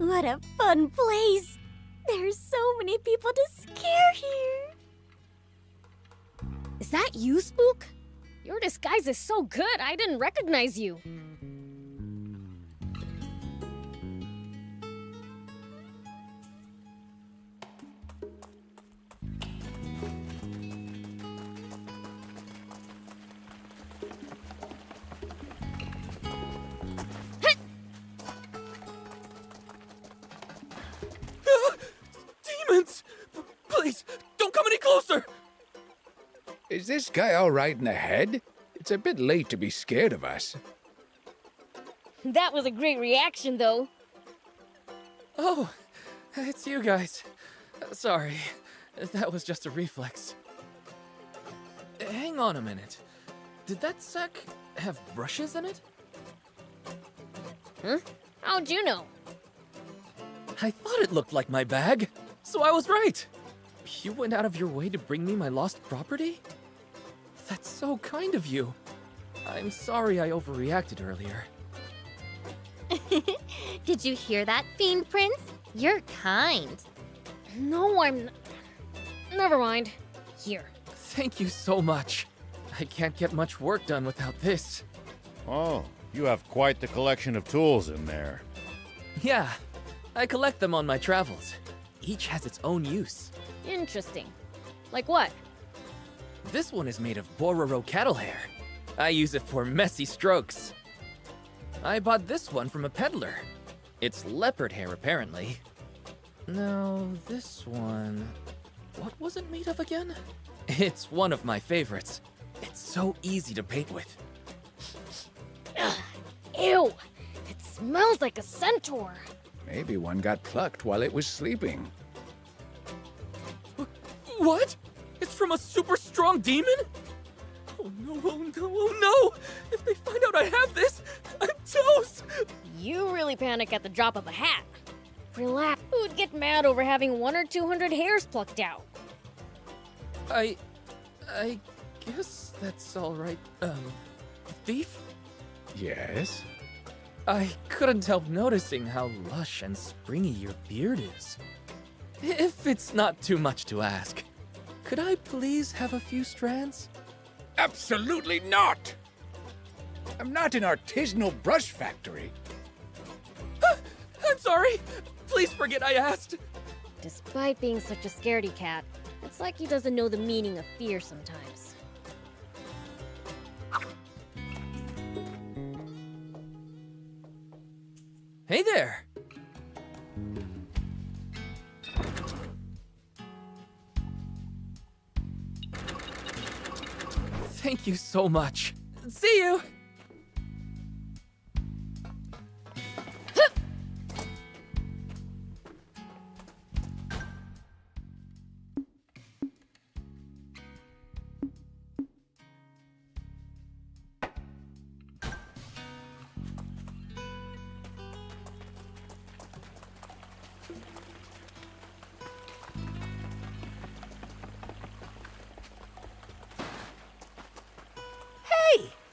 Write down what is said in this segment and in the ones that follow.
What a fun place! There's so many people to scare here! Is that you, Spook? Your disguise is so good, I didn't recognize you. Demons! Please, don't come any closer! Is this guy all right in the head? It's a bit late to be scared of us. That was a great reaction, though. Oh, it's you guys. Sorry, that was just a reflex. Hang on a minute. Did that sack have brushes in it? Huh? How'd you know? I thought it looked like my bag, so I was right. You went out of your way to bring me my lost property? That's so kind of you. I'm sorry I overreacted earlier. Did you hear that, Fiend Prince? You're kind. No, Never mind. Here. Thank you so much. I can't get much work done without this. Oh, you have quite the collection of tools in there. Yeah, I collect them on my travels. Each has its own use. Interesting. Like what? This one is made of Bororo cattle hair. I use it for messy strokes. I bought this one from a peddler. It's leopard hair, apparently. Now, this one... What was it made of again? It's one of my favorites. It's so easy to paint with. Ugh, ew! It smells like a centaur. Maybe one got plucked while it was sleeping. What? It's from a super strong demon? Oh no, oh no, oh no! If they find out I have this, I'm toast! You really panic at the drop of a hat. Relax. Who'd get mad over having 100 or 200 hairs plucked out? I guess that's all right. Thief? Yes? I couldn't help noticing how lush and springy your beard is. If it's not too much to ask, could I please have a few strands? Absolutely not! I'm not an artisanal brush factory. I'm sorry! Please forget I asked! Despite being such a scaredy cat, it's like he doesn't know the meaning of fear sometimes. Hey there! Thank you so much. See you!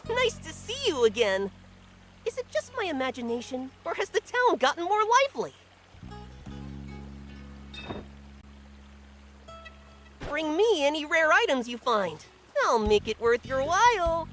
Nice to see you again. Is it just my imagination, or has the town gotten more lively? Bring me any rare items you find. I'll make it worth your while.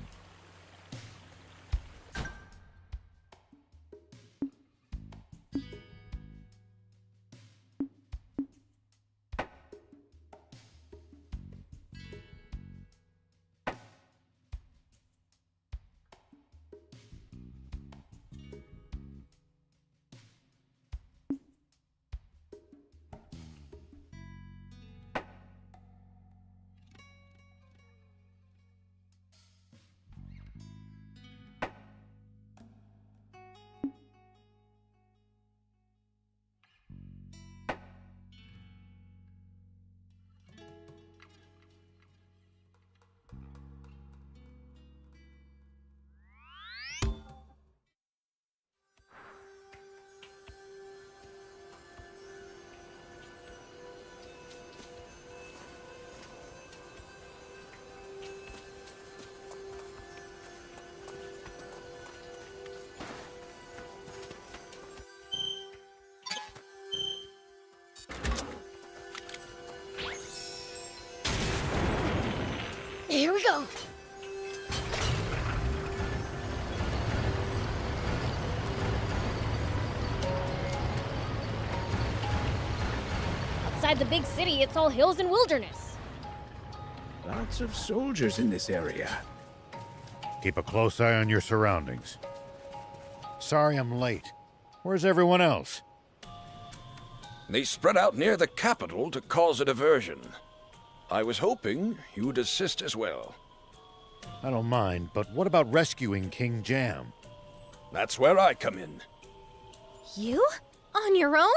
Here we go. Outside the big city, it's all hills and wilderness. Lots of soldiers in this area. Keep a close eye on your surroundings. Sorry I'm late. Where's everyone else? They spread out near the capital to cause a diversion. I was hoping you'd assist as well. I don't mind, but what about rescuing King Jam? That's where I come in. You? On your own?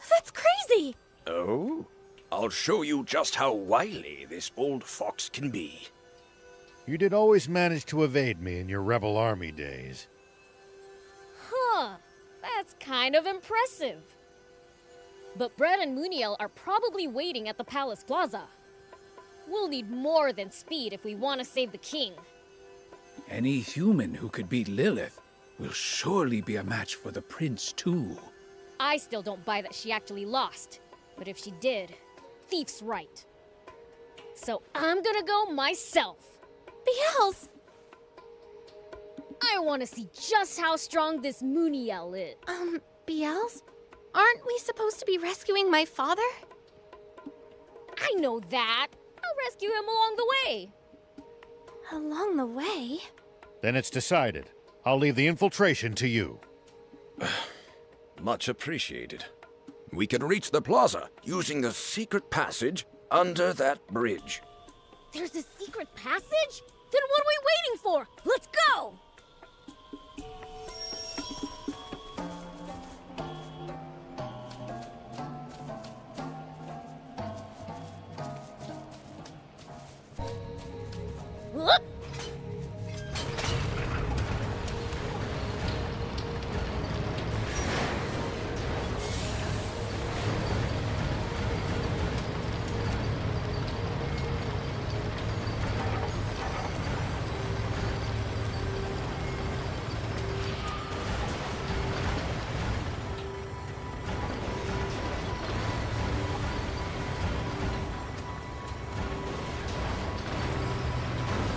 That's crazy! Oh? I'll show you just how wily this old fox can be. You did always manage to evade me in your rebel army days. Huh. That's kind of impressive. But Brett and Muniel are probably waiting at the Palace Plaza. We'll need more than speed if we want to save the king. Any human who could beat Lilith will surely be a match for the prince, too. I still don't buy that she actually lost. But if she did, Thief's right. So I'm gonna go myself. Biels! I want to see just how strong this Muniel is. Biels? Aren't we supposed to be rescuing my father? I know that. I'll rescue him along the way. Along the way? Then it's decided. I'll leave the infiltration to you. Much appreciated. We can reach the plaza using the secret passage under that bridge. There's a secret passage? Then what are we waiting for? Let's go! Whoop!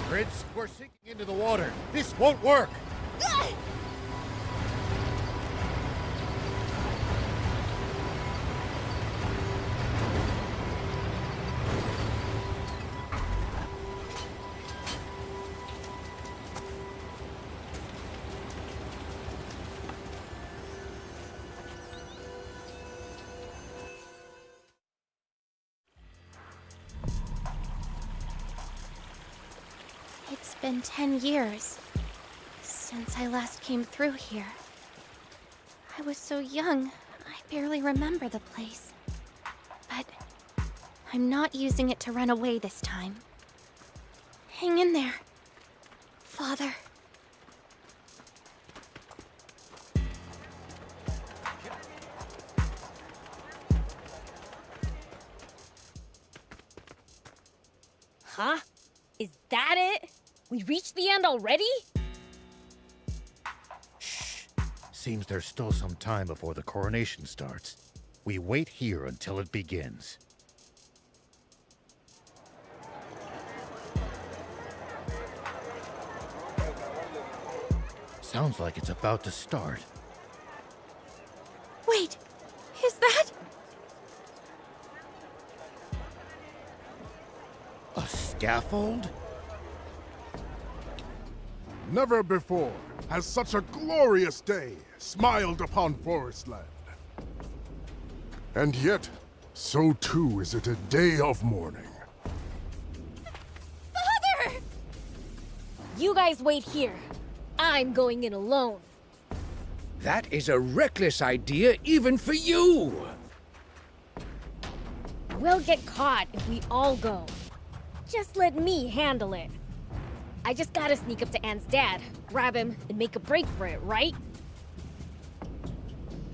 Prince, we're sinking into the water. This won't work. It's been 10 years since I last came through here. I was so young, I barely remember the place. But I'm not using it to run away this time. Hang in there, Father. Huh? Is that it? We reached the end already? Seems there's still some time before the coronation starts. We wait here until it begins. Sounds like it's about to start. Wait, is that? A scaffold? Never before has such a glorious day smiled upon Forestland. And yet, so too is it a day of mourning. Father! You guys wait here. I'm going in alone. That is a reckless idea even for you! We'll get caught if we all go. Just let me handle it. I just gotta sneak up to Anne's dad, grab him, and make a break for it, right?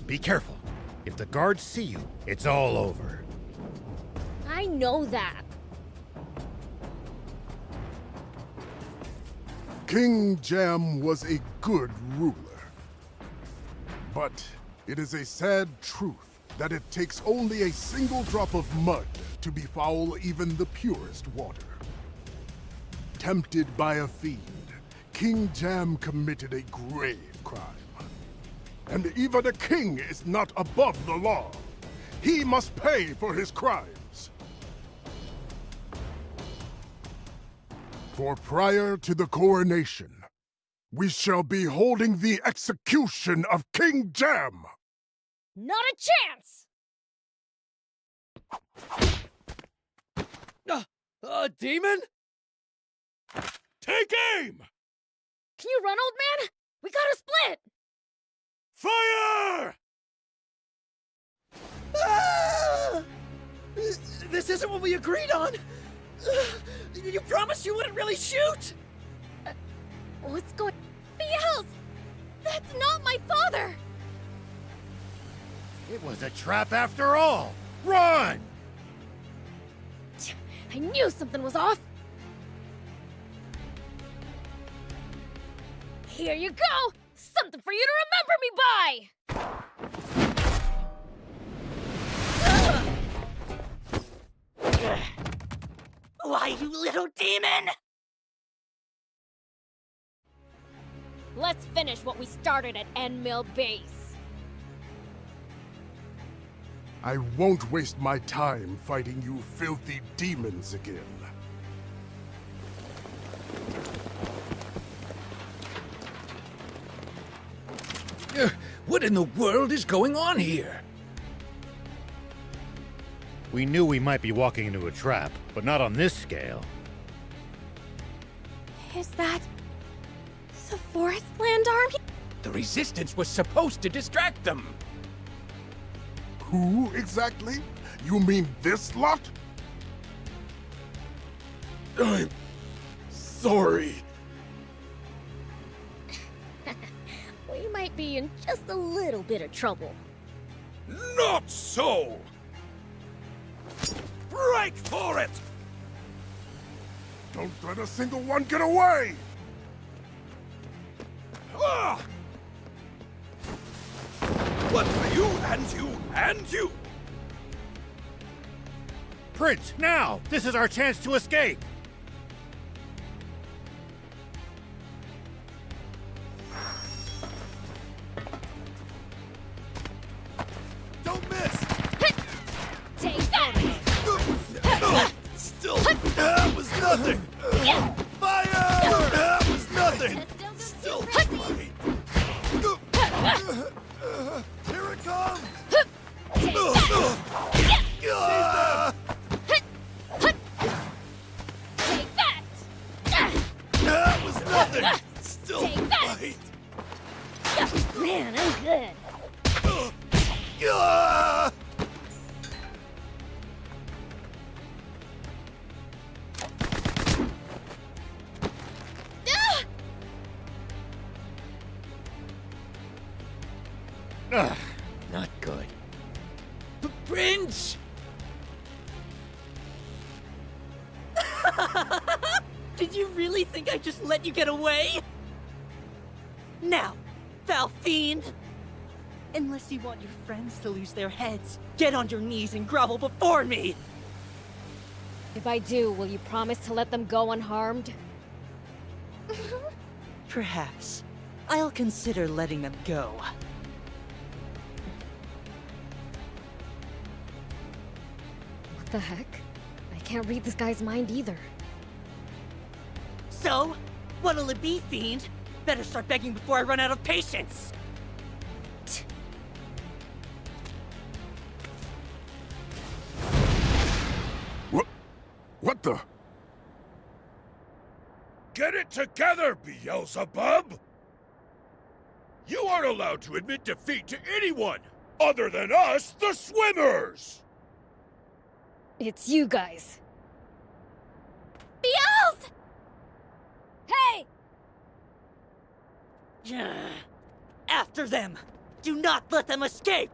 Be careful. If the guards see you, it's all over. I know that. King Jam was a good ruler. But it is a sad truth that it takes only a single drop of mud to befoul even the purest water. tempted by a fiend, King Jam committed a grave crime. And even a king is not above the law. He must pay for his crimes. For prior to the coronation, we shall be holding the execution of King Jam. Not a chance! Demon? Take aim! Can you run, old man? We gotta split! Fire! This isn't what we agreed on! You promised you wouldn't really shoot! What's going... BLs! That's not my father! It was a trap after all! Run! I knew something was off! Here you go! Something for you to remember me by! Why, you little demon! Let's finish what we started at End Mill Base. I won't waste my time fighting you filthy demons again. What in the world is going on here? We knew we might be walking into a trap, but not on this scale. Is that the Forestland Army? The Resistance was supposed to distract them. Who exactly? You mean this lot? I'm sorry. We might be in just a little bit of trouble. Not so! Break for it! Don't let a single one get away! Ah! What for you and you and you? Prince, now! This is our chance to escape! Don't miss! Take that! Still, that was nothing! Fire! That was nothing! Still fight! Here it comes! Take that! That was nothing! Still Take that! fight! Man, I'm good. Not good. Prince! Did you really think I'd just let you get away? Now, foul fiend! Unless you want your friends to lose their heads, get on your knees and grovel before me! If I do, will you promise to let them go unharmed? Perhaps. I'll consider letting them go. What the heck? I can't read this guy's mind either. So, what'll it be, fiend? Better start begging before I run out of patience! What the? Get it together, Beelzebub! You aren't allowed to admit defeat to anyone other than us, the swimmers! It's you guys. BLs! Hey! After them! Do not let them escape!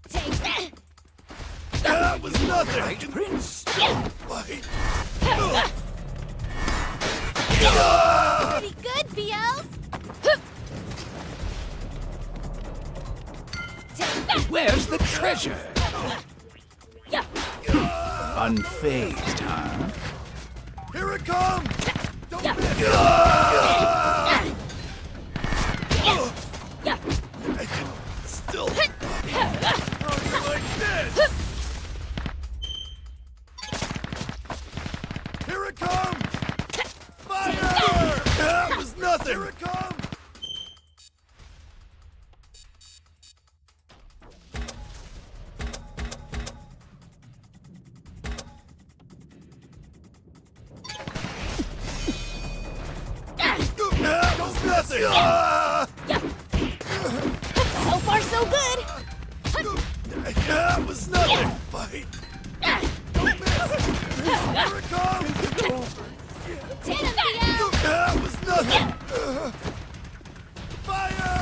Take that! That was nothing! Right, Prince! Fight! Pretty good, BLs! Where's the treasure? Unfazed, huh? Here it comes! Don't miss! I can still throw you like this! Here it comes! Fire! That was nothing! Here it comes! That was nothing! So far, so good. That was nothing! Fight! Don't miss! Here it comes! Take that! That was nothing! Fire!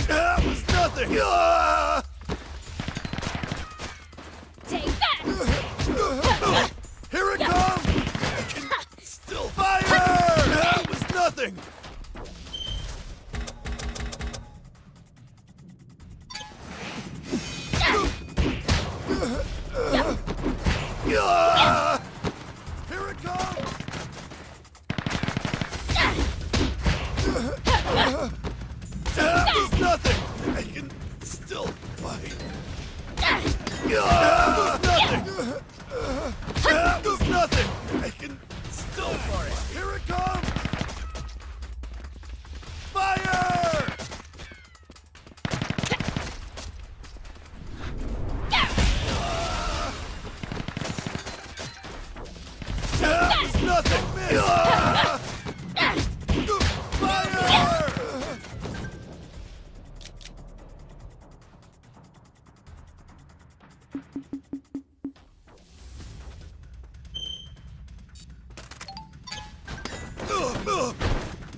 That was nothing! Take that! Here it comes! I can still fire! That was nothing! Here it comes! That was nothing! I can still fight. That was nothing! That was nothing! I can still fight. Here it comes! Fire! That was nothing! Miss! Fire!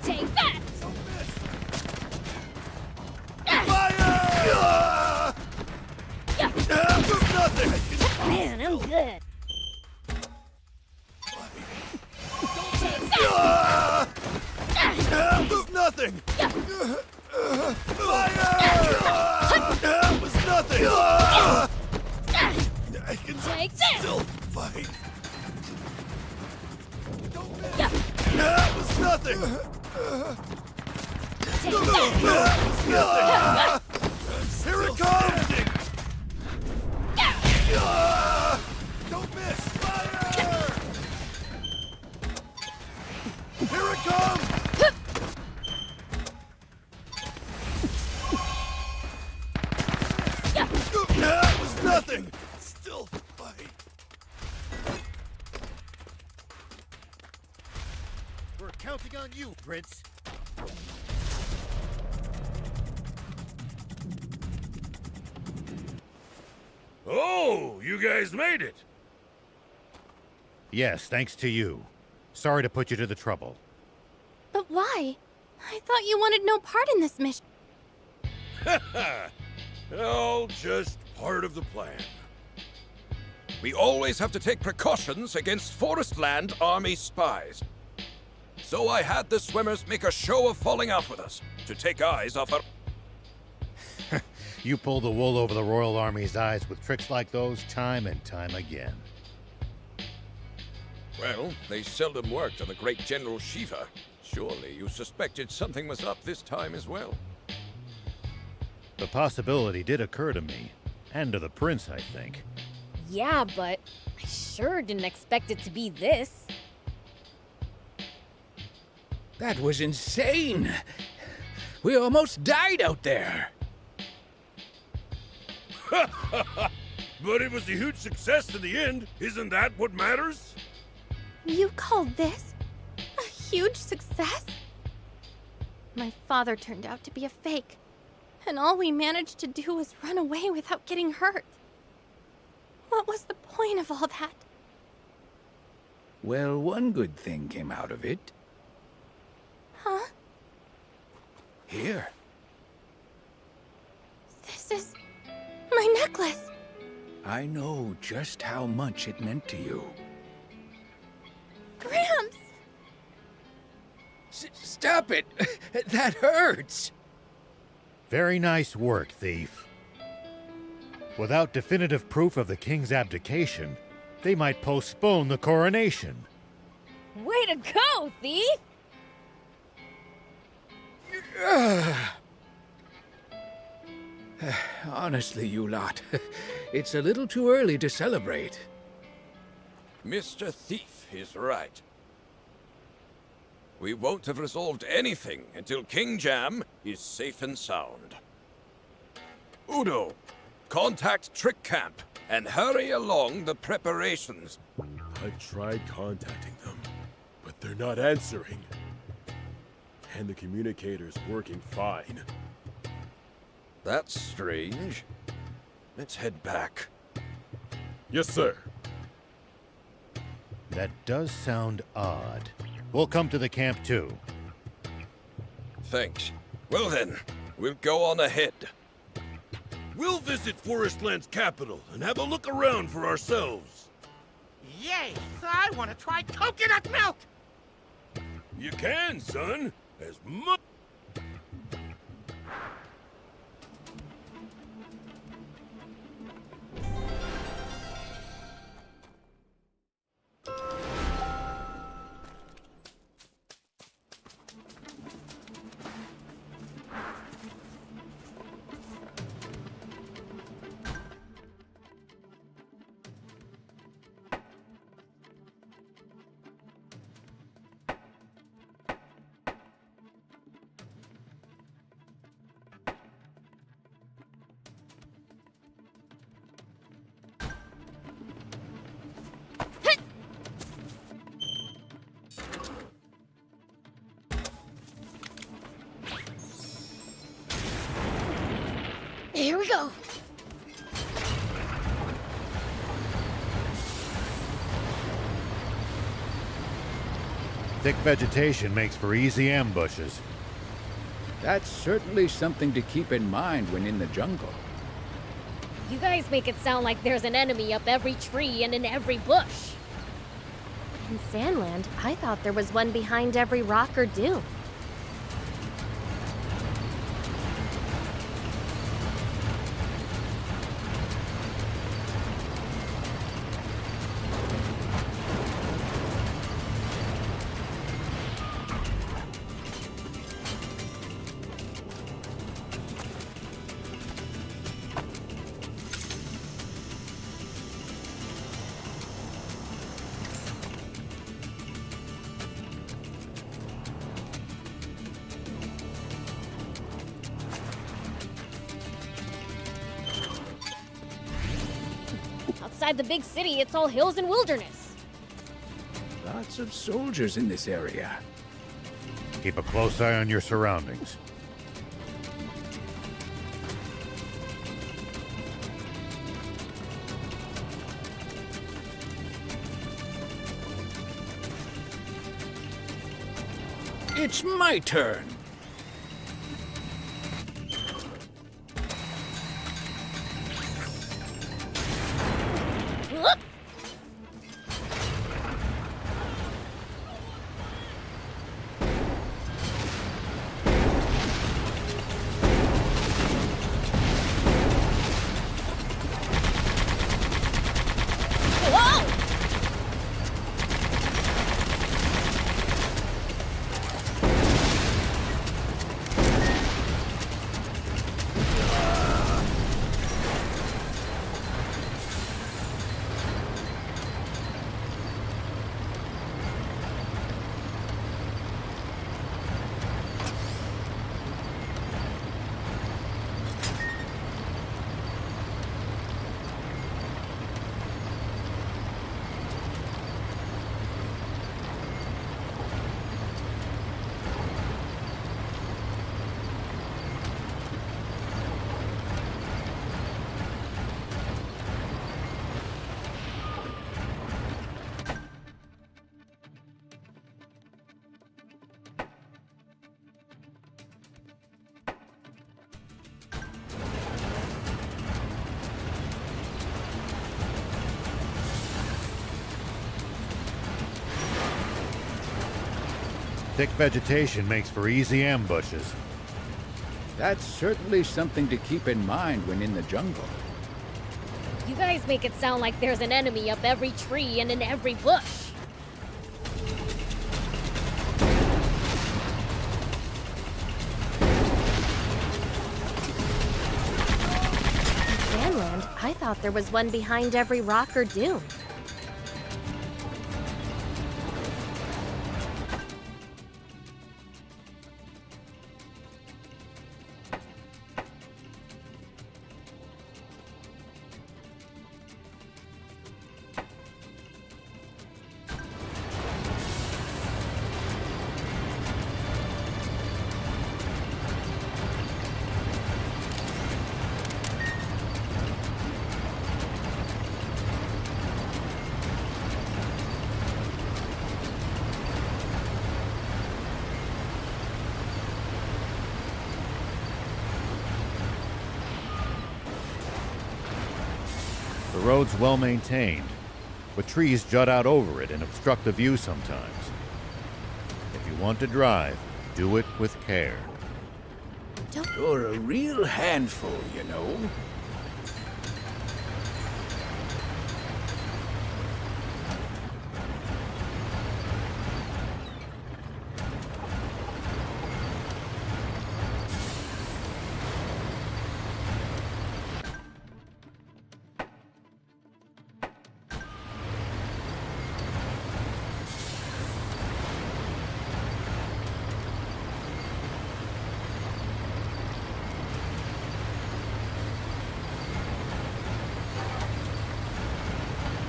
Take that! Fire! That was nothing! Man, I'm good. That was nothing! Fire! That was nothing! I can Take this! still fight. That was nothing! Take that! That was nothing! Here it comes! Don't miss! Fire! Here it comes! That was nothing! Still fight. We're counting on you, Prince. Oh, you guys made it! Yes, thanks to you. Sorry to put you to the trouble. But why? I thought you wanted no part in this mission. All just part of the plan. We always have to take precautions against Forestland Army spies. So I had the swimmers make a show of falling out with us to take eyes off our... You pull the wool over the Royal Army's eyes with tricks like those time and time again. Well, they seldom worked on the great General Shiva. Surely you suspected something was up this time as well. The possibility did occur to me, and to the prince, I think. Yeah, but I sure didn't expect it to be this. That was insane! We almost died out there! But it was a huge success in the end. Isn't that what matters? You call this a huge success? My father turned out to be a fake, and all we managed to do was run away without getting hurt. What was the point of all that? Well, one good thing came out of it. Huh? Here. This is my necklace. I know just how much it meant to you. Gramps! Stop it! That hurts! Very nice work, thief. Without definitive proof of the king's abdication, they might postpone the coronation. Way to go, thief! Honestly, you lot, it's a little too early to celebrate. Mr. Thief is right. We won't have resolved anything until King Jam is safe and sound. Udo, contact Trick Camp and hurry along the preparations. I've tried contacting them, but they're not answering. And the communicator's working fine. That's strange. Let's head back. Yes, sir. That does sound odd. We'll come to the camp too. Thanks. Well then, we'll go on ahead. We'll visit Forestland's capital and have a look around for ourselves. Yay! I want to try coconut milk! You can, son. As much. Here we go. Thick vegetation makes for easy ambushes. That's certainly something to keep in mind when in the jungle. You guys make it sound like there's an enemy up every tree and in every bush. In Sandland, I thought there was one behind every rock or dune. Outside the big city, it's all hills and wilderness. Lots of soldiers in this area. Keep a close eye on your surroundings. It's my turn. Whoop! Whoa! Thick vegetation makes for easy ambushes. That's certainly something to keep in mind when in the jungle. You guys make it sound like there's an enemy up every tree and in every bush. In Sandland, I thought there was one behind every rock or dune. The road's well maintained, but trees jut out over it and obstruct the view sometimes. If you want to drive, do it with care. You're a real handful, you know.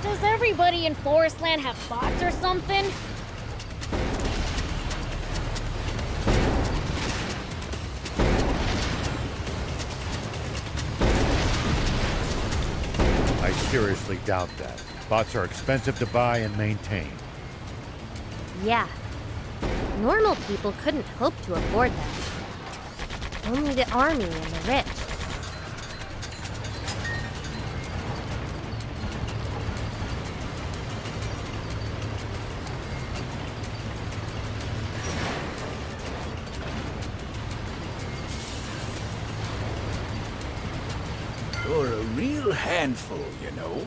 Does everybody in Forestland have bots or something? I seriously doubt that. Bots are expensive to buy and maintain. Yeah. Normal people couldn't hope to afford them. Only the army and the rich. You're a real handful, you know.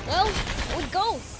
Well, so it goes.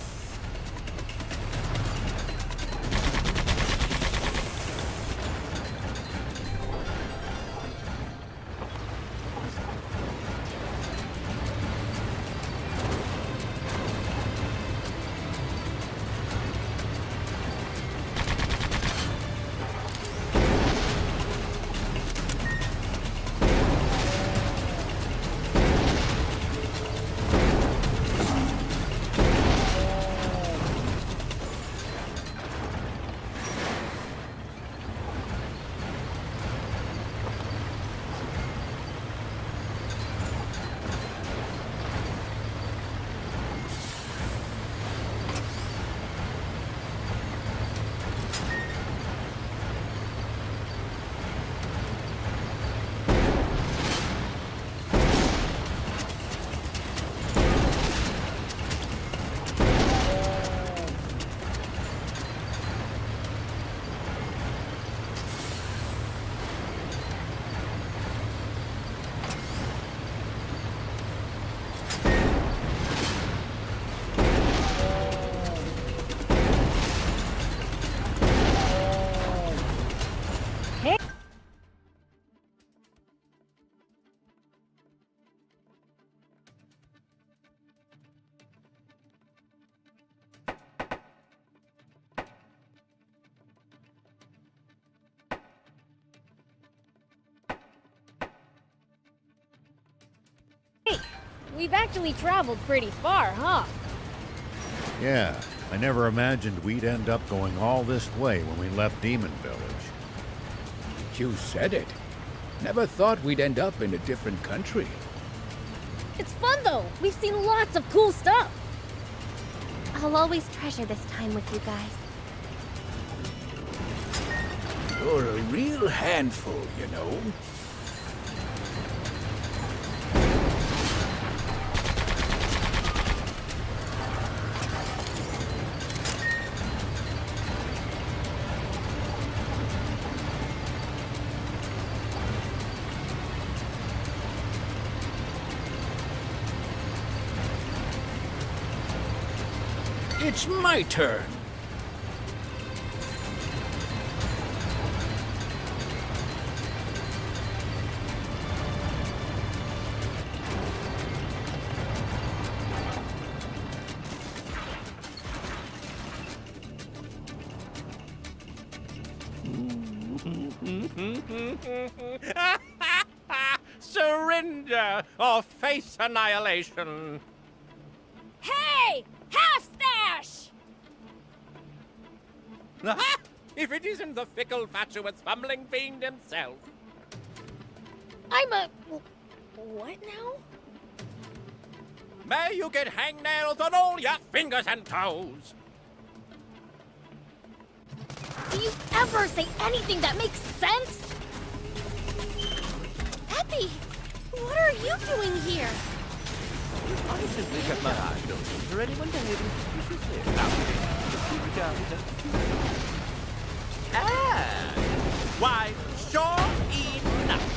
We've actually traveled pretty far, huh? Yeah, I never imagined we'd end up going all this way when we left Demon Village. You said it. Never thought we'd end up in a different country. It's fun though! We've seen lots of cool stuff! I'll always treasure this time with you guys. You're a real handful, you know. It's my turn. Surrender or face annihilation. Hey! Half-stash! If it isn't the fickle, fatuous, fumbling fiend himself. I'm a... what now? May you get hangnails on all your fingers and toes. Do you ever say anything that makes sense? Epi! What are you doing here? I simply kept my eyes open for anyone behaving suspiciously. Now, keep it down. Why, sure enough.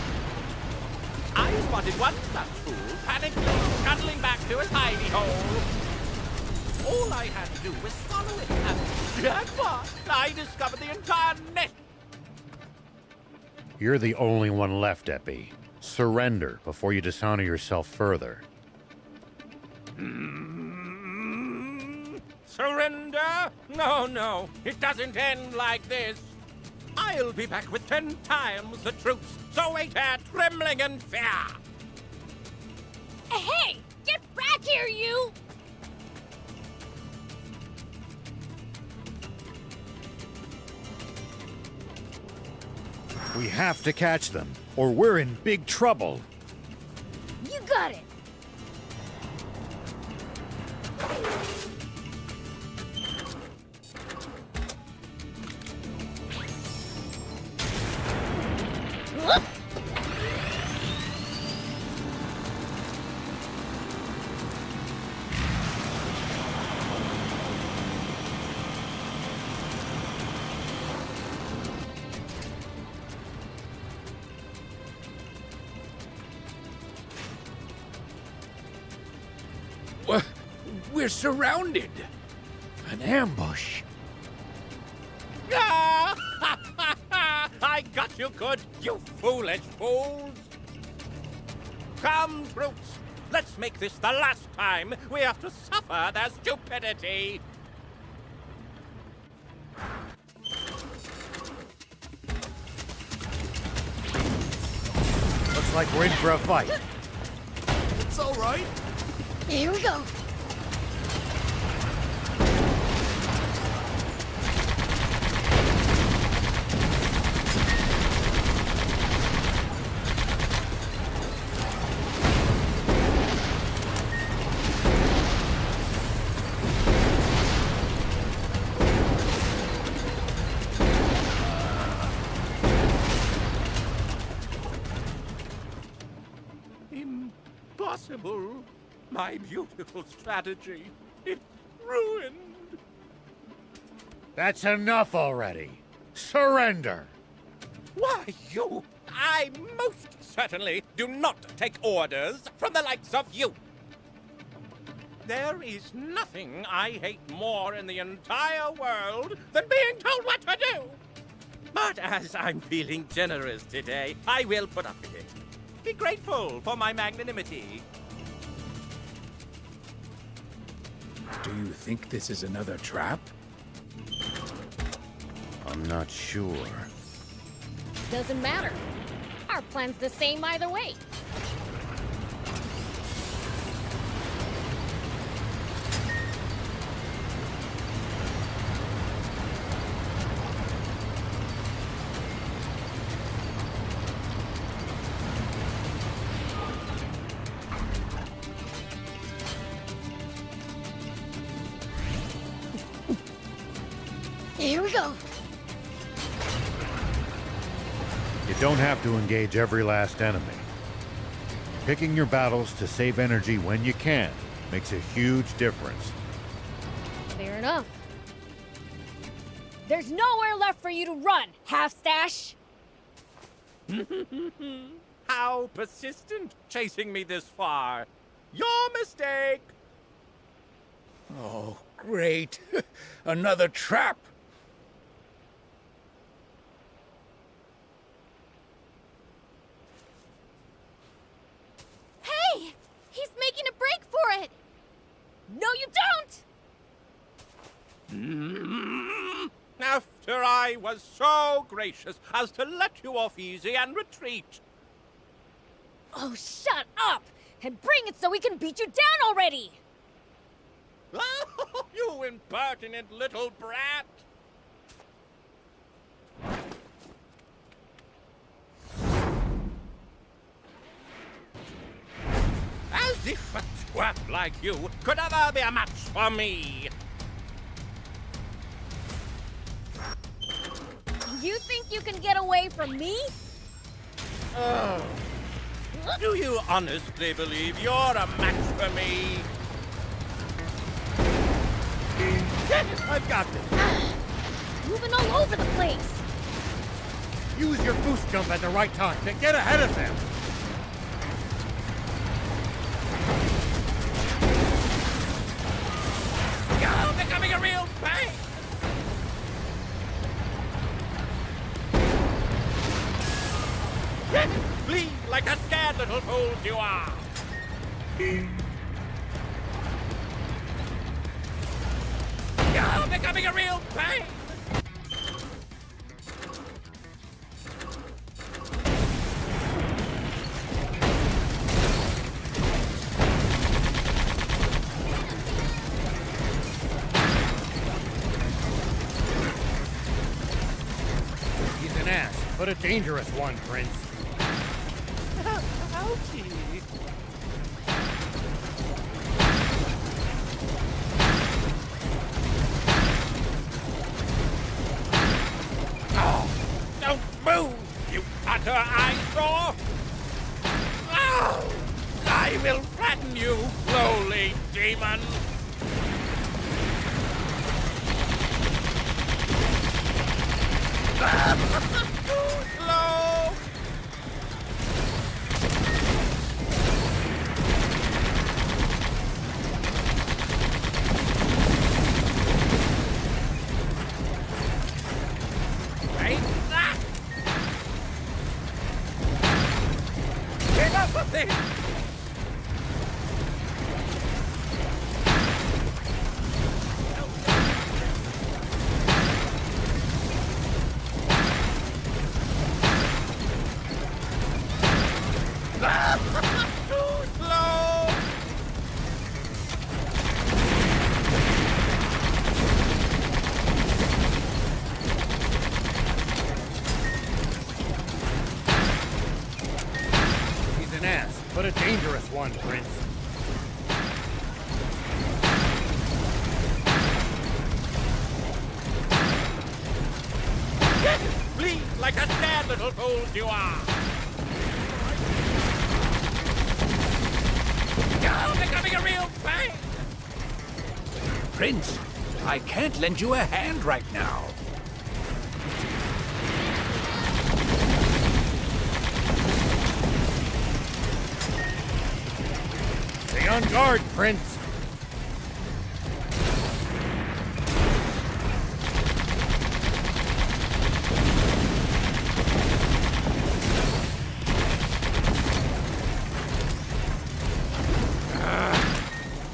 I spotted one such fool panically scuttling back to his hidey hole. All I had to do was follow it, and jackpot! I discovered the entire nest. You're the only one left, Epi. Surrender before you dishonor yourself further. Surrender? No, no, it doesn't end like this. I'll be back with 10 times the troops, so wait here trembling in fear. Hey! Get back here, you! We have to catch them, or we're in big trouble. You got it! We're surrounded. An ambush. Ah! I got you good, you foolish fools! Come, troops, let's make this the last time we have to suffer their stupidity. Looks like we're in for a fight. It's all right. Here we go! Impossible. My beautiful strategy. It's ruined. That's enough already. Surrender. Why, you... I most certainly do not take orders from the likes of you. There is nothing I hate more in the entire world than being told what to do. But as I'm feeling generous today, I will put up with it. Be grateful for my magnanimity. Do you think this is another trap? I'm not sure. Doesn't matter. Our plan's the same either way. Here we go. You don't have to engage every last enemy. Picking your battles to save energy when you can makes a huge difference. Fair enough. There's nowhere left for you to run, half-stash! How persistent chasing me this far. Your mistake. Oh, great. Another trap. Hey! He's making a break for it! No, you don't! After I was so gracious as to let you off easy and retreat. Oh, shut up! And bring it so we can beat you down already! Oh, you impertinent little brat! As if a twat like you could ever be a match for me! You think you can get away from me? Oh. Do you honestly believe you're a match for me? I've got this. Moving all over the place! Use your boost jump at the right time to get ahead of them. You're becoming a real pain! Flee like the scared little fools you are! You're becoming a real pain! He's an ass, but a dangerous one, Prince. Ouchie! Oh, don't move, you utter eyesore! Oh, I will flatten you, lowly demon! Too slow! Right? Ah! Get up with it! Too slow! He's an ass, but a dangerous one, Prince. Flee like the scared little fools you are! You're becoming a real pain! Prince, I can't lend you a hand right now. Stay on guard, Prince.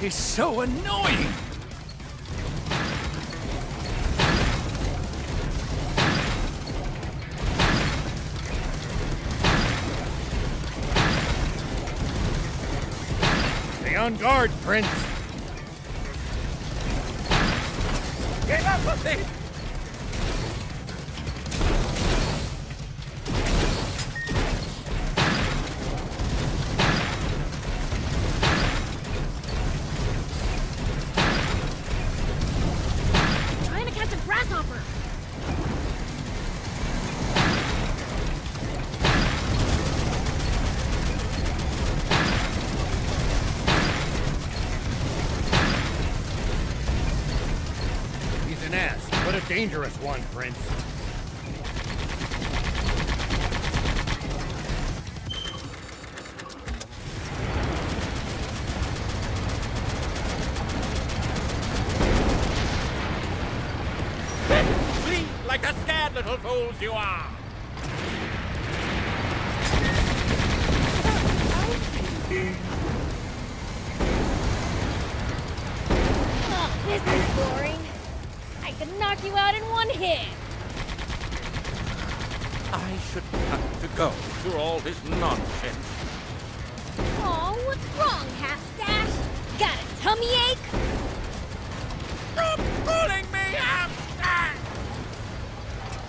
He's so annoying. Stay on guard, Prince. Get up with it! Trying to catch a grasshopper! He's an ass, but a dangerous one, Prince. bad little fools you are! Oh, this is boring. I could knock you out in one hit. I shouldn't have to go through all this nonsense. Aw, what's wrong, Half-Stash? Got a tummy ache? Stop calling me Half-Stash!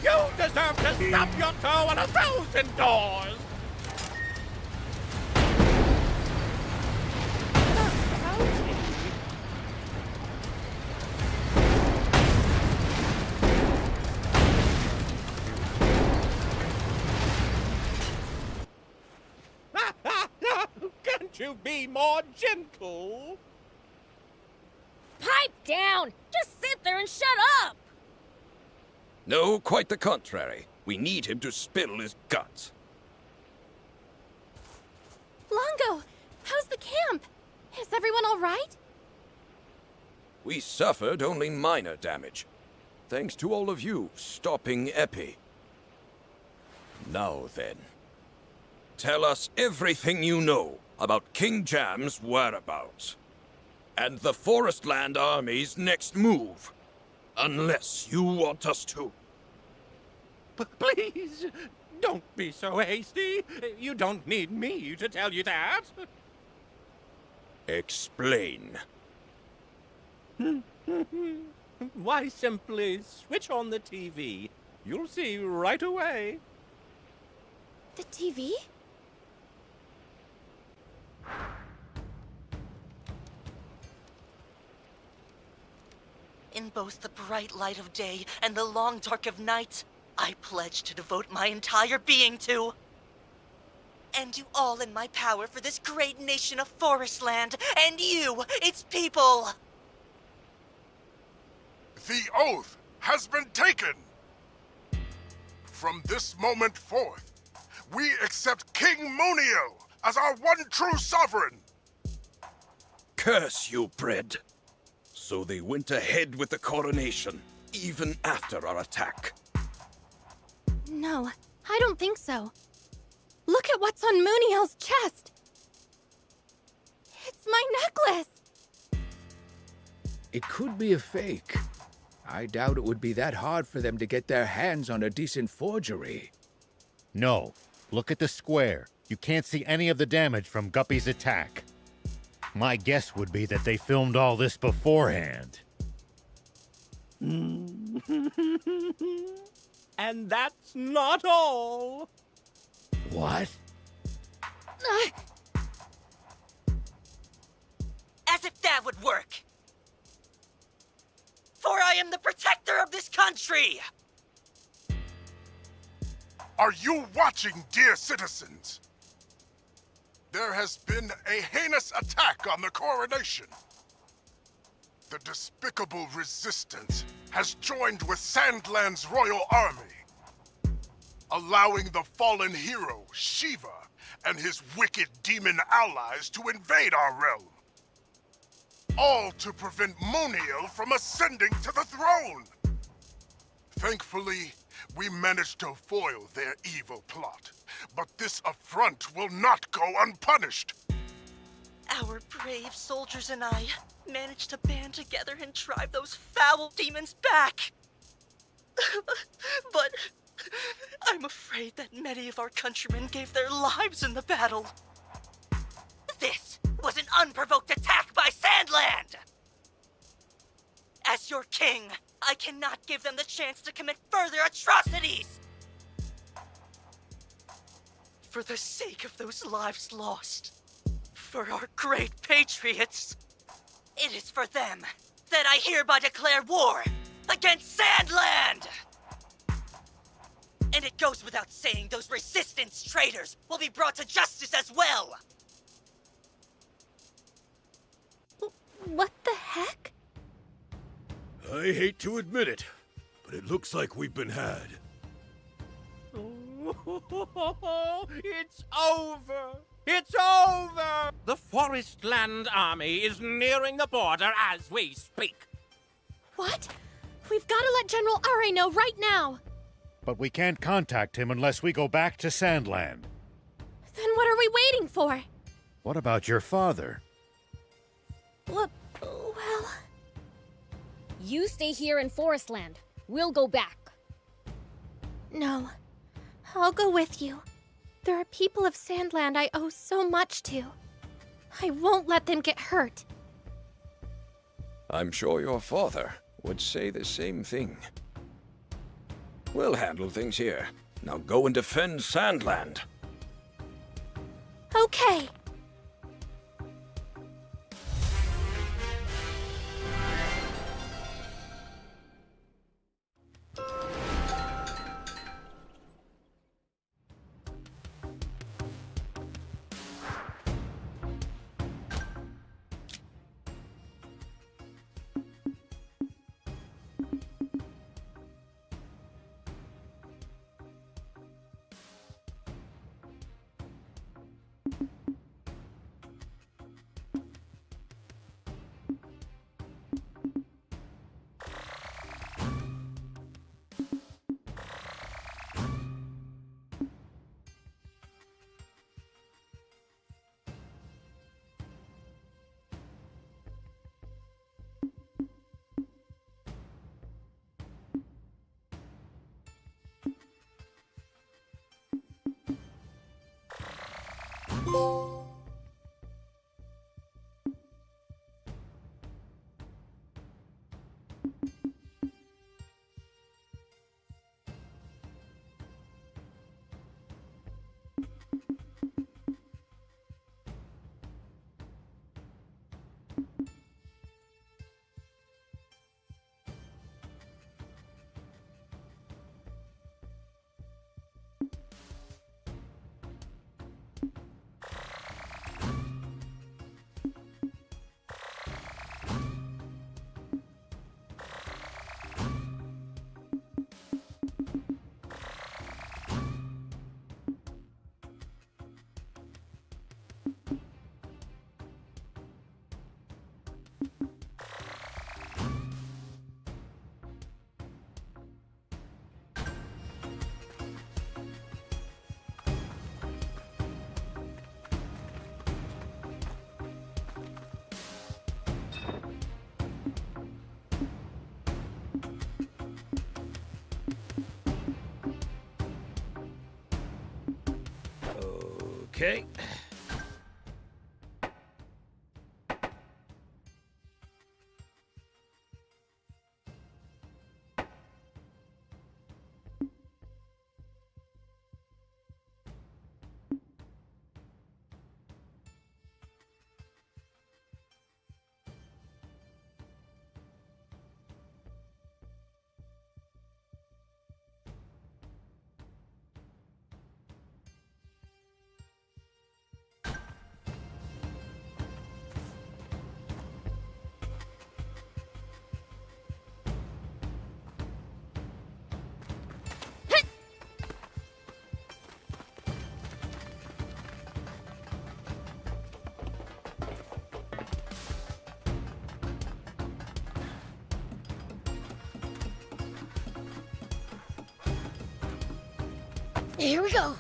You deserve to stub your toe on 1,000 doors! Can't you be more gentle? Pipe down! Just sit there and shut up! No, quite the contrary. We need him to spill his guts. Longo, how's the camp? Is everyone all right? We suffered only minor damage. Thanks to all of you stopping Epi. Now then, tell us everything you know about King Jam's whereabouts. And the Forestland Army's next move. Unless you want us to. Please, don't be so hasty. You don't need me to tell you that. Explain. Why, simply switch on the TV. You'll see right away. The TV? In both the bright light of day and the long dark of night, I pledge to devote my entire being to and do all in my power for this great nation of Forestland and you, its people. The oath has been taken. From this moment forth, we accept King Muniel as our one true sovereign. Curse you, Bread. So they went ahead with the coronation, even after our attack. No, I don't think so. Look at what's on Muniel's chest. It's my necklace. It could be a fake. I doubt it would be that hard for them to get their hands on a decent forgery. No. Look at the square. You can't see any of the damage from Guppy's attack. My guess would be that they filmed all this beforehand. And that's not all. What? As if that would work. For I am the protector of this country! Are you watching, dear citizens? There has been a heinous attack on the coronation. The despicable resistance has joined with Sandland's royal army, allowing the fallen hero, Shiva, and his wicked demon allies to invade our realm. All to prevent Muniel from ascending to the throne. Thankfully, we managed to foil their evil plot. But this affront will not go unpunished. Our brave soldiers and I managed to band together and drive those foul demons back. But I'm afraid that many of our countrymen gave their lives in the battle. This was an unprovoked attack by Sandland! As your king, I cannot give them the chance to commit further atrocities! For the sake of those lives lost, for our great patriots, it is for them that I hereby declare war against Sandland! And it goes without saying those resistance traitors will be brought to justice as well! What the heck? I hate to admit it, but it looks like we've been had. It's over! It's over! The Forestland Army is nearing the border as we speak. What? We've got to let General Are know right now. But we can't contact him unless we go back to Sandland. Then what are we waiting for? What about your father? Well... You stay here in Forestland. We'll go back. No. I'll go with you. There are people of Sandland I owe so much to. I won't let them get hurt. I'm sure your father would say the same thing. We'll handle things here. Now go and defend Sandland. Okay. Okay. Here we go.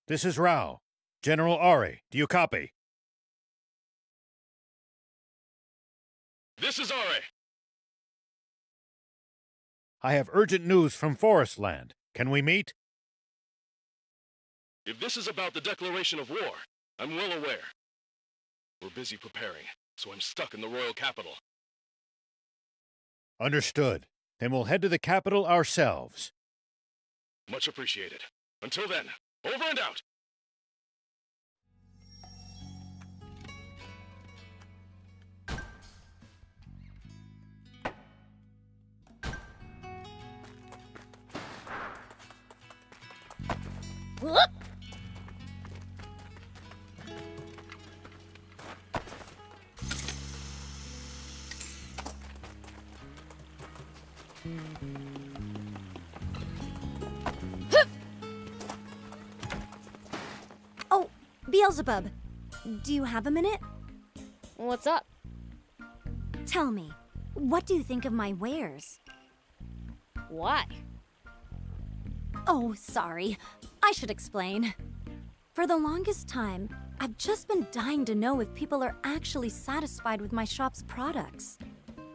This is Rao. General Ari, do you copy? This is Ari. I have urgent news from Forestland. Can we meet? If this is about the declaration of war, I'm well aware. We're busy preparing, so I'm stuck in the royal capital. Understood. Then we'll head to the capital ourselves. Much appreciated. Until then, over and out! Whoop! Oh, Beelzebub, do you have a minute? What's up? Tell me, what do you think of my wares? Why? Oh, sorry. I should explain. For the longest time, I've just been dying to know if people are actually satisfied with my shop's products.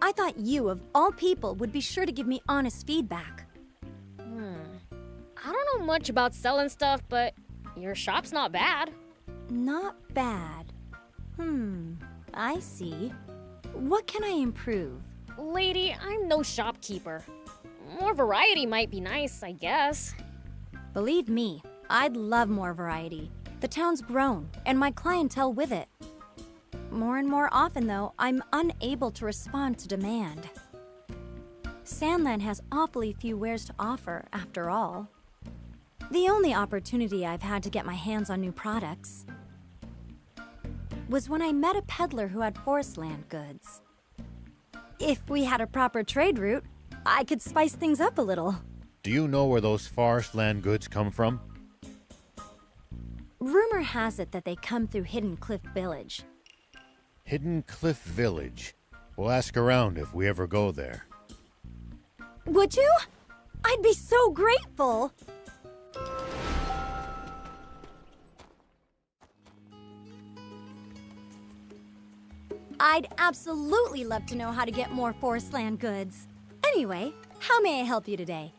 I thought you, of all people, would be sure to give me honest feedback. I don't know much about selling stuff, but your shop's not bad. Not bad. I see. What can I improve? Lady, I'm no shopkeeper. More variety might be nice, I guess. Believe me, I'd love more variety. The town's grown, and my clientele with it. More and more often, though, I'm unable to respond to demand. Sandland has awfully few wares to offer, after all. The only opportunity I've had to get my hands on new products was when I met a peddler who had Forestland goods. If we had a proper trade route, I could spice things up a little. Do you know where those Forestland goods come from? Rumor has it that they come through Hidden Cliff Village. Hidden Cliff Village. We'll ask around if we ever go there. Would you? I'd be so grateful! I'd absolutely love to know how to get more Forestland goods. Anyway, how may I help you today?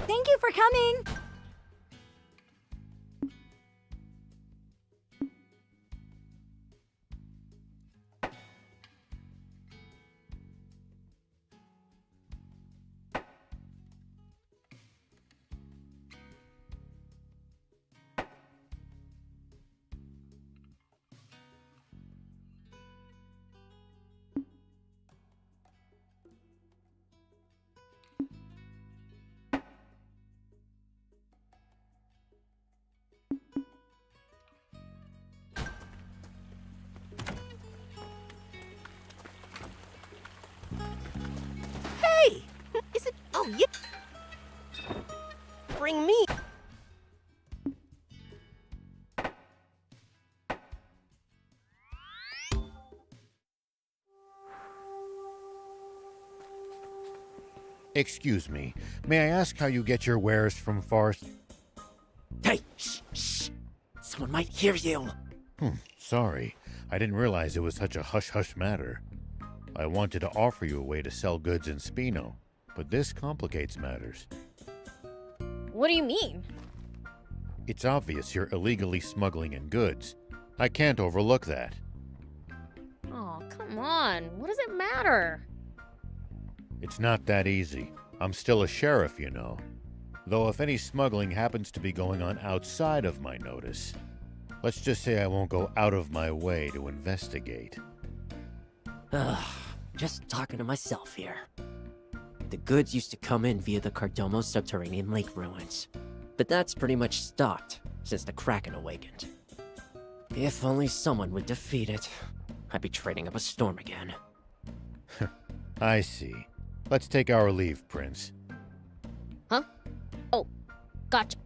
Thank you for coming! Hey! Is it... Oh, yeah! Bring me... Excuse me, may I ask how you get your wares from Forest? Hey, shh! Someone might hear you! Sorry. I didn't realize it was such a hush-hush matter. I wanted to offer you a way to sell goods in Spino, but this complicates matters. What do you mean? It's obvious you're illegally smuggling in goods. I can't overlook that. Oh, come on. What does it matter? It's not that easy. I'm still a sheriff, you know. Though if any smuggling happens to be going on outside of my notice, let's just say I won't go out of my way to investigate. Just talking to myself here. The goods used to come in via the Cardomo subterranean lake ruins, but that's pretty much stopped since the Kraken awakened. If only someone would defeat it, I'd be trading up a storm again. I see. Let's take our leave, Prince. Huh? Oh, gotcha.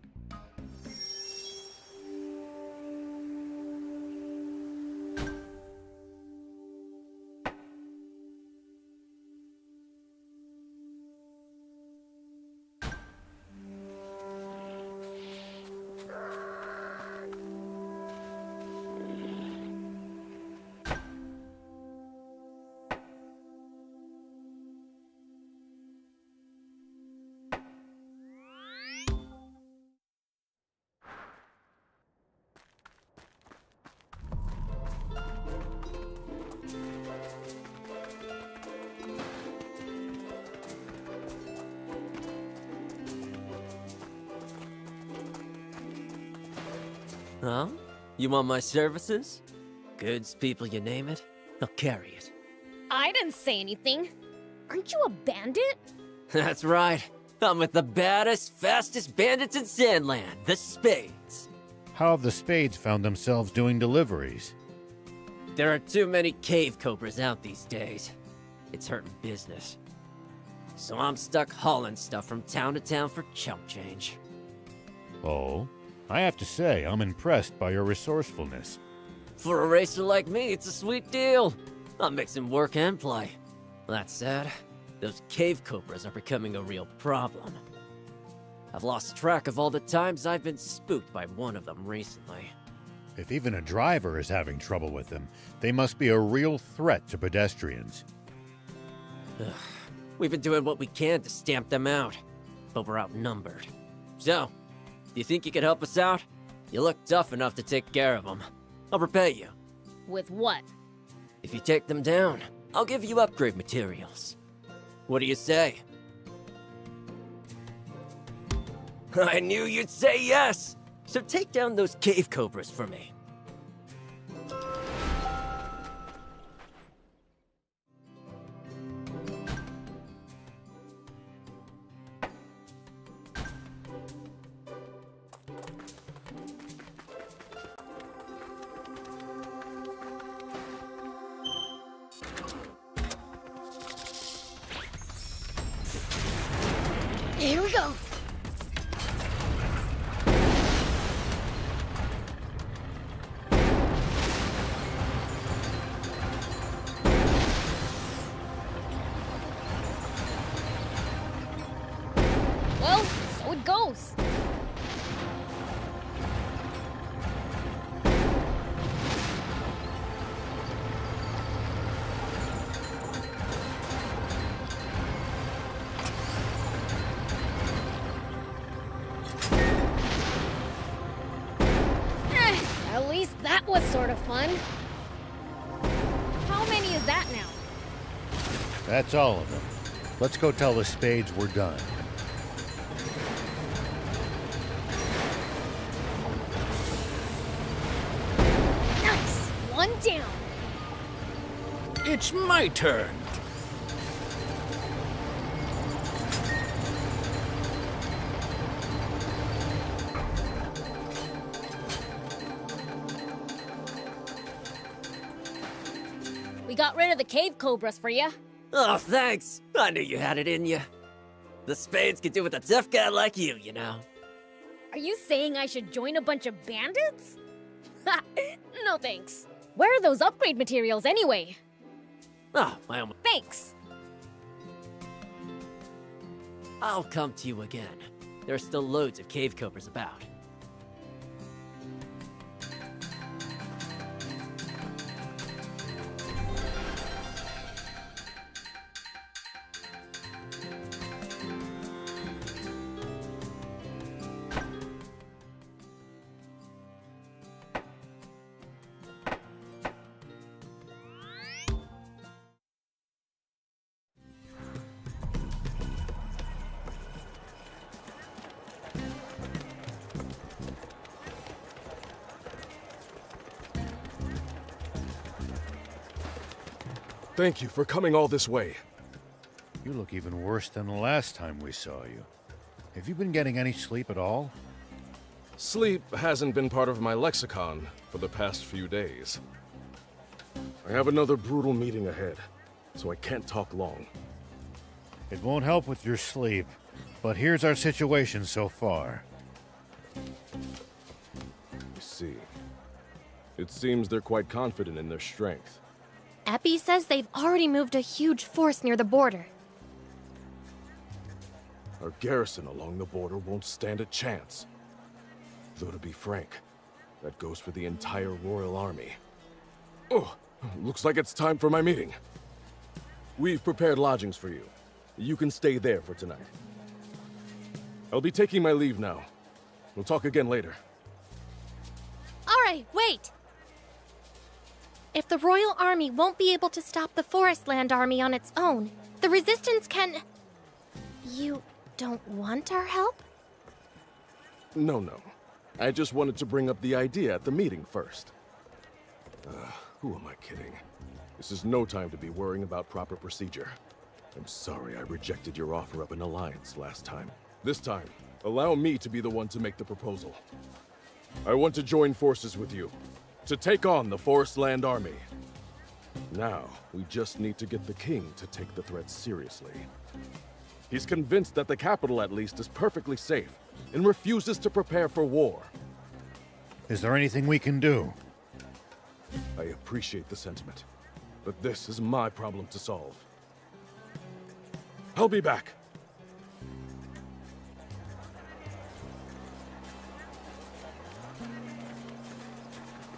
Huh? You want my services? Goods, people, you name it, I'll carry it. I didn't say anything. Aren't you a bandit? That's right. I'm with the baddest, fastest bandits in Sandland, the Spades. How have the Spades found themselves doing deliveries? There are too many cave cobras out these days. It's hurting business. So I'm stuck hauling stuff from town to town for chump change. Oh? I have to say, I'm impressed by your resourcefulness. For a racer like me, it's a sweet deal. I'm mixing work and play. That said, those cave cobras are becoming a real problem. I've lost track of all the times I've been spooked by one of them recently. If even a driver is having trouble with them, they must be a real threat to pedestrians. Ugh. We've been doing what we can to stamp them out, but we're outnumbered. So, do you think you could help us out? You look tough enough to take care of them. I'll repay you. With what? If you take them down, I'll give you upgrade materials. What do you say? I knew you'd say yes! So take down those cave cobras for me. Here we go. Well, so it goes. At least that was sort of fun. How many is that now? That's all of them. Let's go tell the Spades we're done. Nice! One down. It's my turn. We got rid of the cave cobras for you. Oh, thanks. I knew you had it in you. The Spades could do with a tough guy like you know. Are you saying I should join a bunch of bandits? Ha! No thanks. Where are those upgrade materials anyway? Oh, I almost... Thanks. I'll come to you again. There are still loads of cave cobras about. Thank you for coming all this way. You look even worse than the last time we saw you. Have you been getting any sleep at all? Sleep hasn't been part of my lexicon for the past few days. I have another brutal meeting ahead, so I can't talk long. It won't help with your sleep, but here's our situation so far. You see, it seems they're quite confident in their strength. Epi says they've already moved a huge force near the border. Our garrison along the border won't stand a chance. Though to be frank, that goes for the entire Royal Army. Oh, looks like it's time for my meeting. We've prepared lodgings for you. You can stay there for tonight. I'll be taking my leave now. We'll talk again later. Alright, wait! If the Royal Army won't be able to stop the Forestland Army on its own, the Resistance can... You don't want our help? No. I just wanted to bring up the idea at the meeting first. Who am I kidding? This is no time to be worrying about proper procedure. I'm sorry I rejected your offer of an alliance last time. This time, allow me to be the one to make the proposal. I want to join forces with you, to take on the Forestland Army. Now, we just need to get the king to take the threat seriously. He's convinced that the capital, at least, is perfectly safe, and refuses to prepare for war. Is there anything we can do? I appreciate the sentiment, but this is my problem to solve. I'll be back.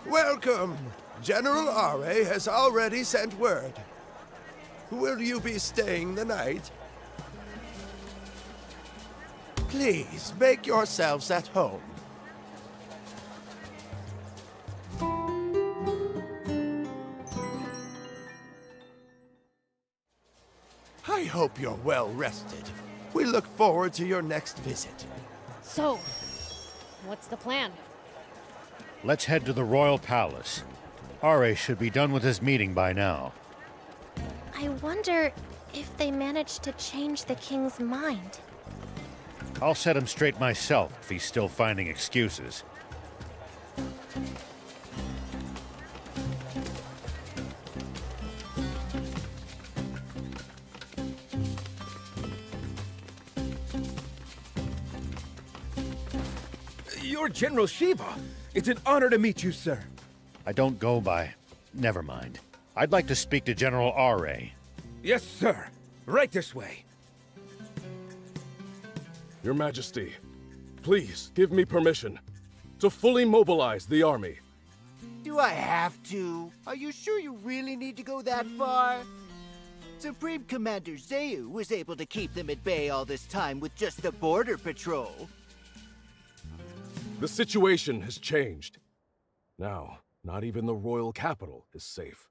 Welcome! General Are has already sent word. Will you be staying the night? Please, make yourselves at home. I hope you're well rested. We look forward to your next visit. So, what's the plan? Let's head to the Royal Palace. Are should be done with his meeting by now. I wonder if they managed to change the king's mind. I'll set him straight myself if he's still finding excuses. You're General Shiva. It's an honor to meet you, sir. I don't go by... Never mind. I'd like to speak to General Are. Yes, sir. Right this way. Your Majesty, please give me permission to fully mobilize the army. Do I have to? Are you sure you really need to go that far? Supreme Commander Zayu was able to keep them at bay all this time with just the border patrol. The situation has changed. Now, not even the royal capital is safe.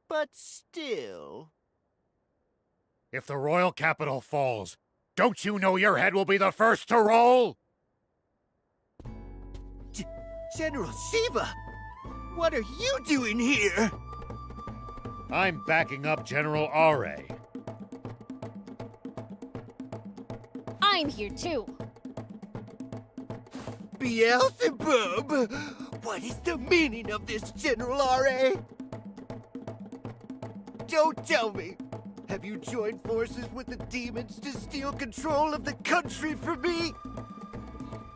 But still... If the royal capital falls, don't you know your head will be the first to roll? General Shiva! What are you doing here? I'm backing up General Are. I'm here too. Beelzebub! What is the meaning of this, General Are? Don't tell me! Have you joined forces with the demons to steal control of the country from me?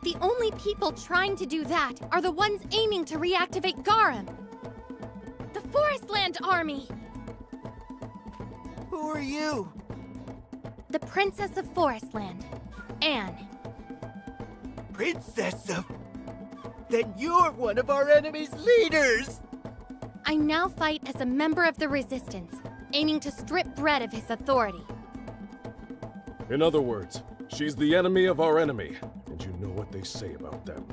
The only people trying to do that are the ones aiming to reactivate Garum. The Forestland Army! Who are you? The Princess of Forestland, Anne. Princess of... Then you're one of our enemy's leaders! I now fight as a member of the Resistance, aiming to strip Brett of his authority. In other words, she's the enemy of our enemy, and you know what they say about them.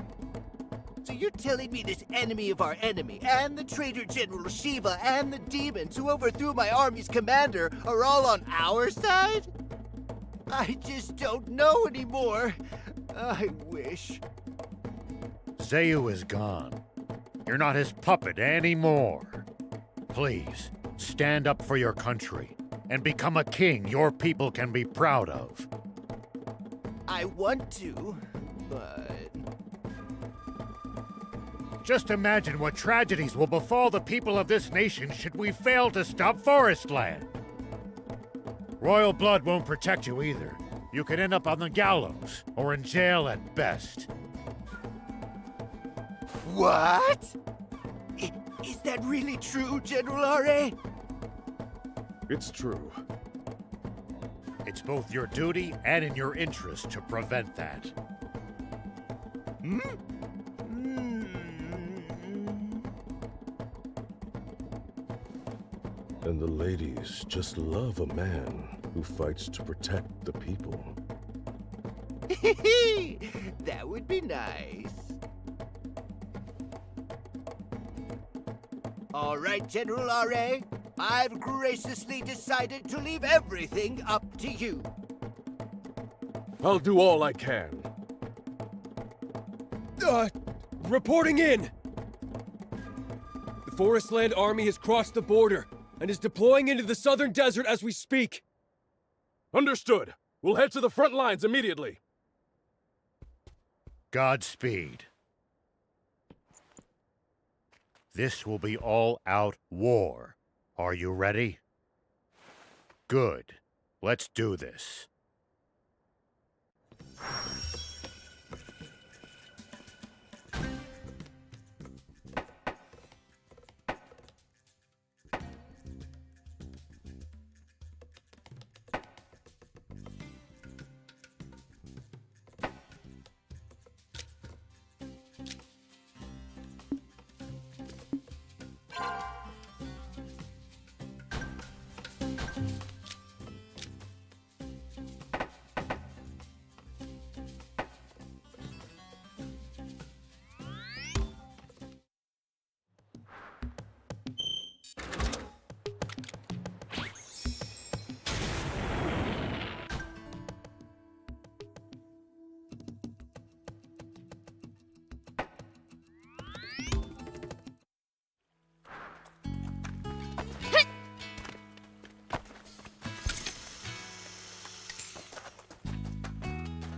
So you're telling me this enemy of our enemy, and the traitor General Shiva, and the demons who overthrew my army's commander are all on our side? I just don't know anymore. I wish. Zayu is gone. You're not his puppet anymore. Please, stand up for your country and become a king your people can be proud of. I want to, but... Just imagine what tragedies will befall the people of this nation should we fail to stop Forestland. Royal blood won't protect you either. You could end up on the gallows, or in jail at best. What? Is that really true, General Are? It's true. It's both your duty and in your interest to prevent that. And the ladies just love a man who fights to protect the people. That would be nice. All right, General Are. I've graciously decided to leave everything up to you. I'll do all I can. Reporting in! The Forestland Army has crossed the border and is deploying into the southern desert as we speak. Understood. We'll head to the front lines immediately. Godspeed. This will be all-out war. Are you ready? Good. Let's do this.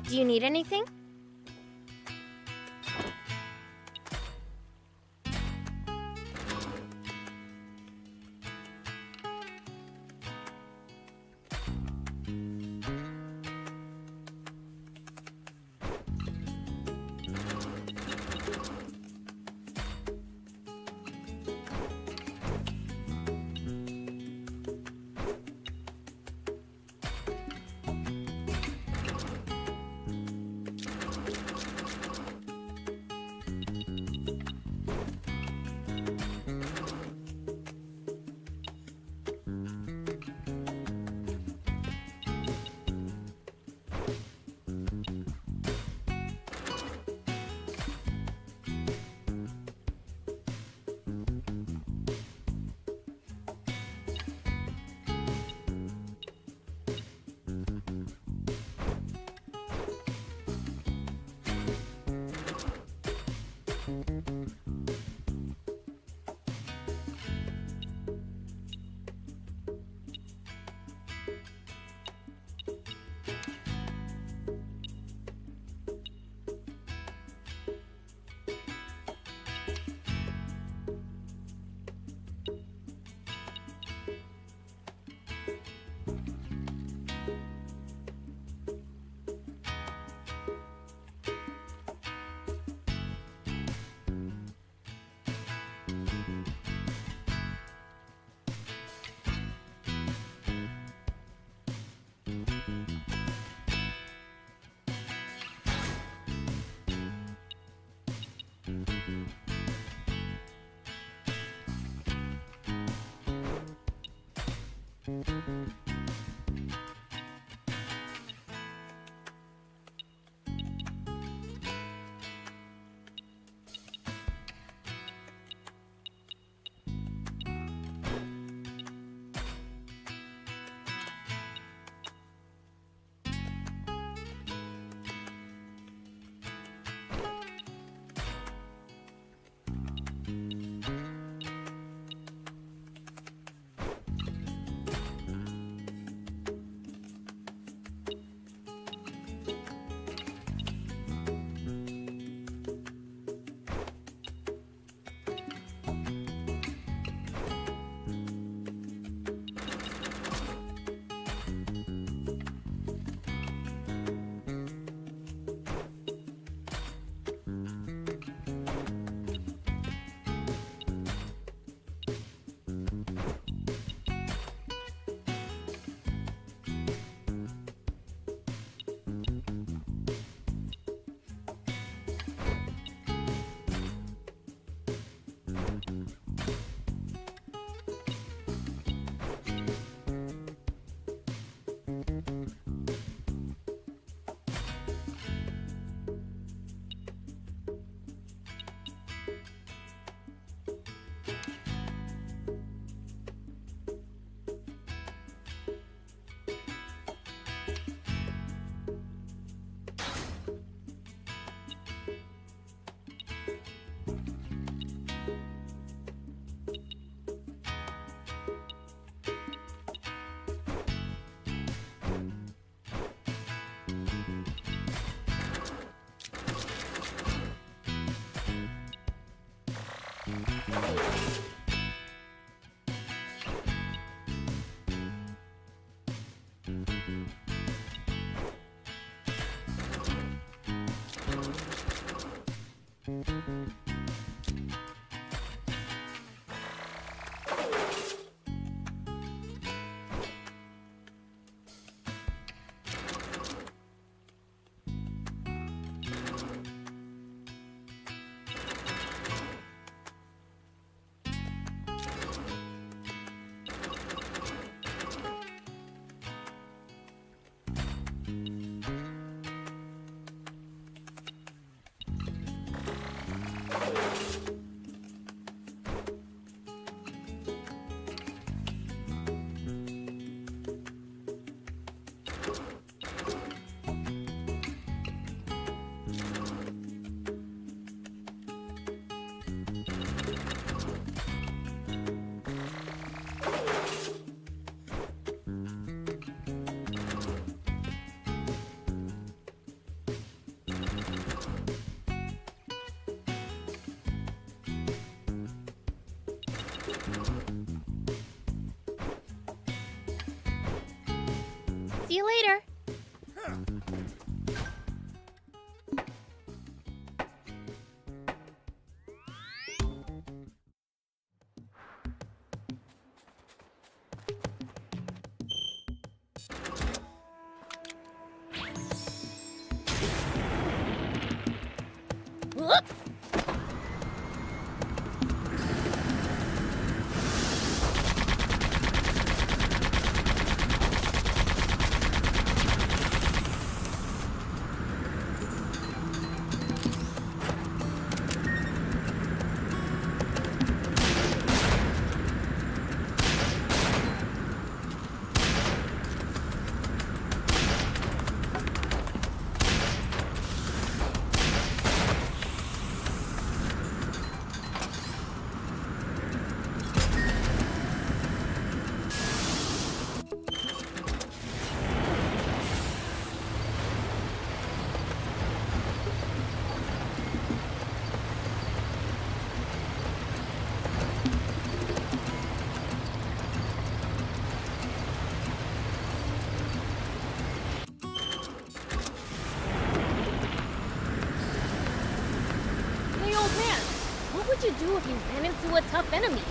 Do you need anything? See you later. Whoop! Hey, old man, what would you do if you ran into a tough enemy?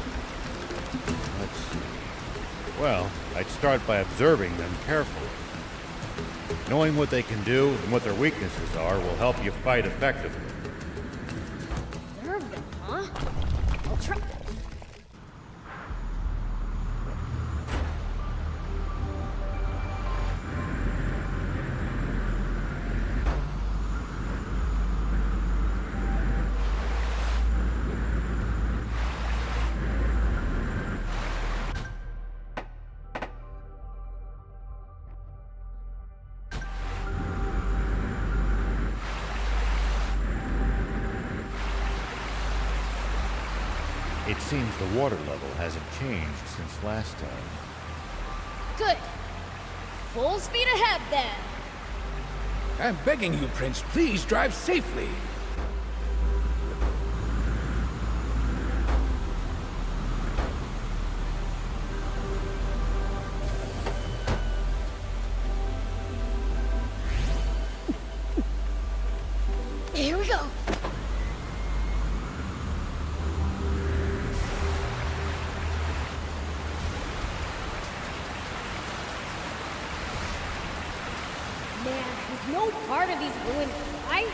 Let's see. Well, I'd start by observing them carefully. Knowing what they can do and what their weaknesses are will help you fight effectively. Observe them, huh? I'll try. It seems the water level hasn't changed since last time. Good. Full speed ahead, then. I'm begging you, Prince, please drive safely. Here we go. Man, is no part of these ruins right?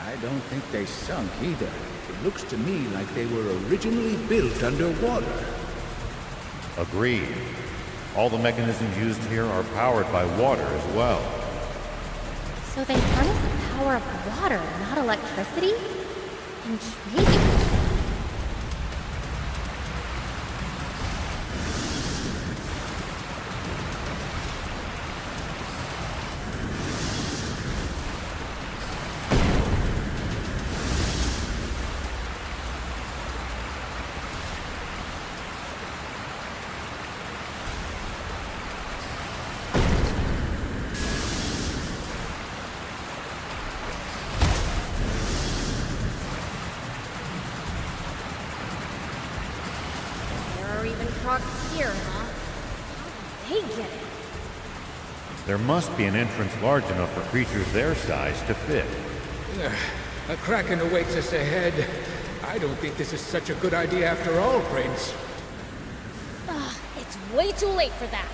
I don't think they sunk either. It looks to me like they were originally built underwater. Agreed. All the mechanisms used here are powered by water as well. So they harness the power of water, not electricity? Intriguing. There must be an entrance large enough for creatures their size to fit. A kraken awaits us ahead. I don't think this is such a good idea after all, Prince. It's way too late for that.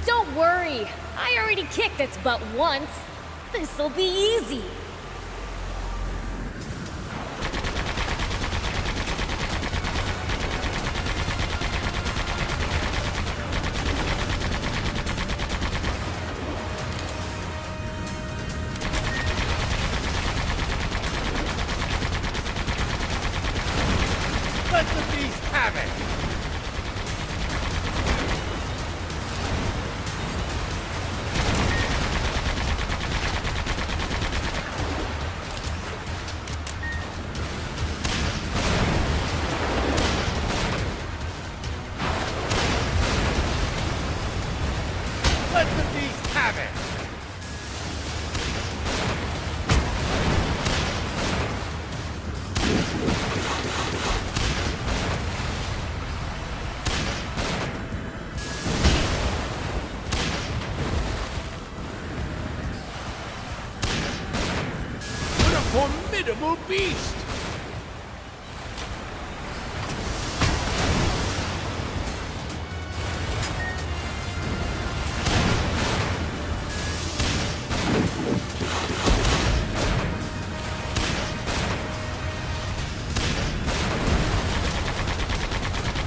Don't worry, I already kicked its butt once. This'll be easy. Let the beast have it! Let the beast have it! What a formidable beast!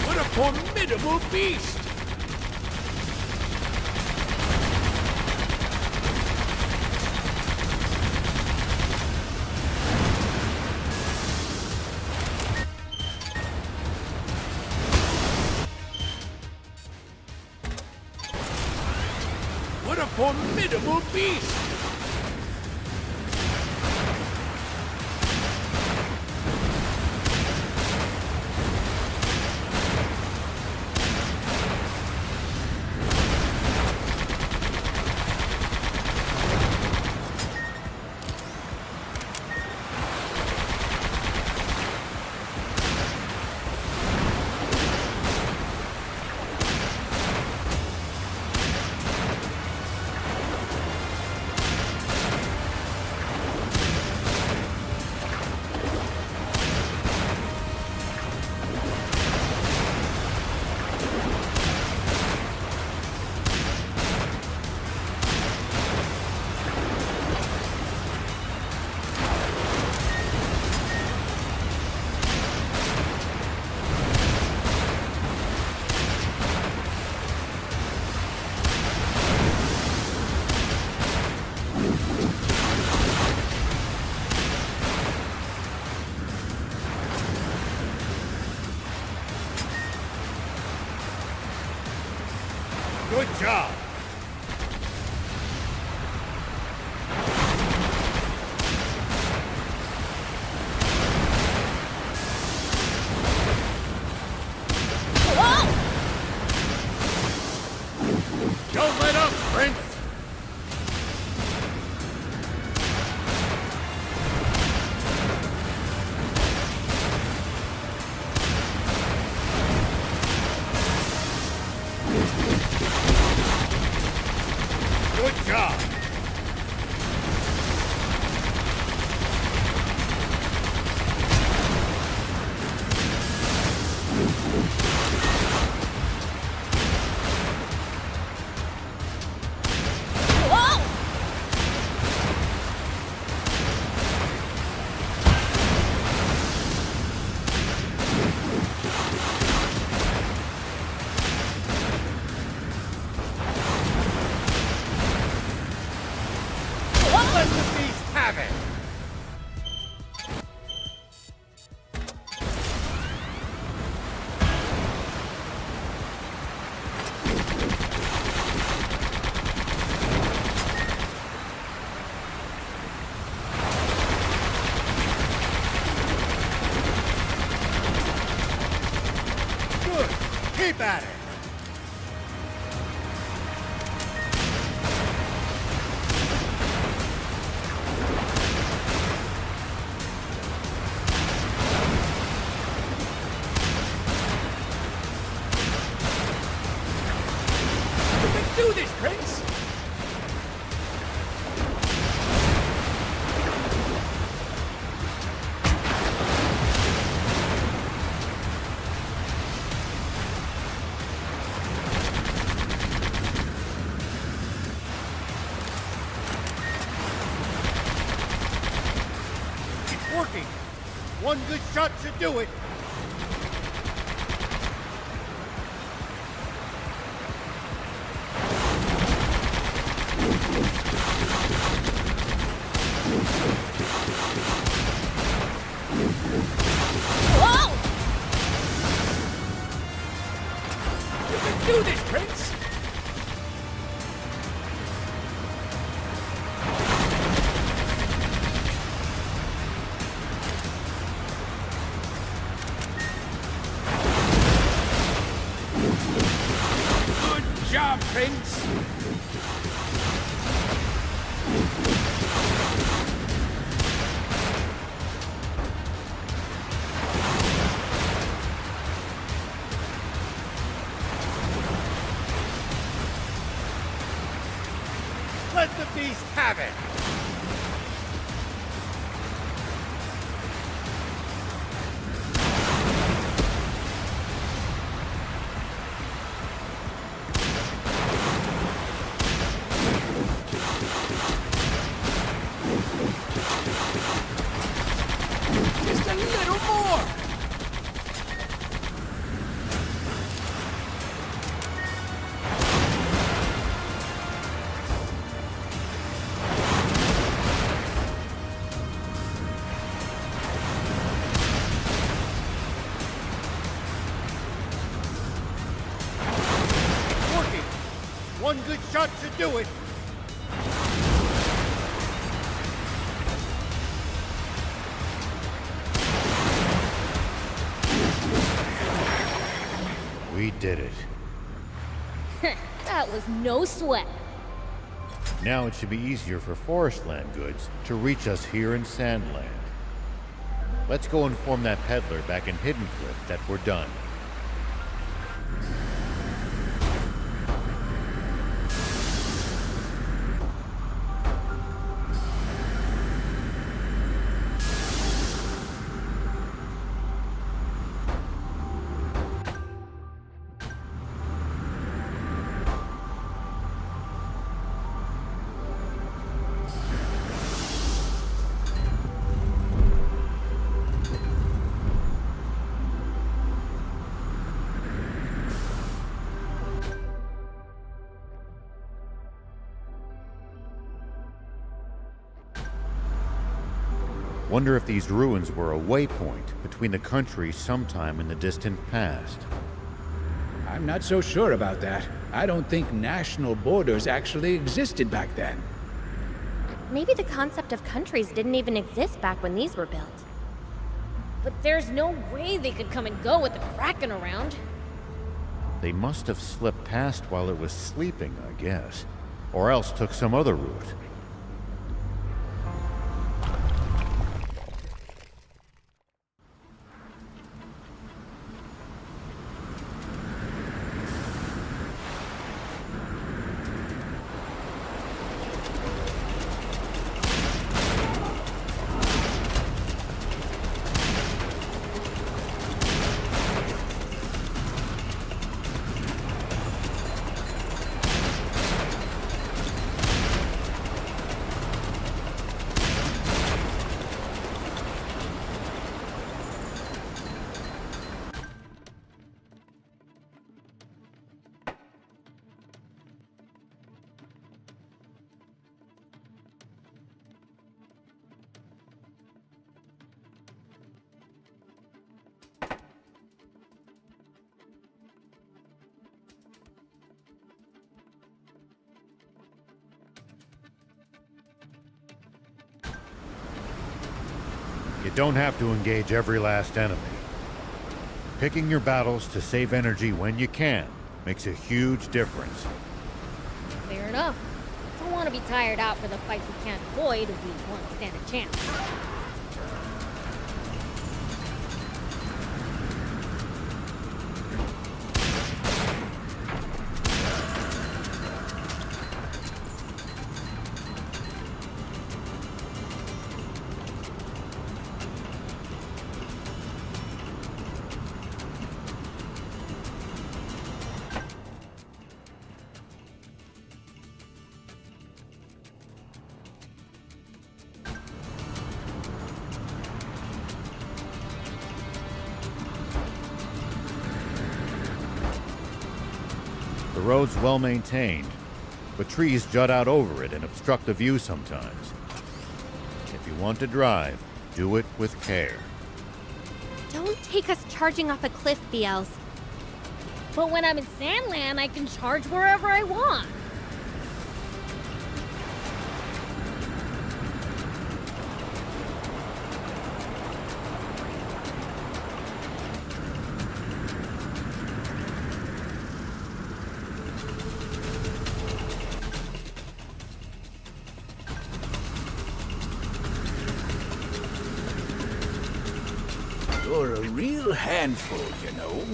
What a formidable beast! What a formidable beast! Good job! Don't let up, Prince! Good job! Let the beast have it! Good! Keep at it! You can do this, Prince! One good shot should do it. Whoa! You can do this, Prince! Good job, Prince! Let the beast have it! Just a little more! Working! One good shot should do it. We did it. That was no sweat. Now it should be easier for Forestland goods to reach us here in Sandland. Let's go inform that peddler back in Hidden Cliff that we're done. Wonder if these ruins were a waypoint between the countries sometime in the distant past. I'm not so sure about that. I don't think national borders actually existed back then. Maybe the concept of countries didn't even exist back when these were built. But there's no way they could come and go with the Kraken around. They must have slipped past while it was sleeping, I guess. Or else took some other route. You don't have to engage every last enemy. Picking your battles to save energy when you can makes a huge difference. Fair enough. Don't want to be tired out for the fights we can't avoid if we want to stand a chance. road's well maintained, but trees jut out over it and obstruct the view sometimes. If you want to drive, do it with care. Don't take us charging off a cliff, BLs. But when I'm in Sandland, I can charge wherever I want. You're a real handful, you know.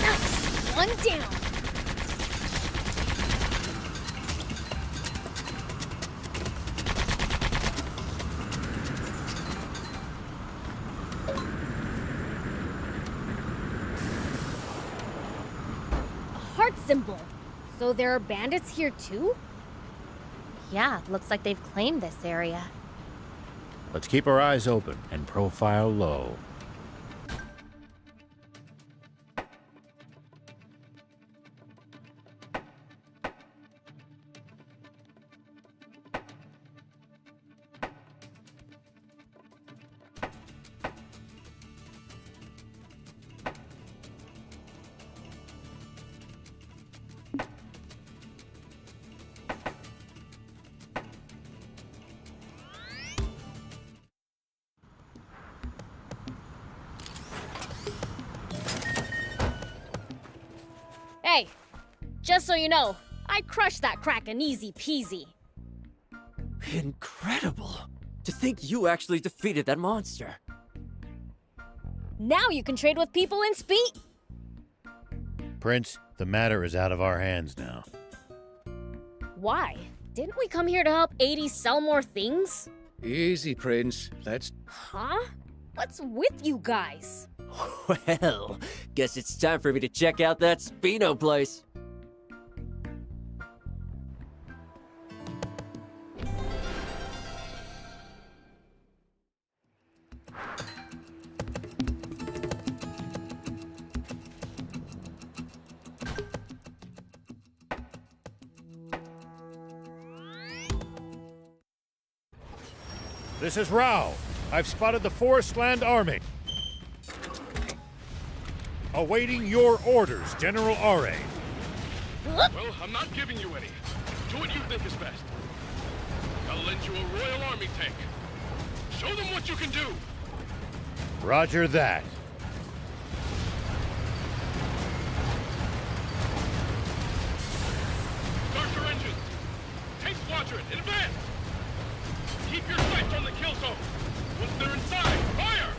Nice! One down! Symbol. So there are bandits here too? Yeah, looks like they've claimed this area. Let's keep our eyes open and profile low. Hey, just so you know, I crushed that Kraken easy peasy. Incredible! To think you actually defeated that monster. Now you can trade with people in speed. Prince, the matter is out of our hands now. Why? Didn't we come here to help 80 sell more things? Easy, Prince. Let's... Huh? What's with you guys? Well, guess it's time for me to check out that Spino place. This is Rao. I've spotted the Forestland Army. Awaiting your orders, General R.A. Well, I'm not giving you any. Do what you think is best. I'll lend you a Royal Army tank. Show them what you can do. Roger that. Start your engines. Tank squadron, in advance. Keep your sights on the kill zone. Once they're inside, fire!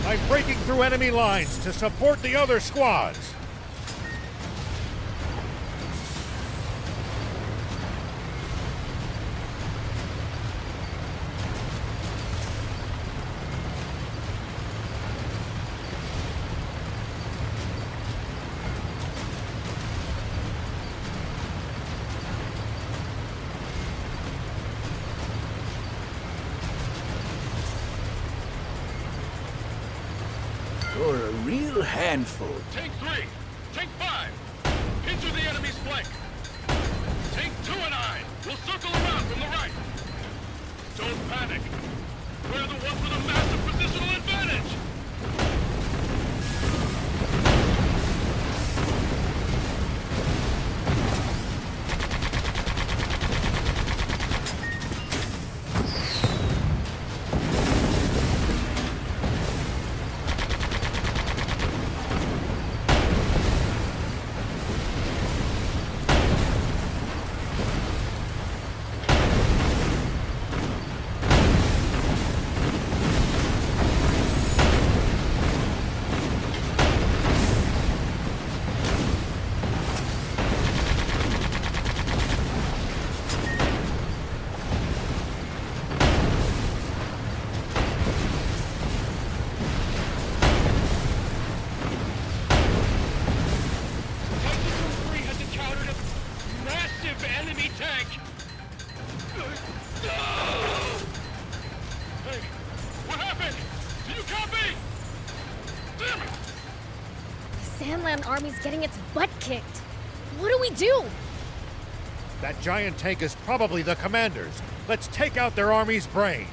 I'm breaking through enemy lines to support the other squads. You're a real handful. Tank 3, Tank 5, into the enemy's flank. Tank 2 and I will circle around from the right. Don't panic. We're the ones with a massive positional advantage. Sandland army's getting its butt kicked. What do we do? That giant tank is probably the commander's. Let's take out their army's brain.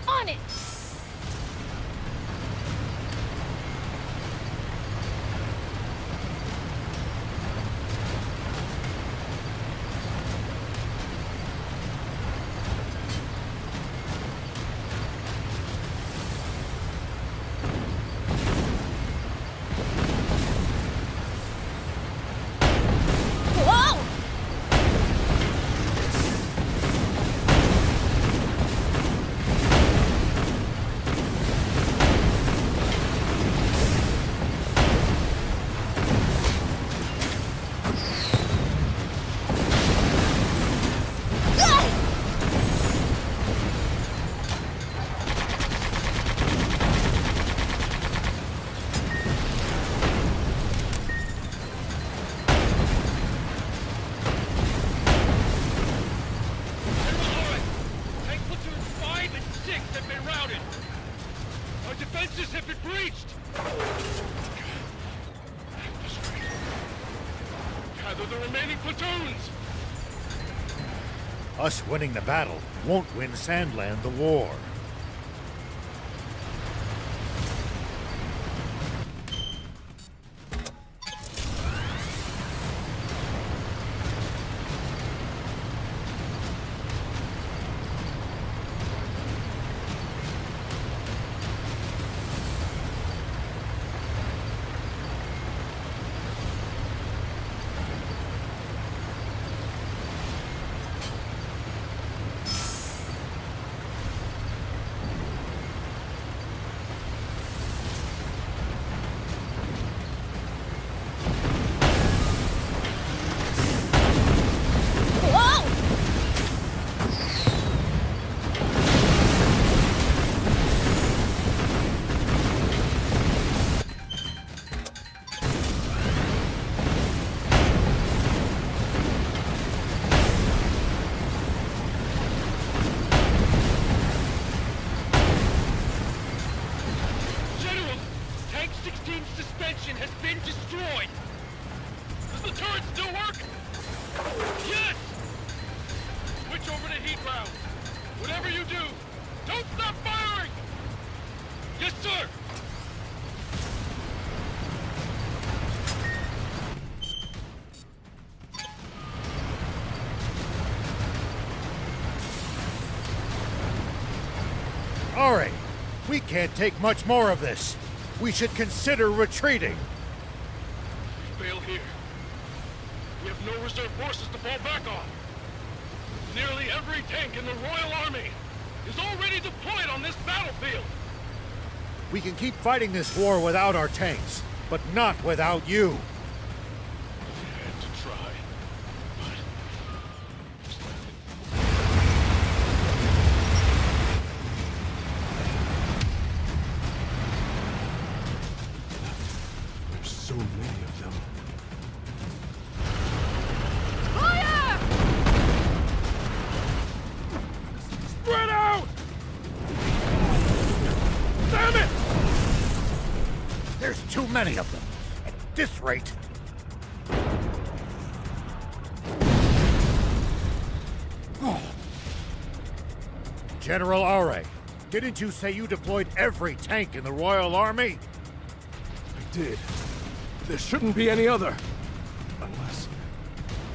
On it! Us winning the battle won't win Sandland the war. Alright, we can't take much more of this. We should consider retreating. We fail here. We have no reserve forces to fall back on. Nearly every tank in the Royal Army is already deployed on this battlefield. We can keep fighting this war without our tanks, but not without you. I had to try, There's so many of them. Fire! Spread out! Damn it! There's too many of them. At this rate. General Aure, didn't you say you deployed every tank in the Royal Army? I did. There shouldn't be any other. Unless...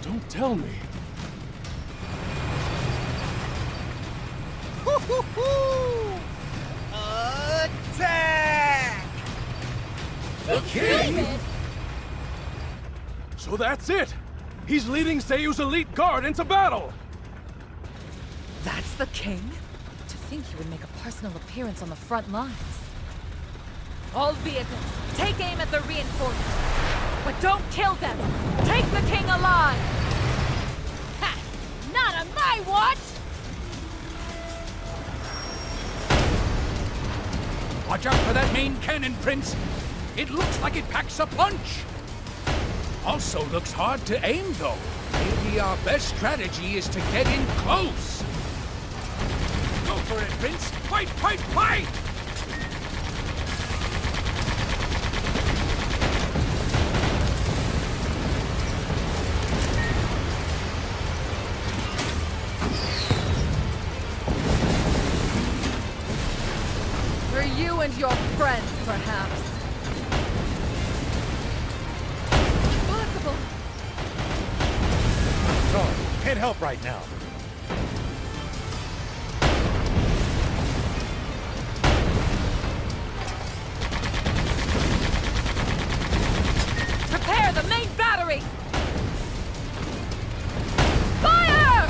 Don't tell me. Attack! The king? So that's it! He's leading Seiyu's elite guard into battle! That's the king? To think he would make a personal appearance on the front lines. All vehicles, take aim at the reinforcements. But don't kill them! Take the king alive! Ha! Not on my watch! Watch out for that main cannon, Prince. It looks like it packs a punch. Also looks hard to aim, though. Maybe our best strategy is to get in close. Go for it, Prince. Fight, fight, fight! your friends, perhaps. Impossible! Sorry, can't help right now. Prepare the main battery! Fire!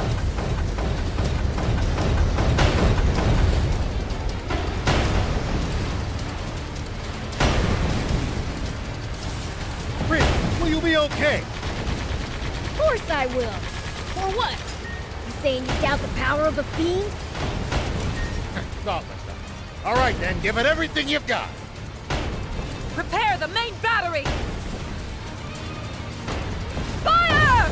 Rick, will you be okay? Of course I will. For what? You saying you doubt the power of the fiend? Stop it. All right, then, give it everything you've got. Prepare the main battery! Fire!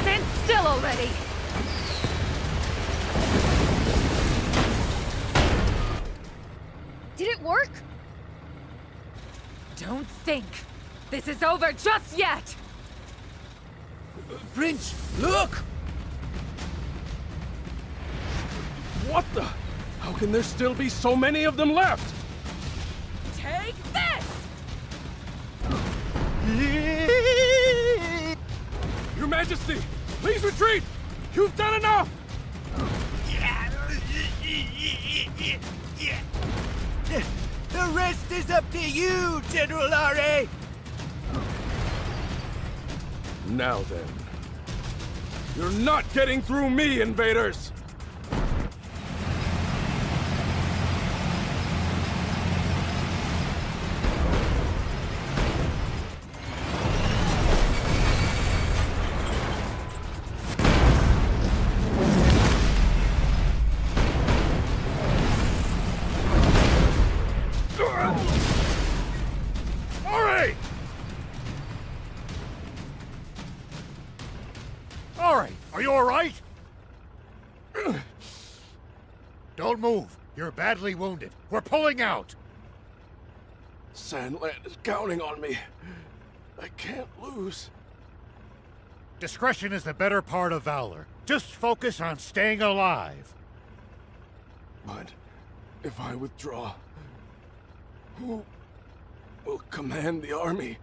Stand still already! Did it work? Don't think this is over just yet! Prince, look! What the? How can there still be so many of them left? Take this! Your Majesty, please retreat! You've done enough! The rest is up to you, General R.A. Now then. You're not getting through me, invaders! Are you all right? Don't move. You're badly wounded. We're pulling out. Sandland is counting on me. I can't lose. Discretion is the better part of valor. Just focus on staying alive. But if I withdraw, who will command the army?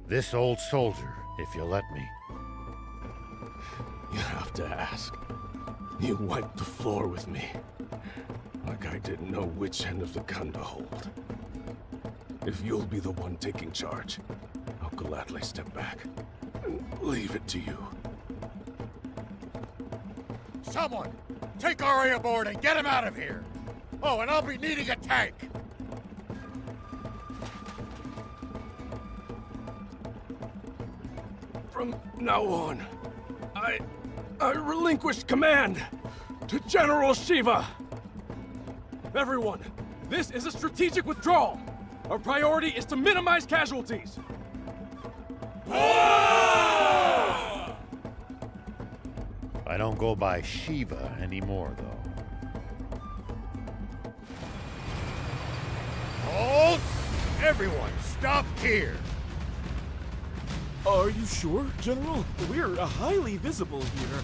This old soldier, if you'll let me. You have to ask. You wiped the floor with me. Like I didn't know which end of the gun to hold. If you'll be the one taking charge, I'll gladly step back and leave it to you. Someone, take R.A. aboard and get him out of here. Oh, and I'll be needing a tank. From now on, I relinquish command to General Shiva. Everyone, this is a strategic withdrawal. Our priority is to minimize casualties. I don't go by Shiva anymore, though. Hold! Everyone, stop here! Are you sure, General? We're highly visible here.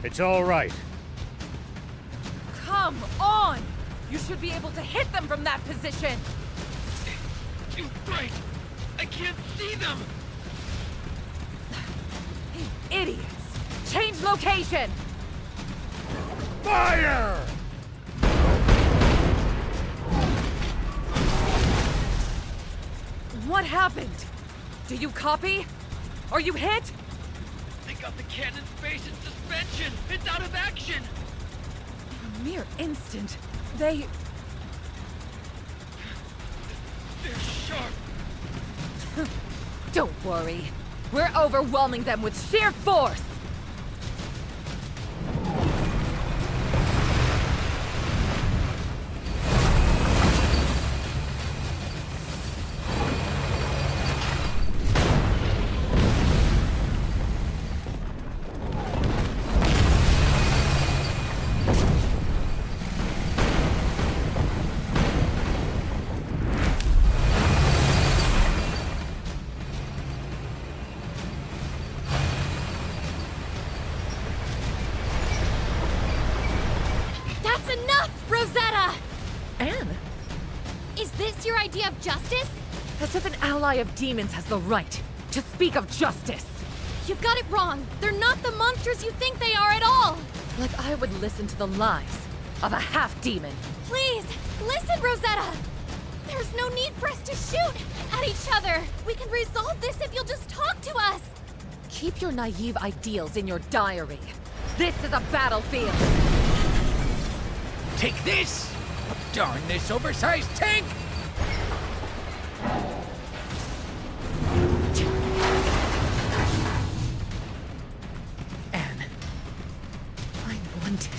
It's all right. Come on! You should be able to hit them from that position! Right! I can't see them! Idiots! Change location! Fire! What happened? Do you copy? Are you hit? They got the cannon's base in suspension! It's out of action! A mere instant. They're sharp! Don't worry. We're overwhelming them with sheer force! justice? As if an ally of demons has the right to speak of justice. You've got it wrong. They're not the monsters you think they are at all. Like I would listen to the lies of a half-demon. Please, listen, Rosetta. There's no need for us to shoot at each other. We can resolve this if you'll just talk to us. Keep your naive ideals in your diary. This is a battlefield. Take this! Darn this oversized tank! Anne, I'm wanted.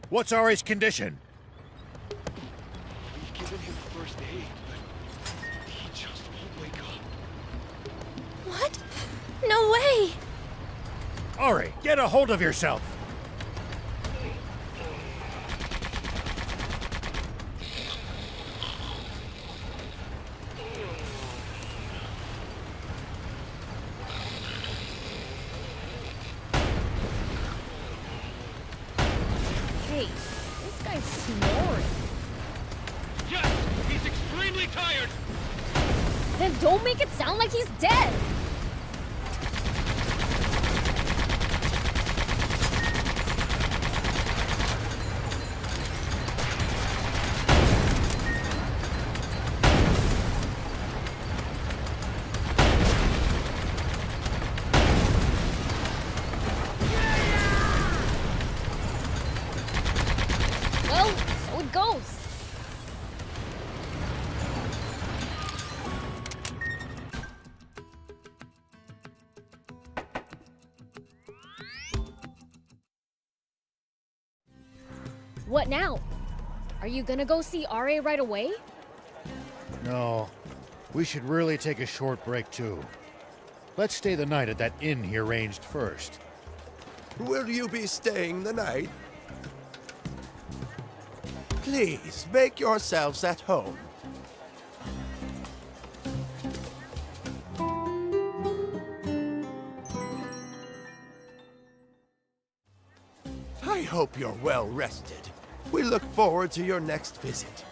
What's Ari's condition? We've given him first aid, but he just won't wake up. What? No way! Ari, get a hold of yourself! Hey, this guy's snoring. Yes, he's extremely tired. Then don't make it sound like he's dead. Well, so it goes. What now? Are you gonna go see RA right away? No. We should really take a short break, too. Let's stay the night at that inn he arranged first. Will you be staying the night? Please, make yourselves at home. I hope you're well rested. We look forward to your next visit.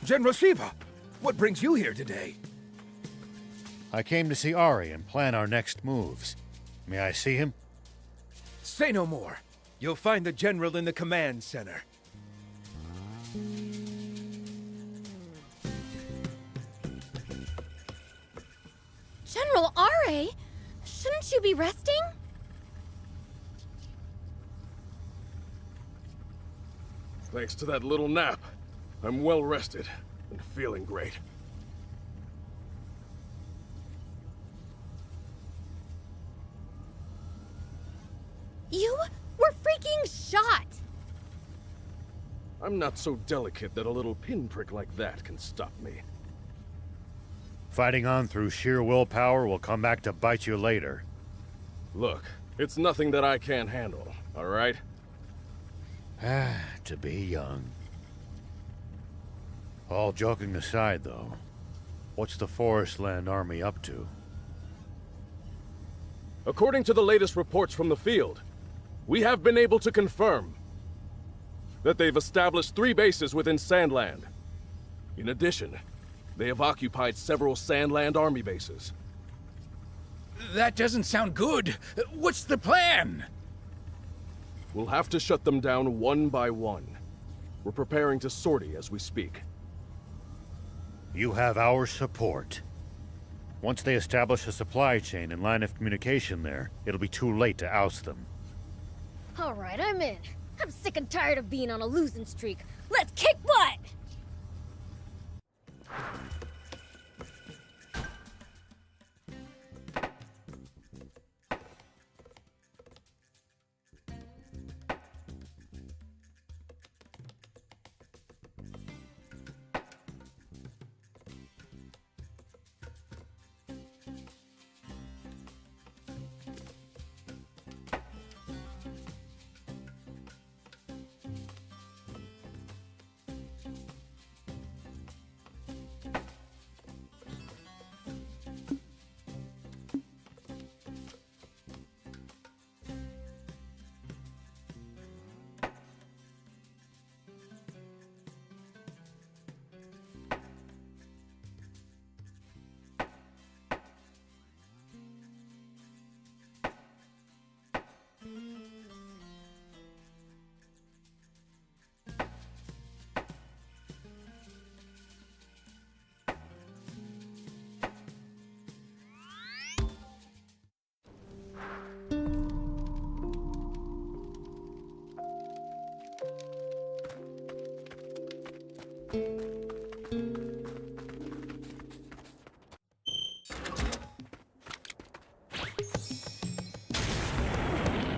General Shiva, what brings you here today? I came to see Ari and plan our next moves. May I see him? Say no more. You'll find the General in the command center. General Ra, shouldn't you be resting? Thanks to that little nap, I'm well rested and feeling great. You were freaking shot! I'm not so delicate that a little pinprick like that can stop me. Fighting on through sheer willpower will come back to bite you later. Look, it's nothing that I can't handle, all right? To be young. All joking aside, though, what's the Forestland Army up to? According to the latest reports from the field, we have been able to confirm that they've established 3 bases within Sandland. In addition, they have occupied several Sandland Army bases. That doesn't sound good. What's the plan? We'll have to shut them down one by one. We're preparing to sortie as we speak. You have our support. Once they establish a supply chain and line of communication there, it'll be too late to oust them. Alright, I'm in. I'm sick and tired of being on a losing streak. Let's kick butt!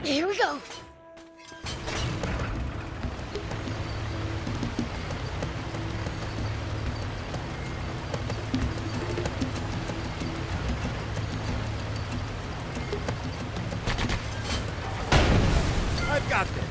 Here we go. I've got this.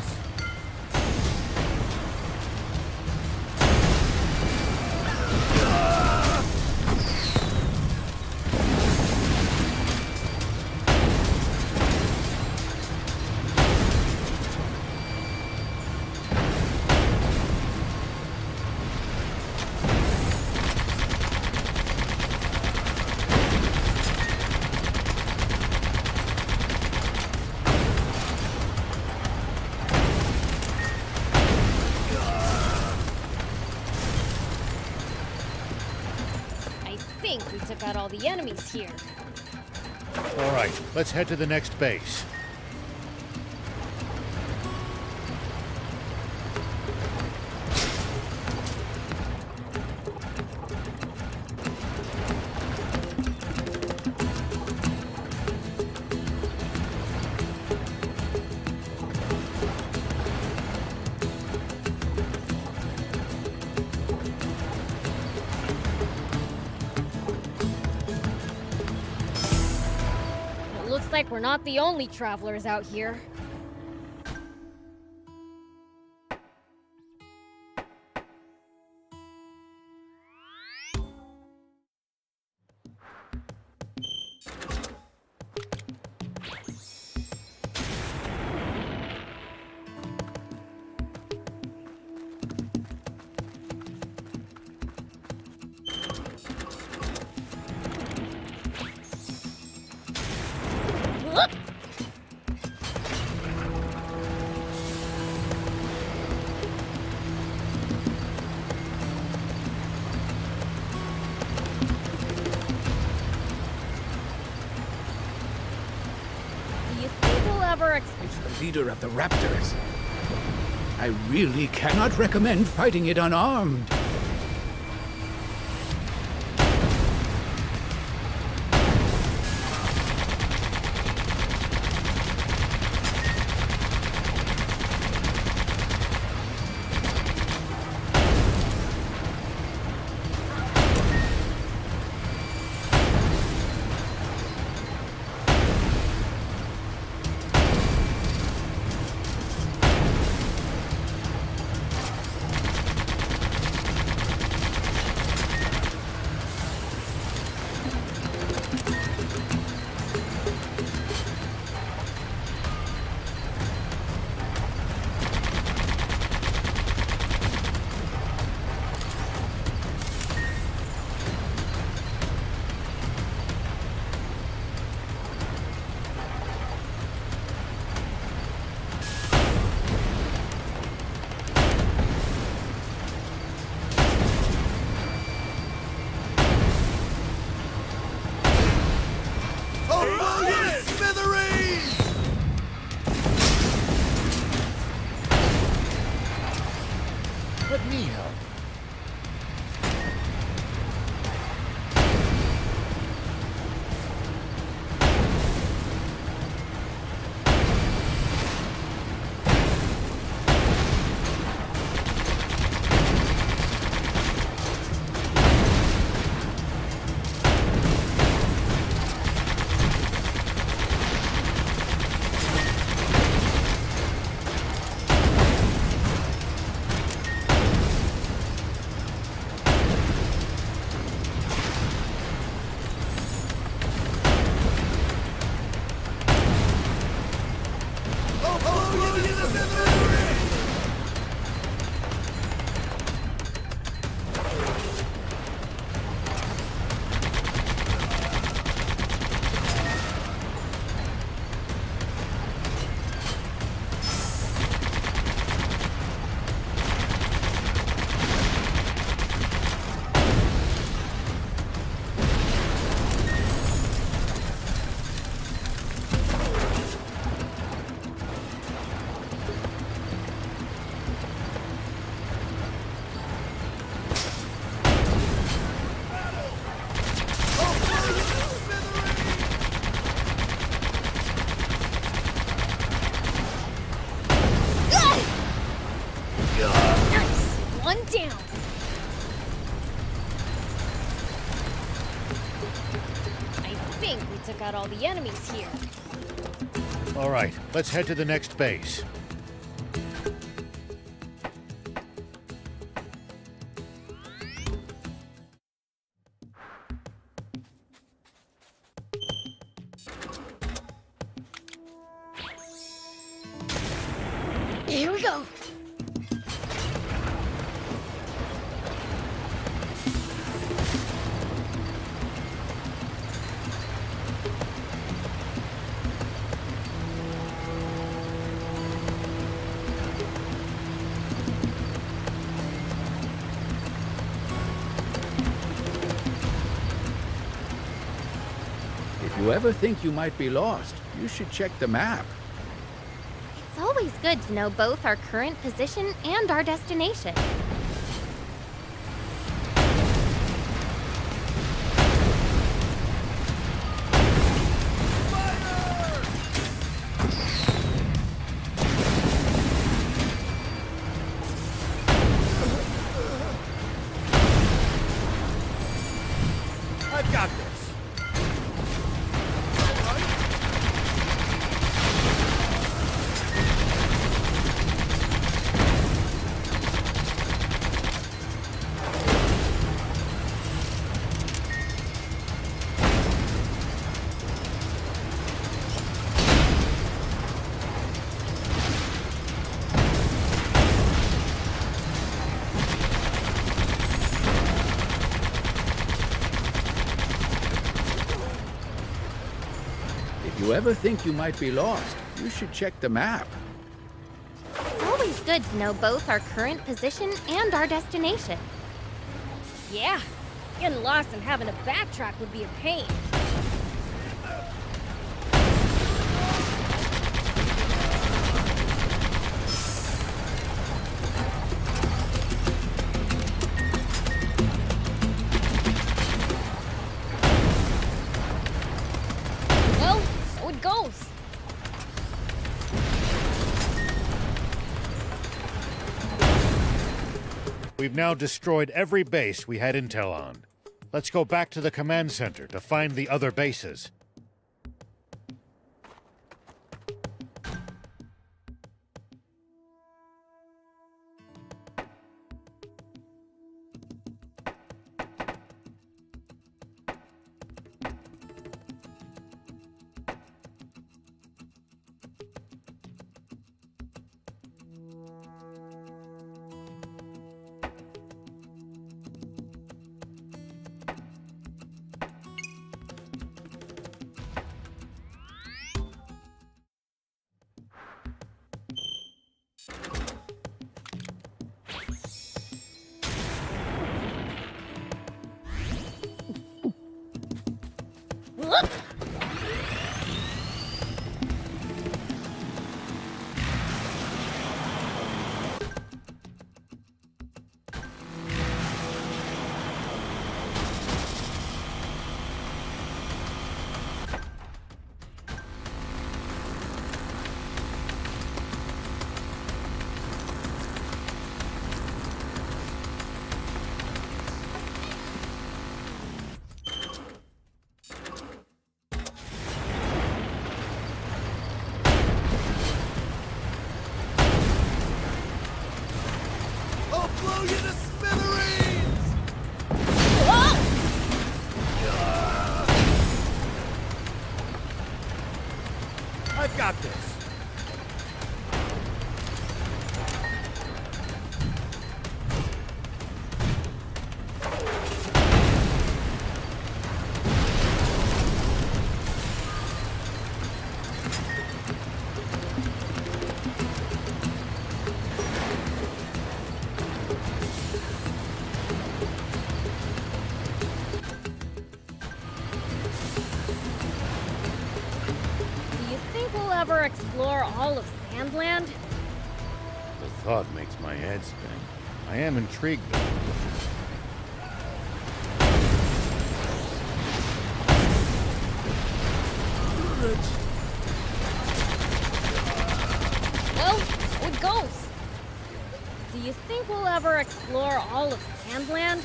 I think we took out all the enemies here. All right, let's head to the next base. It looks like we're not the only travelers out here. Do you think we'll ever It's the leader of the Raptors. I really cannot recommend fighting it unarmed. all the enemies here. All right, let's head to the next base. Here we go. If you ever think you might be lost, you should check the map. It's always good to know both our current position and our destination. I've got this. If you ever think you might be lost, you should check the map. It's always good to know both our current position and our destination. Yeah, getting lost and having to backtrack would be a pain. Well, so it goes. We've now destroyed every base we had intel on. Let's go back to the command center to find the other bases. I'll blow you to smithereens! I've got this. Do you think we'll ever explore all of Sandland? The thought makes my head spin. I am intrigued, though. Well, so it goes. Do you think we'll ever explore all of Sandland?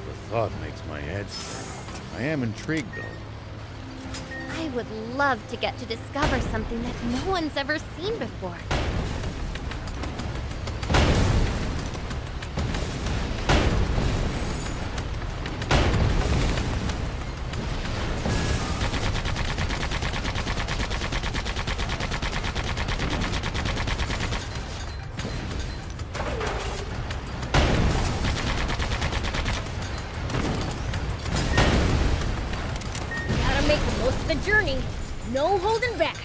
The thought makes my head spin. I am intrigued, though. I would love to get to discover something that no one's ever seen before. Gotta make the most of the journey. No holding back.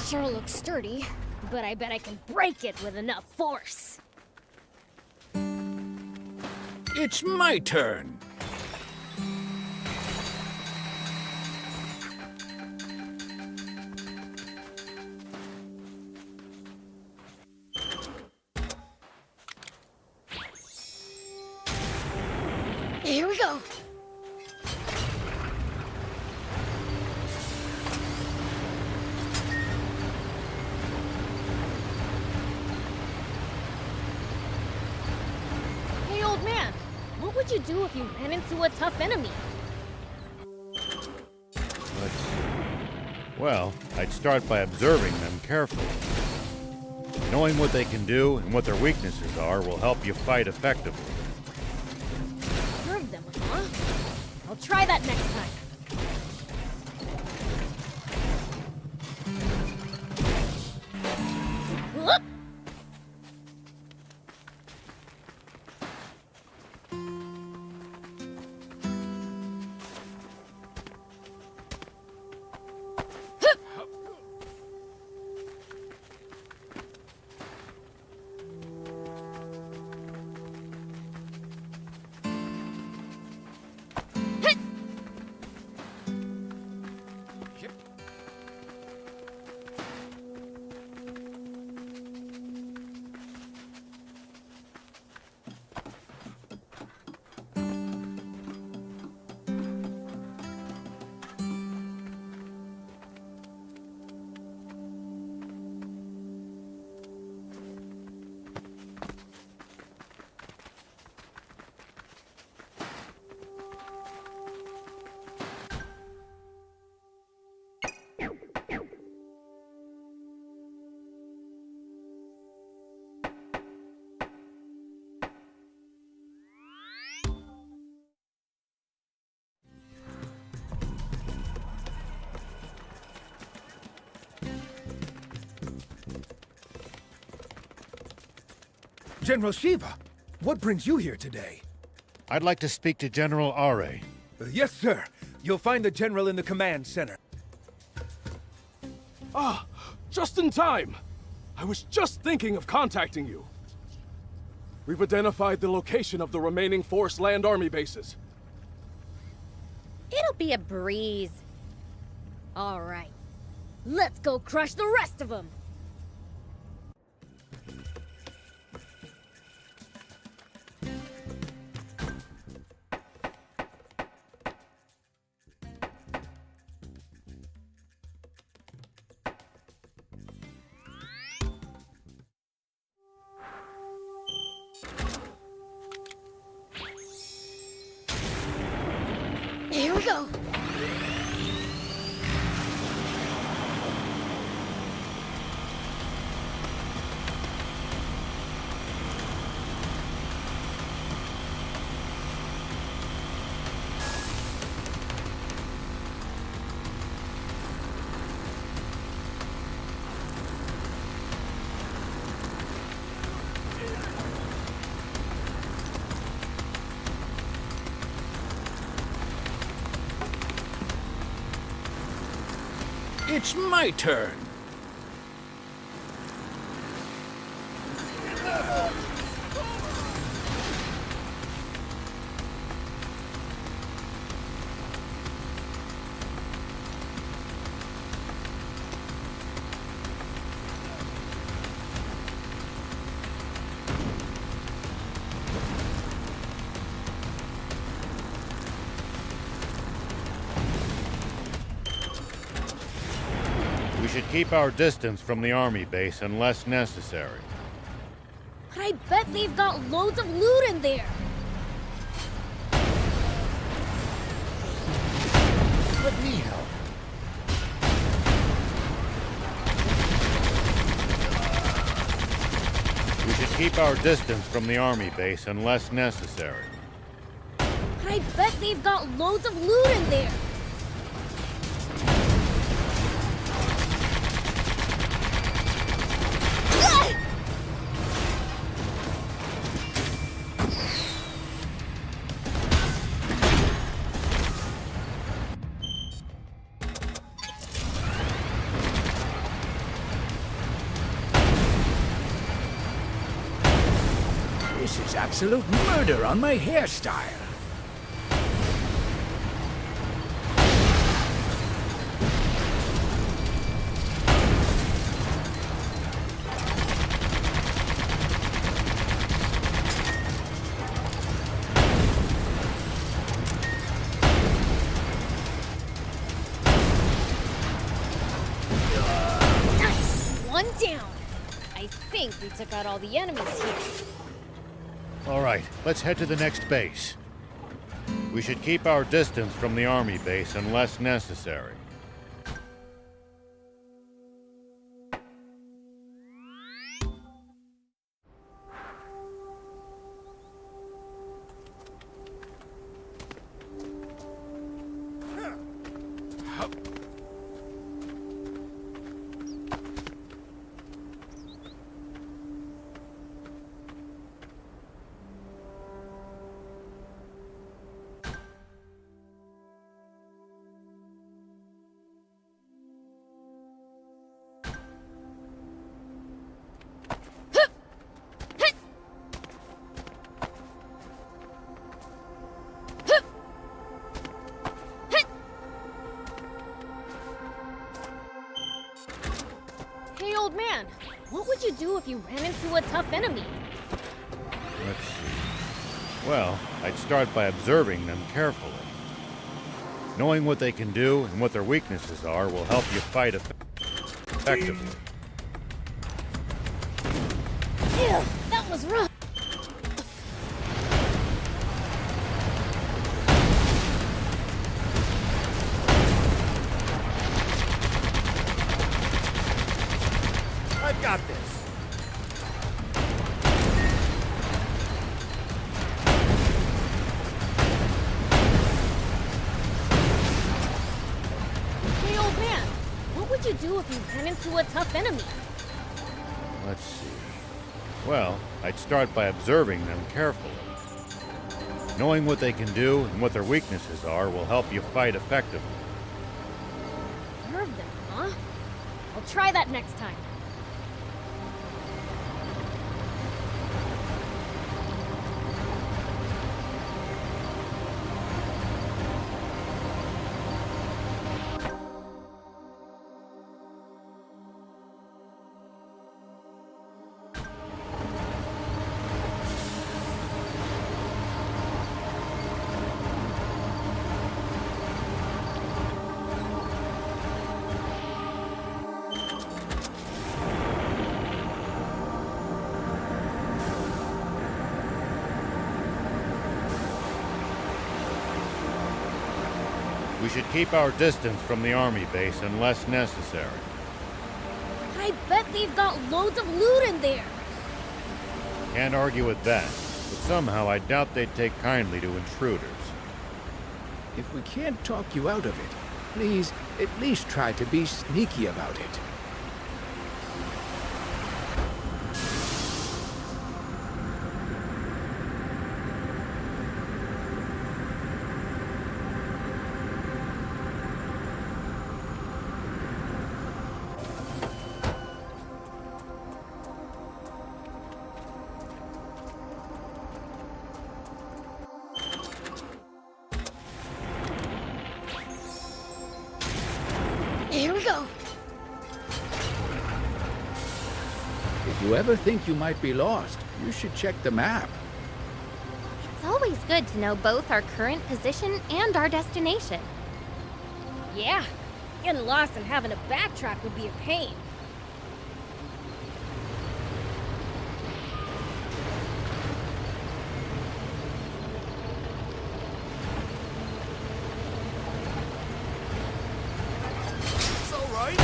Sure looks sturdy, but I bet I can break it with enough force. It's my turn. Here we go. Hey, old man. What would you do if you ran into a tough enemy? Well, I'd start by observing them carefully. Knowing what they can do and what their weaknesses are will help you fight effectively. Observe them, huh? I'll try that next time. Whoop! General Shiva, what brings you here today? I'd like to speak to General Are. Yes, sir. You'll find the General in the command center. Ah, just in time. I was just thinking of contacting you. We've identified the location of the remaining Forest Land Army bases. It'll be a breeze. All right. Let's go crush the rest of them. Here we go. It's my turn. We should keep our distance from the army base unless necessary. But I bet they've got loads of loot in there. Let me help. We should keep our distance from the army base unless necessary. But I bet they've got loads of loot in there. This is absolute murder on my hairstyle. Nice! One down. I think we took out all the enemies here. All right, let's head to the next base. We should keep our distance from the army base unless necessary. Hey, old man, what would you do if you ran into a tough enemy? Let's see. Well, I'd start by observing them carefully. Knowing what they can do and what their weaknesses are will help you fight effectively. Ew, that was rough. I've got this. Hey, old man, what would you do if you ran into a tough enemy? Let's see. Well, I'd start by observing them carefully. Knowing what they can do and what their weaknesses are will help you fight effectively. Observe them, huh? I'll try that next time. We should keep our distance from the army base unless necessary. But I bet they've got loads of loot in there. Can't argue with that, but somehow I doubt they'd take kindly to intruders. If we can't talk you out of it, please at least try to be sneaky about it. Here we go. If you ever think you might be lost, you should check the map. It's always good to know both our current position and our destination. Yeah, Getting lost and having to backtrack would be a pain. It's all right.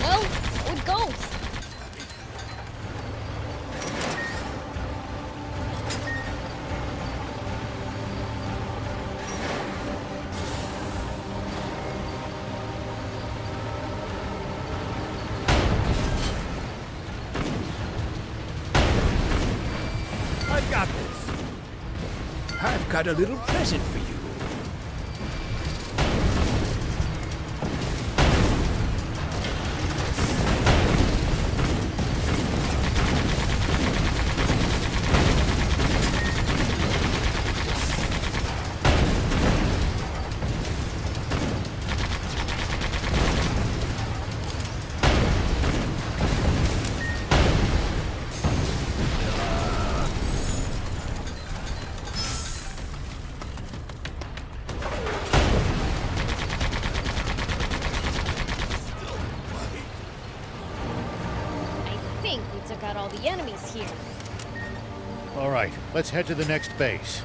Well, so it goes. I've got this. I've got a little present for you. I think we took out all the enemies here. All right, let's head to the next base.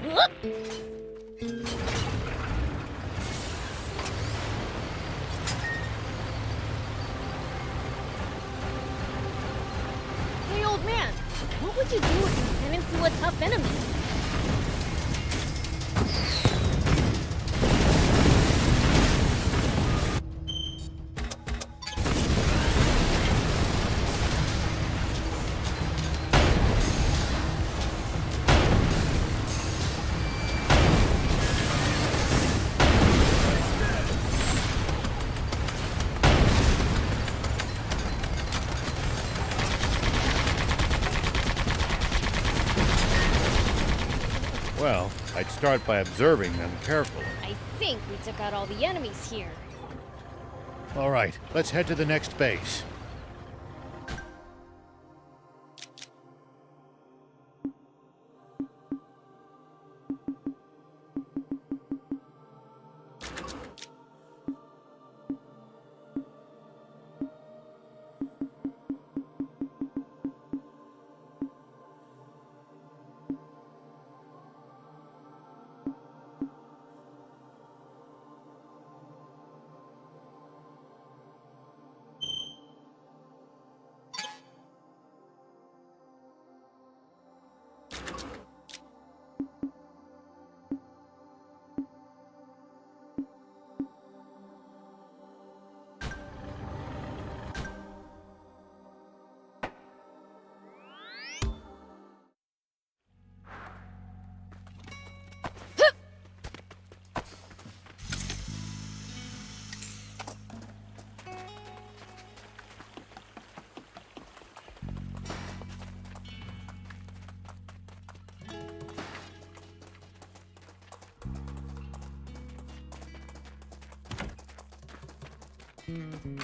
Whoop! Hey, old man, what would you do if you ran into a tough enemy? Well, I'd start by observing them carefully. I think we took out all the enemies here. All right, let's head to the next base.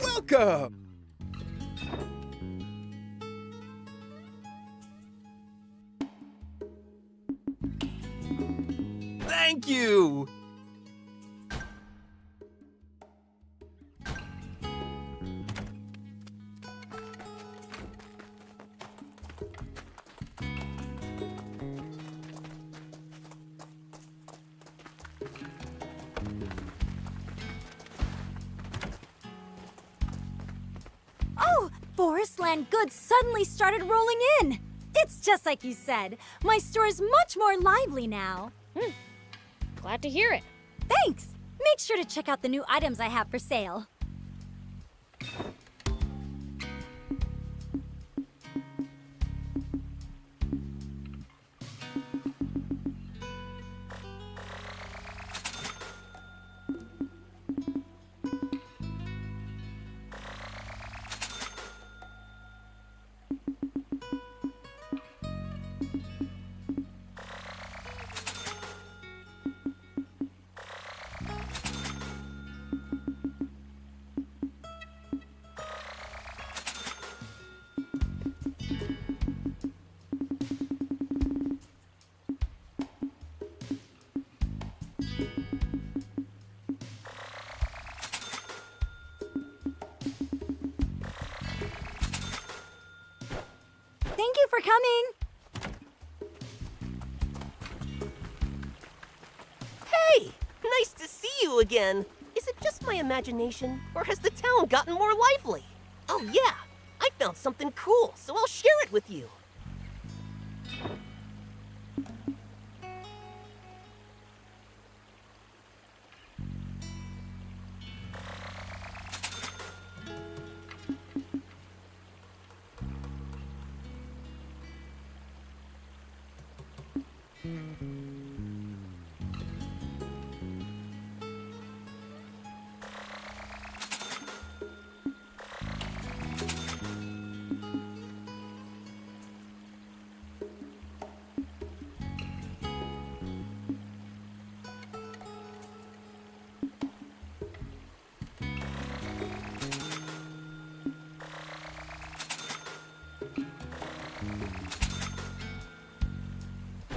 Welcome! Thank you! Oh, Boris, Forestland goods suddenly started rolling in. It's just like you said. My store is much more lively now. Glad to hear it. Thanks! Make sure to check out the new items I have for sale. Thank you for coming! Hey! Nice to see you again! Is it just my imagination, or has the town gotten more lively? Oh yeah! I found something cool, so I'll share it with you!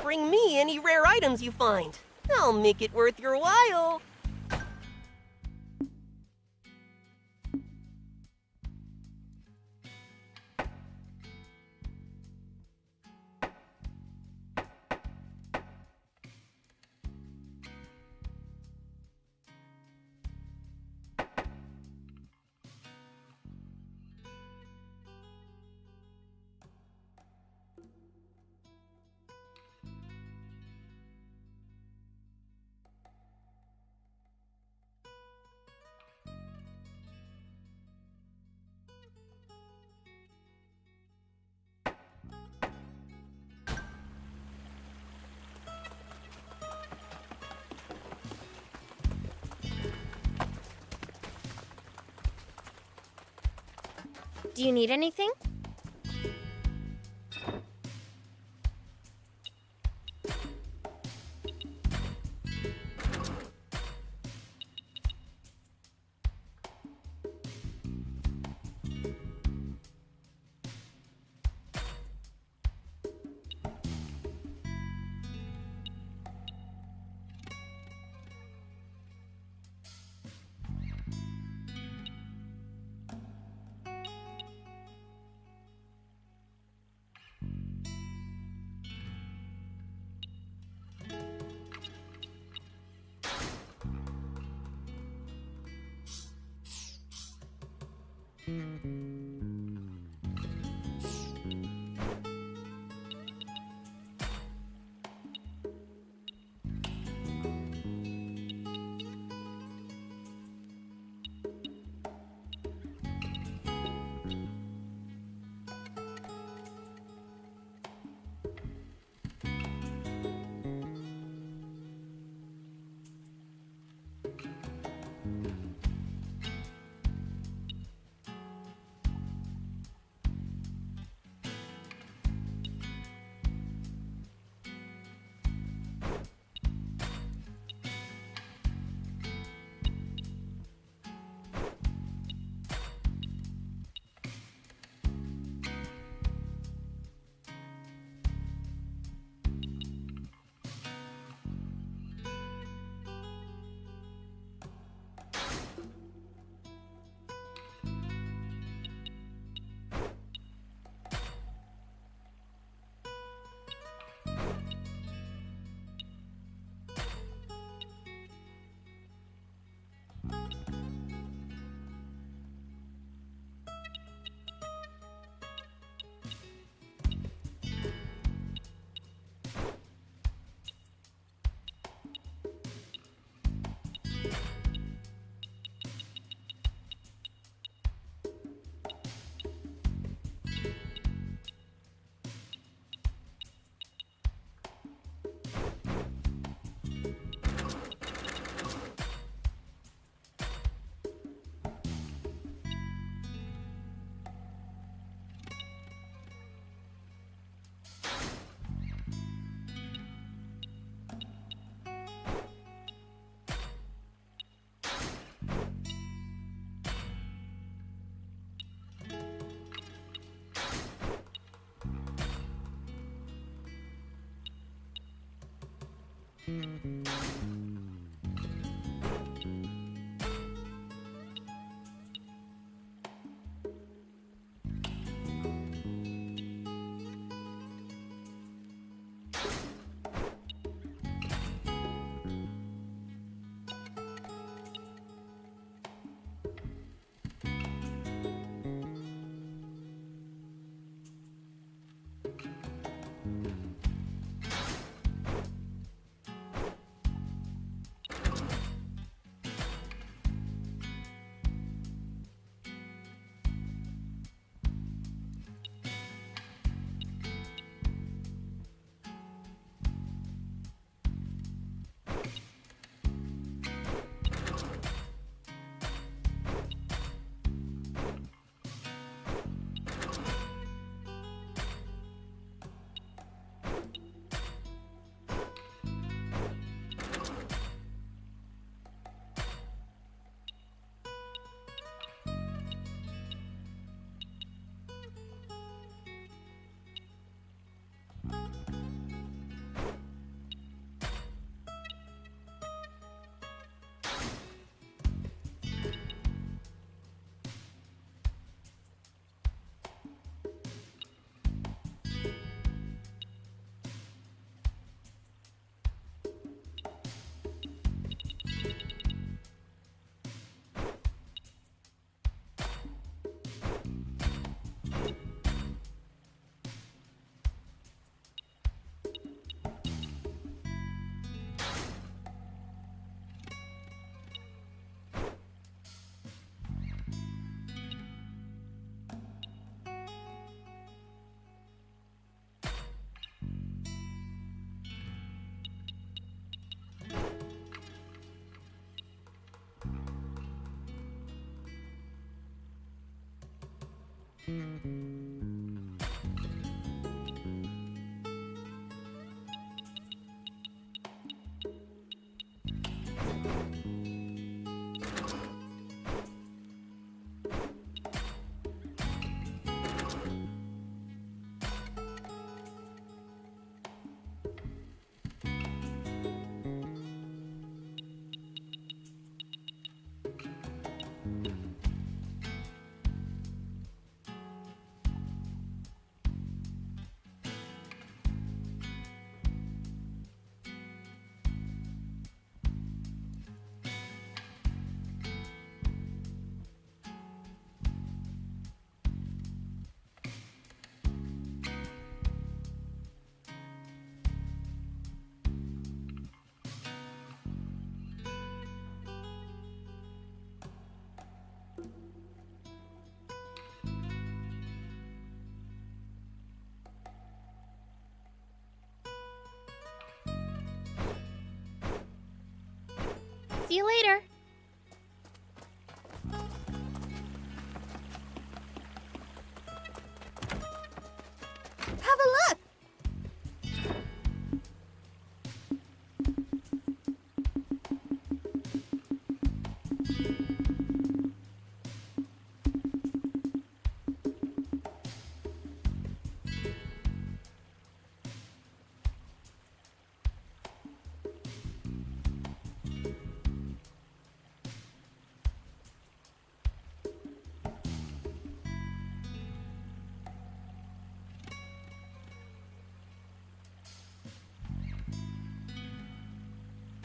Bring me any rare items you find. I'll make it worth your while. Do you need anything? See you later. Have a look!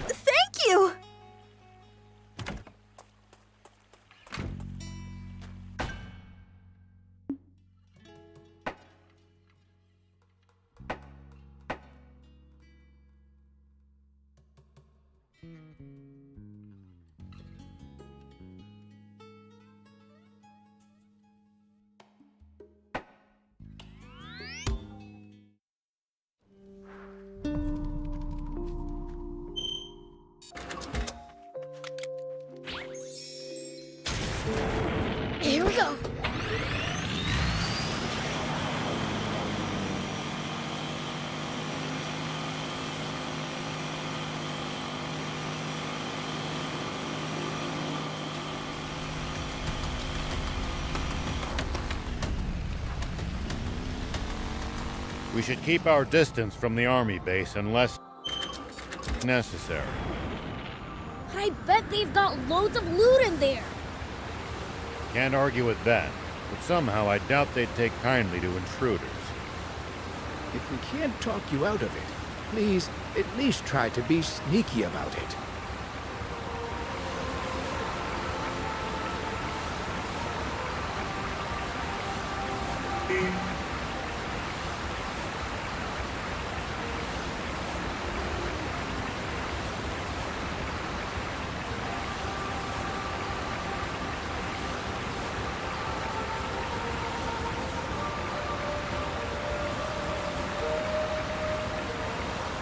Thank you! Here we go. We should keep our distance from the army base unless... like necessary. I bet they've got loads of loot in there. Can't argue with that, but somehow I doubt they'd take kindly to intruders. If we can't talk you out of it, please at least try to be sneaky about it.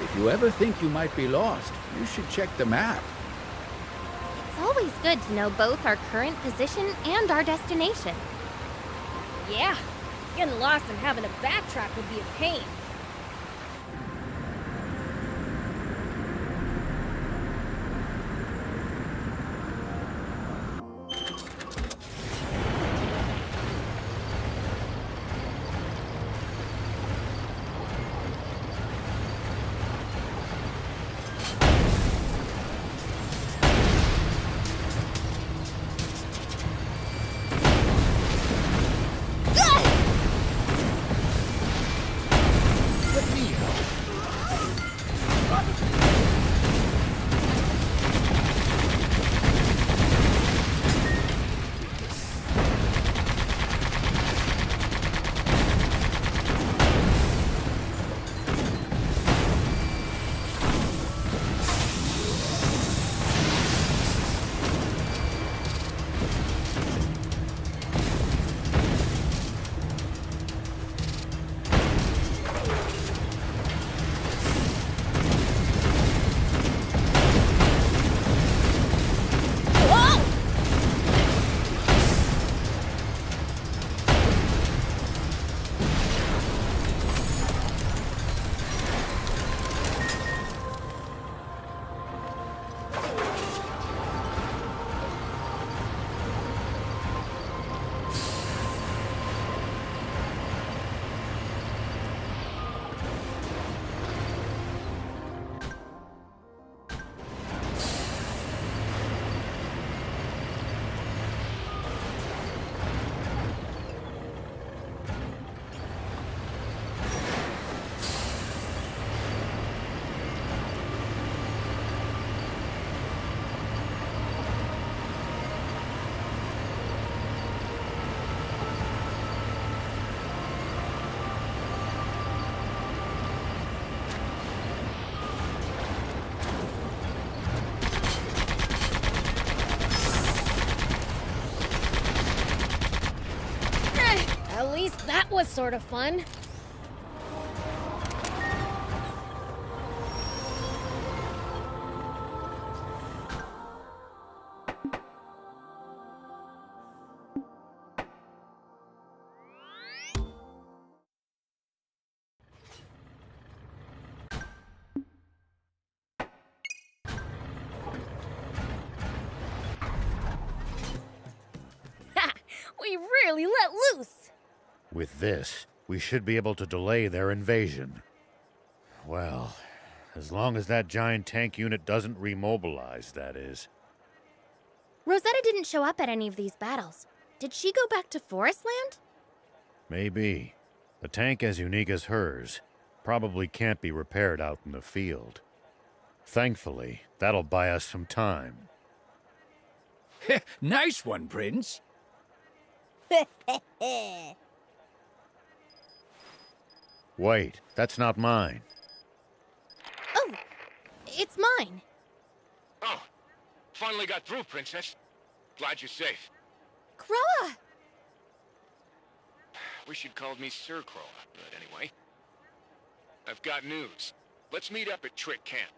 If you ever think you might be lost, you should check the map. It's always good to know both our current position and our destination. Yeah, getting lost and having to backtrack would be a pain. At least that was sort of fun. Ha! We really let loose! With this, we should be able to delay their invasion. Well, as long as that giant tank unit doesn't remobilize, that is. Rosetta didn't show up at any of these battles. Did she go back to Forestland? Maybe. A tank as unique as hers probably can't be repaired out in the field. Thankfully, that'll buy us some time. Nice one, Prince. Wait, that's not mine. Oh, it's mine. Oh, finally got through, Princess. Glad you're safe. Croa! Wish you'd called me Sir Croa, but anyway. I've got news. Let's meet up at Trick Camp.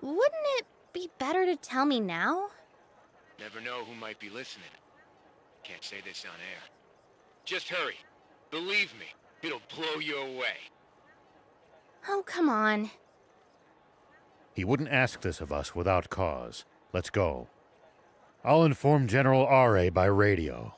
Wouldn't it be better to tell me now? Never know who might be listening. Can't say this on air. Just hurry. Believe me, it'll blow you away. Oh, come on. He wouldn't ask this of us without cause. Let's go. I'll inform General R.A. by radio.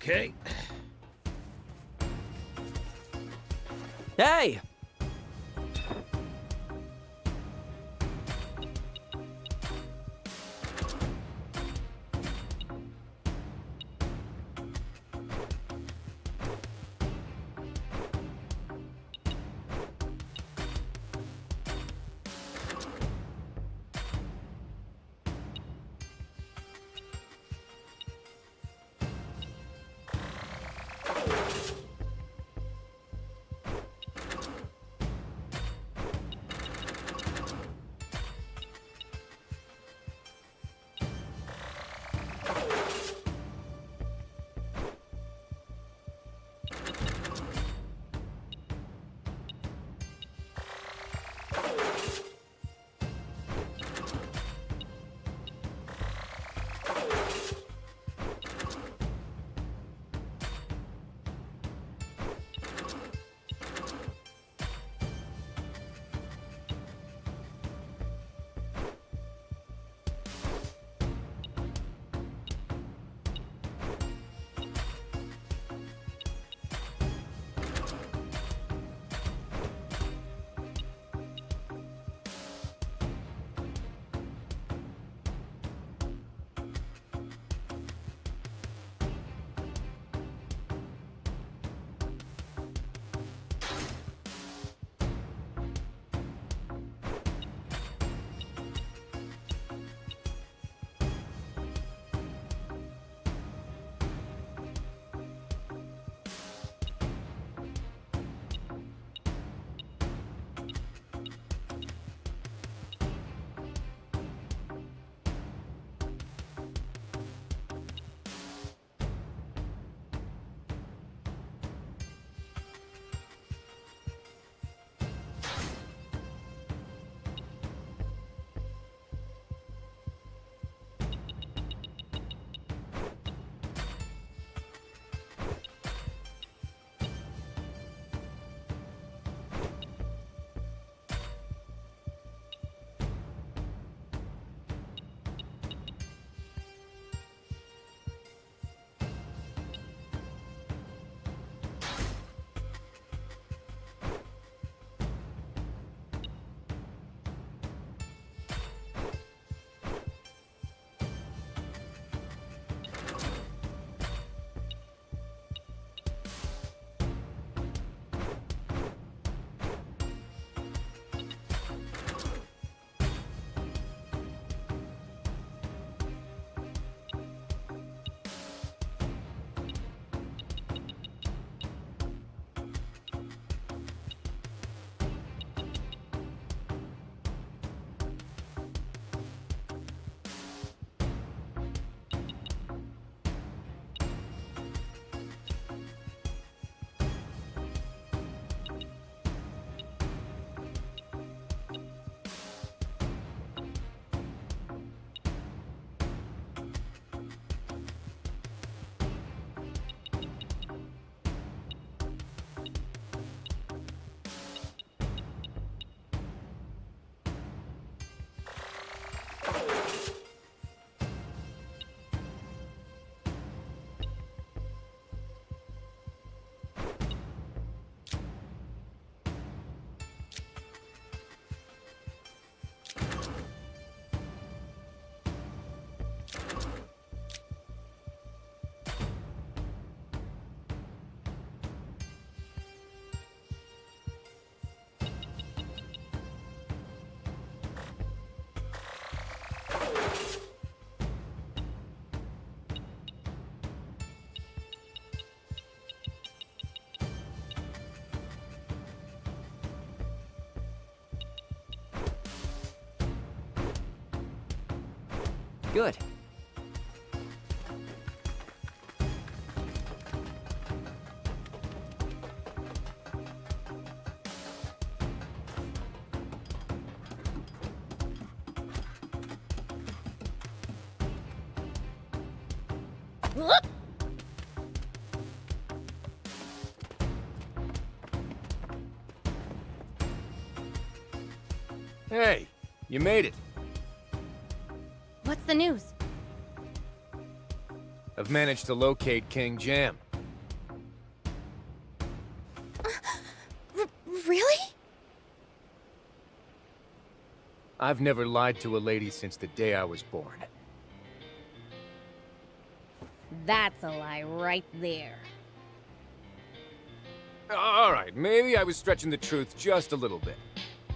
Okay. Hey! Good. Hey, you made it. What's the news? I've managed to locate King Jam. Really? I've never lied to a lady since the day I was born. That's a lie right there. Alright, maybe I was stretching the truth just a little bit.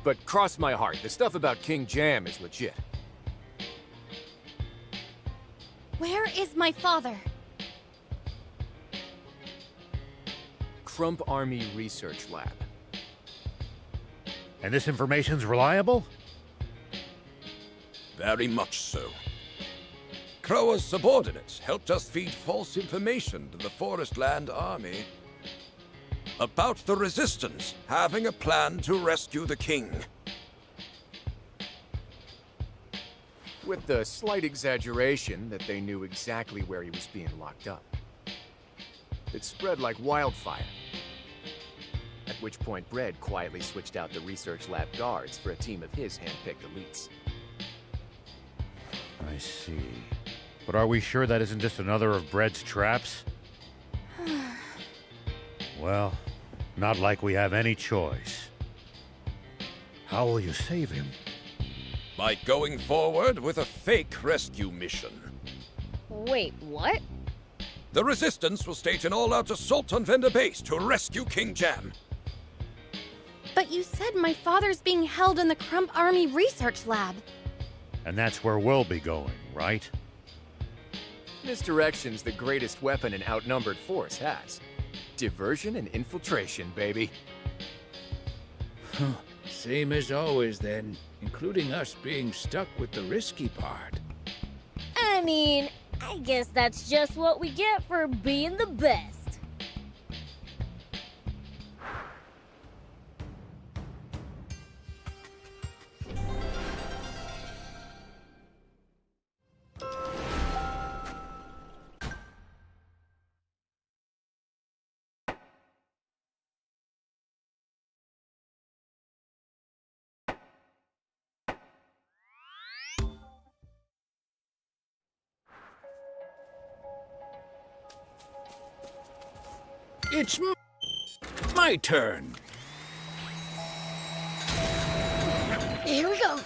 But cross my heart, the stuff about King Jam is legit. Where is my father? Crump Army Research Lab. And this information's reliable? Very much so. Crower's subordinates helped us feed false information to the Forestland Army about the Resistance having a plan to rescue the king. With the slight exaggeration that they knew exactly where he was being locked up. It spread like wildfire. At which point Bredd quietly switched out the research lab guards for a team of his hand-picked elites. I see. But are we sure that isn't just another of Bredd's traps? Well, not like we have any choice. How will you save him? By going forward with a fake rescue mission. Wait, what? The Resistance will stage an all-out assault on Vendor Base to rescue King Jam. But you said my father's being held in the Crump Army Research Lab. And that's where we'll be going, right? Misdirection's the greatest weapon an outnumbered force has. Diversion and infiltration, baby. Same as always, then, including us being stuck with the risky part. I mean, I guess that's just what we get for being the best. It's my turn. Here we go.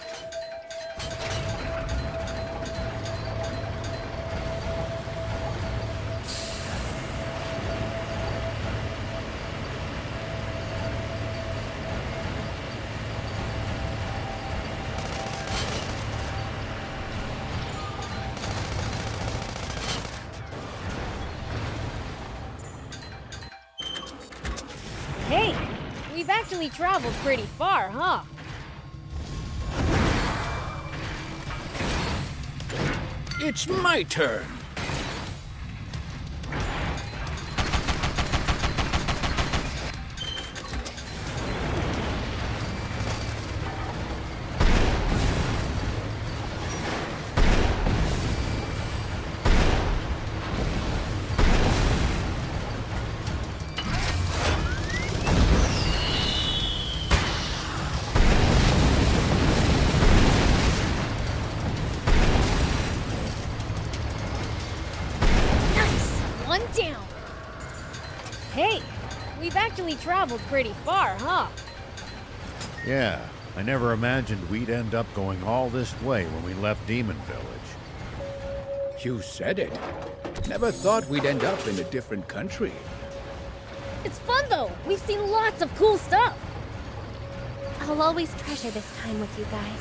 Hey, we've actually traveled pretty far, huh? It's my turn. One down. Hey, we've actually traveled pretty far, huh? Yeah, I never imagined we'd end up going all this way when we left Demon Village. You said it. Never thought we'd end up in a different country. It's fun though. We've seen lots of cool stuff. I'll always treasure this time with you guys.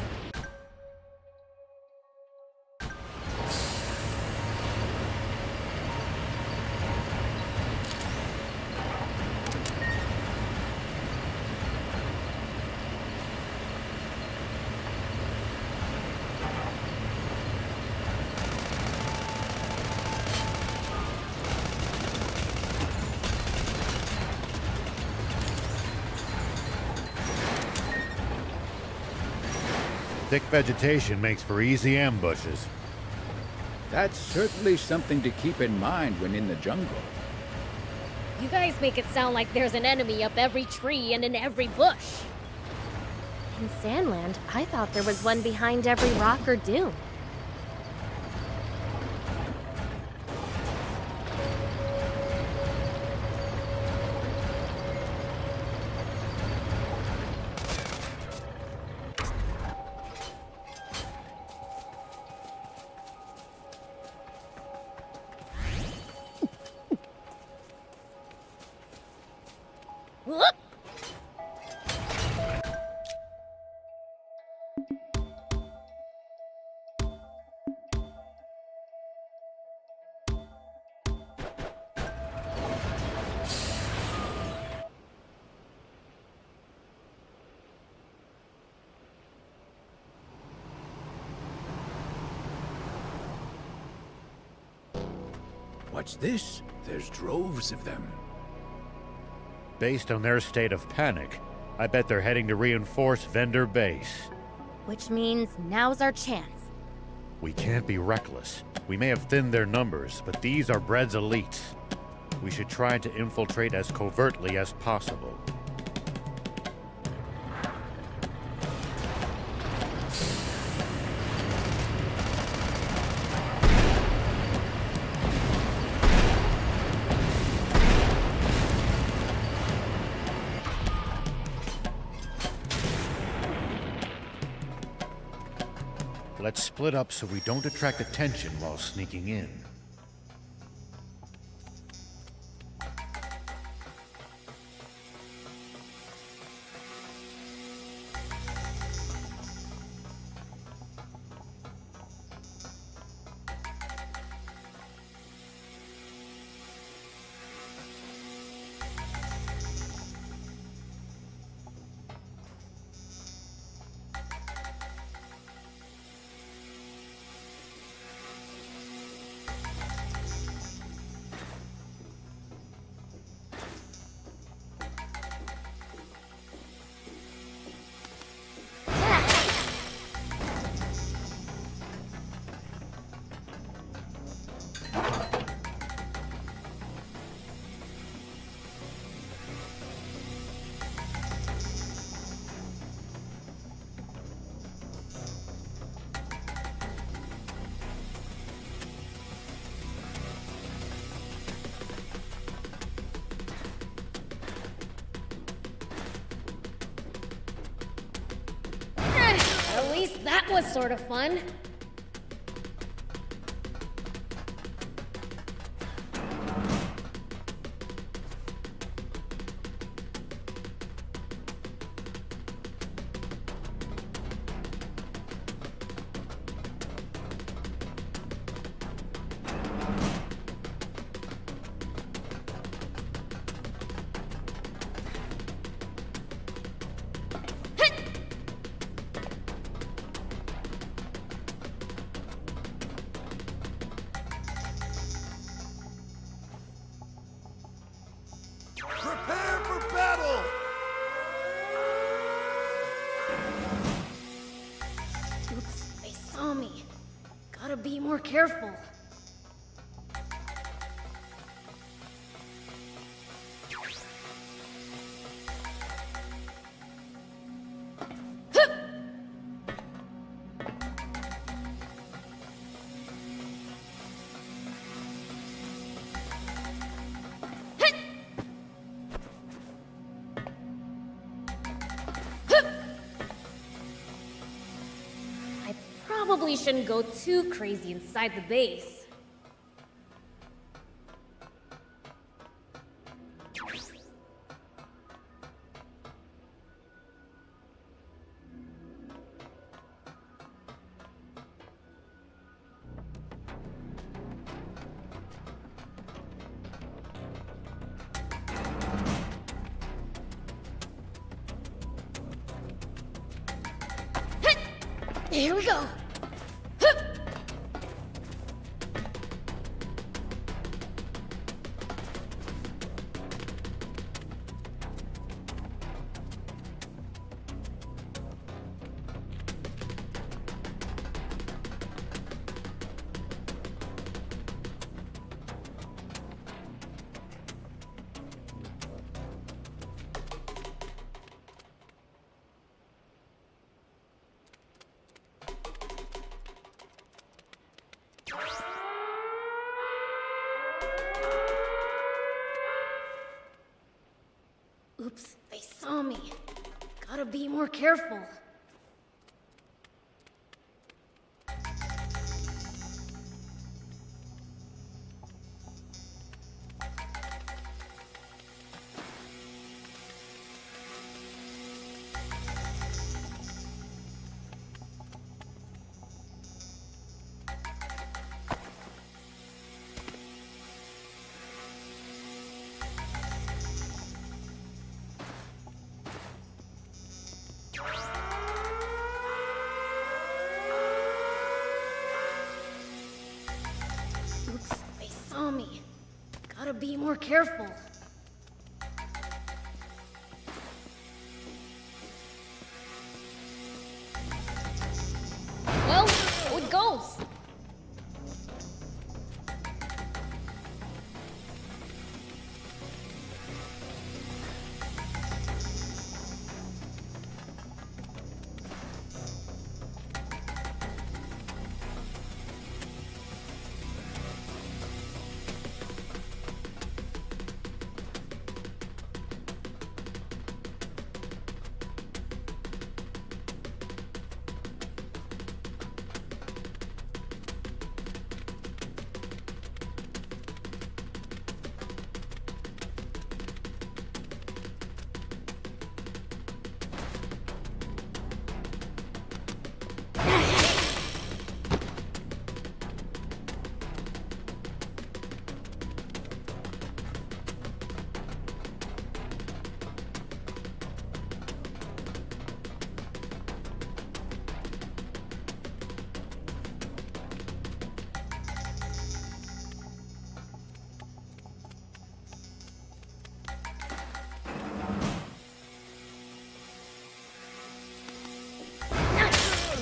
Thick vegetation makes for easy ambushes. That's certainly something to keep in mind when in the jungle. You guys make it sound like there's an enemy up every tree and in every bush. In Sandland, I thought there was one behind every rock or dune. Whoop! What's this? There's droves of them. Based on their state of panic, I bet they're heading to reinforce Vendor Base. Which means now's our chance. We can't be reckless. We may have thinned their numbers, but these are Bread's elites. We should try to infiltrate as covertly as possible. Let's split up so we don't attract attention while sneaking in. At least that was sort of fun. Prepare for battle! Oops, they saw me. Gotta be more careful. Probably shouldn't go too crazy inside the base. Here we go. more careful. Oops, they saw me. Gotta be more careful. Well, so it goes.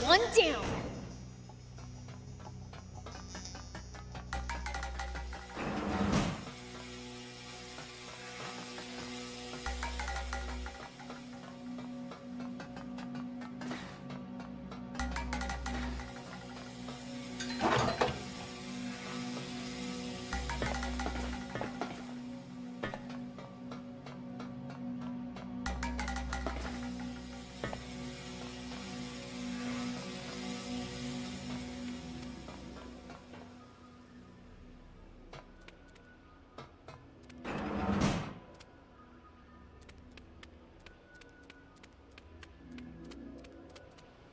One down.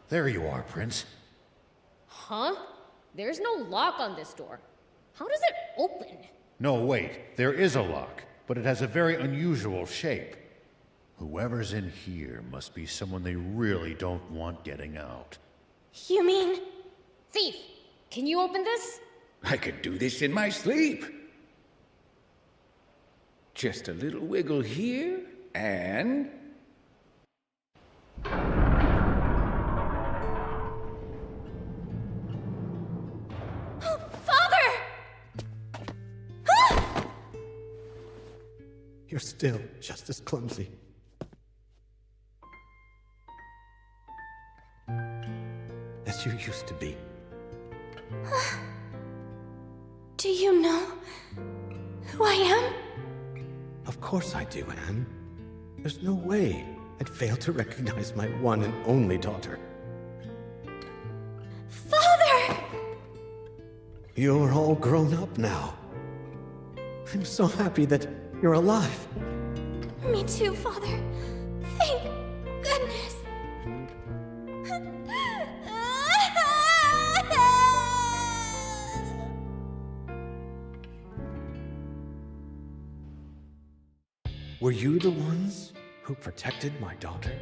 There you are, Prince. Huh? There's no lock on this door. How does it open? No, wait. There is a lock, but it has a very unusual shape. Whoever's in here must be someone they really don't want getting out. You mean... Thief, can you open this? I could do this in my sleep. Just a little wiggle here, and... You're still just as clumsy. As you used to be. Do you know who I am? Of course I do, Anne. There's no way I'd fail to recognize my one and only daughter. Father! You're all grown up now. I'm so happy that you're alive. Me too, Father. Thank goodness. Were you the ones who protected my daughter?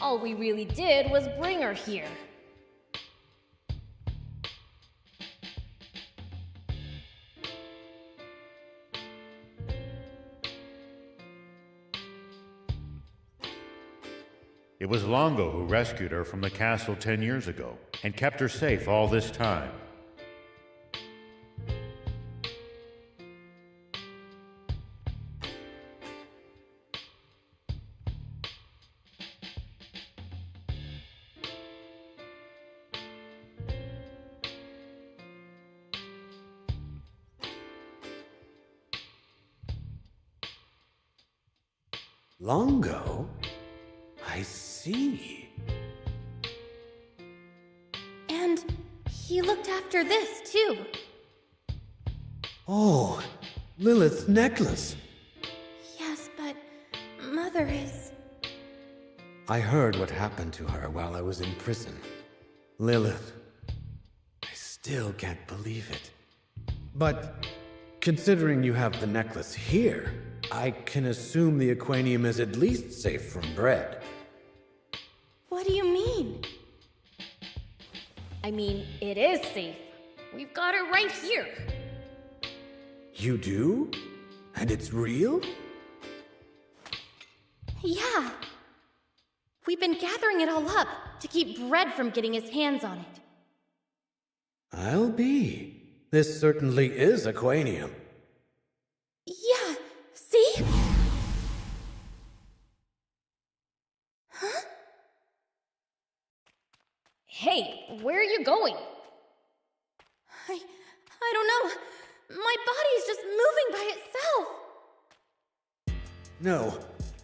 All we really did was bring her here. It was Longo who rescued her from the castle 10 years ago and kept her safe all this time. Longo? I see. And he looked after this, too. Oh, Lilith's necklace. Yes, but Mother is... I heard what happened to her while I was in prison. Lilith. I still can't believe it. But considering you have the necklace here, I can assume the aquanium is at least safe from Bread. What do you mean? I mean, it is safe. We've got it right here. You do? And it's real? Yeah. We've been gathering it all up to keep Bread from getting his hands on it. I'll be. This certainly is aquanium. Yeah, see? Huh? Hey, where are you going? I don't know. My body's just moving by itself. No.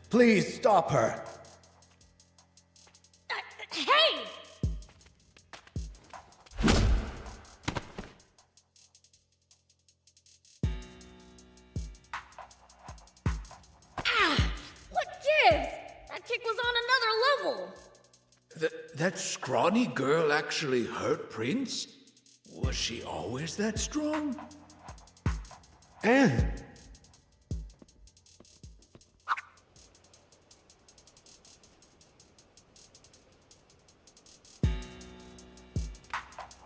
Please stop her. Hey! What gives? That kick was on another level. That scrawny girl actually hurt Prince? Was she always that strong? Anne!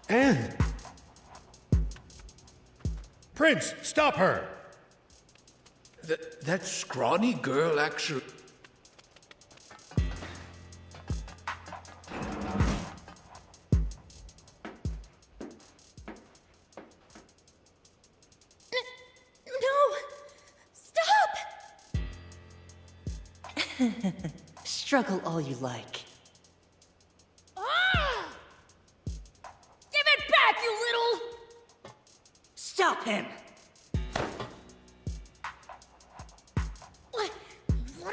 Anne! Prince, stop her! That scrawny girl actually... No! Stop! Struggle all you like. Give it back, you little... Stop him! What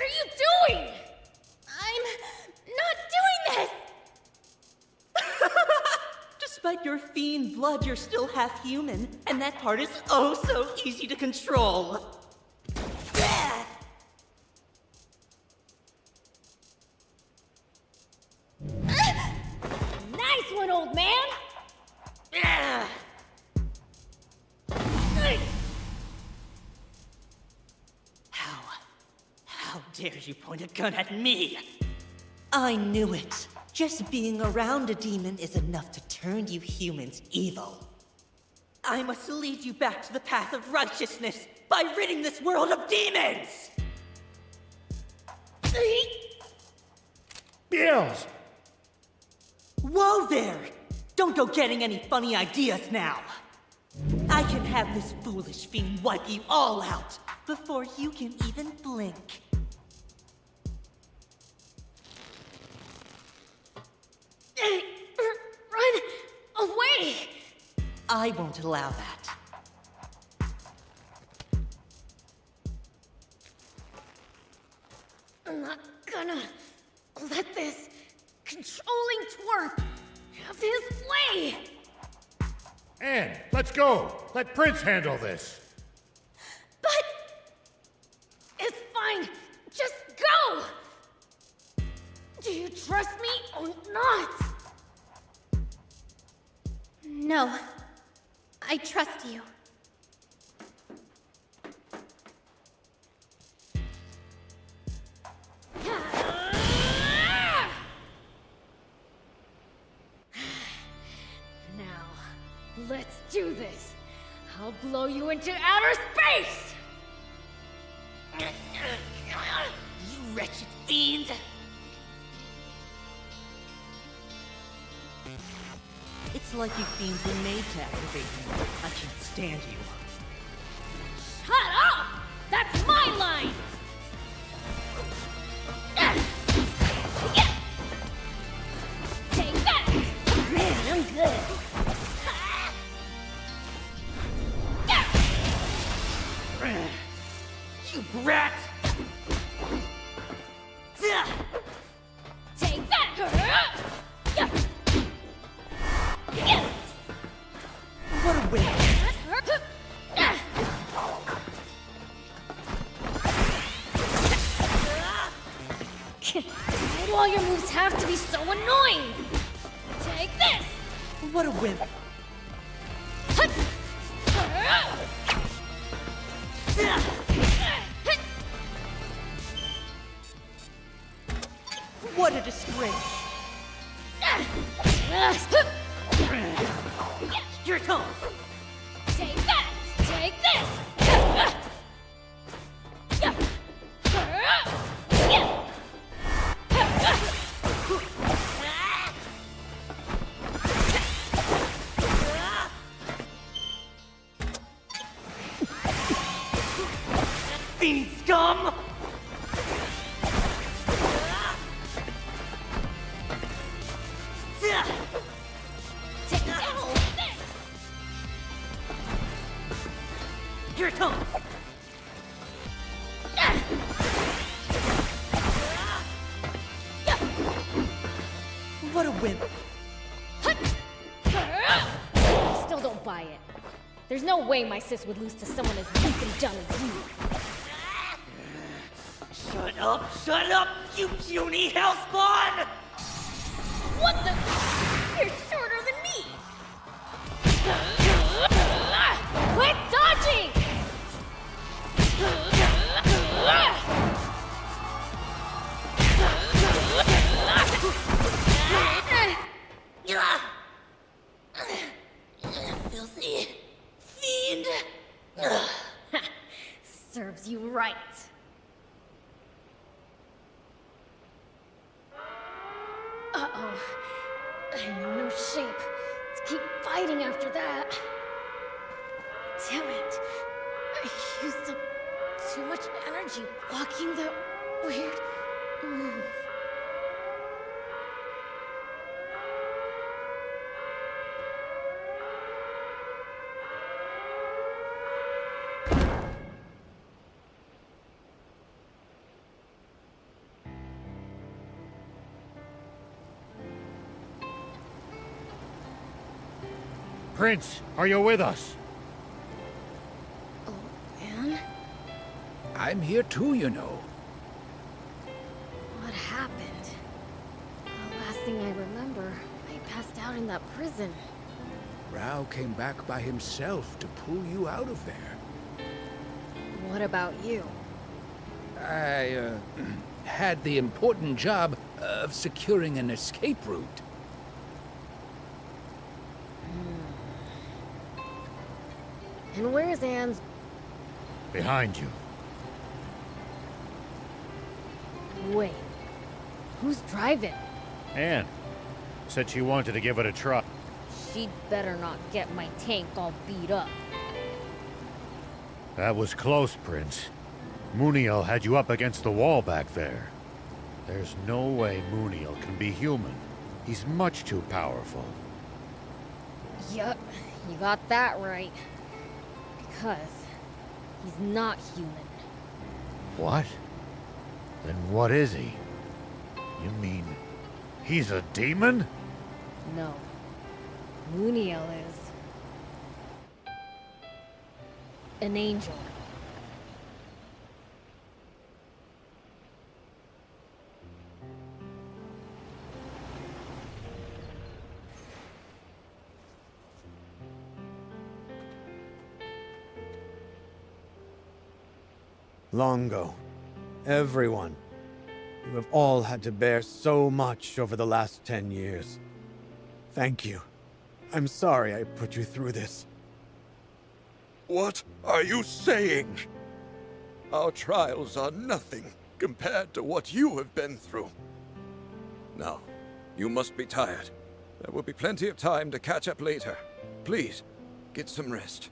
are you doing? I'm not doing this! Despite your fiend blood, you're still half human, and that part is oh so easy to control. Nice one, old man! How dare you point a gun at me? I knew it. Just being around a demon is enough to turn you humans evil. I must lead you back to the path of righteousness by ridding this world of demons! Beelze! Whoa there! Don't go getting any funny ideas now! I can have this foolish fiend wipe you all out before you can even blink. Run away! I won't allow that. I'm not gonna let this controlling twerp have his way! Anne, let's go! Let Prince handle this! But... it's fine! Just go! Do you trust me or not? No. I trust you. Now, let's do this. I'll blow you into outer space! You wretched fiend! It's like you fiends were made to activate me. I can't stand you. Shut up! That's my line! Take that! Man, I'm good. You brat! win! Why do all your moves have to be so annoying? Take this! What a win! What a disgrace! Your turn! Take that! Take this! Fiend scum! Your turn! What a win! Still don't buy it. There's no way my sis would lose to someone as weak and dumb as you. Shut up, you puny hellspawn! What the? You're shorter than me! Quit dodging! Filthy fiend! Serves you right. Uh-oh. I'm in no shape to keep fighting after that. Damn it. I used up too much energy blocking that weird move. Prince, are you with us? Man, I'm here too, you know. what happened? The last thing I remember, I passed out in that prison. Rao came back by himself to pull you out of there. What about you? I, had the important job of securing an escape route. And where's Anne's? Behind you. Wait, who's driving? Anne said she wanted to give it a try. She'd better not get my tank all beat up. That was close, Prince. Muniel had you up against the wall back there. There's no way Muniel can be human. He's much too powerful. Yup, you got that right. Because he's not human. What? Then what is he? You mean he's a demon? No. Muniel is an angel. Longo, everyone, you have all had to bear so much over the last 10 years. Thank you. I'm sorry I put you through this. What are you saying? Our trials are nothing compared to what you have been through. Now, you must be tired. There will be plenty of time to catch up later. Please, get some rest.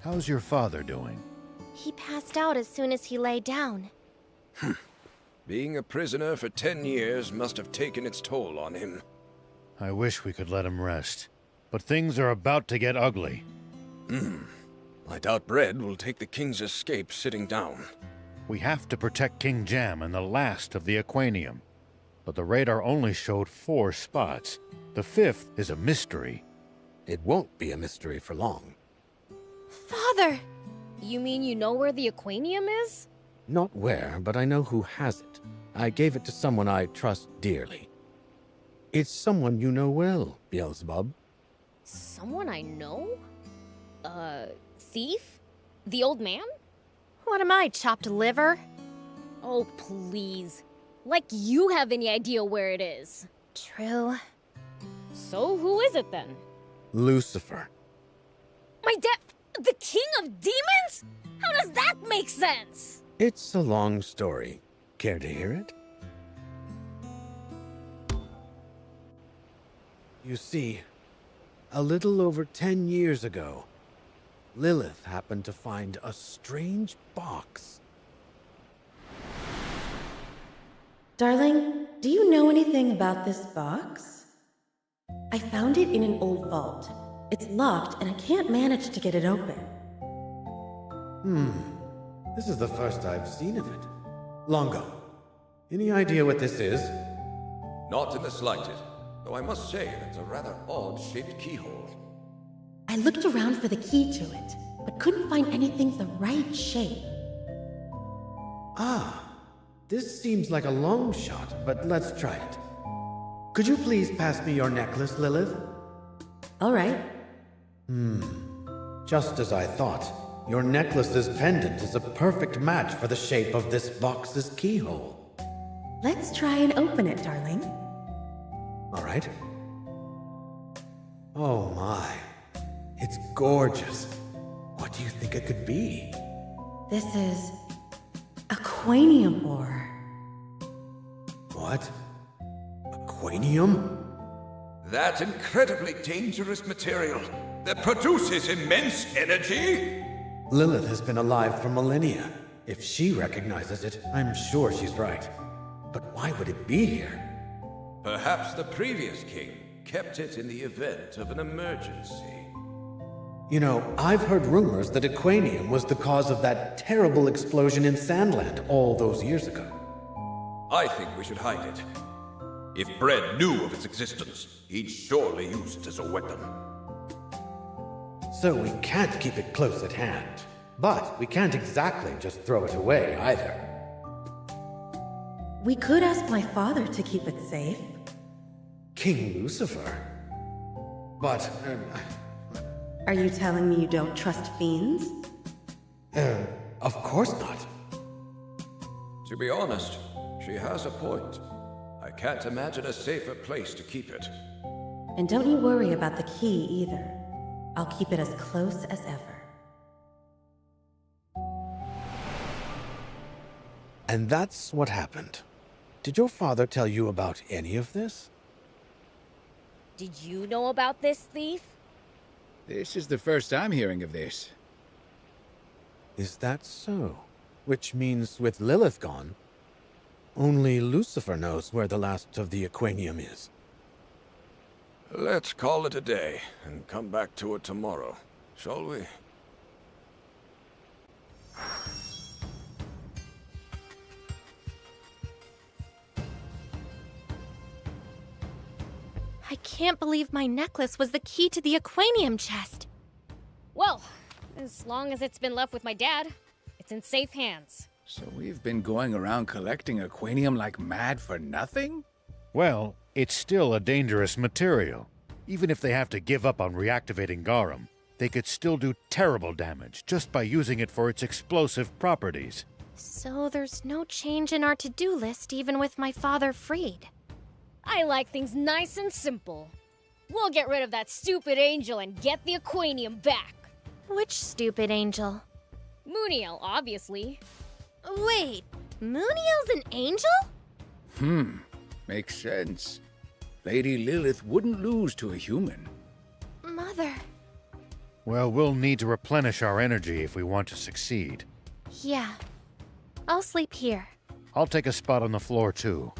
How's your father doing? He passed out as soon as he lay down. Being a prisoner for 10 years must have taken its toll on him. I wish we could let him rest, but things are about to get ugly. I doubt Bread will take the king's escape sitting down. We have to protect King Jam and the last of the Aquanium. But the radar only showed 4 spots. The 5th is a mystery. It won't be a mystery for long. Father! You mean you know where the Aquanium is? Not where, but I know who has it. I gave it to someone I trust dearly. It's someone you know well, Beelzebub. Someone I know? Thief? The old man? What am I, chopped liver? Oh, please. Like you have any idea where it is. True. So who is it then? Lucifer. My dad... The king of demons? How does that make sense? It's a long story. Care to hear it? You see, a little over 10 years ago, Lilith happened to find a strange box. Darling, do you know anything about this box? I found it in an old vault. It's locked and I can't manage to get it open. This is the first I've seen of it. Longo, any idea what this is? Not in the slightest, though I must say that's a rather odd-shaped keyhole. I looked around for the key to it, but couldn't find anything the right shape. This seems like a long shot, but let's try it. Could you please pass me your necklace, Lilith? All right. Just as I thought. Your necklace's pendant is a perfect match for the shape of this box's keyhole. Let's try and open it, darling. All right. Oh my. It's gorgeous. What do you think it could be? This is Aquanium ore. What? Aquanium? That incredibly dangerous material that produces immense energy? Lilith has been alive for millennia. If she recognizes it, I'm sure she's right. But why would it be here? Perhaps the previous king kept it in the event of an emergency. You know, I've heard rumors that Aquanium was the cause of that terrible explosion in Sandland all those years ago. I think we should hide it. If Bread knew of its existence, he'd surely use it as a weapon. So we can't keep it close at hand. But we can't exactly just throw it away either. We could ask my father to keep it safe. King Lucifer? But, Are you telling me you don't trust fiends? of course not. To be honest, she has a point. I can't imagine a safer place to keep it. And don't you worry about the key either. I'll keep it as close as ever. And that's what happened. Did your father tell you about any of this? Did you know about this thief? This is the first I'm hearing of this. Is that so? Which means with Lilith gone, only Lucifer knows where the last of the Aquanium is. Let's call it a day and come back to it tomorrow, shall we? I can't believe my necklace was the key to the Aquanium chest. Well, as long as it's been left with my dad, it's in safe hands. So we've been going around collecting Aquanium like mad for nothing? Well, it's still a dangerous material. Even if they have to give up on reactivating Garum, they could still do terrible damage just by using it for its explosive properties. So there's no change in our to-do list even with my father freed. I like things nice and simple. We'll get rid of that stupid angel and get the Aquanium back. Which stupid angel? Muniel, obviously. Wait, Muniel's an angel? Makes sense. Lady Lilith wouldn't lose to a human. Mother. Well, we'll need to replenish our energy if we want to succeed. Yeah. I'll sleep here. I'll take a spot on the floor, too.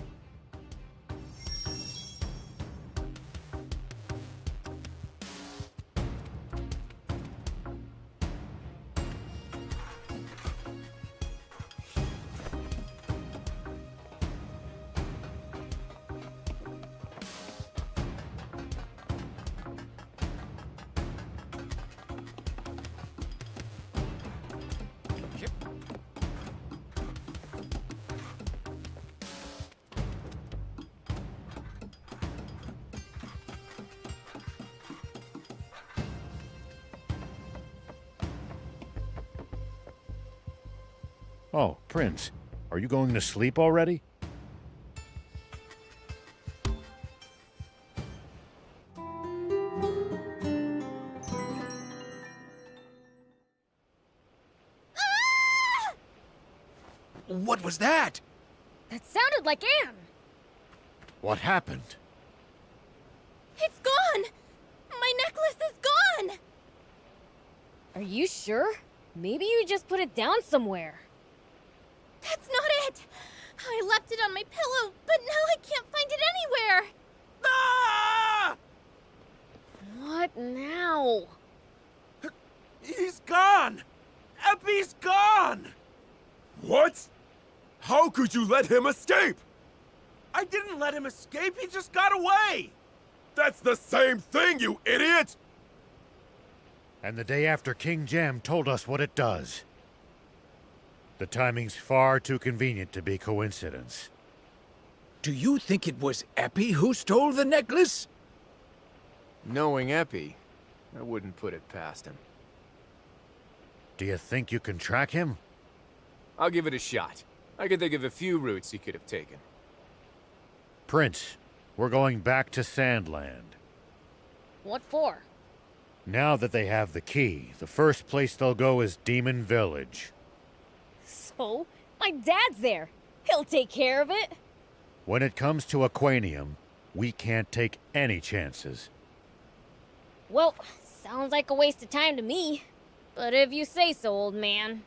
Oh, Prince, are you going to sleep already? What was that? That sounded like Anne. What happened? It's gone! My necklace is gone! Are you sure? Maybe you just put it down somewhere. That's not it! I left it on my pillow, but now I can't find it anywhere! Ah! What now? He's gone! Epi's gone! What? How could you let him escape? I didn't let him escape, he just got away! That's the same thing, you idiot! And the day after King Jam told us what it does. The timing's far too convenient to be coincidence. Do you think it was Epi who stole the necklace? Knowing Epi, I wouldn't put it past him. Do you think you can track him? I'll give it a shot. I can think of a few routes he could have taken. Prince, we're going back to Sandland. What for? Now that they have the key, the first place they'll go is Demon Village. So? My dad's there. He'll take care of it. When it comes to Aquanium, we can't take any chances. Well, sounds like a waste of time to me. But if you say so, old man.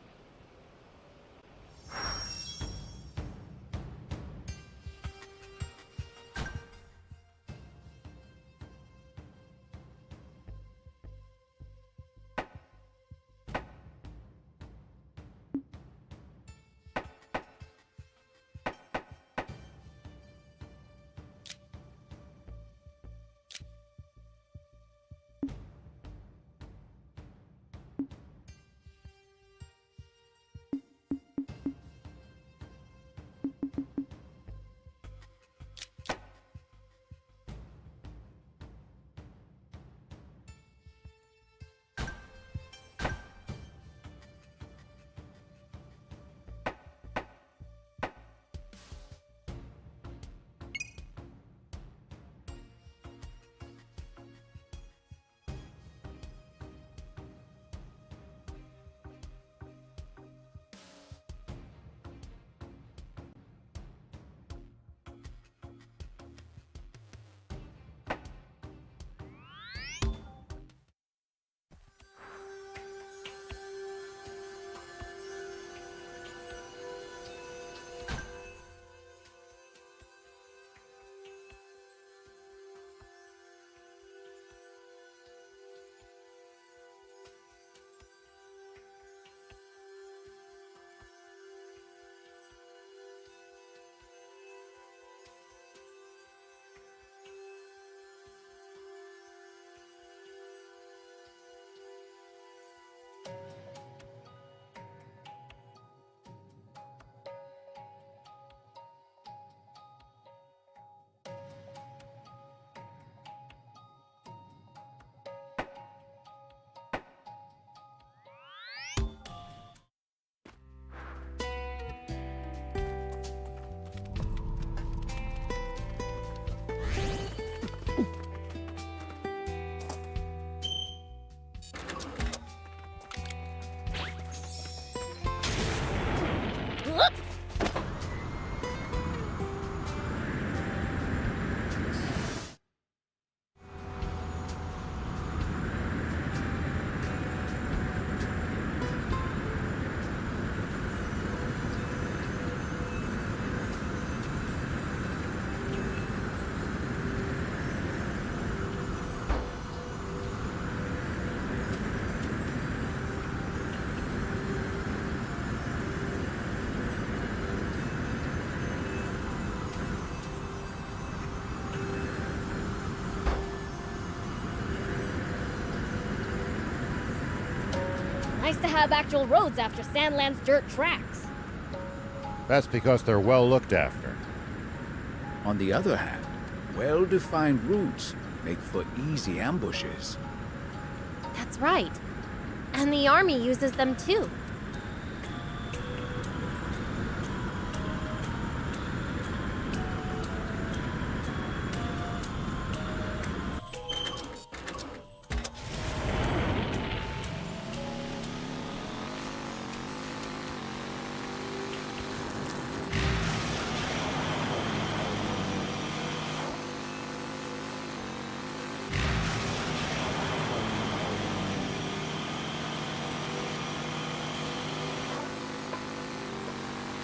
Nice to have actual roads after Sandland's dirt tracks. That's because they're well looked after. On the other hand, well-defined routes make for easy ambushes. That's right. And the army uses them too.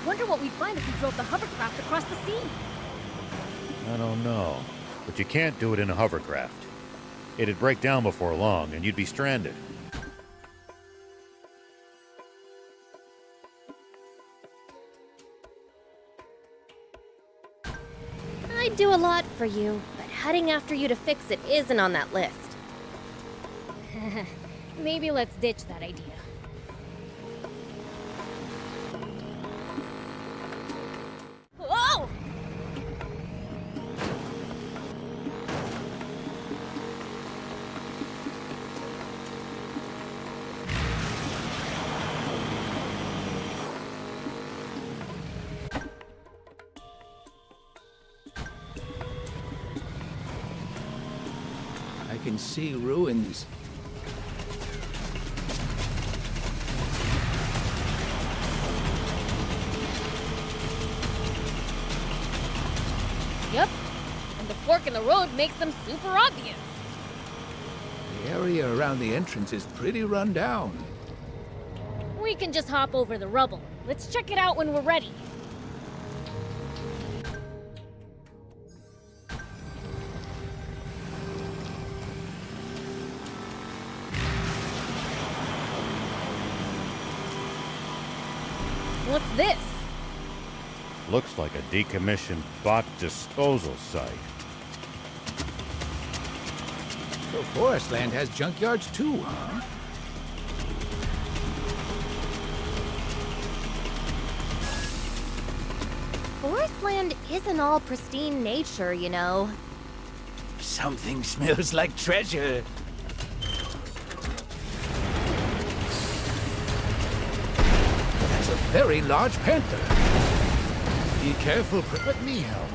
Wonder what we'd find if we drove the hovercraft across the sea. I don't know. But you can't do it in a hovercraft. It'd break down before long, and you'd be stranded. I'd do a lot for you, but heading after you to fix it isn't on that list. Maybe let's ditch that idea. Oh! I can see ruins. Yep. And the fork in the road makes them super obvious. The area around the entrance is pretty run down. We can just hop over the rubble. Let's check it out when we're ready. What's this? Looks like a decommissioned bot disposal site. So Forestland has junkyards too, huh? Forestland isn't all pristine nature, you know. Something smells like treasure. That's a very large panther. Be careful, let me help.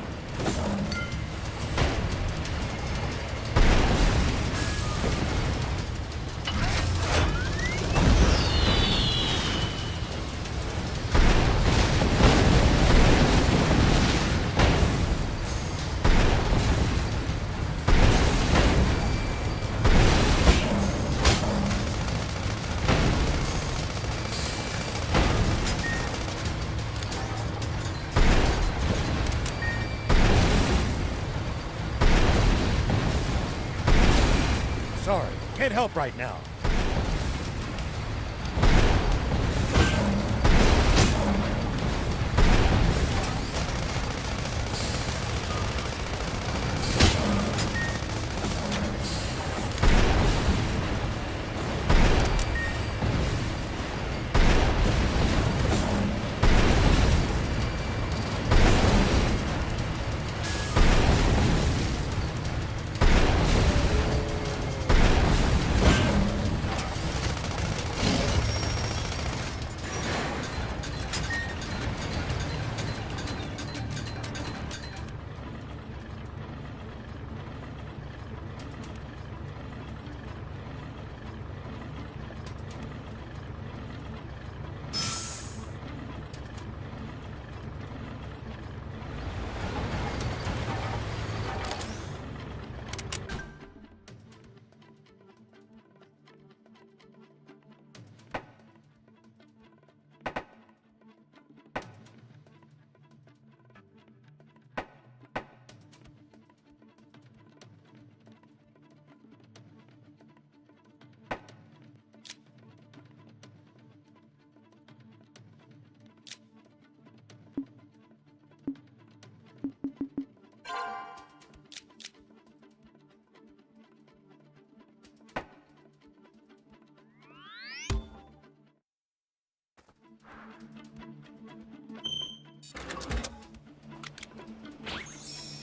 Sorry, can't help right now.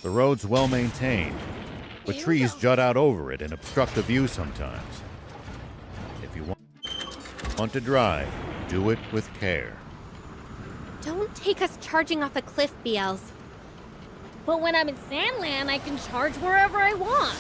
The road's well maintained, but trees jut out over it and obstruct the view sometimes. If you want to drive, do it with care. Don't take us charging off a cliff, BLs. But when I'm in Sandland, I can charge wherever I want.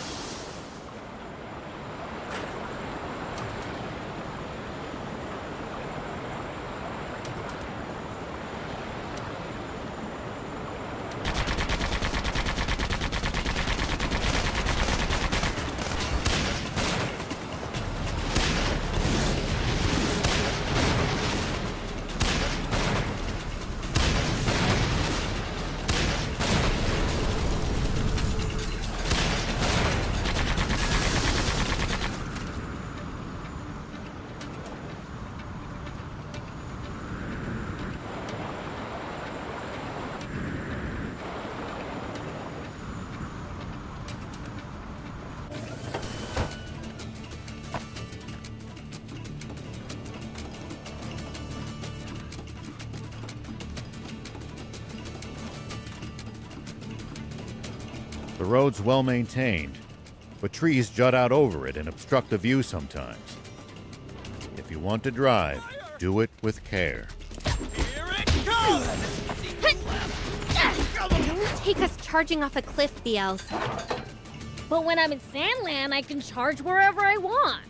The road's well maintained, but trees jut out over it and obstruct the view sometimes. If you want to drive, do it with care. Don't take us charging off a cliff, BLs. But when I'm in Sandland, I can charge wherever I want.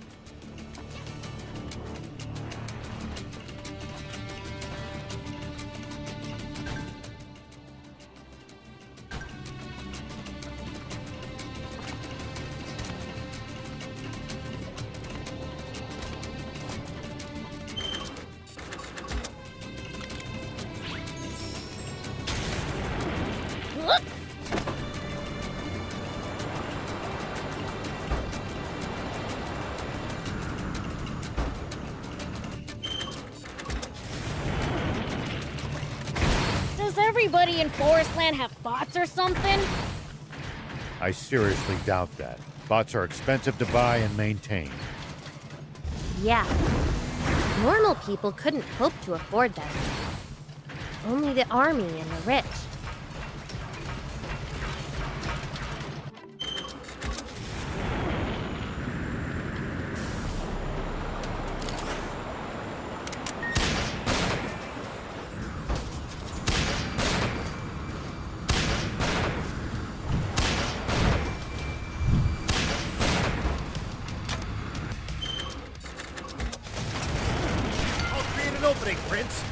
Does everybody in Forestland have bots or something? I seriously doubt that. Bots are expensive to buy and maintain. Yeah. Normal people couldn't hope to afford them. Only the army and the rich. Opening, Prince.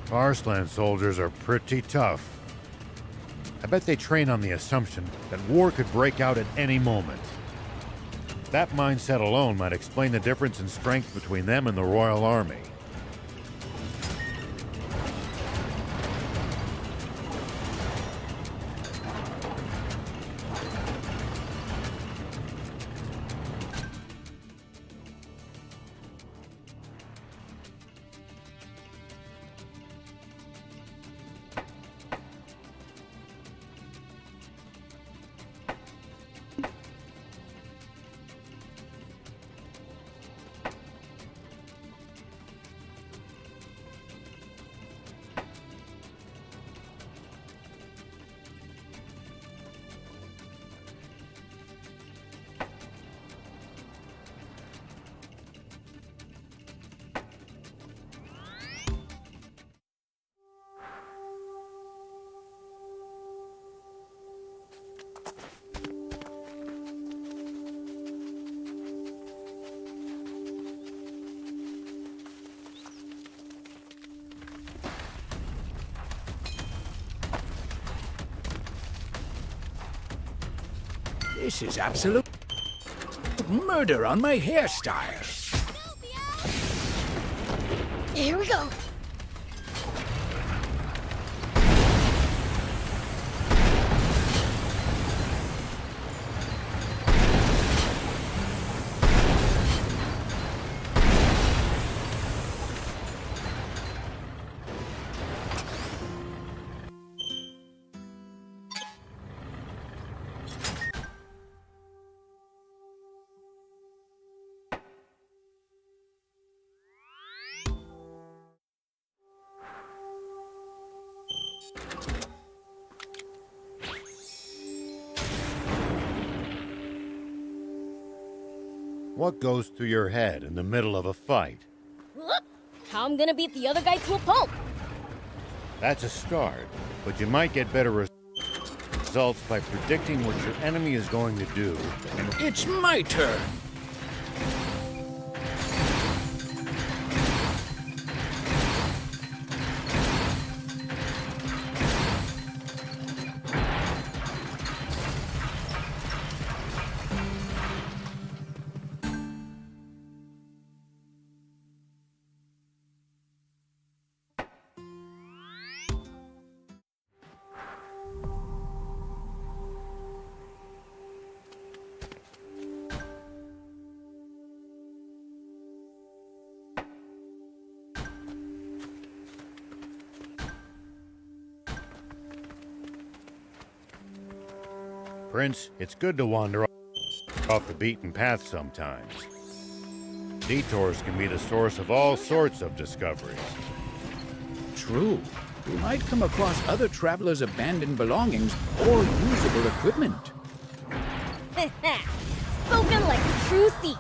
Forestland soldiers are pretty tough. I bet they train on the assumption that war could break out at any moment. That mindset alone might explain the difference in strength between them and the Royal Army. This is absolutely murder on my hairstyle. Here we go. What goes through your head in the middle of a fight? How I'm gonna beat the other guy to a pulp. That's a start, but you might get better results by predicting what your enemy is going to do. And it's my turn. Prince, it's good to wander off the beaten path sometimes. Detours can be the source of all sorts of discoveries. True. We might come across other travelers' abandoned belongings or usable equipment. Spoken like a true thief.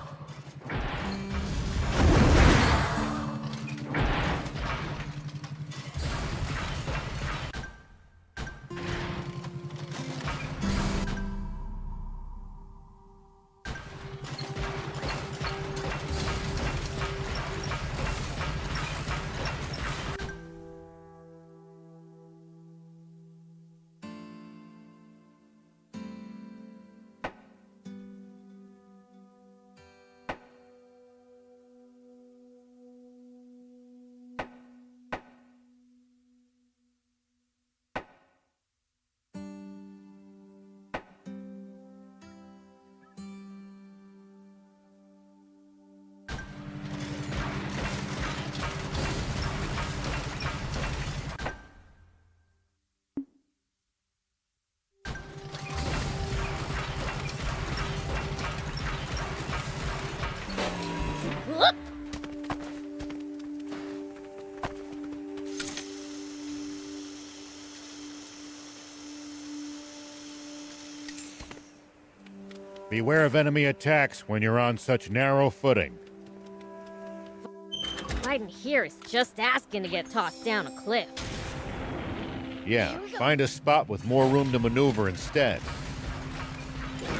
Beware of enemy attacks when you're on such narrow footing. Fighting here is just asking to get tossed down a cliff. Yeah, find a spot with more room to maneuver instead.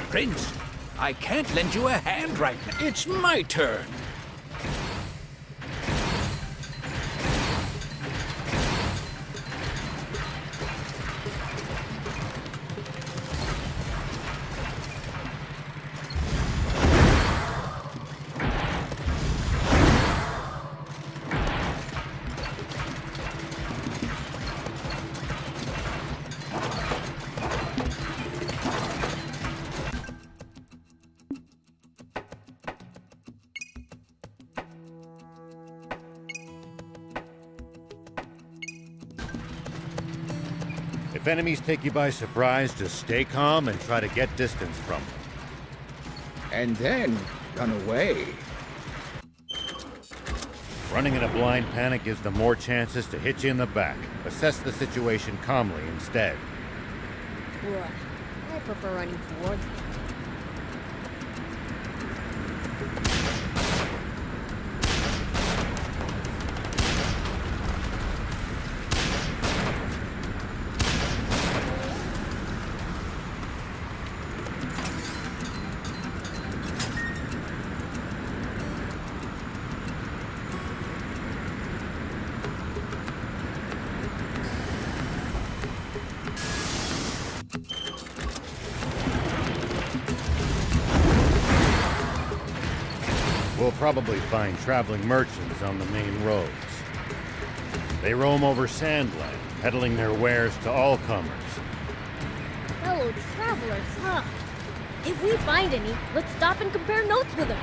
Prince, I can't lend you a hand right now. It's my turn. If enemies take you by surprise, just stay calm and try to get distance from them. And then run away. Running in a blind panic gives them more chances to hit you in the back. Assess the situation calmly instead. What? I prefer running towards them. We'll probably find traveling merchants on the main roads. They roam over Sandland, peddling their wares to all comers. Fellow travelers, huh? If we find any, let's stop and compare notes with them.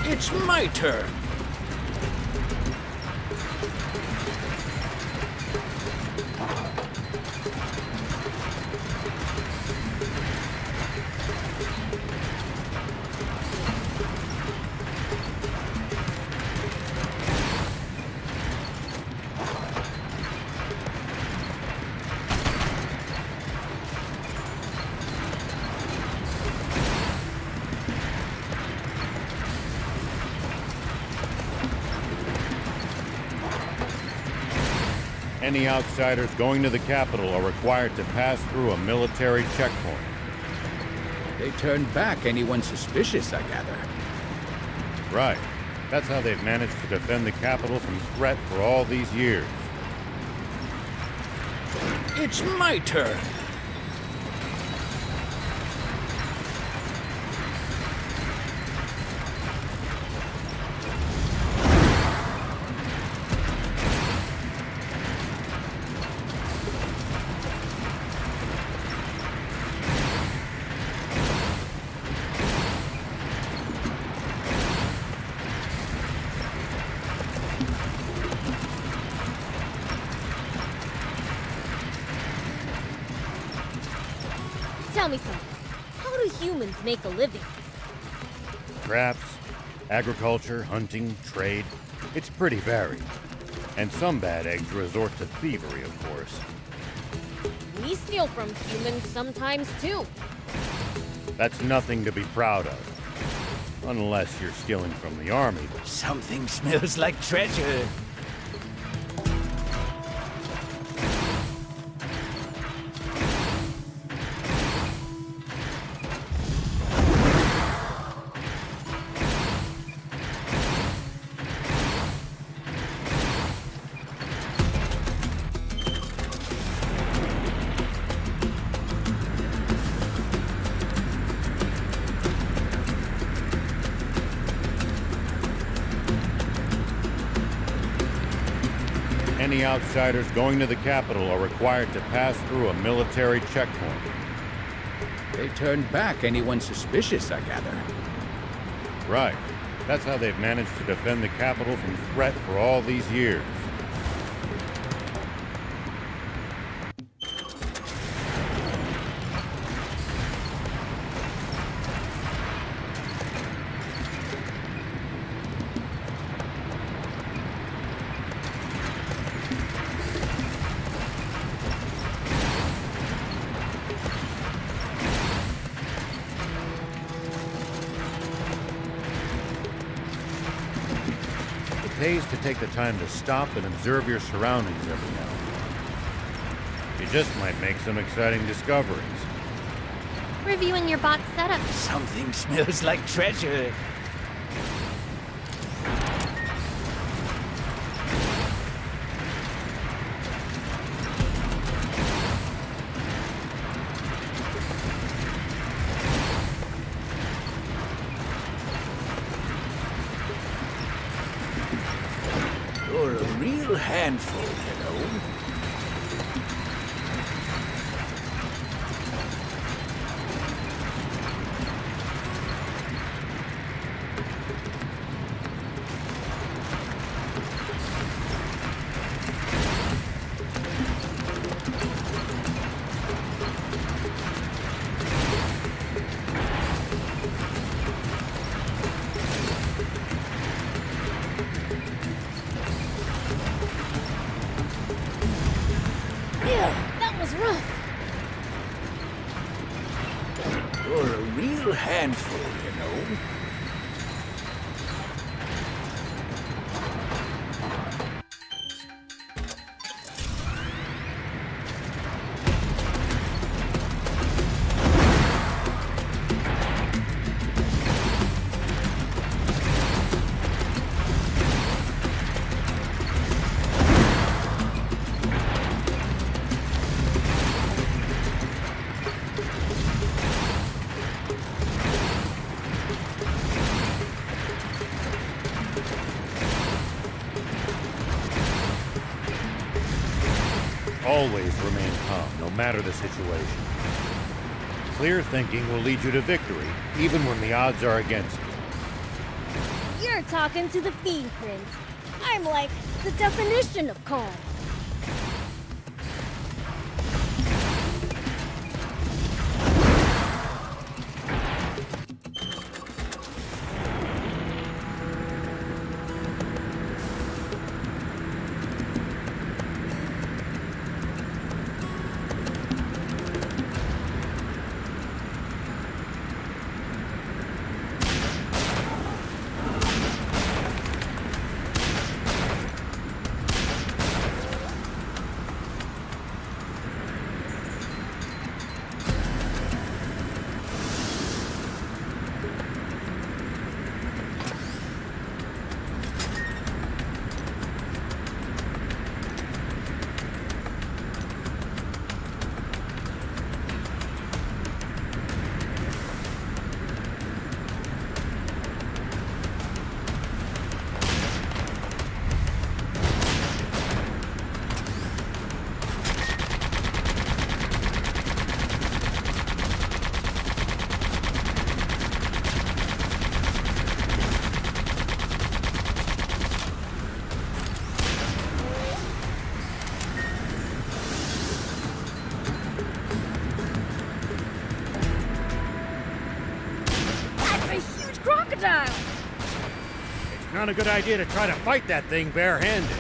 It's my turn. Any outsiders going to the capital are required to pass through a military checkpoint. They turn back anyone suspicious, I gather. Right. That's how they've managed to defend the capital from threat for all these years. It's my turn. Tell me something. How do humans make a living? Crafts, agriculture, hunting, trade. It's pretty varied. And some bad eggs resort to thievery, of course. We steal from humans sometimes too. That's nothing to be proud of. Unless you're stealing from the army. Something smells like treasure. Any outsiders going to the capital are required to pass through a military checkpoint. They turn back anyone suspicious, I gather. Right. That's how they've managed to defend the capital from threat for all these years. It pays to take the time to stop and observe your surroundings every now and then. You just might make some exciting discoveries. Reviewing your bot's setup. Something smells like treasure. You're a real handful, you know. That was rough. You're a real handful, you know. always remain calm, no matter the situation. Clear thinking will lead you to victory, even when the odds are against you. You're talking to the Fiend Prince. I'm like the definition of calm. It's not a good idea to try to fight that thing barehanded.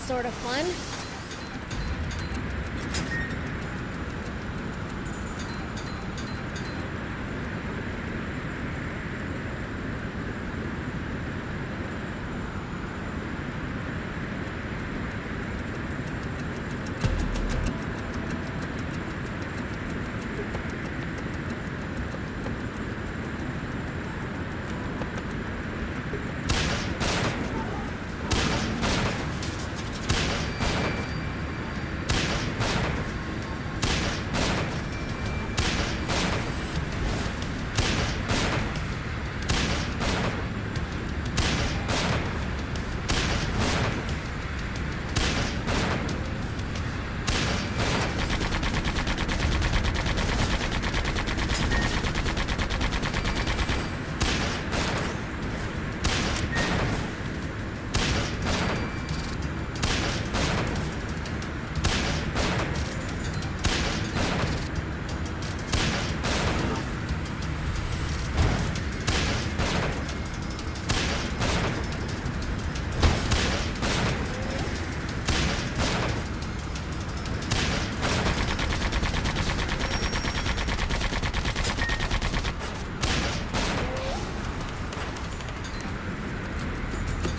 sort of fun.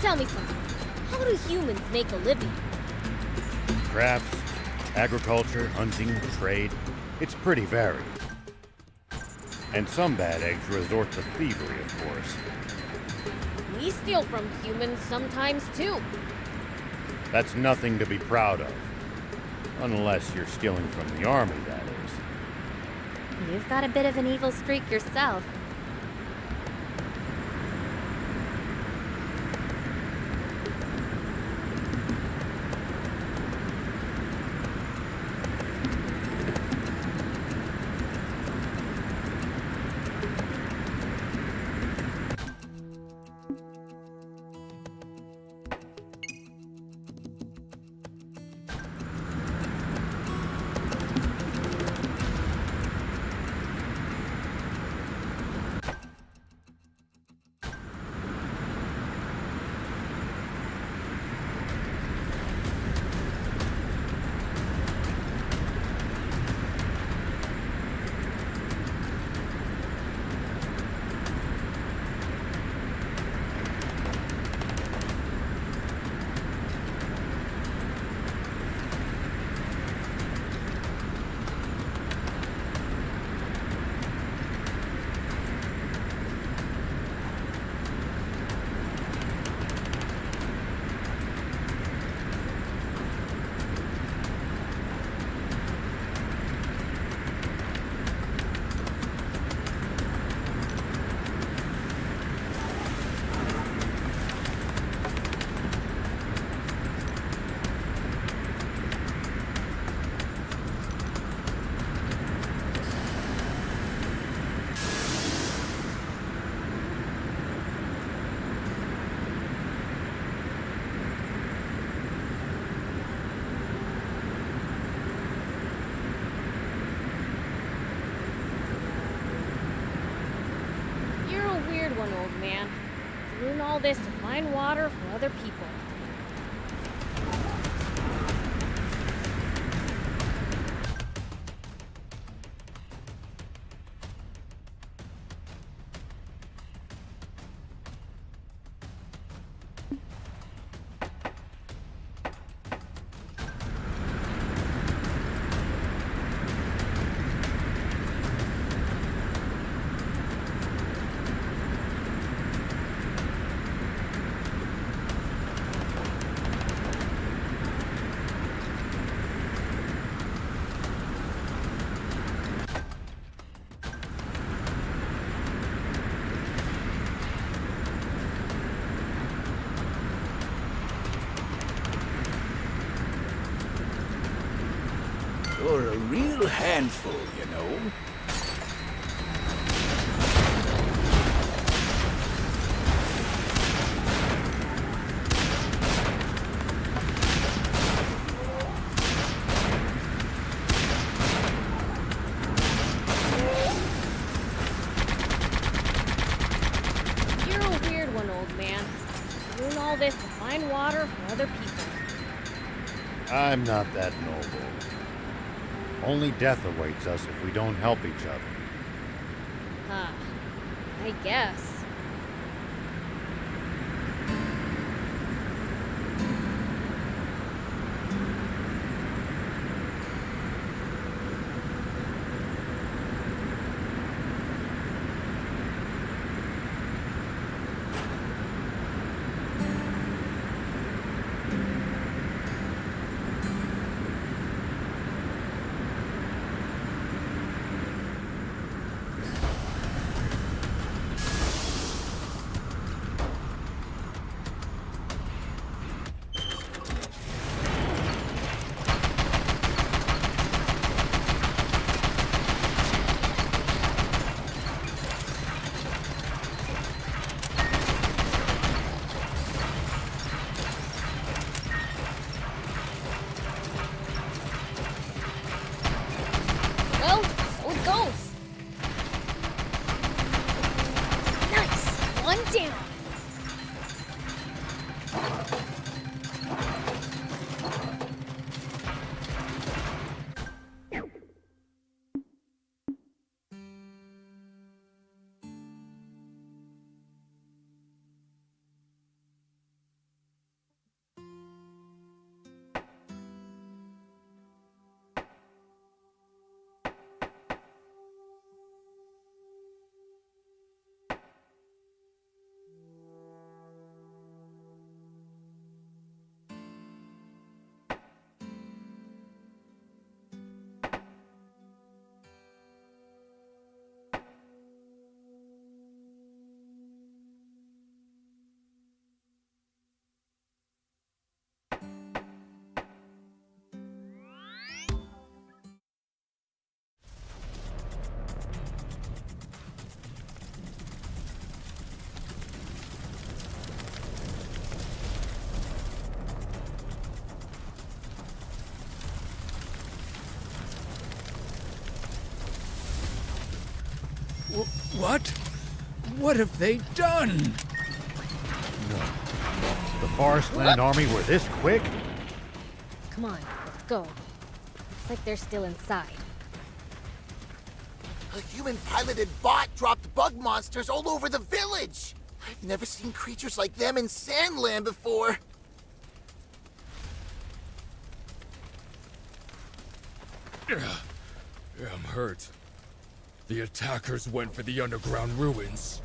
Tell me something. How do humans make a living? Crafts, agriculture, hunting, trade. It's pretty varied. And some bad eggs resort to thievery, of course. We steal from humans sometimes too. That's nothing to be proud of. Unless you're stealing from the army, that is. You've got a bit of an evil streak yourself. One old man. Doing all this to find water for other people. You're a real handful, you know. You're a weird one, old man. Doing all this to find water for other people. I'm not that noble. Only death awaits us if we don't help each other. Huh. I guess. Well, so it goes. Nice. One down. What? What have they done? The Forestland Army were this quick? Come on, let's go. Looks like they're still inside. A human-piloted bot dropped bug monsters all over the village! I've never seen creatures like them in Sandland before! I'm hurt. The attackers went for the underground ruins.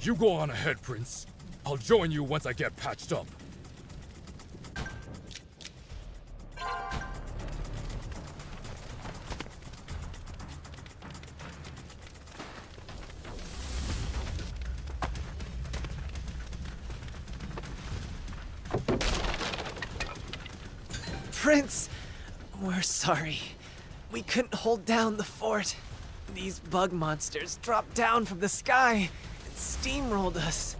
You go on ahead, Prince. I'll join you once I get patched up. Prince, we're sorry. We couldn't hold down the fort. These bug monsters dropped down from the sky and steamrolled us.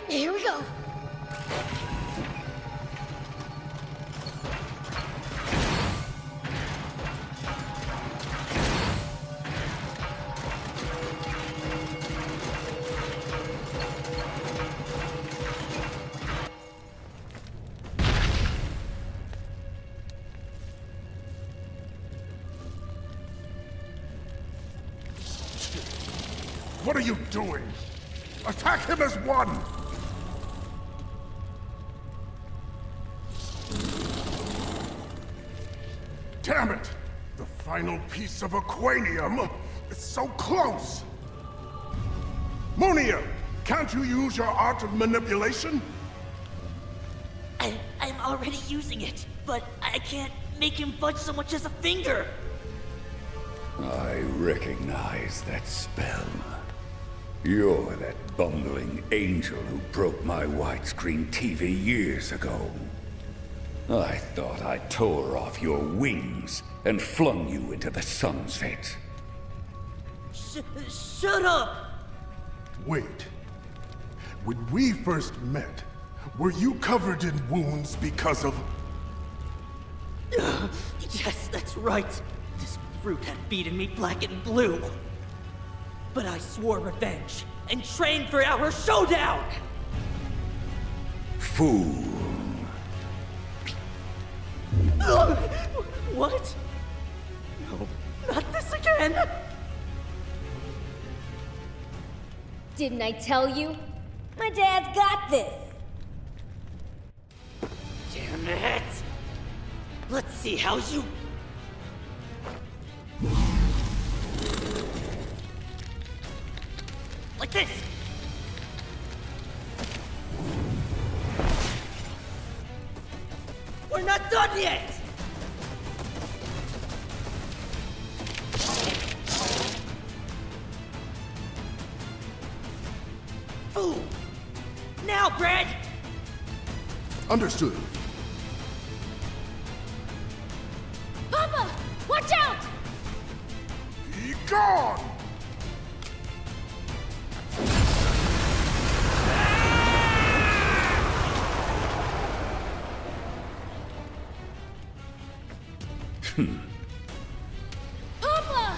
Here we go. What are you doing? Attack him as one! final piece of aquanium is so close! Munia, can't you use your art of manipulation? I'm already using it, but I can't make him budge so much as a finger. I recognize that spell. You're that bumbling angel who broke my widescreen TV years ago. I thought I tore off your wings and flung you into the sunset. Shut up! Wait. When we first met, were you covered in wounds because of... Yes, that's right. This brute had beaten me black and blue. But I swore revenge and trained for our showdown! Fool. What? No, not this again! Didn't I tell you? My dad's got this. Damn it! Let's see how you... Like this! We're not done yet! Ooh! Now, Brad! Understood. Papa! Watch out! Be gone! Papa!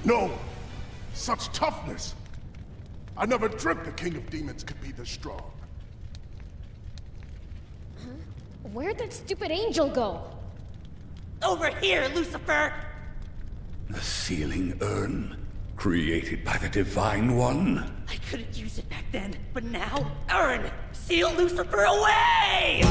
No! Such toughness! I never dreamt the King of Demons could be this strong. Where'd that stupid angel go? Over here, Lucifer! The sealing urn, created by the Divine One. I couldn't use it back then, but now, Urn! Seal Lucifer away!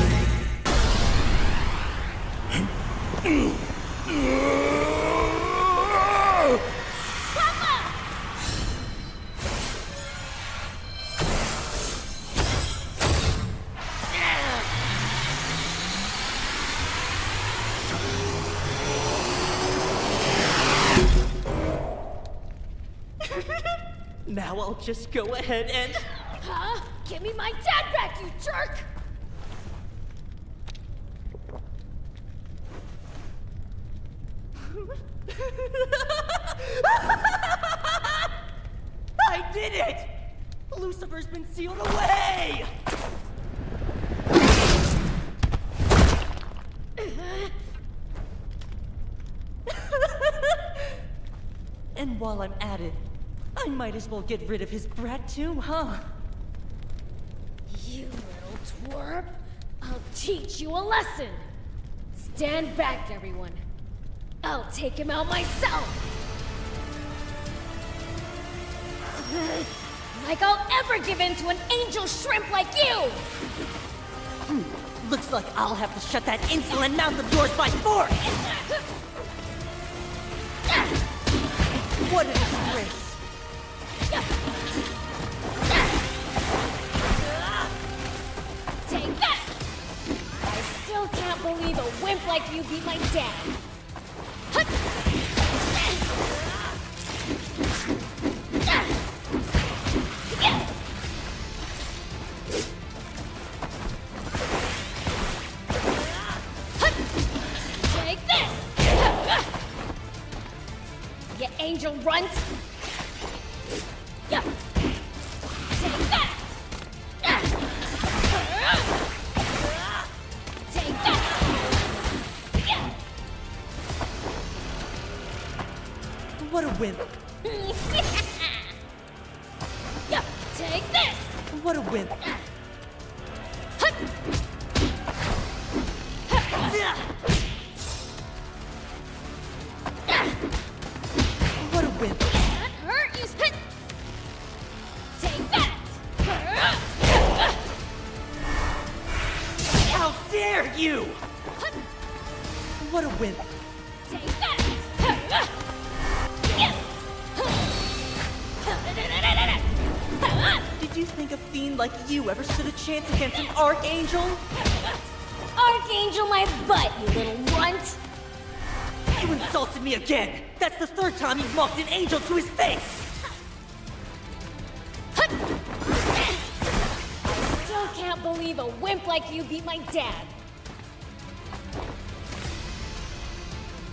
Now I'll just go ahead and... Huh? Give me my dad back, you jerk! I did it! Lucifer's been sealed away! And while I'm at it, I might as well get rid of his brat too, huh? You little twerp! I'll teach you a lesson! Stand back, everyone. I'll take him out myself! Like I'll ever give in to an angel shrimp like you! Looks like I'll have to shut that insolent mouth of yours by force! What a disgrace! Take that! I still can't believe a wimp like you beat my dad. Take this! You angel runt! Yeah. Take that! Take that! What a wimp! Yeah. Take this! What a wimp! What a wimp! That hurt you! Take that! How dare you! What a wimp! Did you think a fiend like you ever stood a chance against an Archangel? Archangel my butt, you little runt! You insulted me again! That's the third time you've mocked an angel to his face! Still can't believe a wimp like you beat my dad.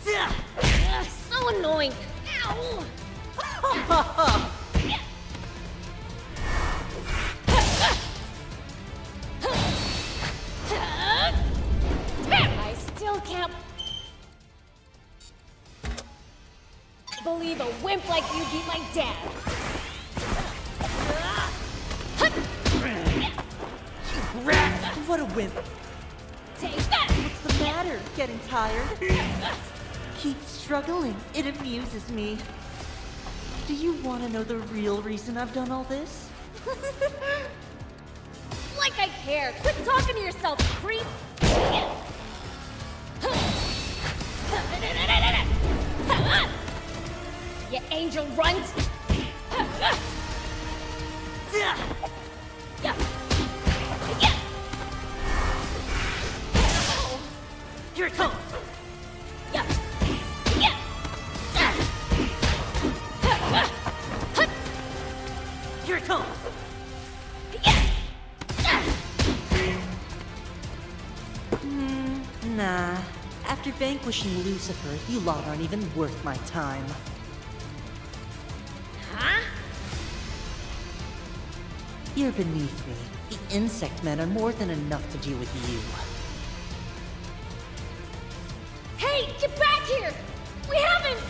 Ugh, so annoying. Ow! I still can't believe a wimp like you beat my dad. You brat! What a wimp! Take that! What's the matter? Getting tired? Keep struggling. It amuses me. Do you want to know the real reason I've done all this? Like I care. Quit talking to yourself, creep! You angel runt! Here it comes! Here it comes! Nah. After vanquishing Lucifer, you lot aren't even worth my time. Huh? You're beneath me. The insect men are more than enough to deal with you. Hey, get back here! We haven't...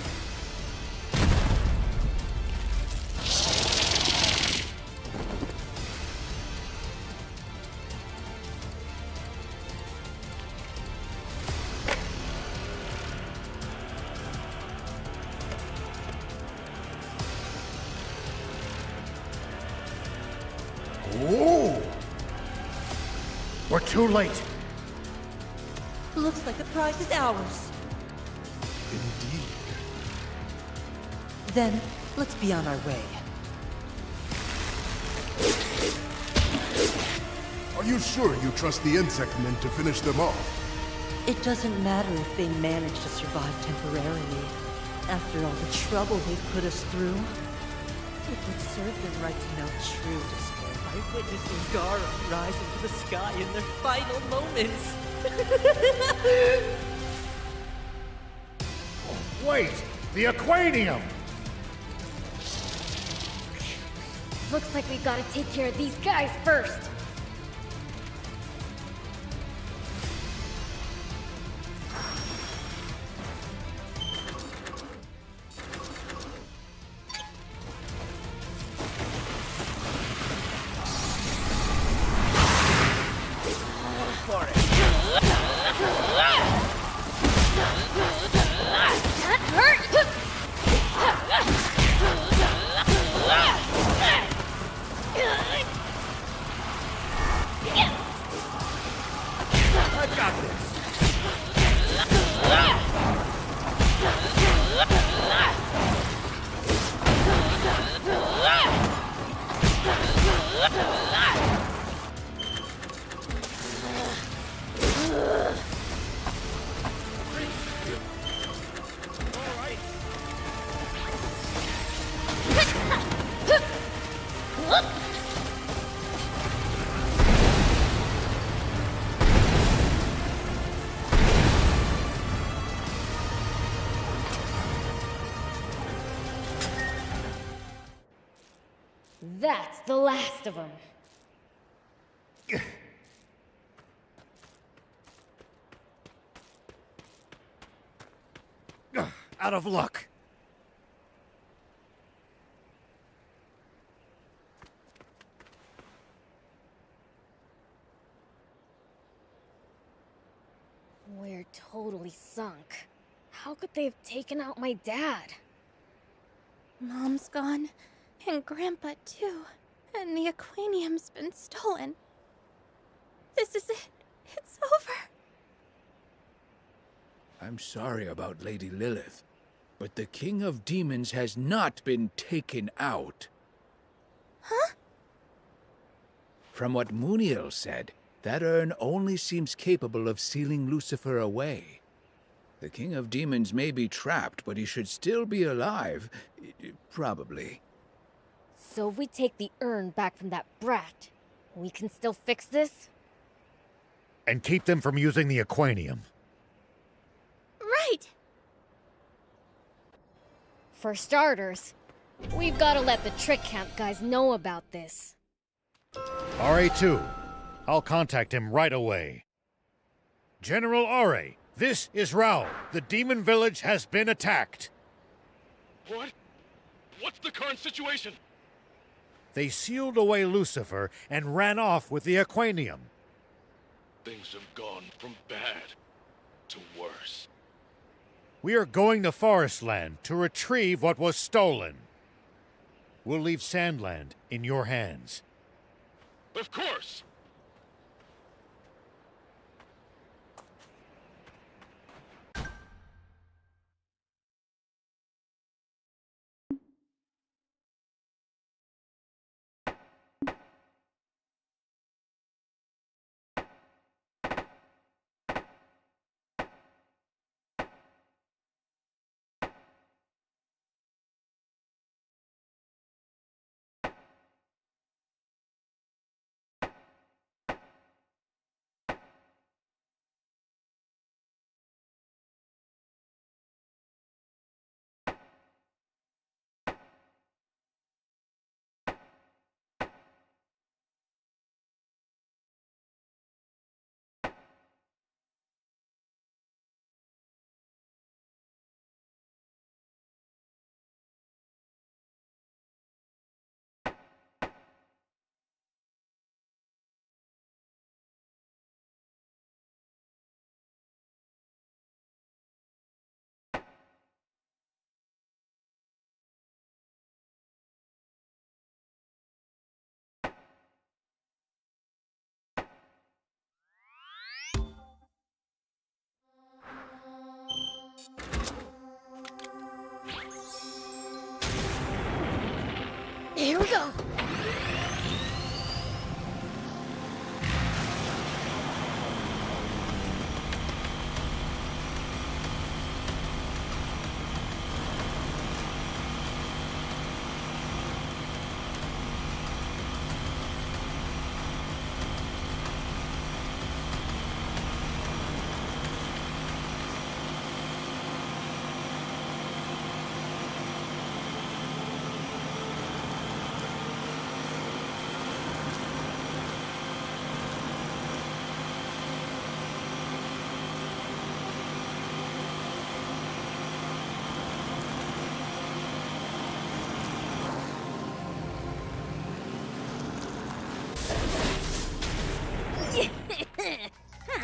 Whoa! We're too late. Looks like the prize is ours. Indeed. Then, let's be on our way. Are you sure you trust the insect men to finish them off? It doesn't matter if they manage to survive temporarily. After all the trouble they've put us through, it would serve them right to know true despair by witnessing Gara rise into the sky in their final moments. Wait! The aquanium! Looks like we gotta take care of these guys first. That's the last of them. Out of luck. We're totally sunk. How could they have taken out my dad? Mom's gone, and Grandpa too, and the aquanium's been stolen. This is it. It's over. I'm sorry about Lady Lilith, but the King of Demons has not been taken out. Huh? From what Muniel said, that urn only seems capable of sealing Lucifer away. The King of Demons may be trapped, but he should still be alive. Probably. So if we take the urn back from that brat, we can still fix this? And keep them from using the Aquanium. Right! For starters, we've got to let the Trick Camp guys know about this. RA2, I'll contact him right away. General RA, this is Raoul. The Demon Village has been attacked. What? What's the current situation? They sealed away Lucifer and ran off with the Aquanium. Things have gone from bad to worse. We are going to Forestland to retrieve what was stolen. We'll leave Sandland in your hands. Of course! Here we go!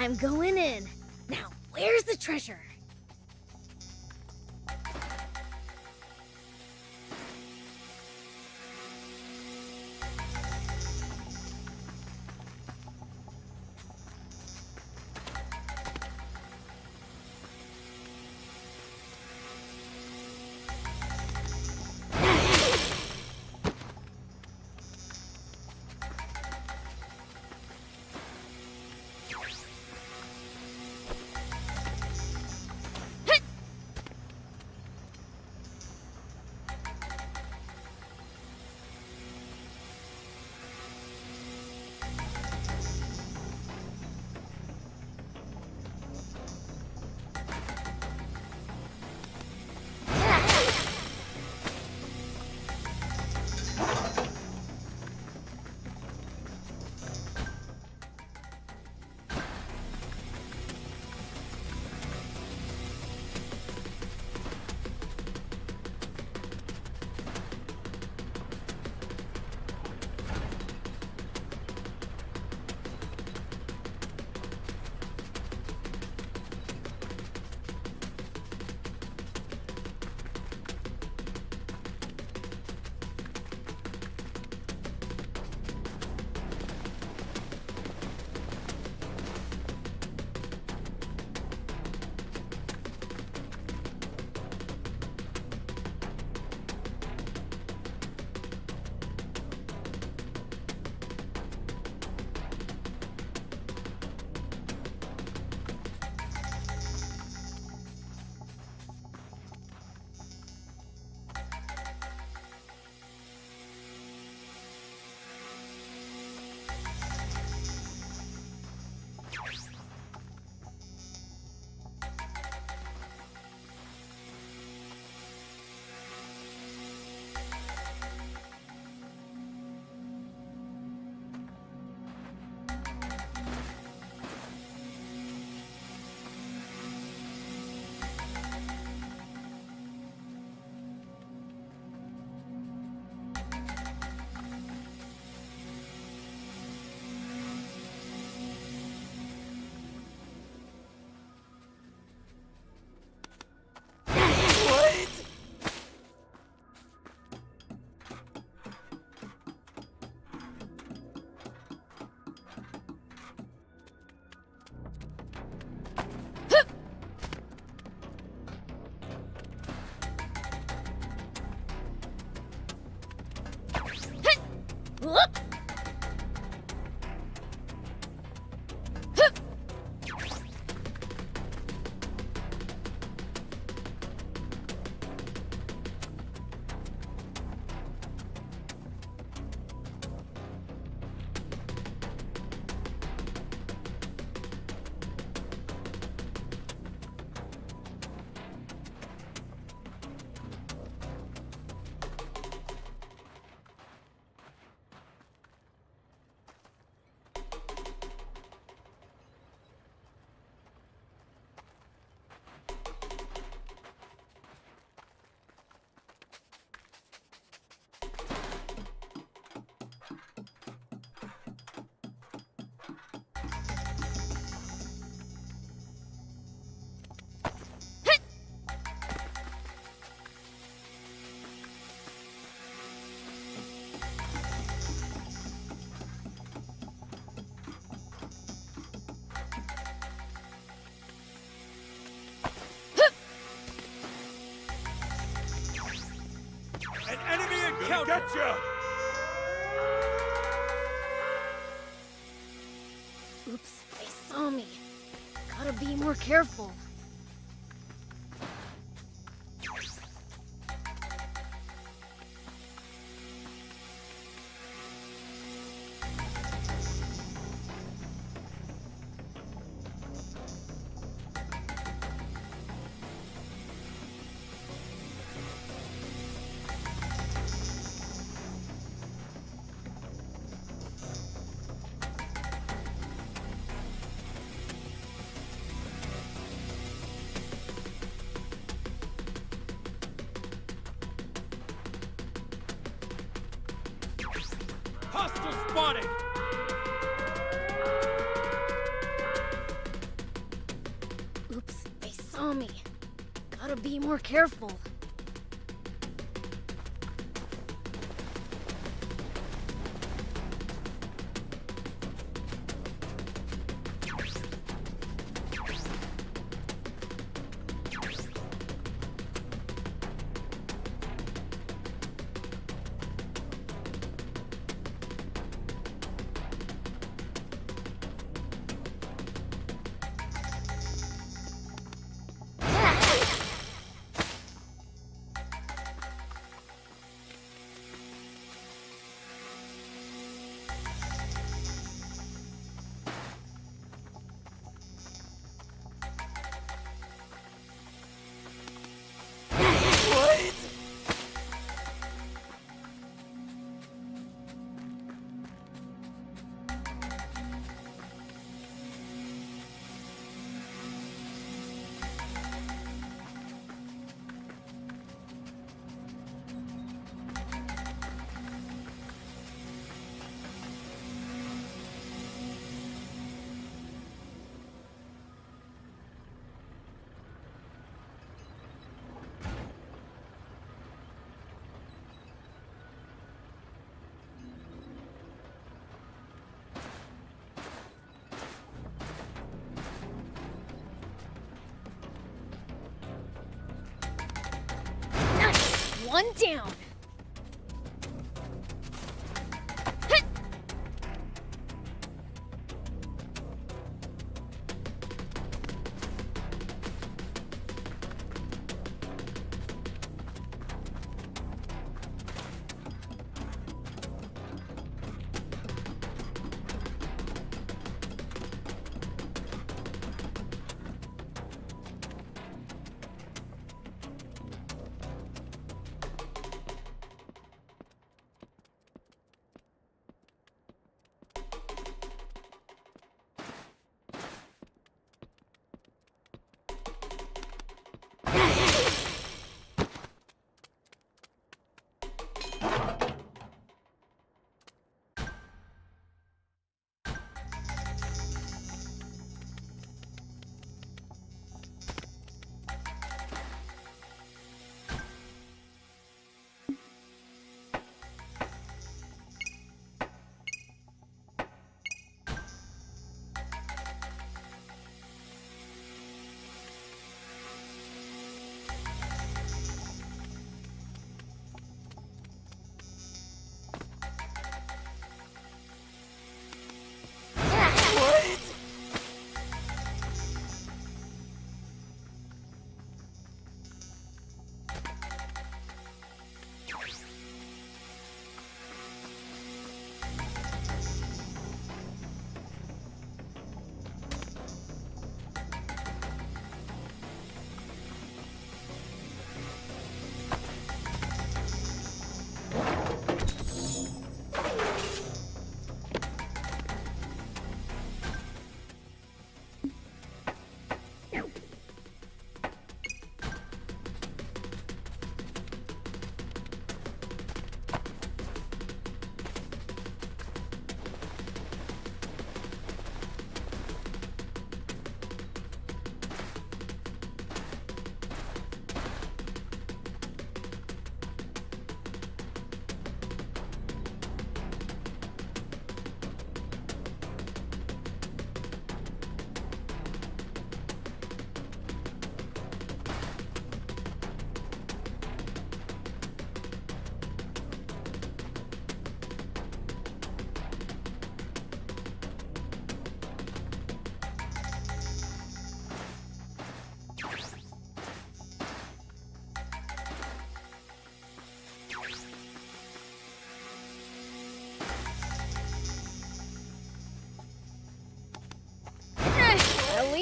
I'm going in. Now, where's the treasure? An enemy encounter! Gotcha! Oops, they saw me. Gotta be more careful. Hostile spotted! Oops, they saw me. Gotta be more careful. One down.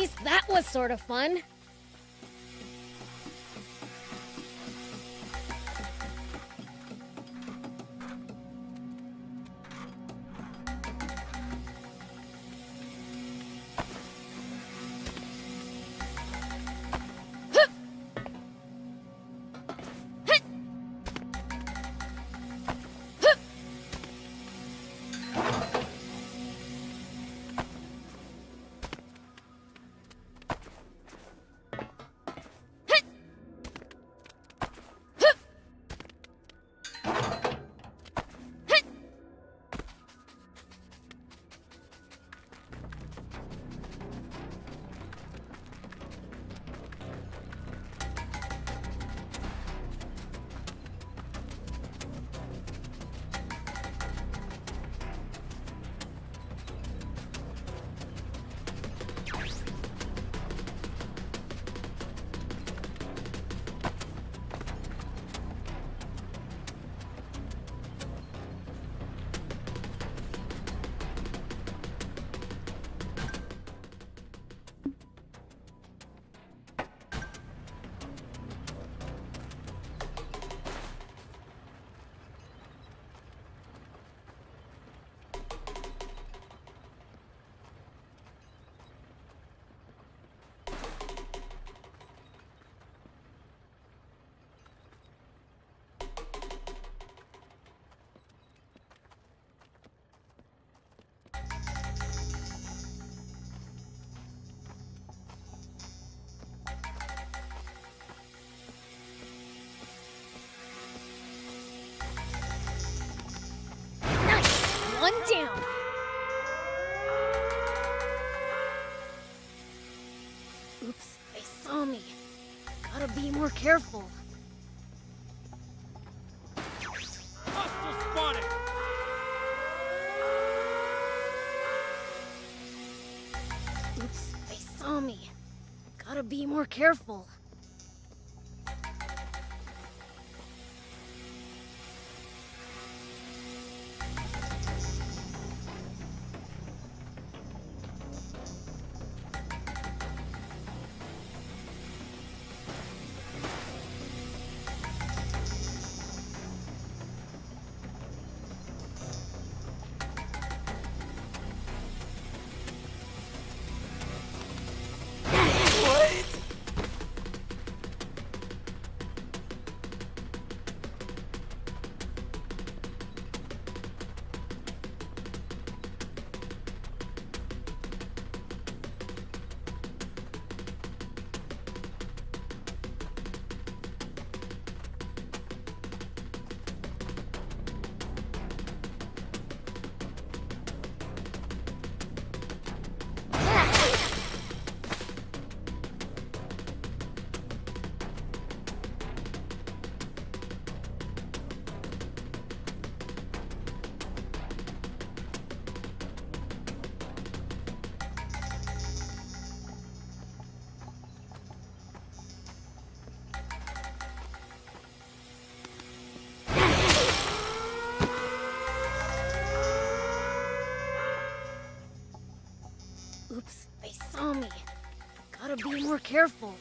least that was sort of fun. One down. Oops, they saw me. Gotta be more careful. Hostile spotted! Oops, they saw me. Gotta be more careful. Oops, they saw me. Gotta be more careful.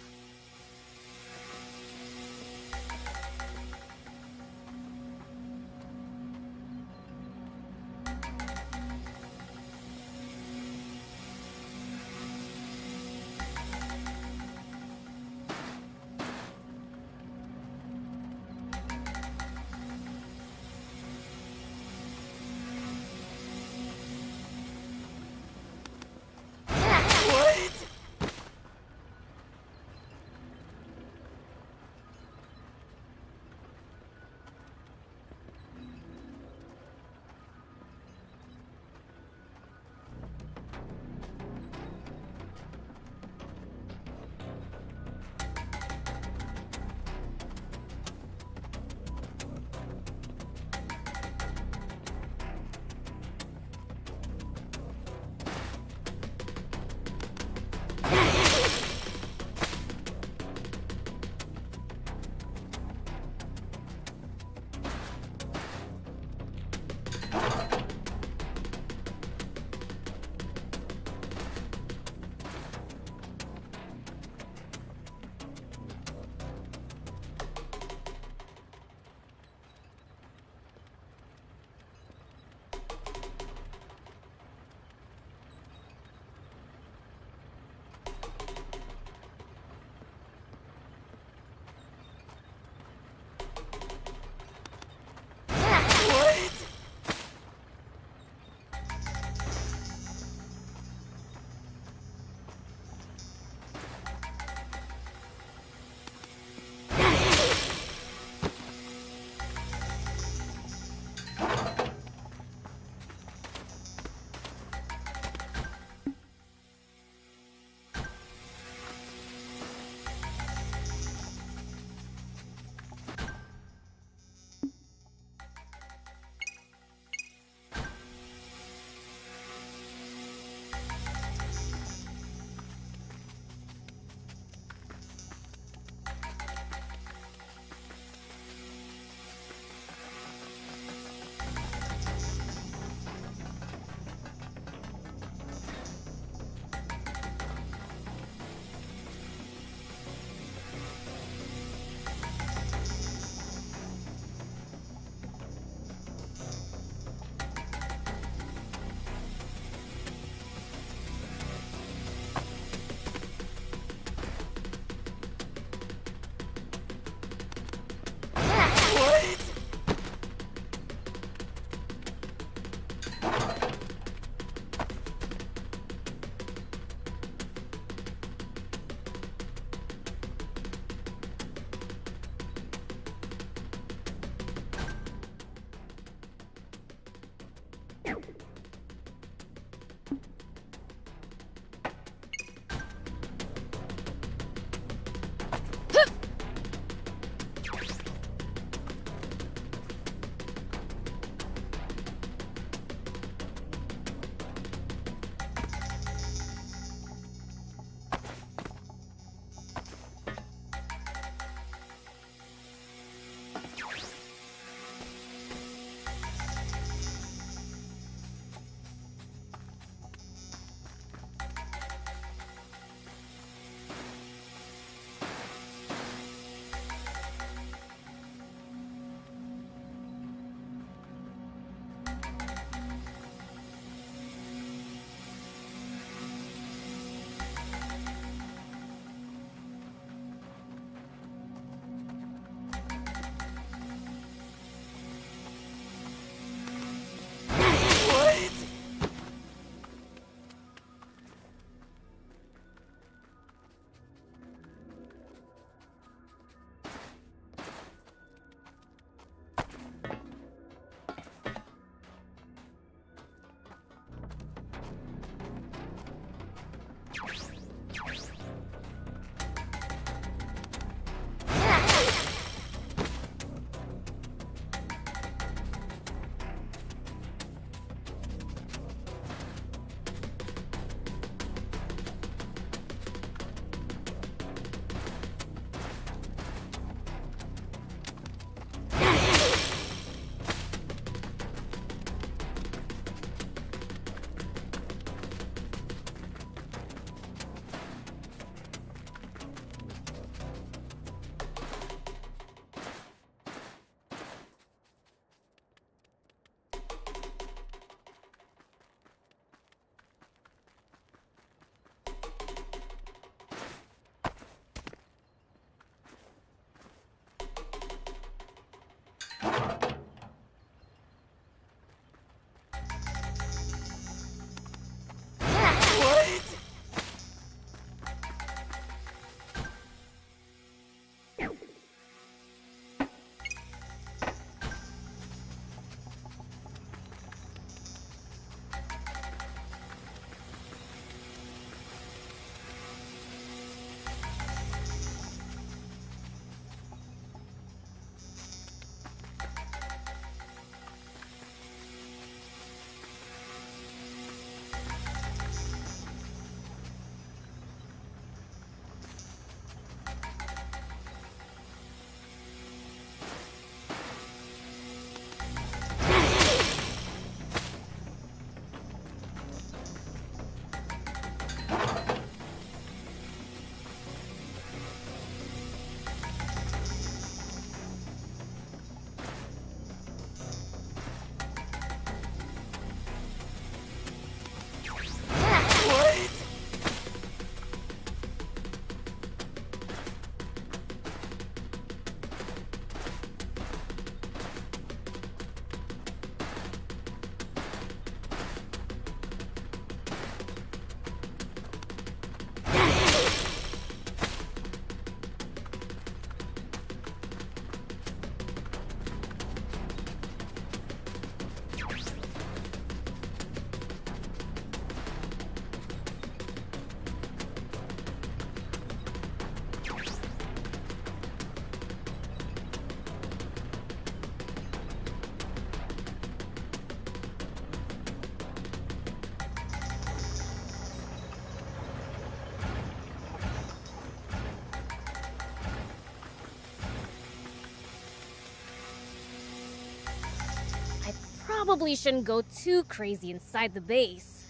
Probably shouldn't go too crazy inside the base.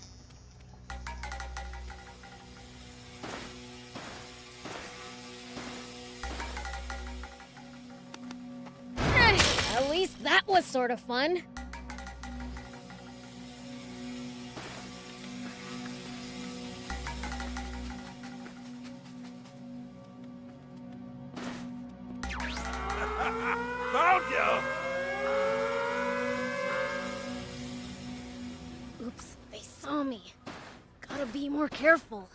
At least that was sort of fun. Found you! Oops, they saw me. Gotta be more careful.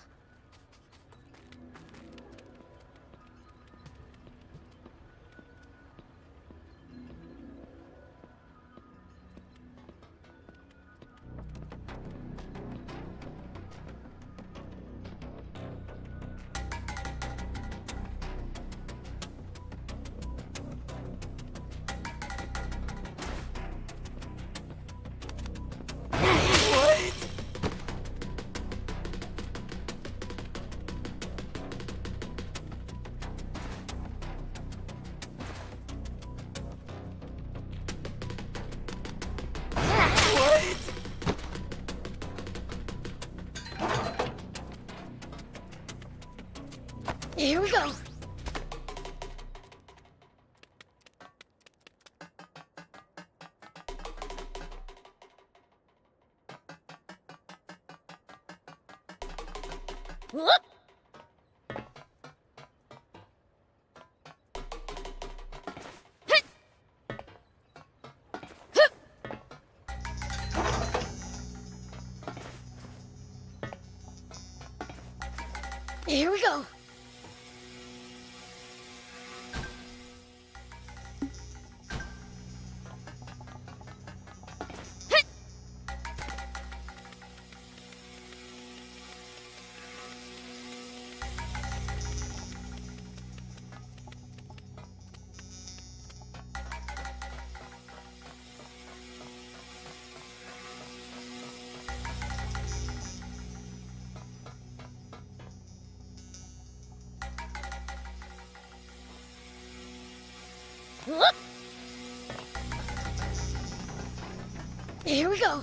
Here we go. Whoop! Here we go. Whoop! Here we go.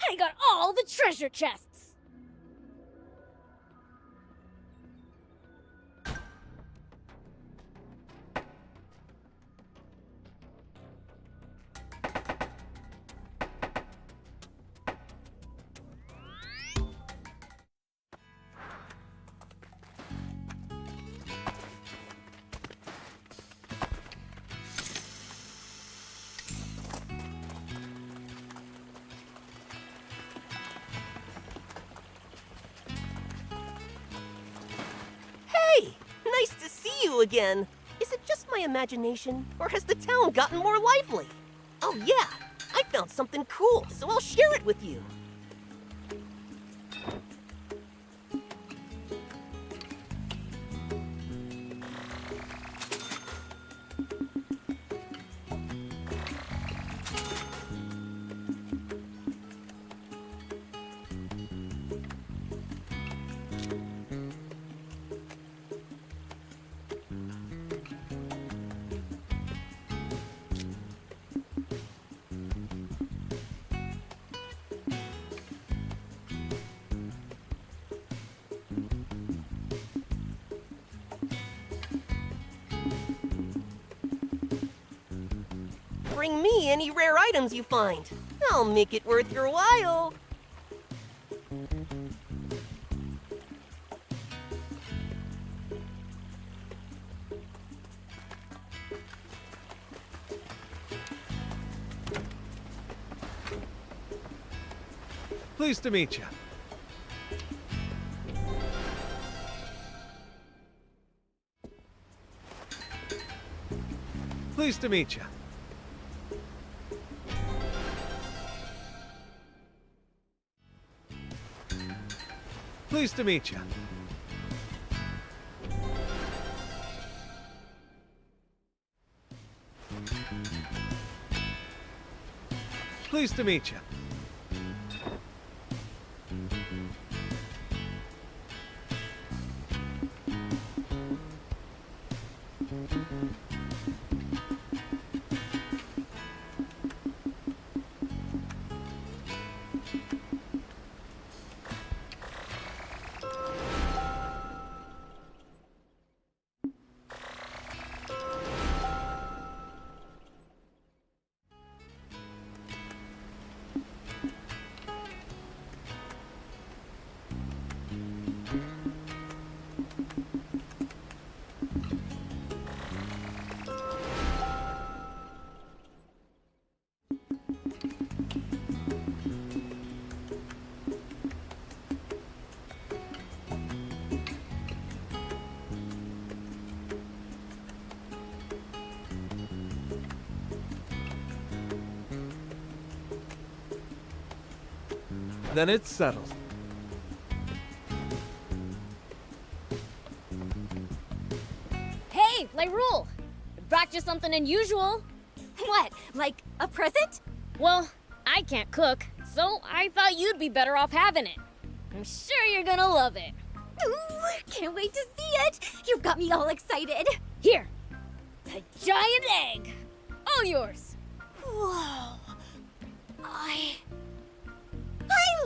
I got all the treasure chests! Hey! Nice to see you again! Is it just my imagination, or has the town gotten more lively? Oh yeah, I found something cool, so I'll share it with you. Bring me any rare items you find. I'll make it worth your while. Pleased to meet you. Pleased to meet you. Pleased to meet you. Pleased to meet you. Then it's settled. Hey, Lyrule! I brought you something unusual. What, like a present? Well, I can't cook, so I thought you'd be better off having it. I'm sure you're gonna love it. Ooh, can't wait to see it. You've got me all excited. Here, a giant egg. All yours. Whoa. I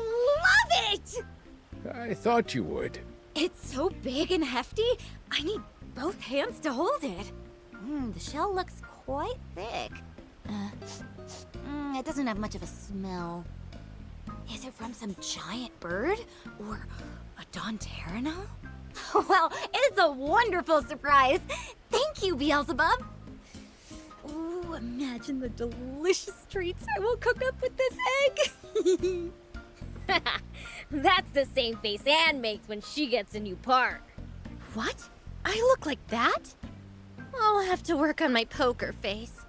love it! I thought you would. It's so big and hefty, I need both hands to hold it. The shell looks quite thick. It doesn't have much of a smell. Is it from some giant bird? Or a Donterino? Well, it's a wonderful surprise. Thank you, Beelzebub. Ooh, imagine the delicious treats I will cook up with this egg. That's the same face Anne makes when she gets a new part. What? I look like that? I'll have to work on my poker face.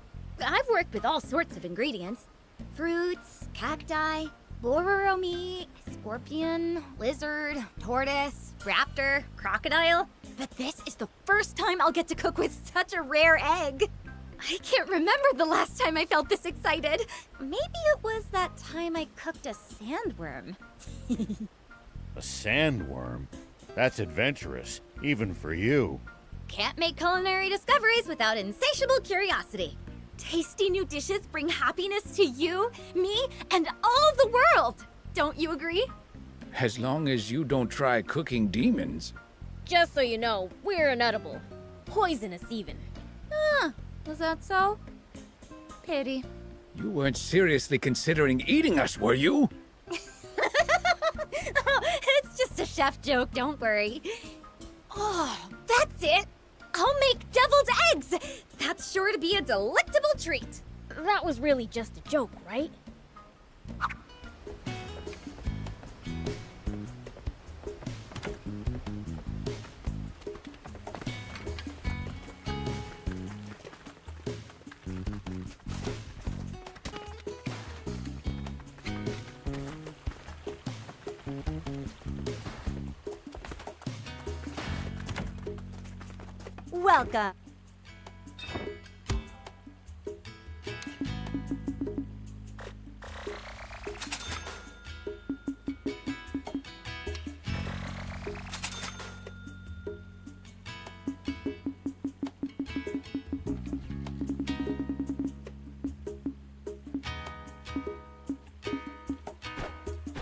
I've worked with all sorts of ingredients. Fruits, cacti, bororo meat, scorpion, lizard, tortoise, raptor, crocodile. But this is the first time I'll get to cook with such a rare egg. I can't remember the last time I felt this excited. Maybe it was that time I cooked a sandworm. A sandworm? That's adventurous, even for you. Can't make culinary discoveries without insatiable curiosity. Tasty new dishes bring happiness to you, me, and all the world. Don't you agree? As long as you don't try cooking demons. Just so you know, we're inedible. Poisonous even. Was that so? Pity. You weren't seriously considering eating us, were you? It's just a chef joke, don't worry. Oh, that's it! I'll make deviled eggs! That's sure to be a delectable treat. That was really just a joke, right? Welcome.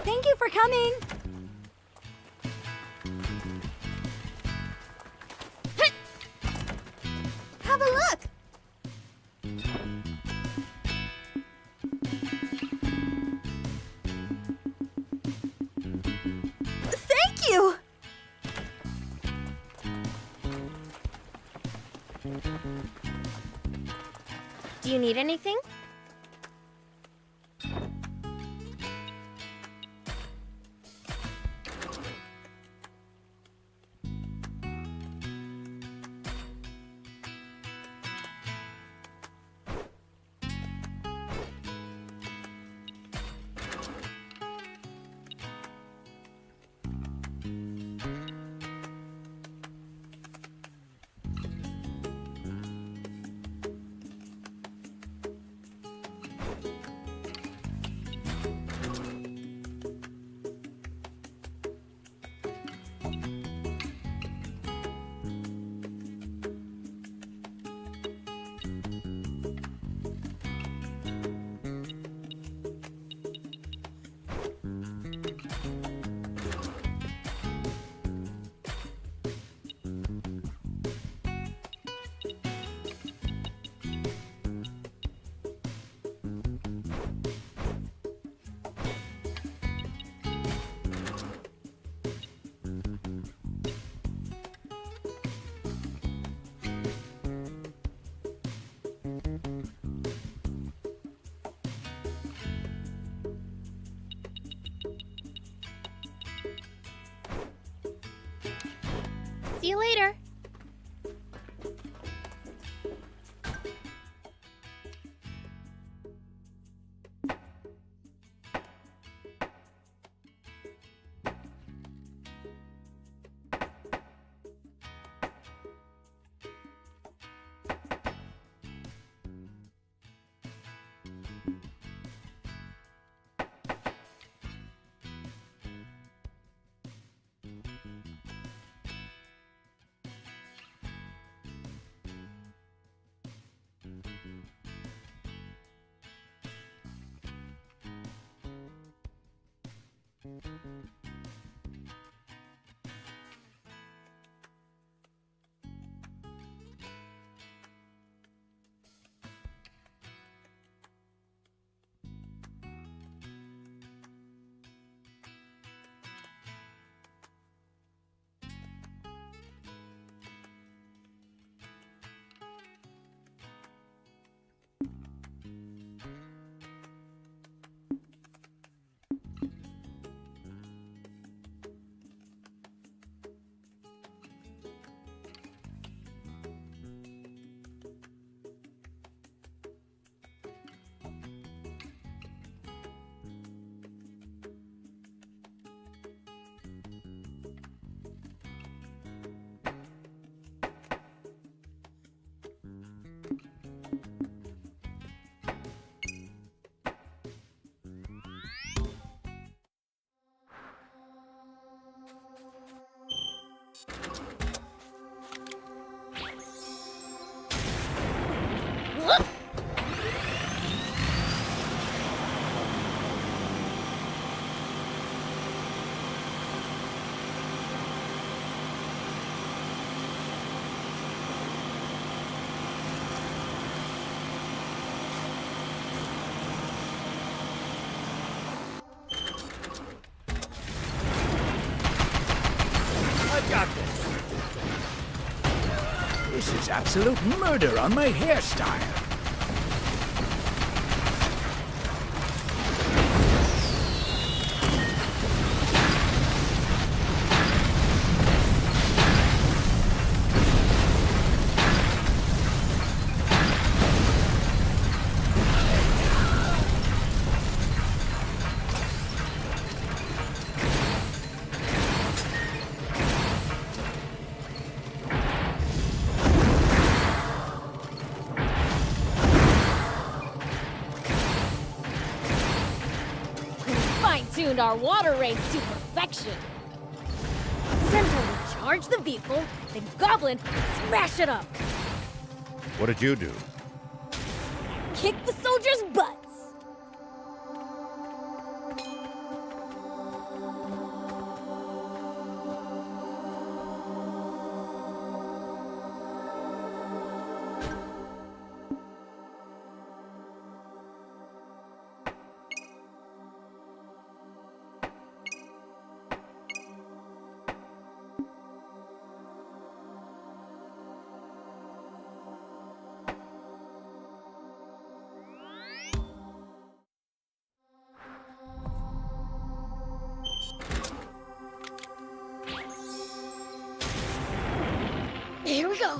Thank you for coming. Have a look. Thank you. Do you need anything? See you later. This is absolute murder on my hairstyle. Tuned our water race to perfection. Centaur will charge the vehicle, then Goblin will smash it up. What did you do? Kick the soldiers' butts. Here we go.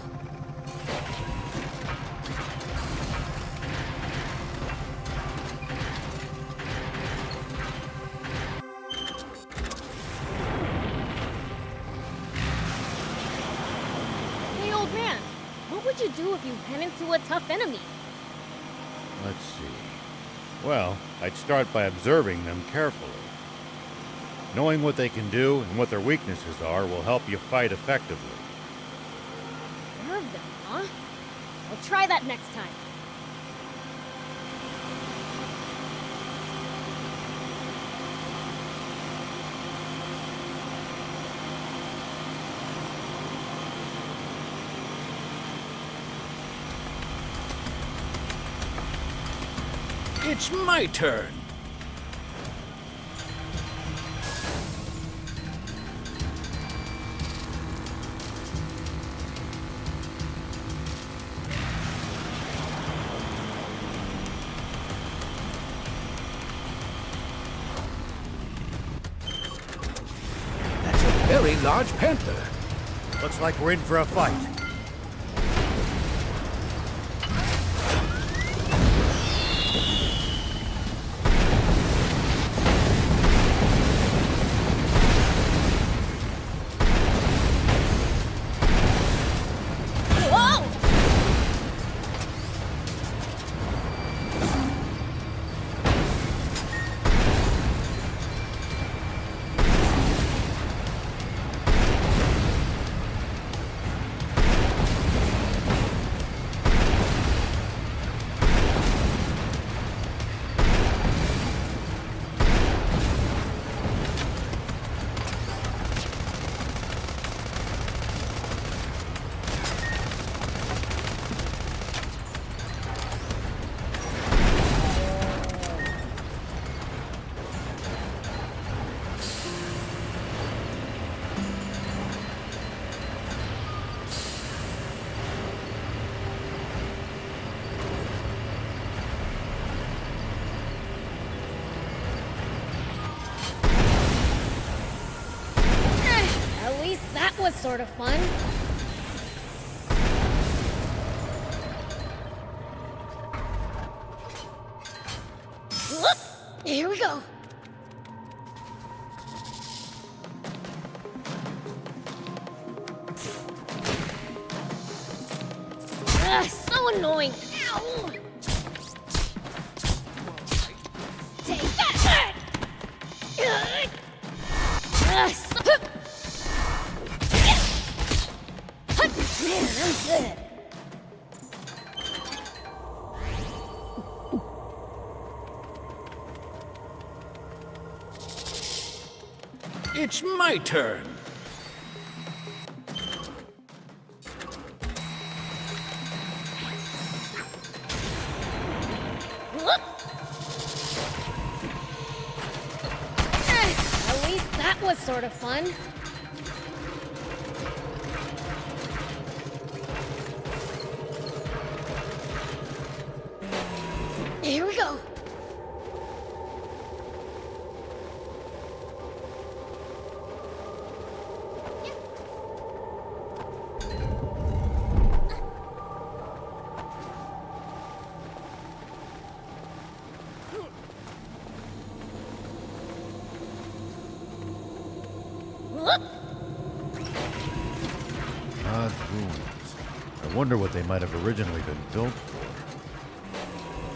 Hey, old man, what would you do if you ran into a tough enemy? Let's see. Well, I'd start by observing them carefully. Knowing what they can do and what their weaknesses are will help you fight effectively. Observe them, huh? I'll try that next time. It's my turn. That's a very large panther. Looks like we're in for a fight. That was sort of fun. Whoop! Here we go. So annoying. Ow! Take that! Man, I'm good. It's my turn. Whoop! At least that was sort of fun. Here we go. Odd ruins. I wonder what they might have originally been built for.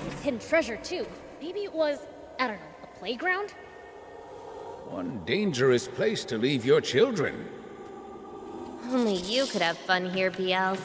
There's hidden treasure too. Maybe it was, I don't know, a playground? One dangerous place to leave your children. Only you could have fun here, BLs.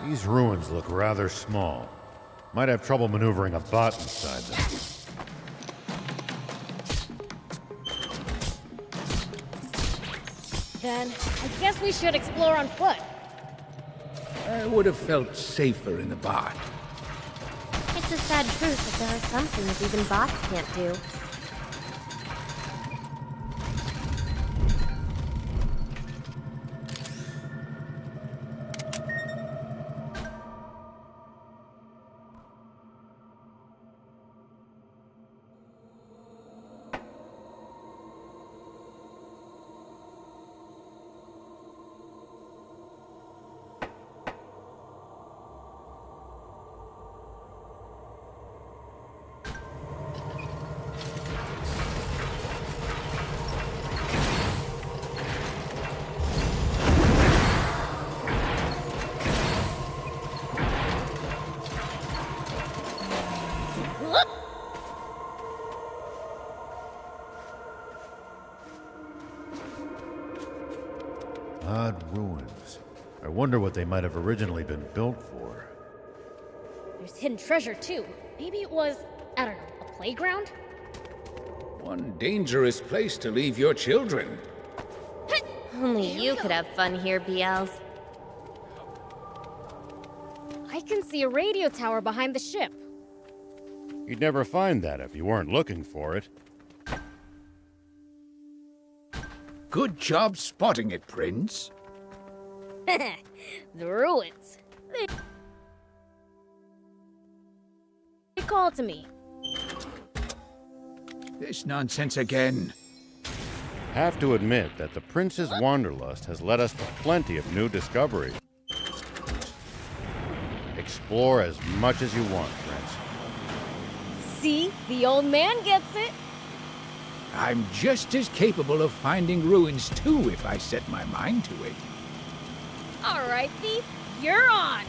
These ruins look rather small. Might have trouble maneuvering a bot inside them. Then, I guess we should explore on foot. I would have felt safer in the bot. It's a sad truth that there are some things even bots can't do. Odd ruins. I wonder what they might have originally been built for. There's hidden treasure too. Maybe it was, I don't know, a playground? One dangerous place to leave your children. Only you could have fun here, BLs. I can see a radio tower behind the ship. You'd never find that if you weren't looking for it. Good job spotting it, Prince. The ruins. They called to me. This nonsense again. Have to admit that the Prince's Wanderlust has led us to plenty of new discoveries. Explore as much as you want, Prince. See? The old man gets it. I'm just as capable of finding ruins too if I set my mind to it. All right, Thief, you're on.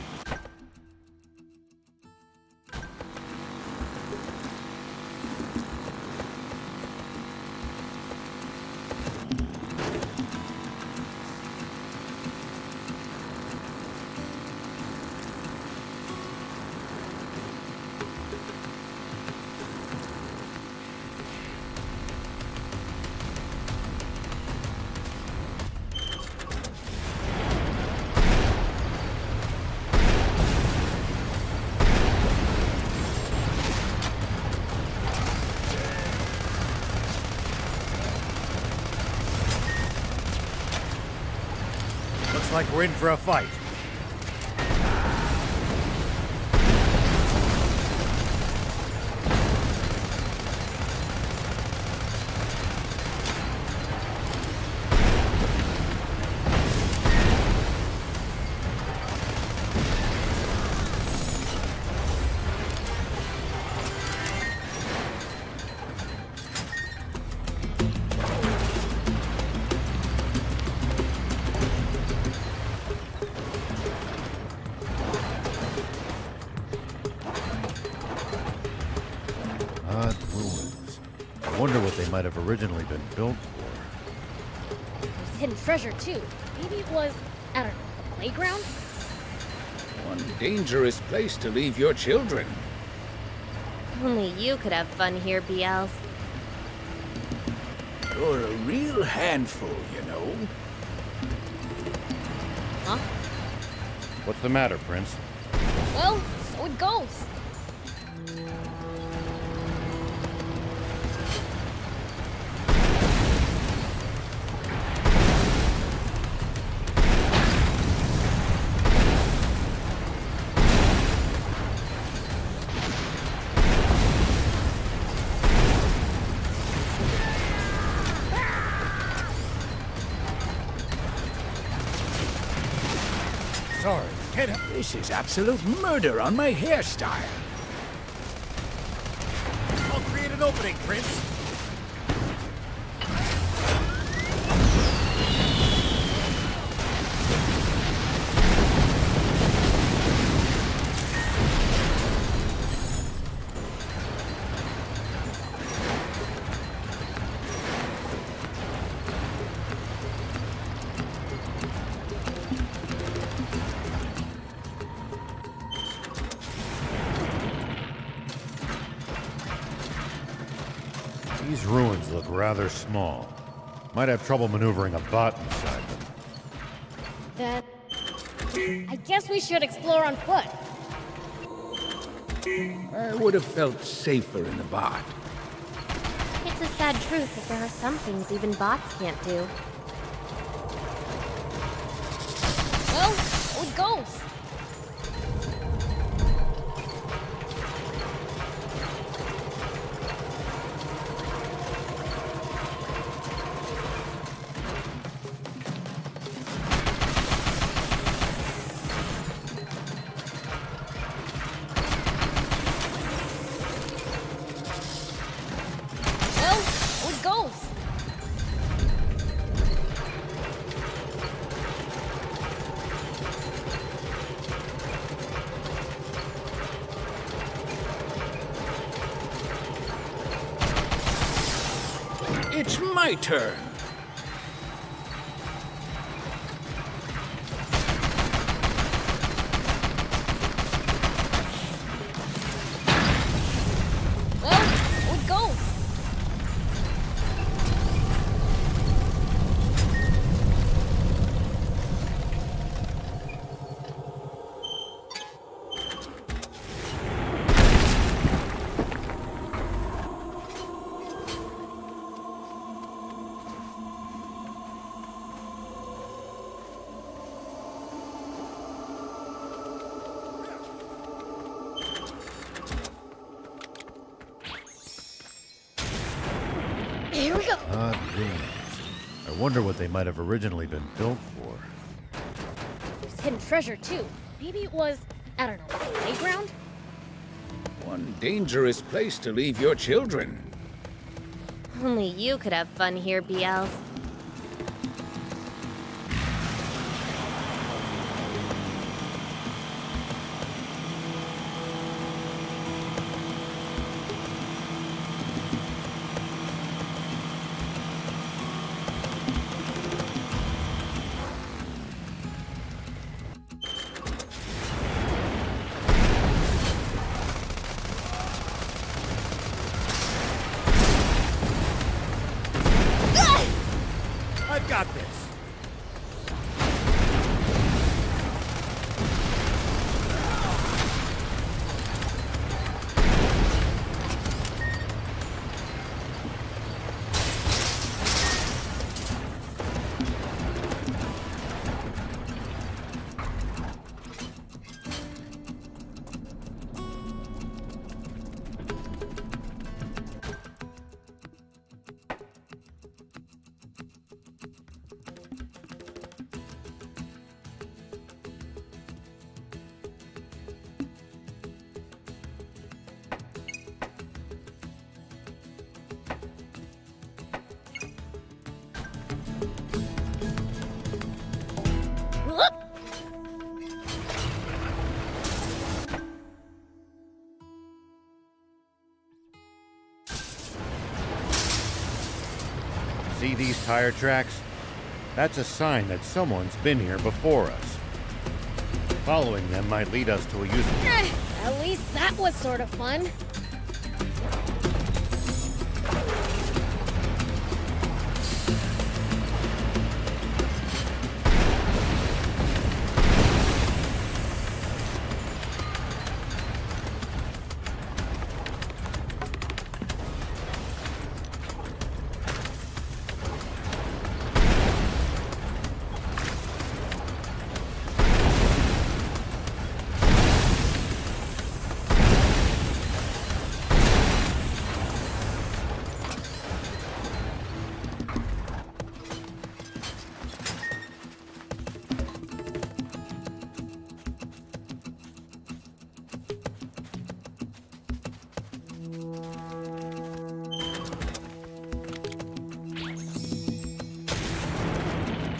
Looks like we're in for a fight. Odd ruins. I wonder what they might have originally been built for. There's hidden treasure, too. Maybe it was, I don't know, a playground? One dangerous place to leave your children. Only you could have fun here, BLs. You're a real handful, you know. Huh? What's the matter, Prince? Well, so it goes. Sorry, this is absolute murder on my hairstyle. I'll create an opening, Prince. These ruins look rather small. Might have trouble maneuvering a bot inside them. That... I guess we should explore on foot. I would have felt safer in the bot. It's a sad truth that there are some things even bots can't do. Well, so it goes. Well, so it goes. It's my turn. Well, so it goes. Here we go. Odd ruins. I wonder what they might have originally been built for. There's hidden treasure too. Maybe it was, I don't know, a playground? One dangerous place to leave your children. Only you could have fun here, BLs. I've got this. See these tire tracks? That's a sign that someone's been here before us. Following them might lead us to a useful... At least that was sort of fun.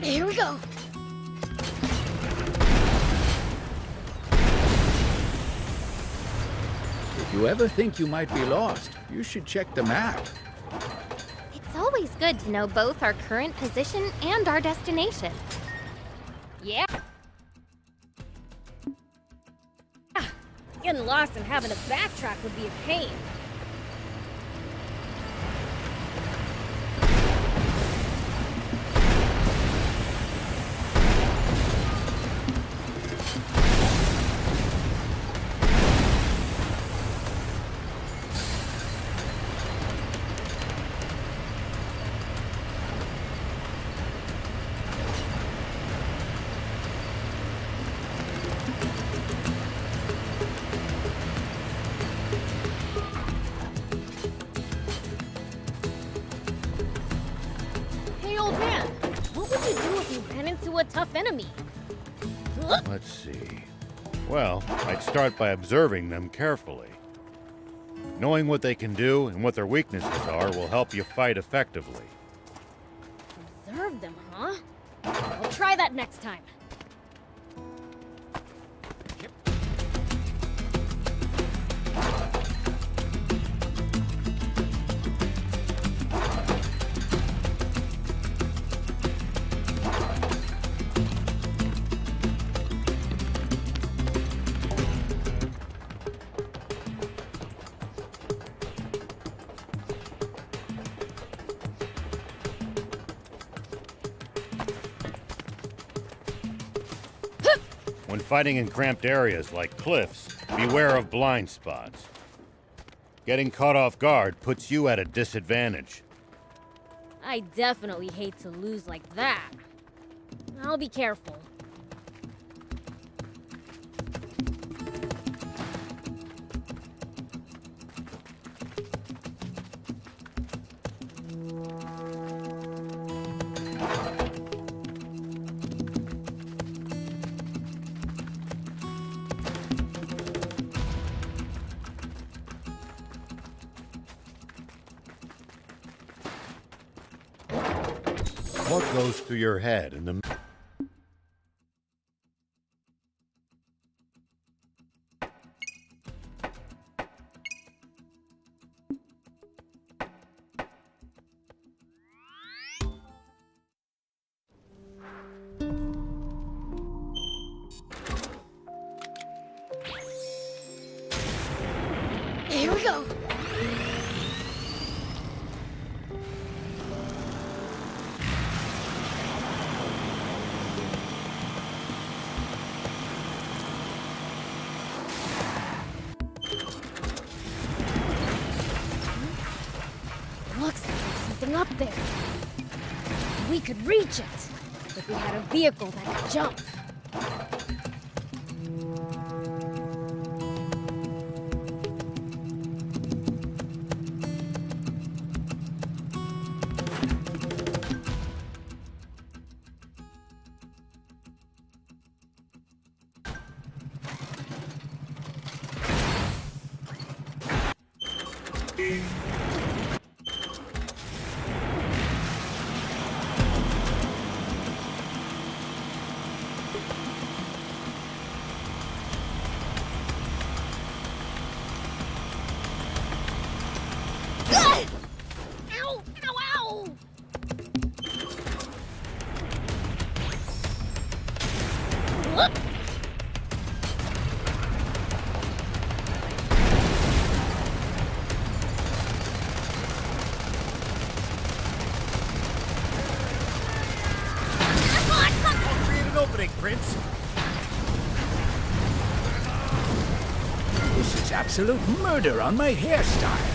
Here we go. If you ever think you might be lost, you should check the map. It's always good to know both our current position and our destination. Yeah. Getting lost and having to backtrack would be a pain. To a tough enemy. Let's see. Well, I'd start by observing them carefully. Knowing what they can do and what their weaknesses are will help you fight effectively. Observe them, huh? I'll try that next time. When fighting in cramped areas like cliffs, beware of blind spots. Getting caught off guard puts you at a disadvantage. I definitely hate to lose like that. I'll be careful. What goes through your head in the... Here we go. Looks like there's something up there. We could reach it if we had a vehicle that could jump. Ow! Ow! Ow! Whoop! I'll create an opening, Prince. This is absolute murder on my hairstyle.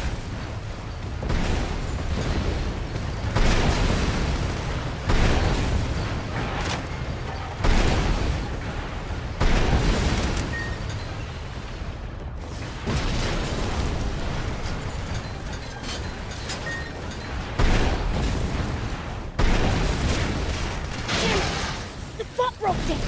The butt broke down!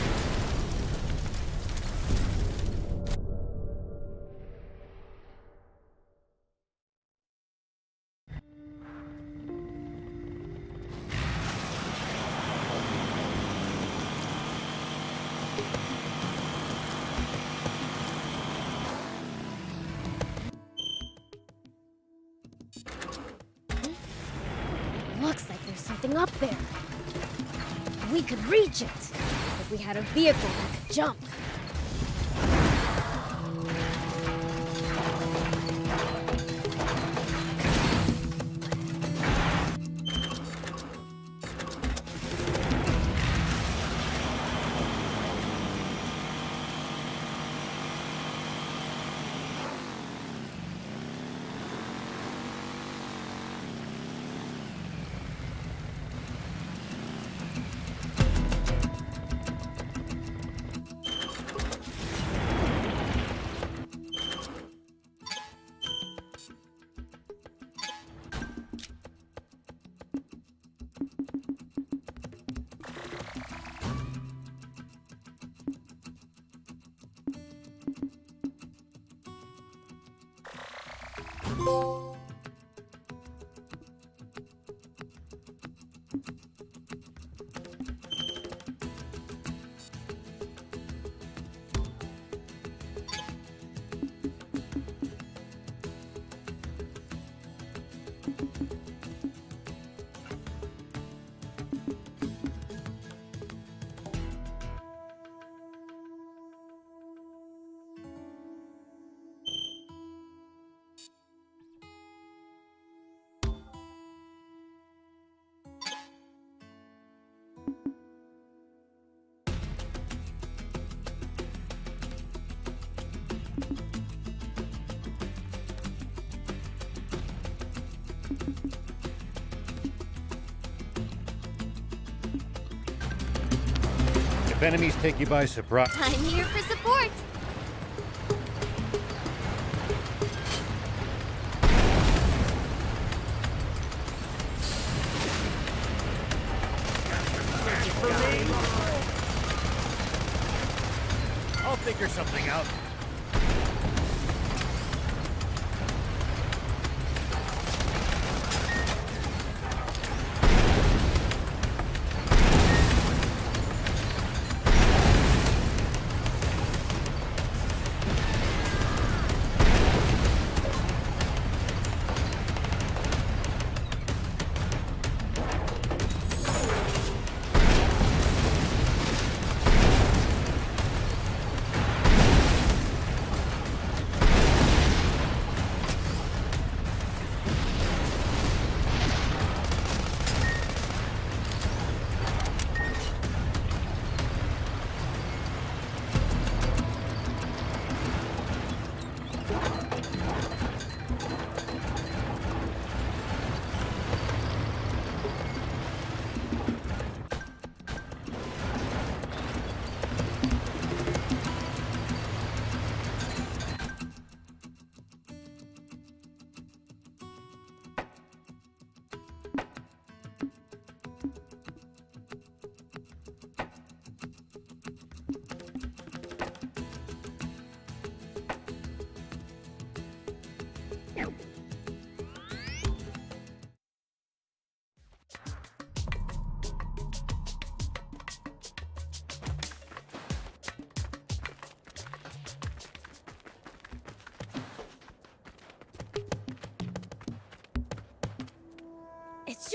Looks like there's something up there. We could reach it if we had a vehicle that could jump. If enemies take you by surprise... I'm here for support. I'll figure something out.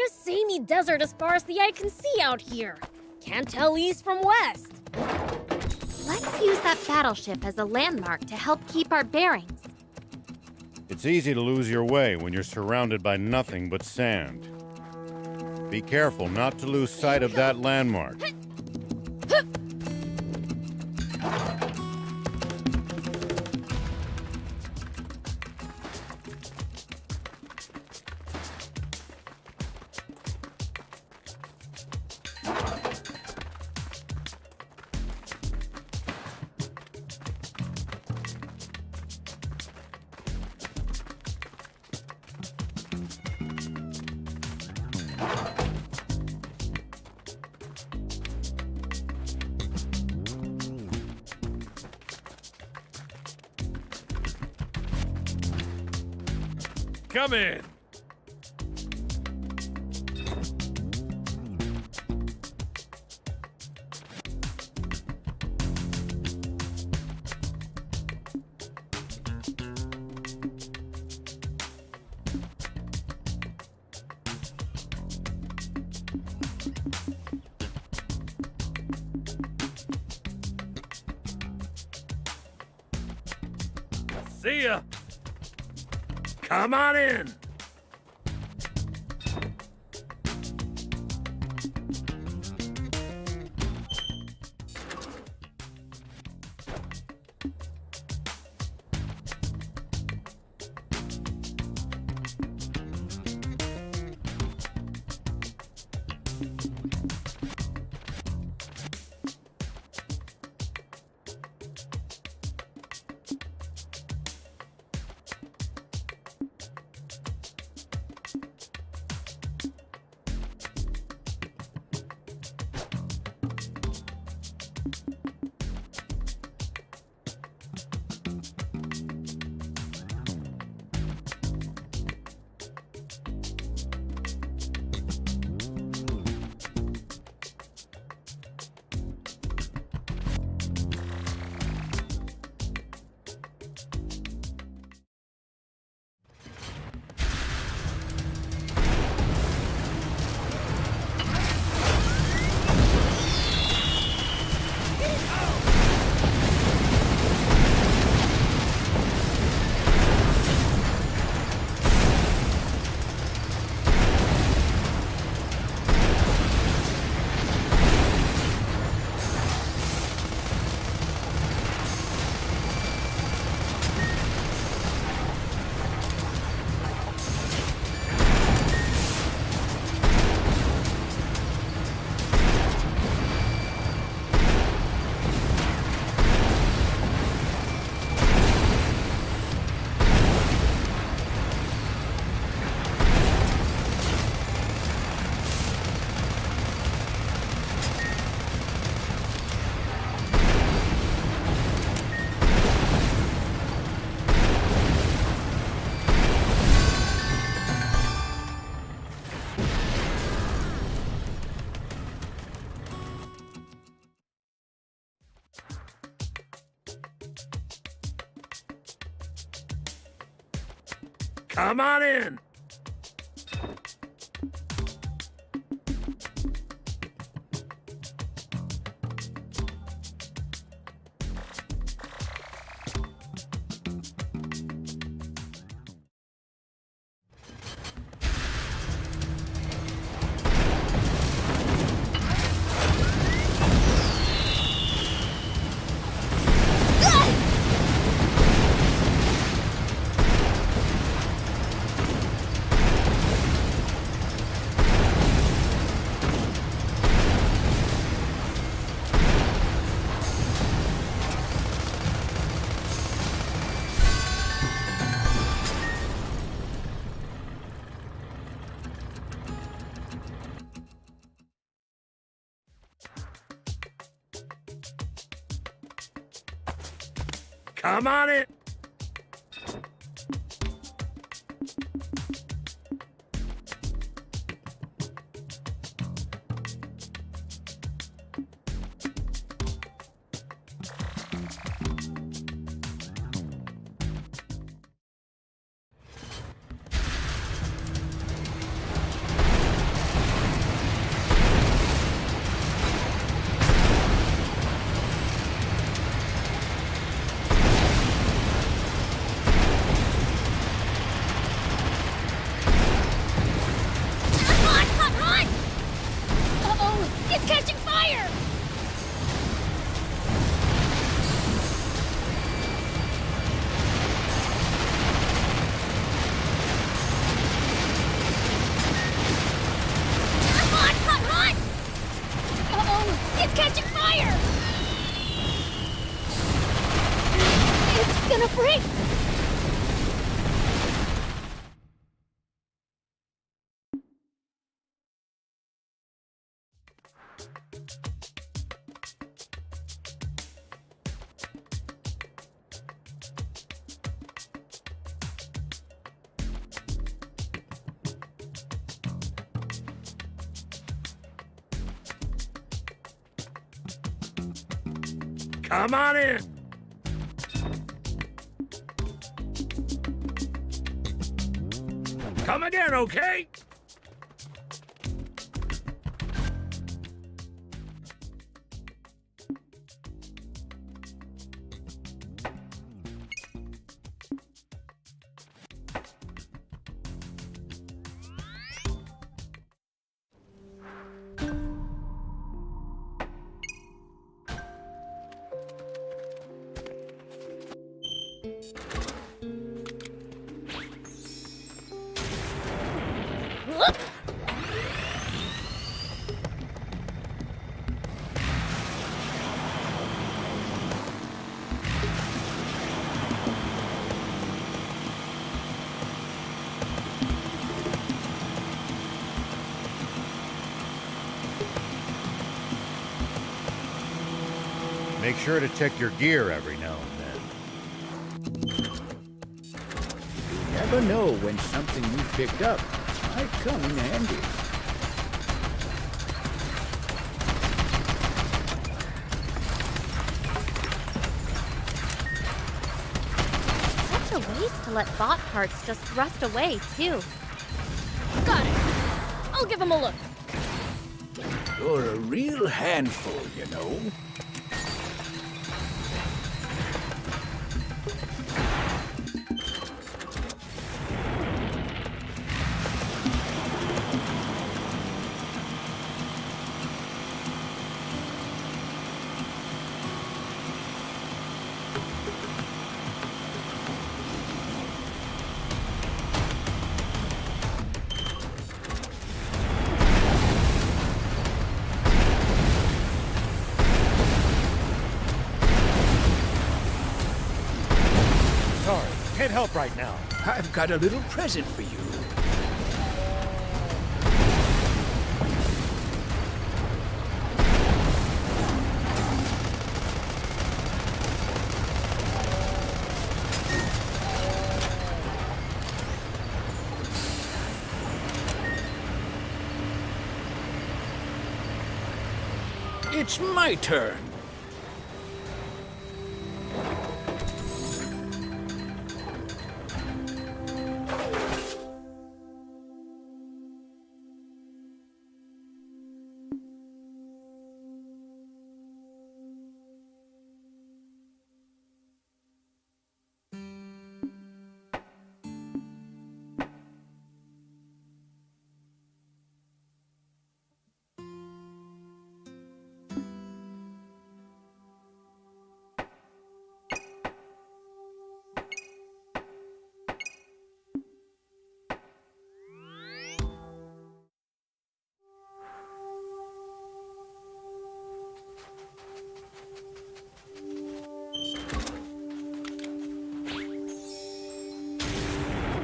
just samey desert as far as the eye can see out here. Can't tell east from west. Let's use that battleship as a landmark to help keep our bearings. It's easy to lose your way when you're surrounded by nothing but sand. Be careful not to lose sight of that landmark. Come in. See ya. Come on in. Come on in. Come on in. catching fire! It's gonna break! Come on in! Come again, okay? Make sure to check your gear every now and then. You never know when something you've picked up might come in handy. Such a waste to let bot parts just rust away, too. Got it. I'll give him a look. You're a real handful, you know. Sorry, can't help right now. I've got a little present for you. It's my turn.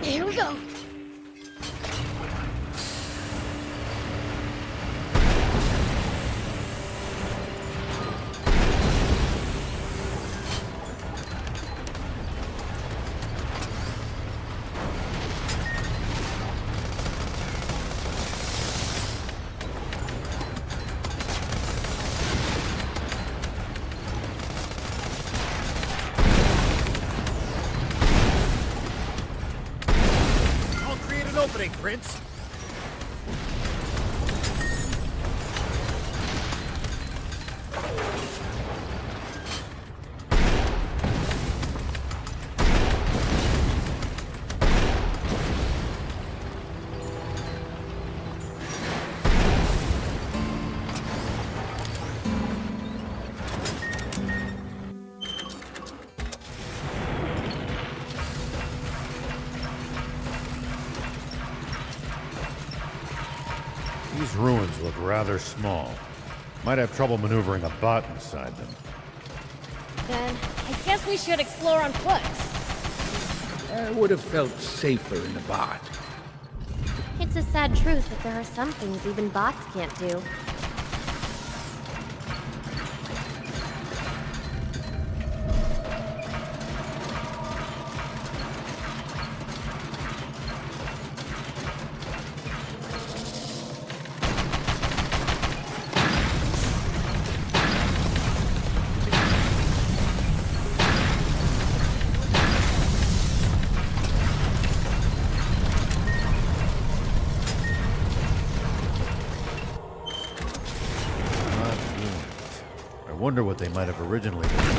Here we go. Opening, Prince. These ruins look rather small. Might have trouble maneuvering a bot inside them. Then I guess we should explore on foot. I would have felt safer in a bot. It's a sad truth that there are some things even bots can't do. I wonder what they might have originally been known for.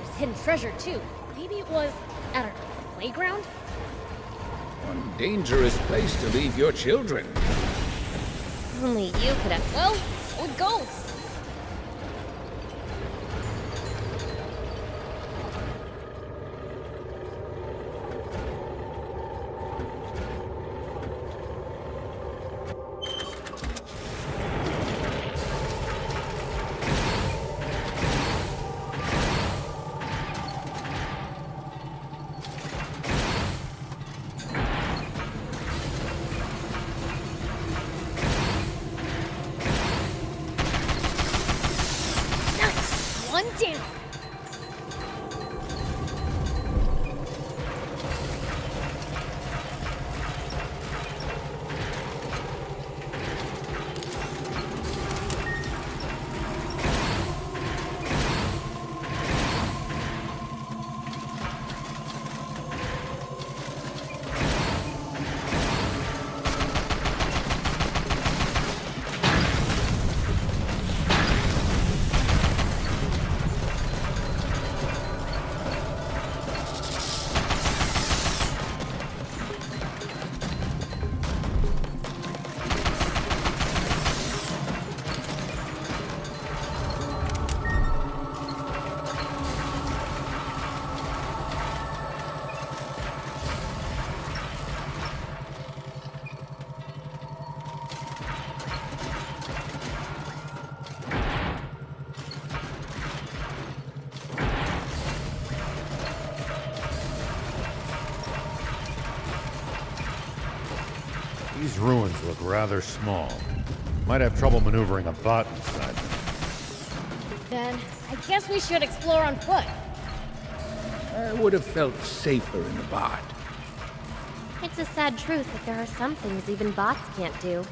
There's hidden treasure too. Maybe it was, I don't know, a playground? One dangerous place to leave your children. Only you could have. Well, so it goes. One down. These ruins look rather small. Might have trouble maneuvering a bot inside them. Then I guess we should explore on foot. I would have felt safer in a bot. It's a sad truth that there are some things even bots can't do.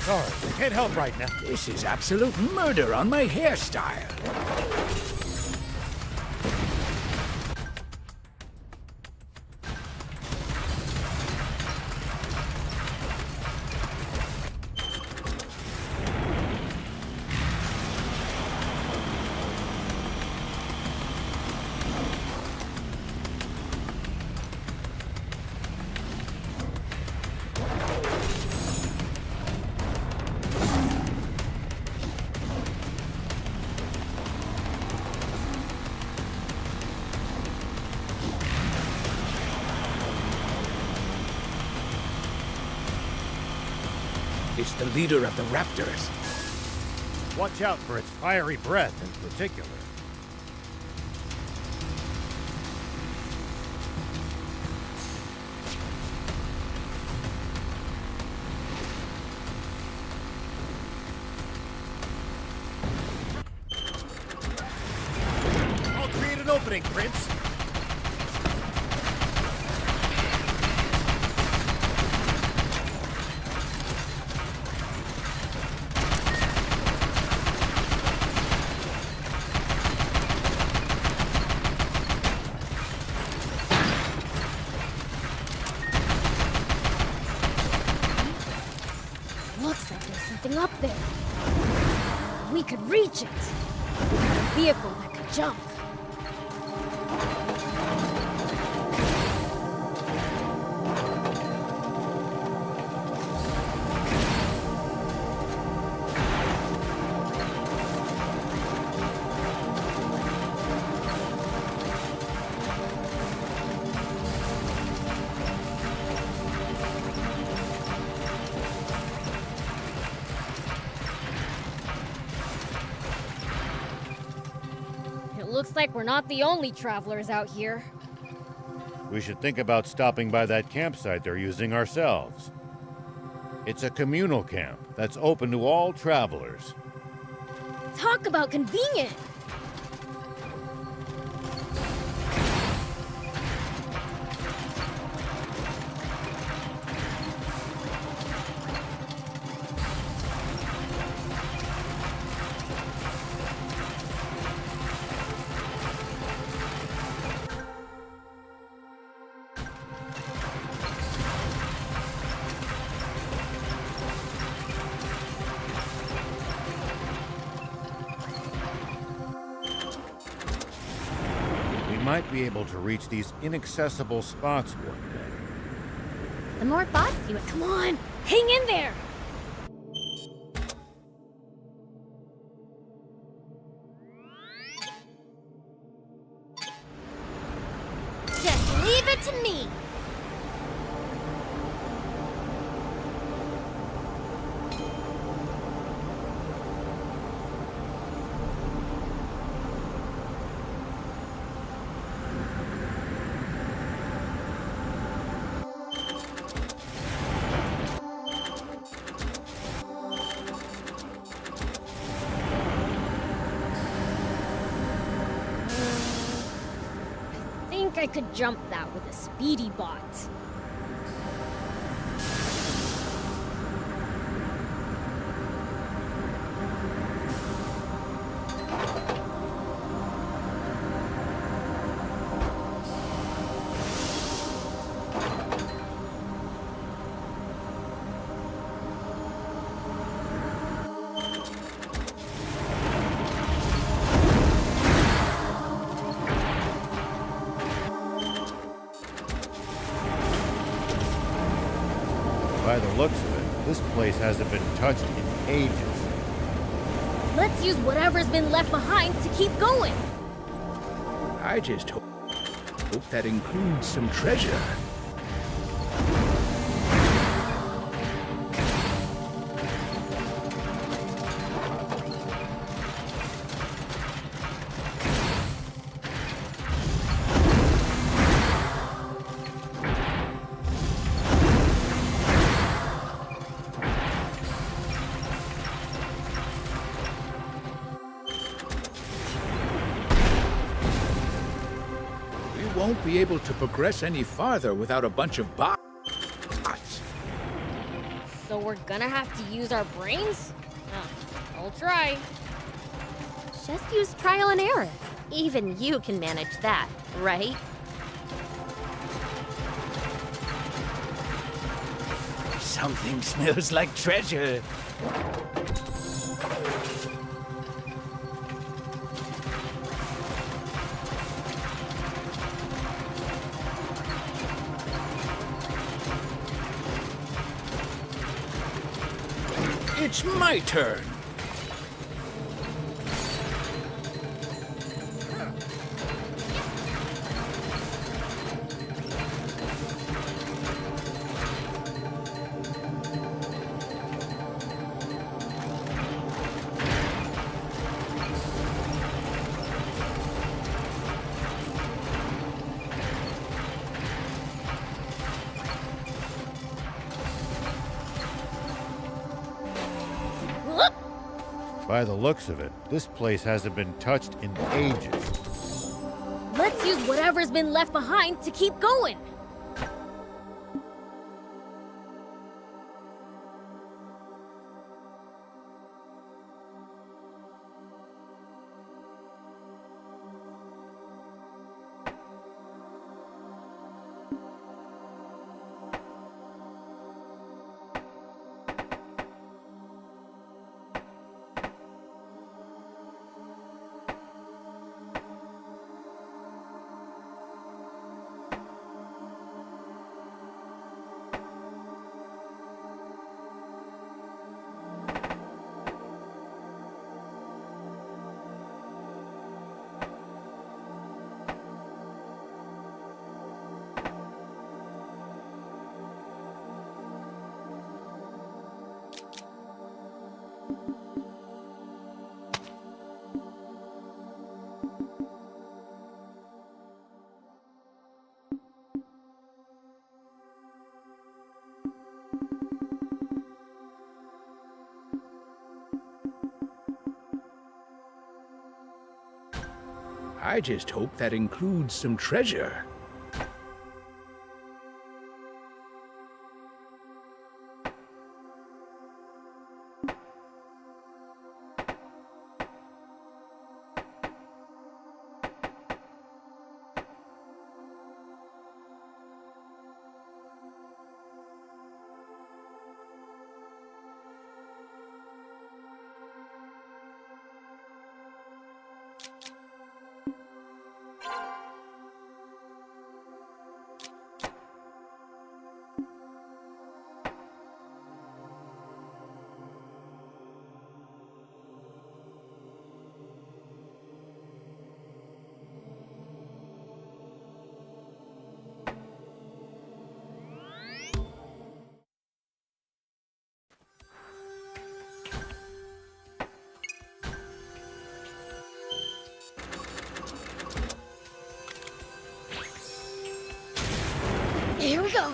Sorry, can't help right now. This is absolute murder on my hairstyle. It's the leader of the Raptors. Watch out for its fiery breath in particular. I'll create an opening, Prince. up there. We could reach it. We had a vehicle that could jump. Looks like we're not the only travelers out here. We should think about stopping by that campsite they're using ourselves. It's a communal camp that's open to all travelers. Talk about convenient! Might be able to reach these inaccessible spots one day. The more bots you... Come on! Hang in there! Just leave it to me! I could jump that with a speedy bot. By the looks of it, this place hasn't been touched in ages. Let's use whatever's been left behind to keep going. I just hope that includes some treasure. Won't be able to progress any farther without a bunch of bots. So we're gonna have to use our brains? I'll try. Just use trial and error. Even you can manage that, right? Something smells like treasure. It's my turn. By the looks of it, this place hasn't been touched in ages. Let's use whatever's been left behind to keep going. I just hope that includes some treasure. Here we go.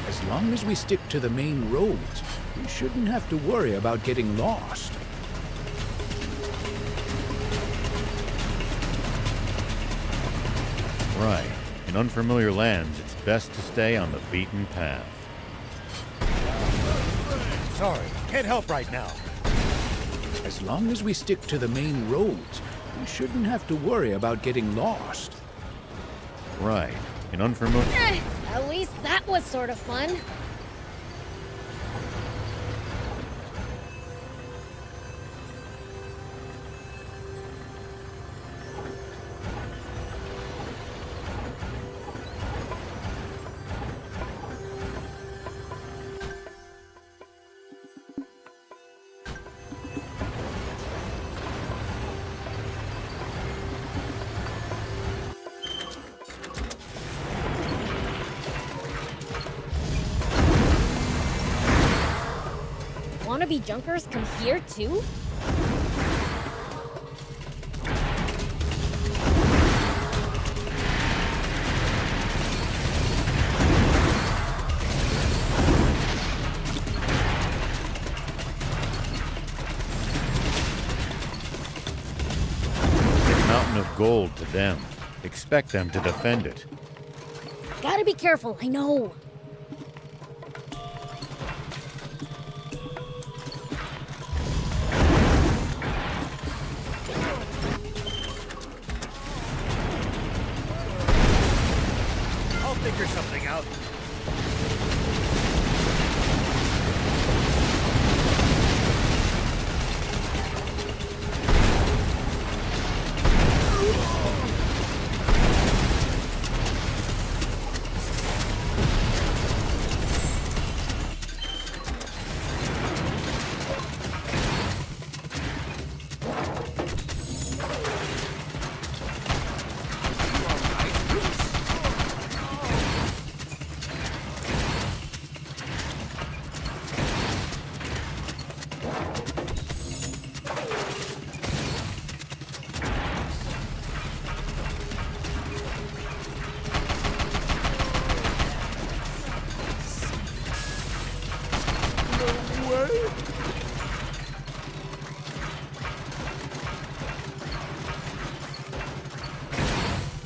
As long as we stick to the main roads, we shouldn't have to worry about getting lost. Right. In unfamiliar lands, it's best to stay on the beaten path. Sorry, can't help right now. As long as we stick to the main roads, we shouldn't have to worry about getting lost. Right. In unfamiliar... At least that was sort of fun. Wannabe junkers come here too? It's a mountain of gold to them. Expect them to defend it. Gotta be careful, I know. Figure something out.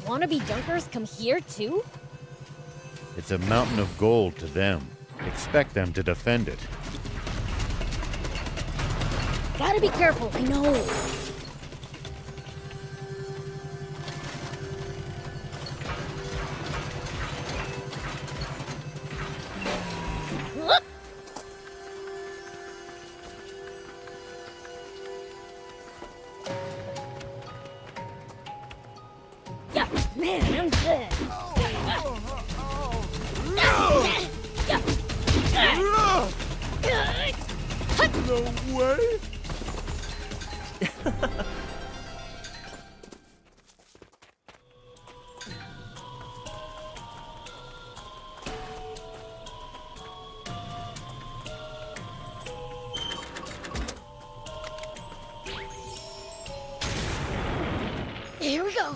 Wannabe junkers come here too? It's a mountain of gold to them. Expect them to defend it. Gotta be careful, I know. Yeah. Man, I'm good. No way! Here we go.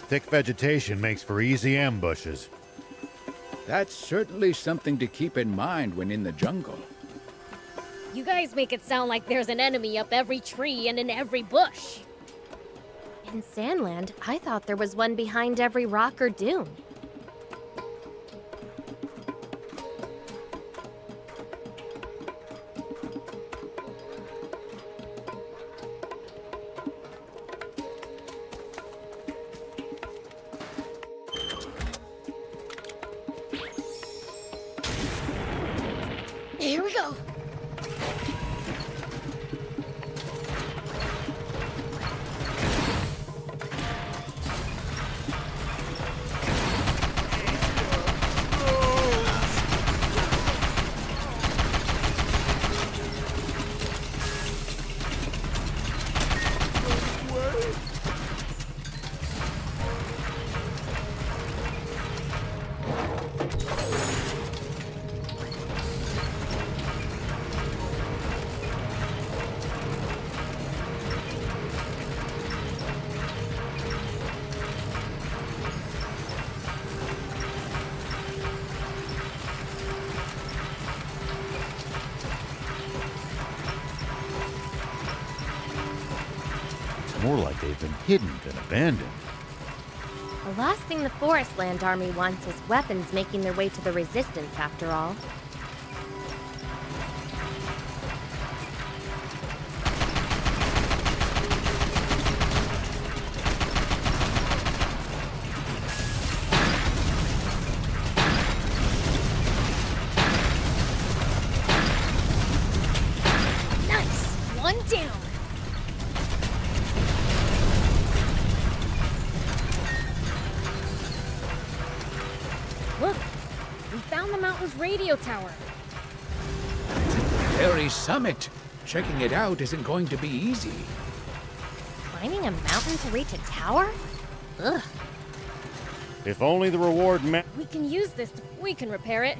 Thick vegetation makes for easy ambushes. That's certainly something to keep in mind when in the jungle. You guys make it sound like there's an enemy up every tree and in every bush. In Sandland, I thought there was one behind every rock or dune. Here we go. More like they've been hidden than abandoned. The last thing the Forest Land Army wants is weapons making their way to the Resistance, after all. Nice! One down. Look, we found the mountain's radio tower. Very summit. Checking it out isn't going to be easy. Climbing a mountain to reach a tower? Ugh. If only the reward meant. We can use this. We can repair it.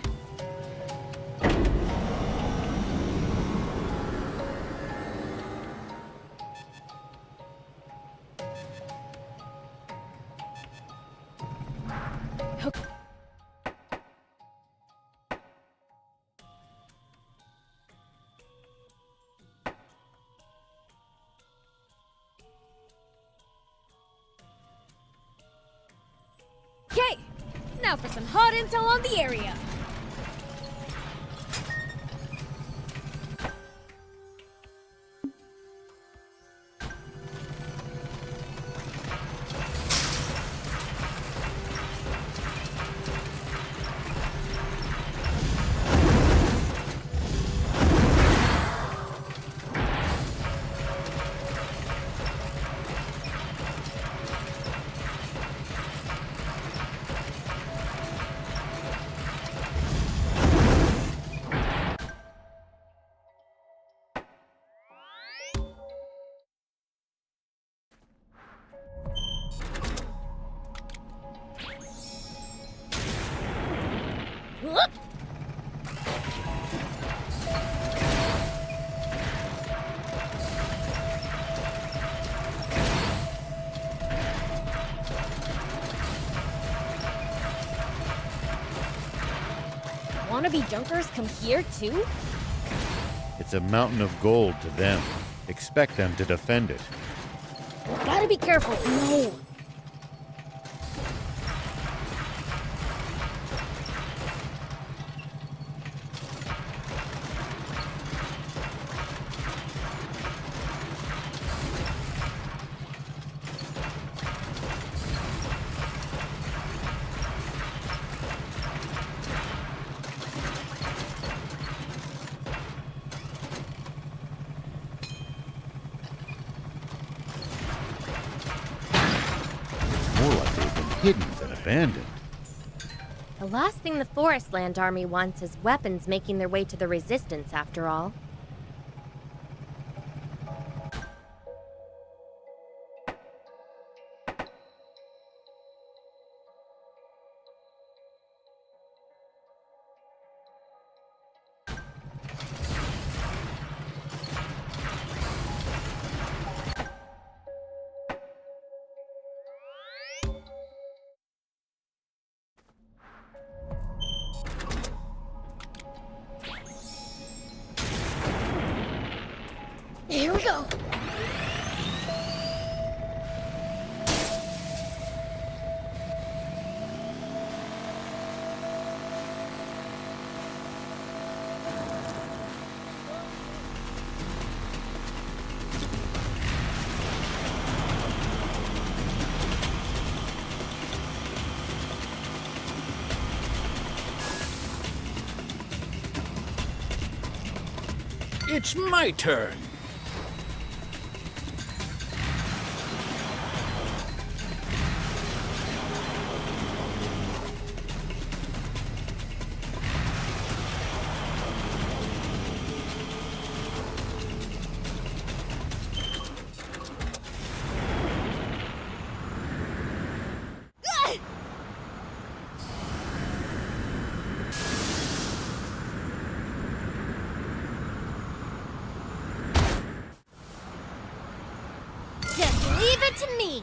Okay, now for some hot intel on the area. Whoop! Wannabe junkers come here too? It's a mountain of gold to them. Expect them to defend it. Gotta be careful. No! hidden than abandoned. The last thing the Forestland Army wants is weapons making their way to the Resistance, after all. Here we go. It's my turn. Just leave it to me.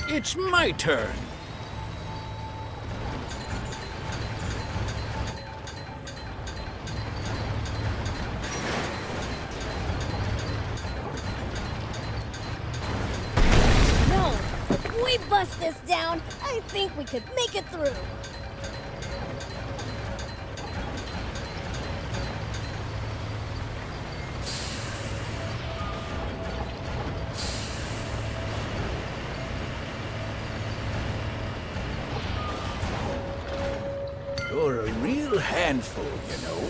It's my turn. No, if we bust this down, I think we could make it through. You're a real handful, you know.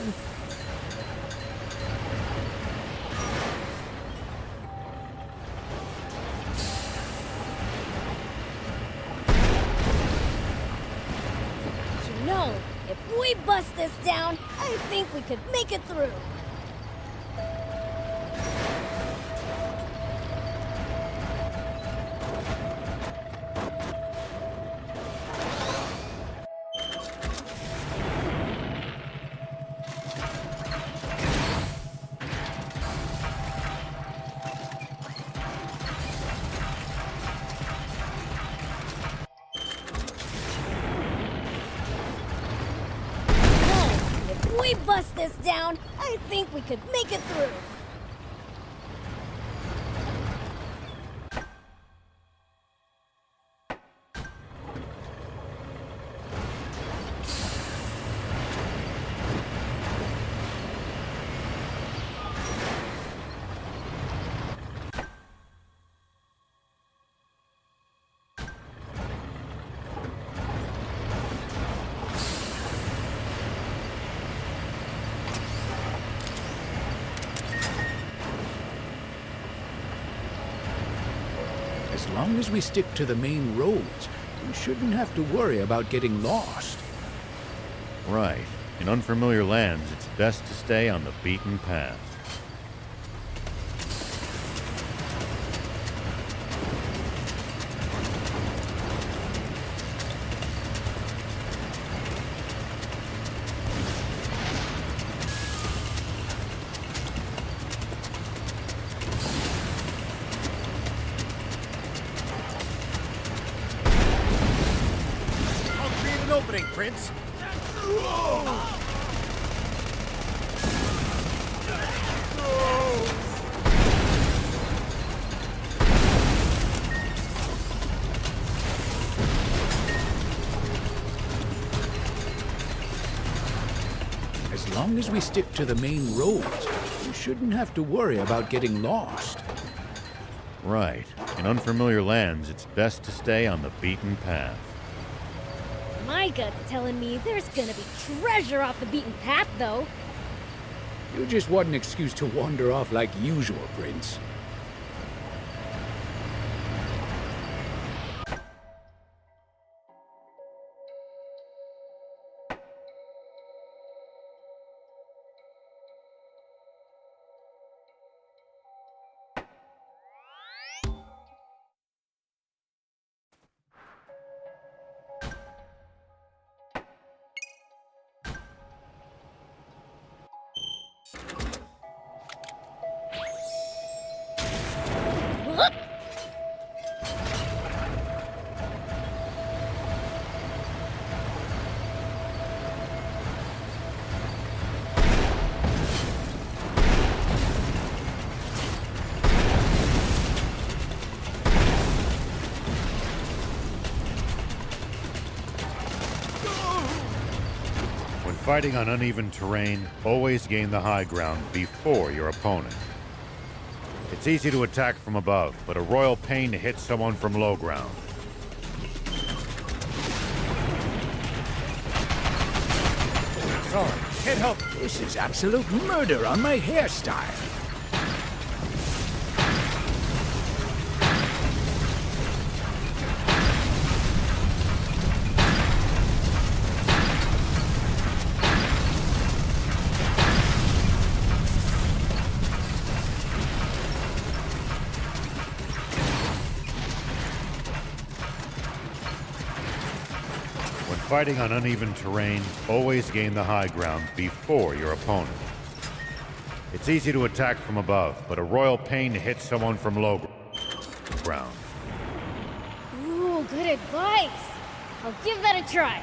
You know, if we bust this down, I think we could make it through. If we bust this down, I think we could make it through. As long as we stick to the main roads, we shouldn't have to worry about getting lost. Right. In unfamiliar lands, it's best to stay on the beaten path. opening, Prince. As long as we stick to the main roads, we shouldn't have to worry about getting lost. Right. In unfamiliar lands, it's best to stay on the beaten path. My gut's telling me there's gonna be treasure off the beaten path, though. You just want an excuse to wander off like usual, Prince. Fighting on uneven terrain, always gain the high ground before your opponent. It's easy to attack from above, but a royal pain to hit someone from low ground. Sorry, can't help. This is absolute murder on my hairstyle. Fighting on uneven terrain, always gain the high ground before your opponent. It's easy to attack from above, but a royal pain to hit someone from low ground. Ooh, good advice. I'll give that a try.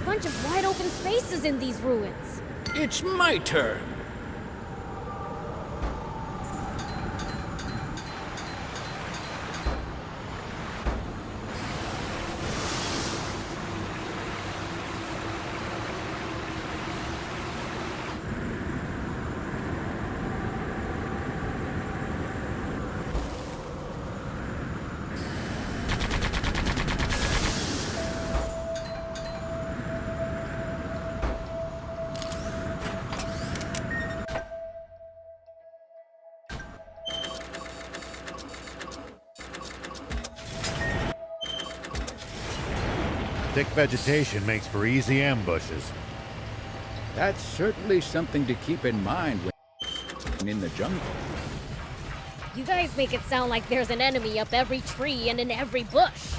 Bunch of wide open spaces in these ruins. It's my turn. Thick vegetation makes for easy ambushes. That's certainly something to keep in mind when in the jungle. You guys make it sound like there's an enemy up every tree and in every bush.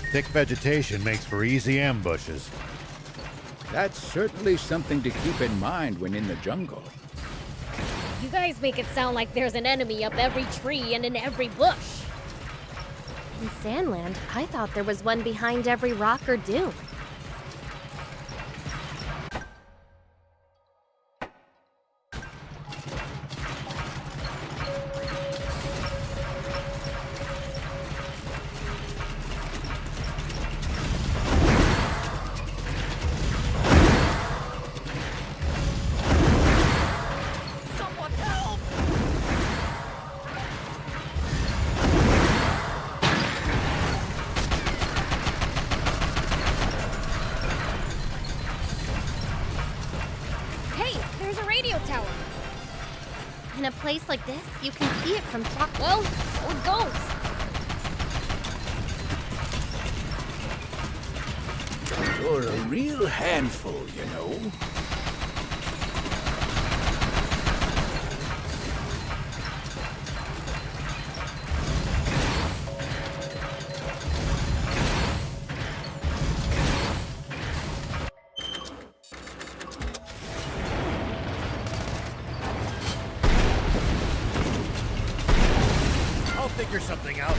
Thick vegetation makes for easy ambushes. That's certainly something to keep in mind when in the jungle. You guys make it sound like there's an enemy up every tree and in every bush. In Sandland, I thought there was one behind every rock or dune. In a place like this, you can see it from top. Well, so it goes. You're a real handful, you know. Figure something out.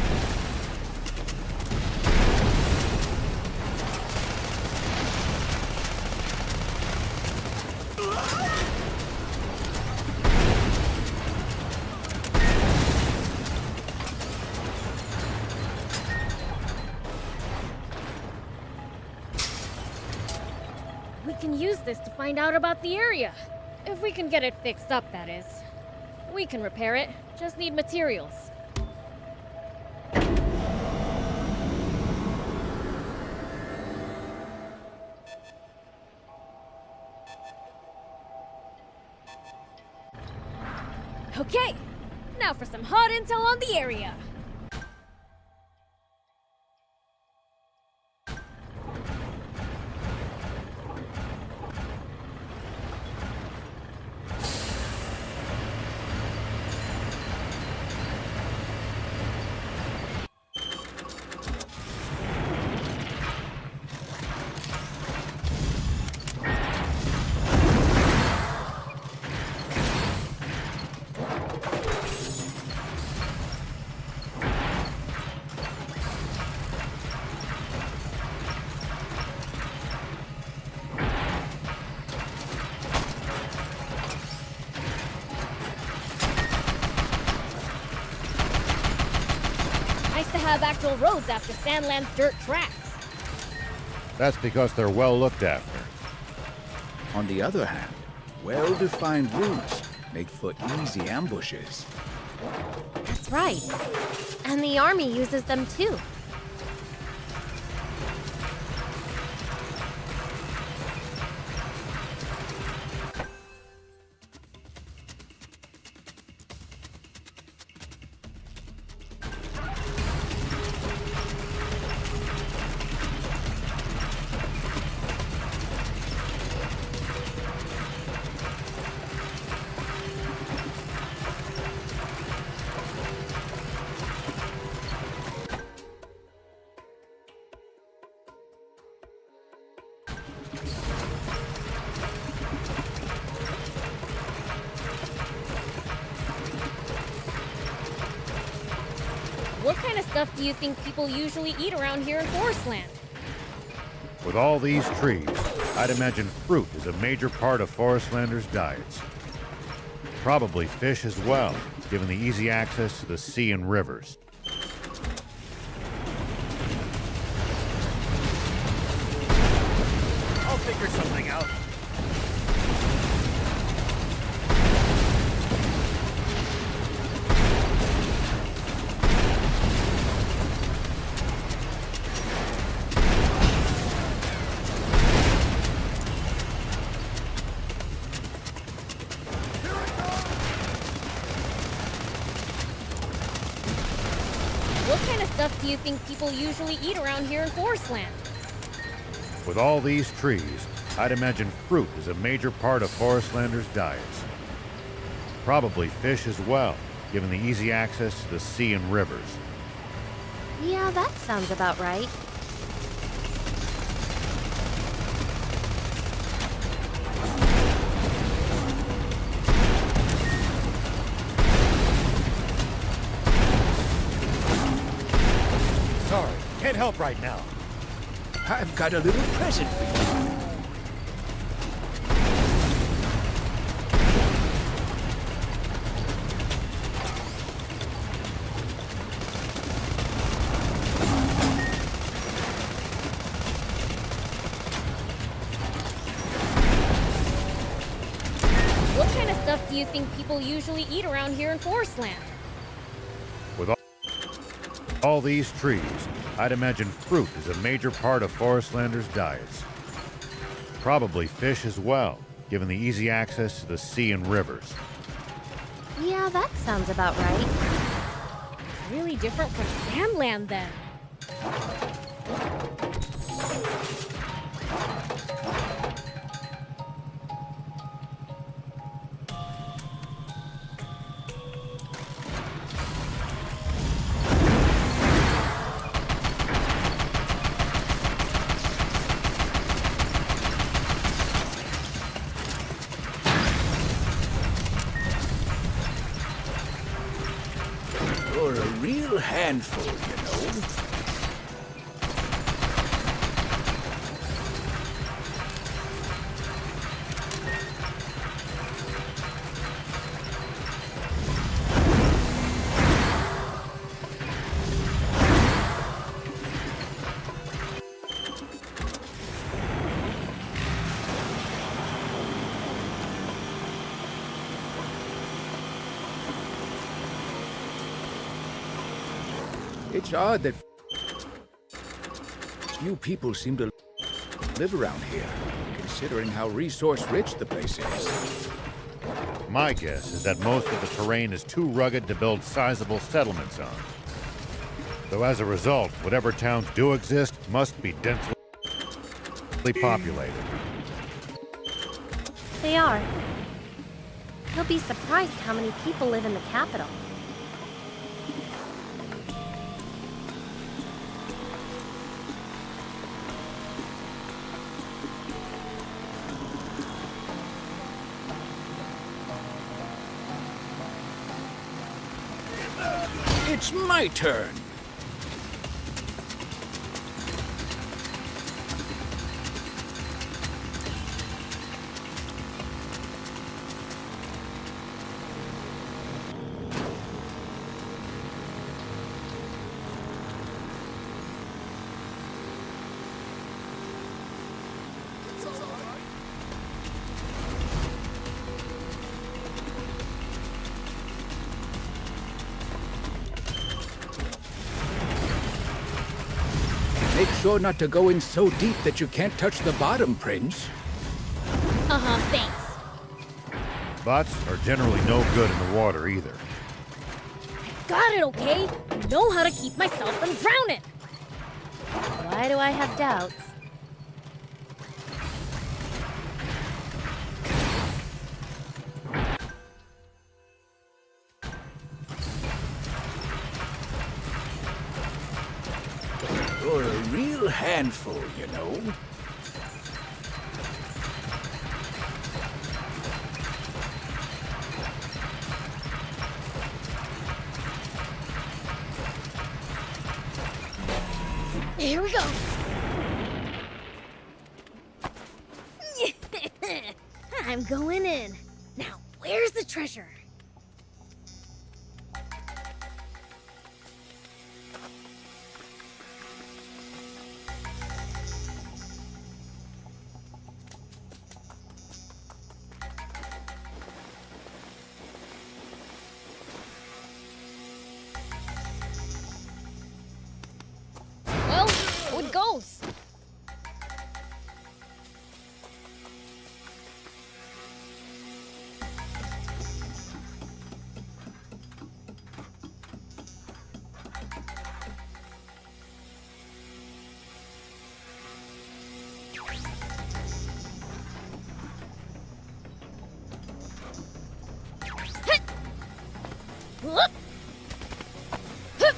We can use this to find out about the area. If we can get it fixed up, that is. We can repair it, just need materials. Okay, now for some hot intel on the area. Have actual roads after Sandland's dirt tracks. That's because they're well looked after. On the other hand, well-defined routes make for easy ambushes. That's right. And the army uses them too. What kind of stuff do you think people usually eat around here in Forestland? With all these trees, I'd imagine fruit is a major part of Forestlanders' diets. Probably fish as well, given the easy access to the sea and rivers. I'll figure something out. What kind of stuff do you think people usually eat around here in Forestland? With all these trees, I'd imagine fruit is a major part of Forestlanders' diets. Probably fish as well, given the easy access to the sea and rivers. Yeah, that sounds about right. Sorry, can't help right now. I've got a little present for you. What kind of stuff do you think people usually eat around here in Forestland? With all these trees, I'd imagine fruit is a major part of Forestlanders' diets. Probably fish as well, given the easy access to the sea and rivers. Yeah, that sounds about right. Really different from Sandland, then. You're a real handful, you know. It's odd that few people seem to live around here, considering how resource-rich the place is. My guess is that most of the terrain is too rugged to build sizable settlements on. Though as a result, whatever towns do exist must be densely populated. They are. You'll be surprised how many people live in the capital. It's my turn. Make sure not to go in so deep that you can't touch the bottom, Prince. Uh-huh, thanks. Bots are generally no good in the water either. Got it, okay? I know how to keep myself from drowning. Why do I have doubts? You're a real handful, you know. Here we go. I'm going in. Now, where's the treasure? Well, so it goes. Whoop. Hup.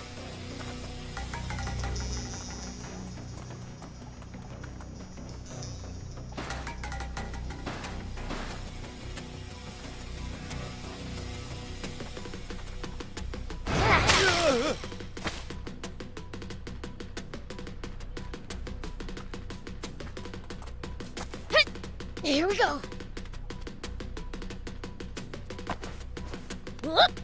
Here we go. Whoop.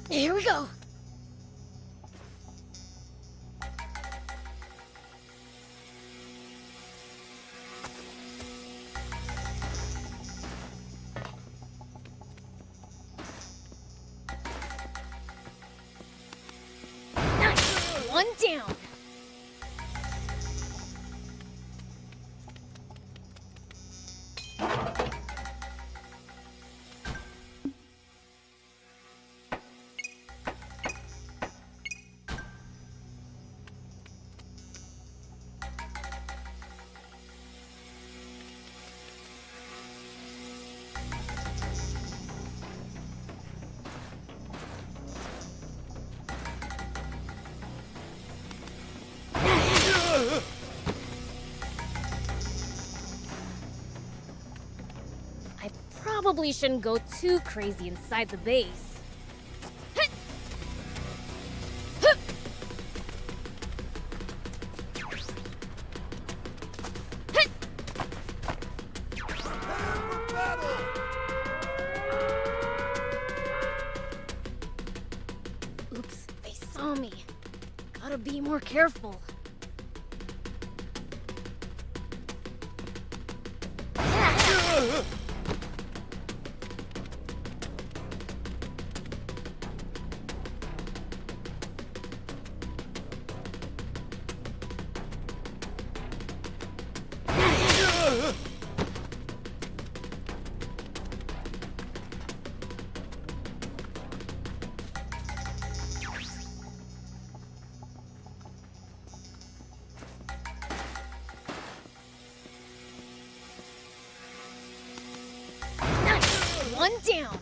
Here we go. Nice. One down. Probably shouldn't go too crazy inside the base. Oops, they saw me. Gotta be more careful. One down.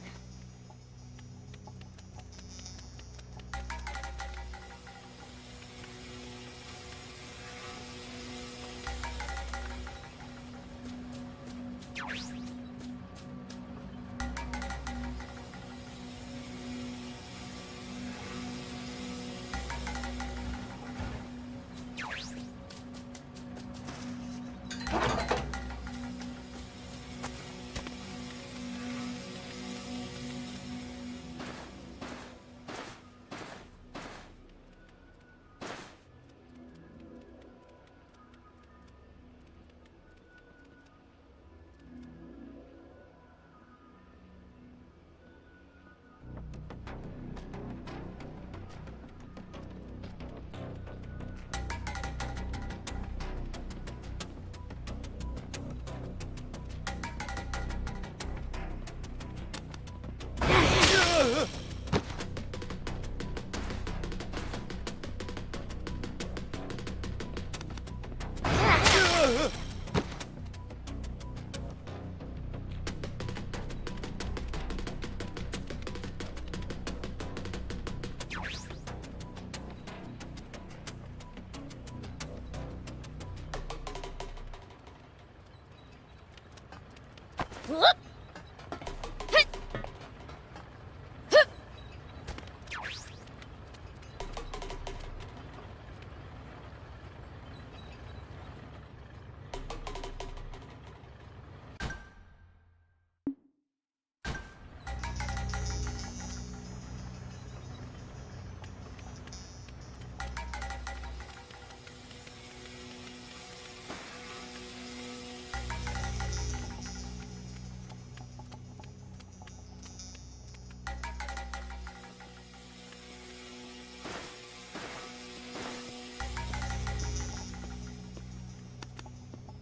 Whoop!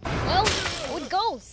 Well, so it goes.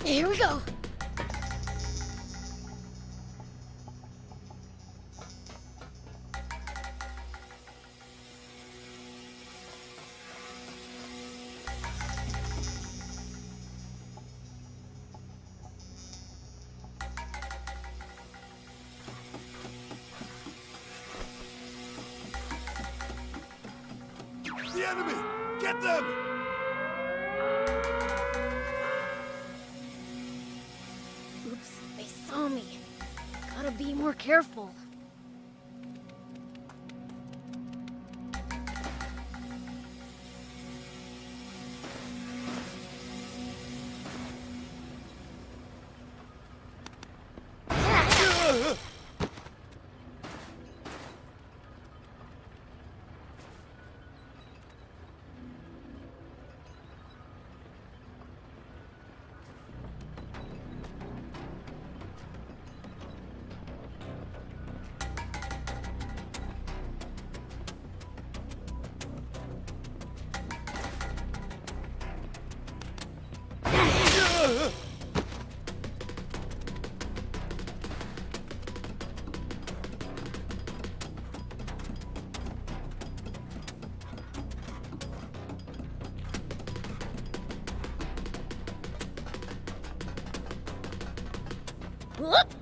Here we go. The enemy! Get them! Oops, they saw me. Gotta be more careful. Whoop!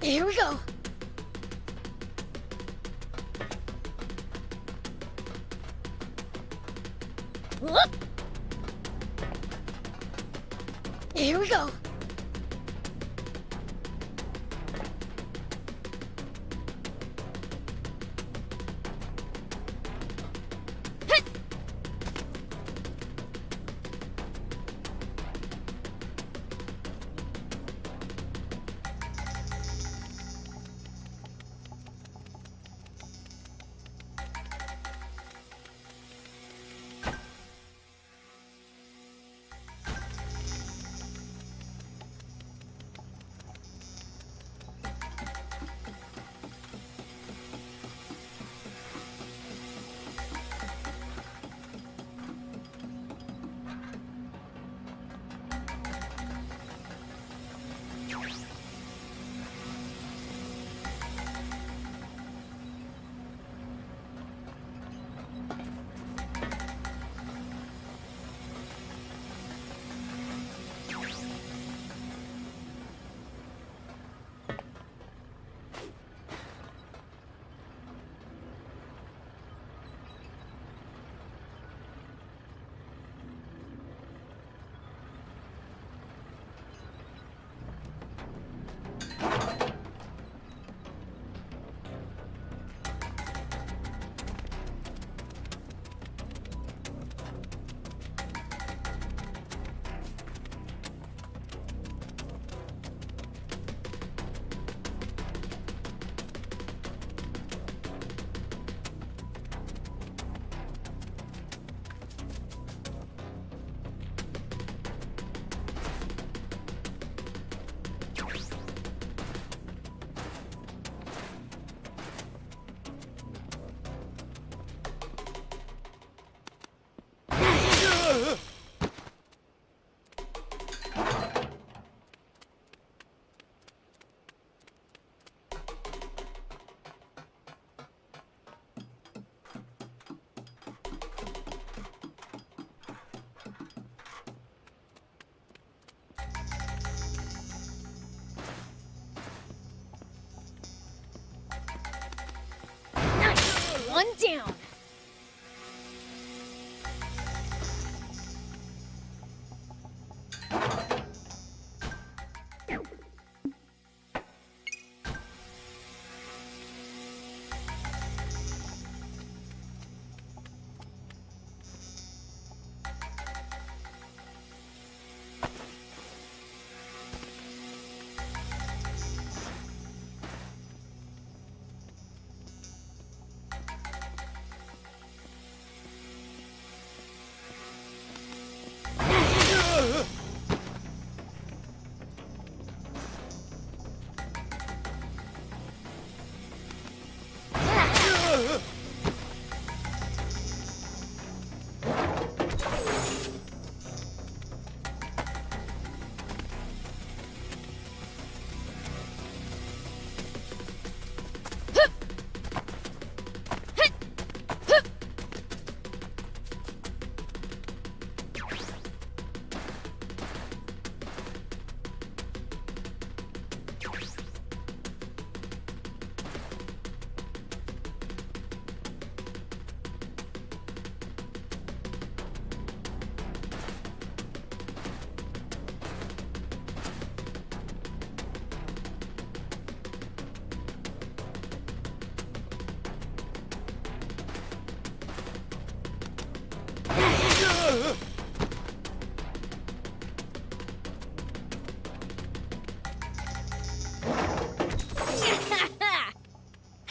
Here we go. Whoop. Here we go. One down.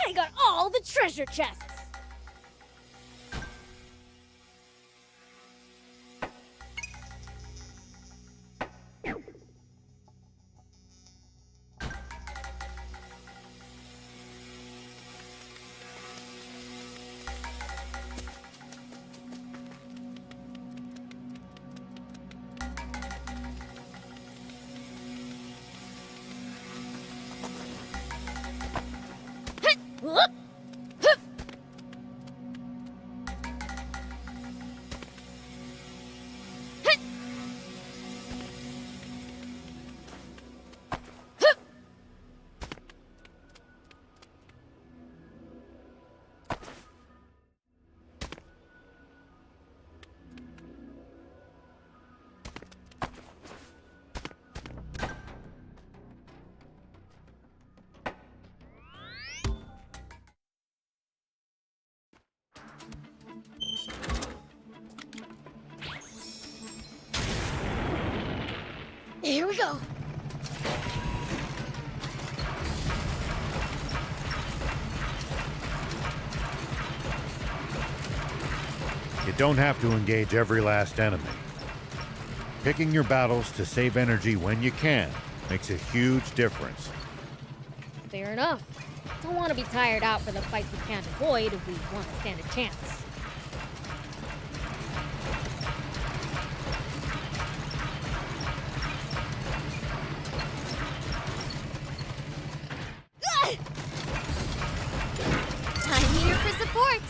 I got all the treasure chests. Here we go. You don't have to engage every last enemy. Picking your battles to save energy when you can makes a huge difference. Fair enough. Don't want to be tired out for the fights we can't avoid if we want to stand a chance. I'm here for support.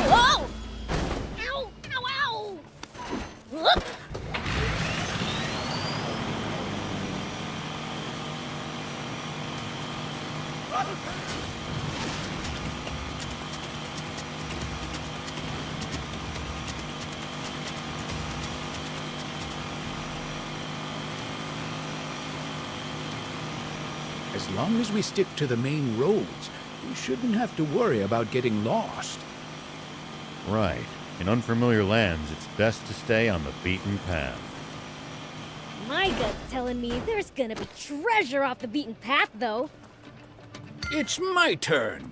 Whoa! Ow! Ow! Ow! Whoop! As long as we stick to the main roads, we shouldn't have to worry about getting lost. Right. In unfamiliar lands, it's best to stay on the beaten path. My gut's telling me there's gonna be treasure off the beaten path, though. It's my turn.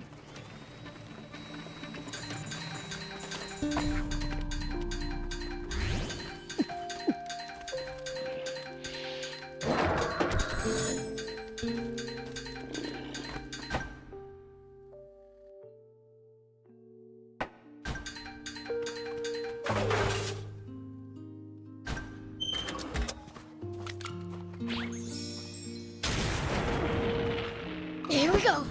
Here we go.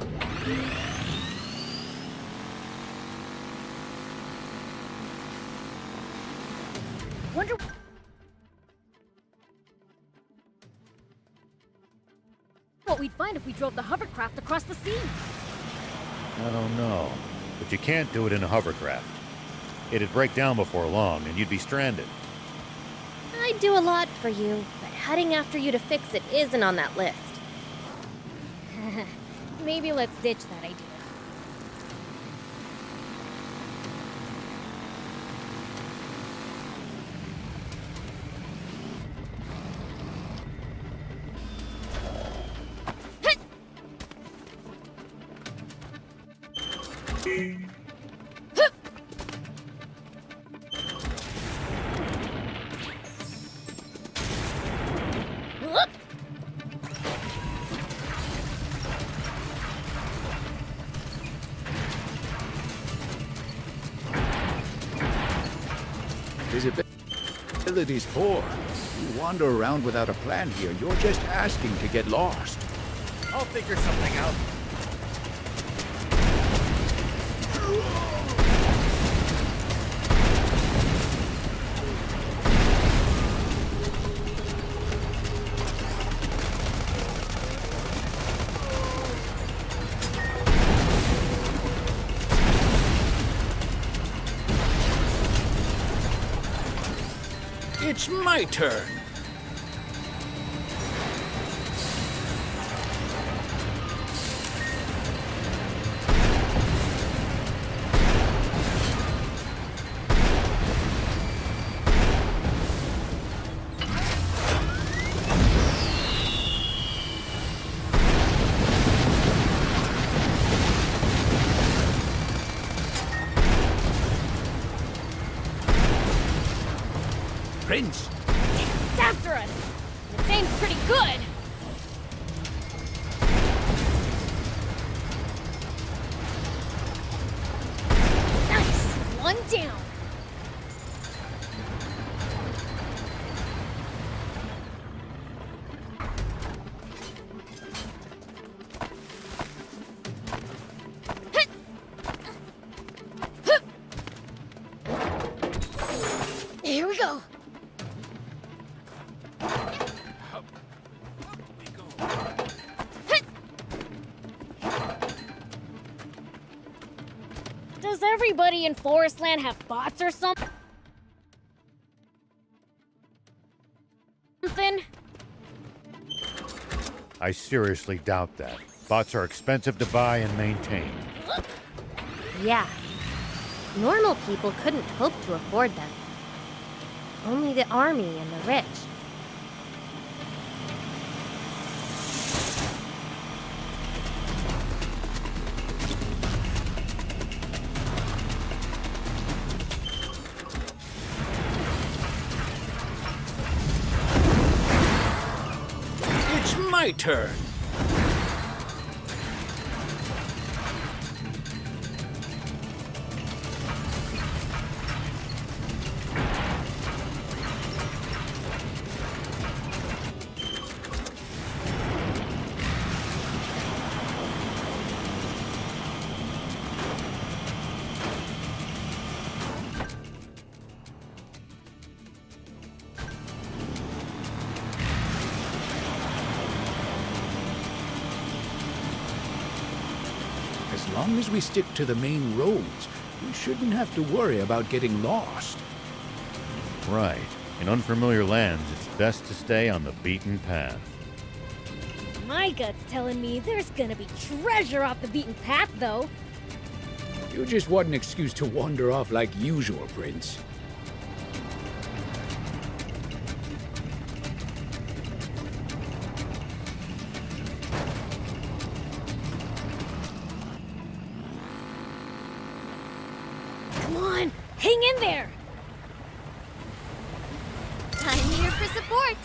Wonder what we'd find if we drove the hovercraft across the sea. I don't know. But you can't do it in a hovercraft. It'd break down before long, and you'd be stranded. I'd do a lot for you, but heading after you to fix it isn't on that list. Maybe let's ditch that idea. Visibility's poor. You wander around without a plan here. You're just asking to get lost. I'll figure something out. It's my turn. Prince, It's after us! It seems pretty good! Nice! One down! Here we go! Does everybody in Forestland have bots or something? I seriously doubt that. Bots are expensive to buy and maintain. Yeah. Normal people couldn't hope to afford them. Only the army and the rich. it's my turn. As long as we stick to the main roads, we shouldn't have to worry about getting lost. Right. In unfamiliar lands, it's best to stay on the beaten path. My gut's telling me there's gonna be treasure off the beaten path, though. You just want an excuse to wander off like usual, Prince. Come on, hang in there! I'm here for support.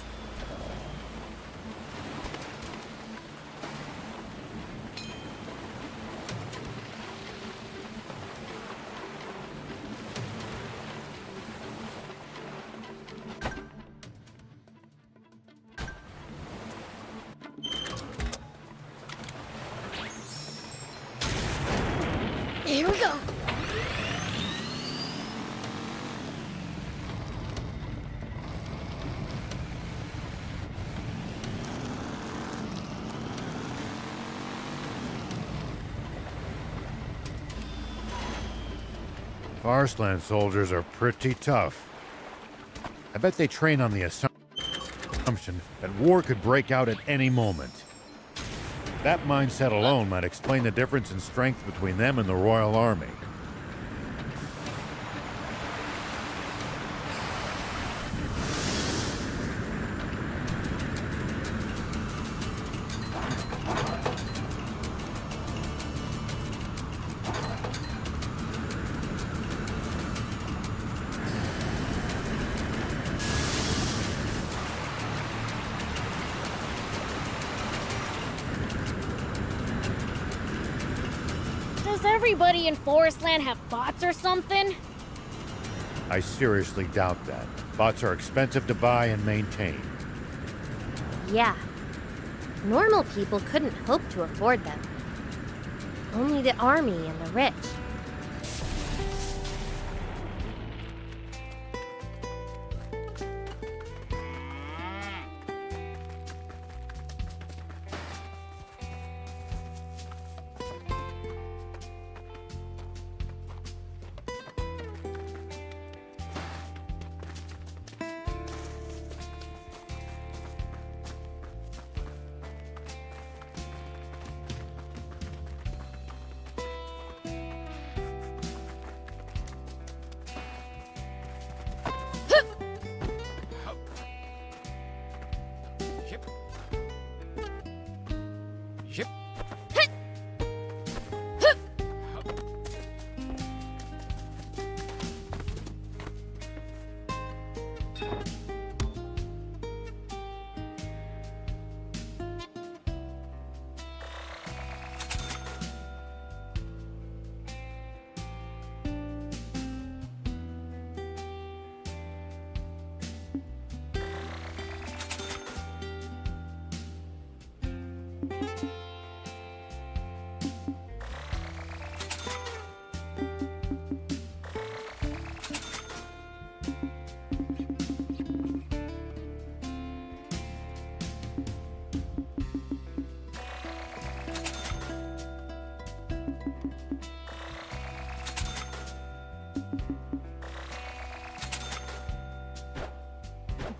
Here we go! Forestland soldiers are pretty tough. I bet they train on the assumption that war could break out at any moment. That mindset alone might explain the difference in strength between them and the Royal Army. Does everybody in Forestland have bots or something? I seriously doubt that. Bots are expensive to buy and maintain. Yeah. Normal people couldn't hope to afford them. Only the army and the rich.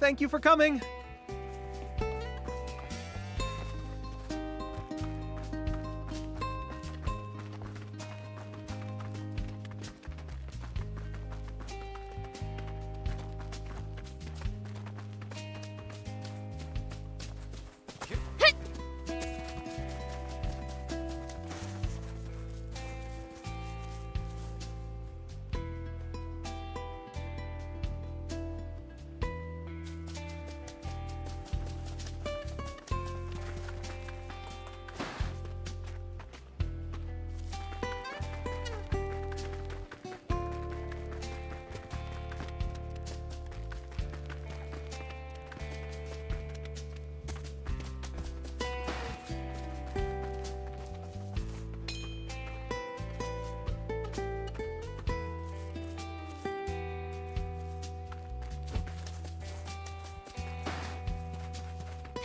Thank you for coming.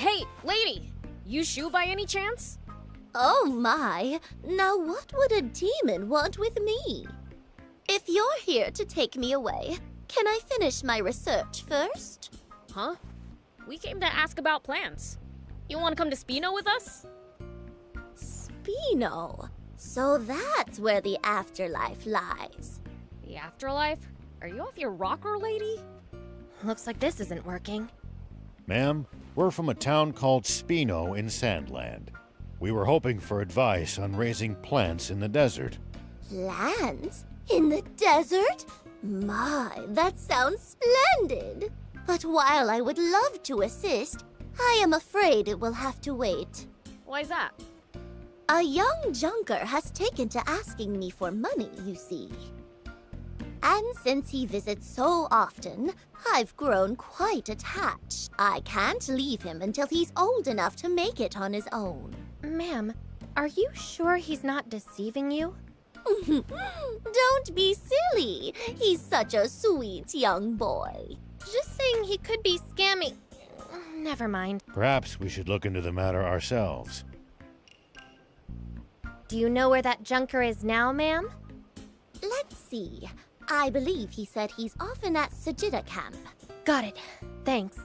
Hey, lady! You shoe by any chance? Oh my, now what would a demon want with me? If you're here to take me away, can I finish my research first? Huh? We came to ask about plants. You want to come to Spino with us? Spino? So that's where the afterlife lies. The afterlife? Are you off your rocker, lady? Looks like this isn't working. Ma'am, we're from a town called Spino in Sandland. We were hoping for advice on raising plants in the desert. Plants? In the desert? My, that sounds splendid. But while I would love to assist, I am afraid it will have to wait. Why's that? A young junker has taken to asking me for money, you see. And since he visits so often, I've grown quite attached. I can't leave him until he's old enough to make it on his own. Ma'am, are you sure he's not deceiving you? Don't be silly. He's such a sweet young boy. Just saying he could be scammy. Never mind. Perhaps we should look into the matter ourselves. Do you know where that junker is now, ma'am? Let's see. I believe he said he's often at Sajida camp. Got it. Thanks.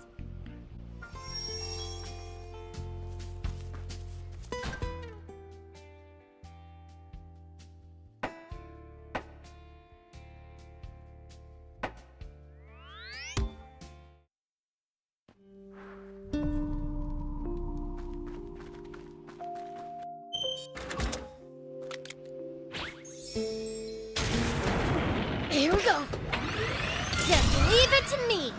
Here we go. Just leave it to me.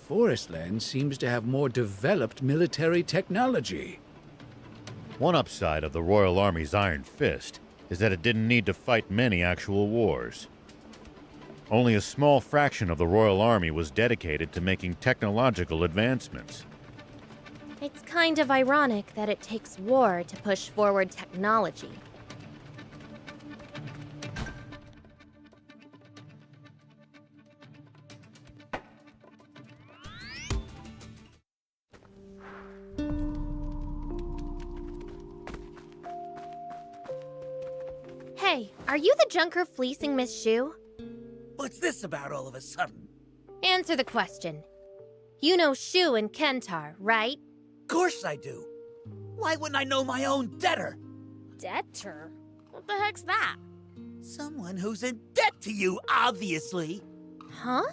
Forestland seems to have more developed military technology. One upside of the Royal Army's Iron Fist is that it didn't need to fight many actual wars. Only a small fraction of the Royal Army was dedicated to making technological advancements. It's kind of ironic that it takes war to push forward technology. Hey, are you the junker fleecing Miss Shu? What's this about all of a sudden? Answer the question. You know Shu and Kentar, right? Of course I do. Why wouldn't I know my own debtor? Debtor? What the heck's that? Someone who's in debt to you, obviously. Huh?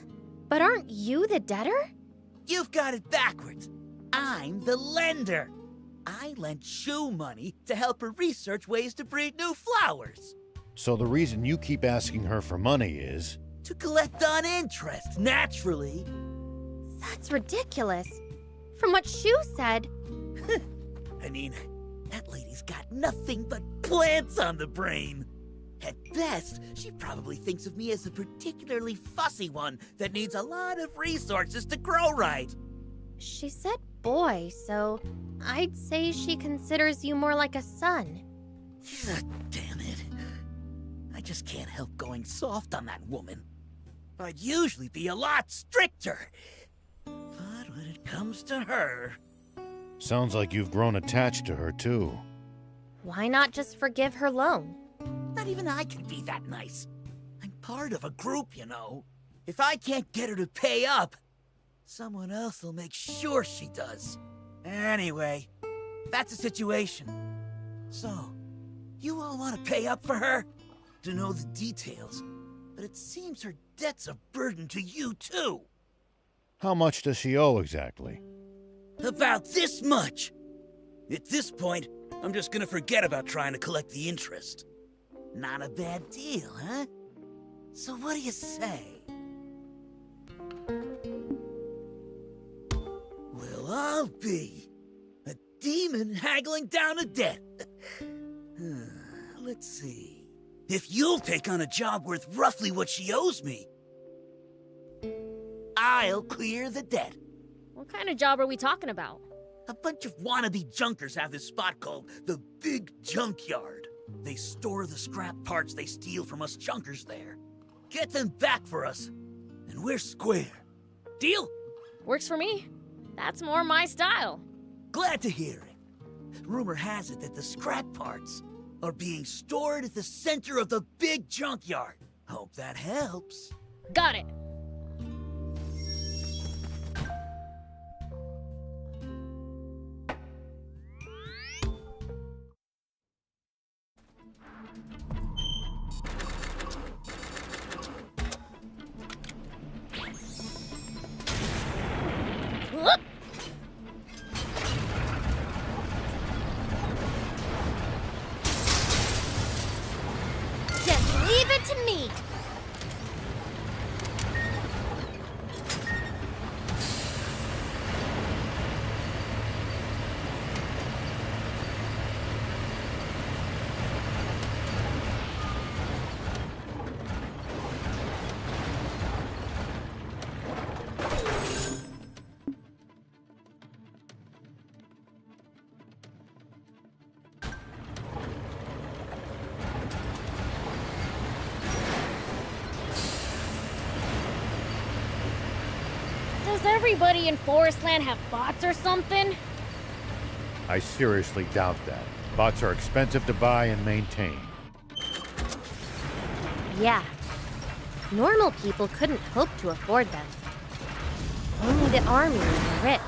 But aren't you the debtor? You've got it backwards. I'm the lender. I lent Shu money to help her research ways to breed new flowers. So the reason you keep asking her for money is... To collect on interest, naturally. That's ridiculous. From what Shu said... I mean, that lady's got nothing but plants on the brain. At best, she probably thinks of me as a particularly fussy one that needs a lot of resources to grow right. She said boy, so I'd say she considers you more like a son. Damn it. I just can't help going soft on that woman. I'd usually be a lot stricter. But when it comes to her... Sounds like you've grown attached to her, too. Why not just forgive her loan? Not even I can be that nice. I'm part of a group, you know. If I can't get her to pay up, someone else will make sure she does. Anyway, that's the situation. So, you all want to pay up for her? To know the details, but it seems her debt's a burden to you, too. How much does she owe exactly? About this much. At this point, I'm just gonna forget about trying to collect the interest. Not a bad deal, huh? So what do you say? Well, I'll be a demon haggling down a debt. Let's see. If you'll take on a job worth roughly what she owes me, I'll clear the debt. What kind of job are we talking about? A bunch of wannabe junkers have this spot called the Big Junkyard. They store the scrap parts they steal from us junkers there. Get them back for us, and we're square. Deal? Works for me. That's more my style. Glad to hear it. Rumor has it that the scrap parts are being stored at the center of the Big Junkyard. Hope that helps. Got it. Just leave it to me. Does everybody in Forestland have bots or something? I seriously doubt that. Bots are expensive to buy and maintain. Yeah. Normal people couldn't hope to afford them. Only the army and the rich.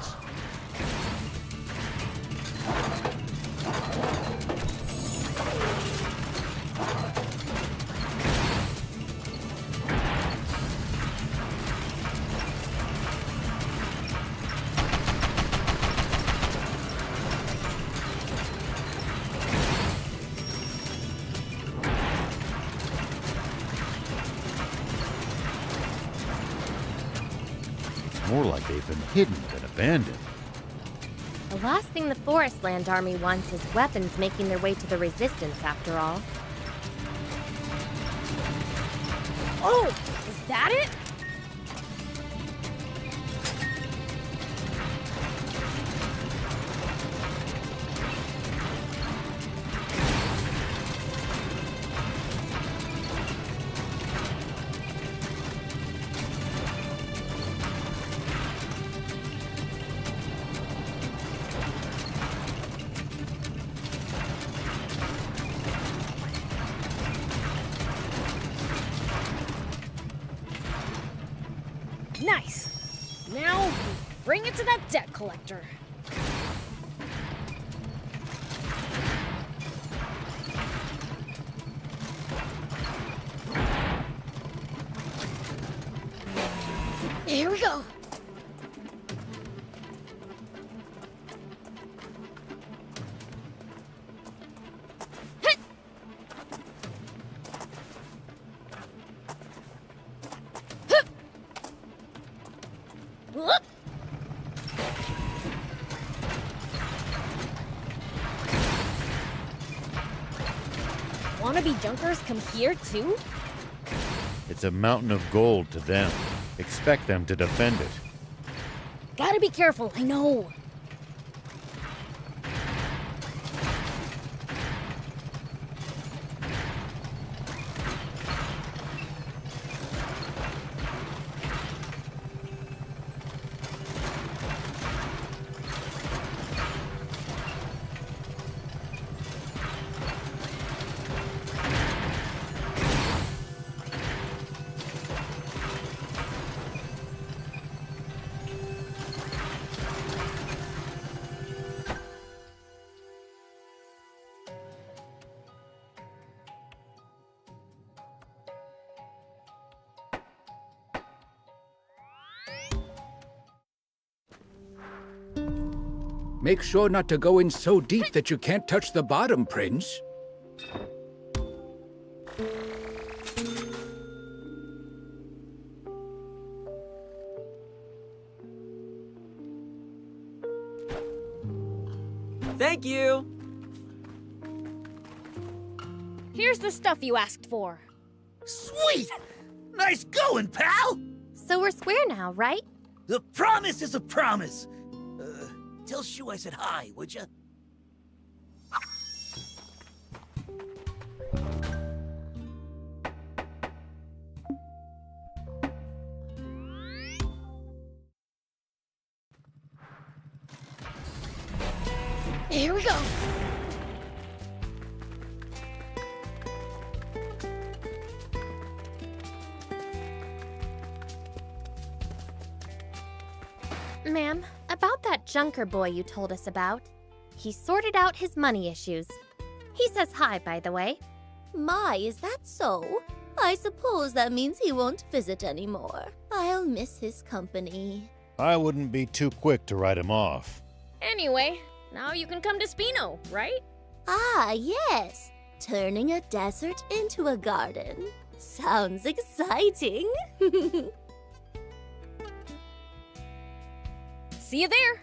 More like they've been hidden than abandoned. The last thing the Forestland army wants is weapons making their way to the Resistance, after all. Oh, is that it? Bring it to that debt collector. Here we go. Wannabe junkers come here too? It's a mountain of gold to them. Expect them to defend it. Gotta be careful, I know. Make sure not to go in so deep that you can't touch the bottom, Prince. Thank you! Here's the stuff you asked for. Sweet! Nice going, pal! So we're square now, right? The promise is a promise. Tell Shu I said hi, would ya? Here we go. Ma'am, about that junker boy you told us about. He sorted out his money issues. He says hi, by the way. My, is that so? I suppose that means he won't visit anymore. I'll miss his company. I wouldn't be too quick to write him off. Anyway, now you can come to Spino, right? Ah, yes. Turning a desert into a garden. Sounds exciting. See you there.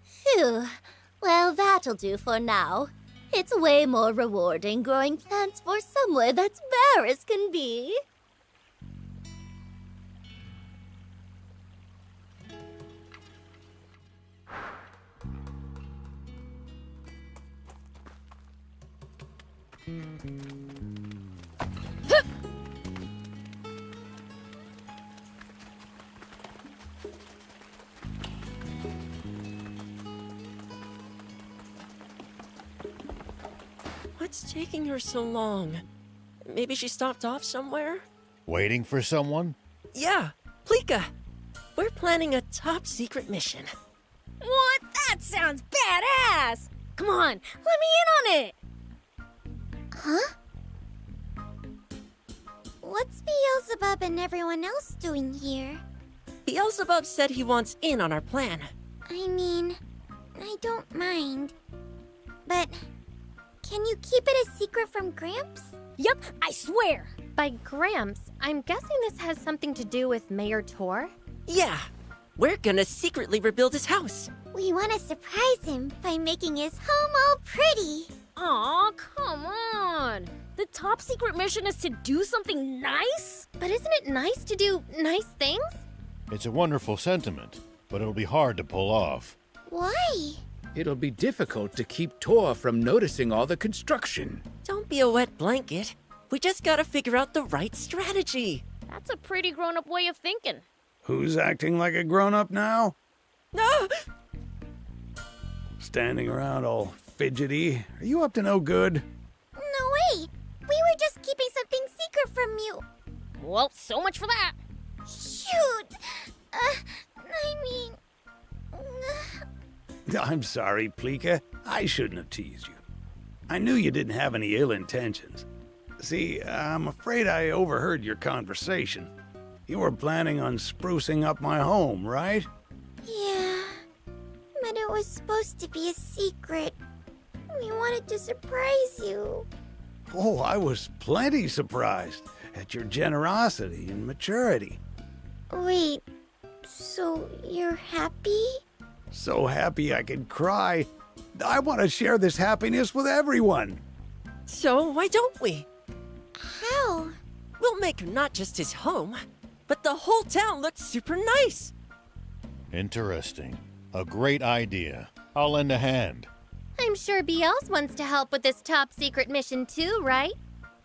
Phew. Well, that'll do for now. It's way more rewarding growing plants for somewhere that's bare as can be. What's taking her so long? Maybe she stopped off somewhere? Waiting for someone? Yeah, Plika. We're planning a top secret mission. What? That sounds badass! Come on, let me in on it! Huh? What's Beelzebub and everyone else doing here? Beelzebub said he wants in on our plan. I mean, I don't mind. But can you keep it a secret from Gramps? Yep, I swear! By Gramps, I'm guessing this has something to do with Mayor Tor? Yeah, we're gonna secretly rebuild his house. We want to surprise him by making his home all pretty. Aw, come on! The top secret mission is to do something nice? But isn't it nice to do nice things? It's a wonderful sentiment, but it'll be hard to pull off. Why? It'll be difficult to keep Tor from noticing all the construction. Don't be a wet blanket. We just gotta figure out the right strategy. That's a pretty grown-up way of thinking. Who's acting like a grown-up now? No! Standing around all fidgety. Are you up to no good? No way! We were just keeping something secret from you. Well, so much for that. Shoot! I mean... I'm sorry, Plika. I shouldn't have teased you. I knew you didn't have any ill intentions. See, I'm afraid I overheard your conversation. You were planning on sprucing up my home, right? Yeah, but it was supposed to be a secret. We wanted to surprise you. Oh, I was plenty surprised at your generosity and maturity. Wait, so you're happy? So happy I could cry. I want to share this happiness with everyone. So why don't we? How? We'll make not just his home, but the whole town look super nice. Interesting. A great idea. I'll lend a hand. I'm sure BLs wants to help with this top secret mission too, right?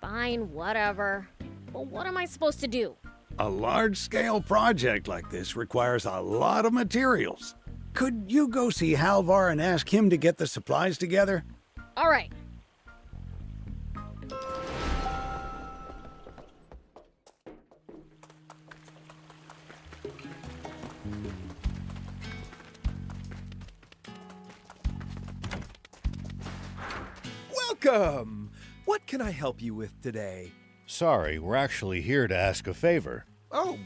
Fine, whatever. But what am I supposed to do? A large-scale project like this requires a lot of materials. Could you go see Halvar and ask him to get the supplies together? All right. Welcome! What can I help you with today? Sorry, we're actually here to ask a favor. Oh,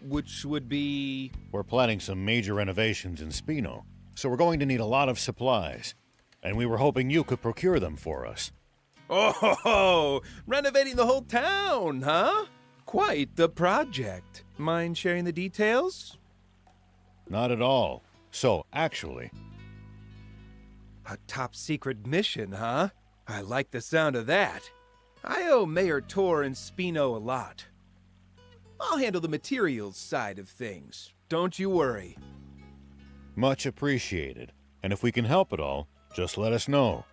which would be... We're planning some major renovations in Spino, so we're going to need a lot of supplies. And we were hoping you could procure them for us. Oh, renovating the whole town, huh? Quite the project. Mind sharing the details? Not at all. So, actually... A top secret mission, huh? I like the sound of that. I owe Mayor Tor and Spino a lot. I'll handle the materials side of things. Don't you worry. Much appreciated. And if we can help at all, just let us know.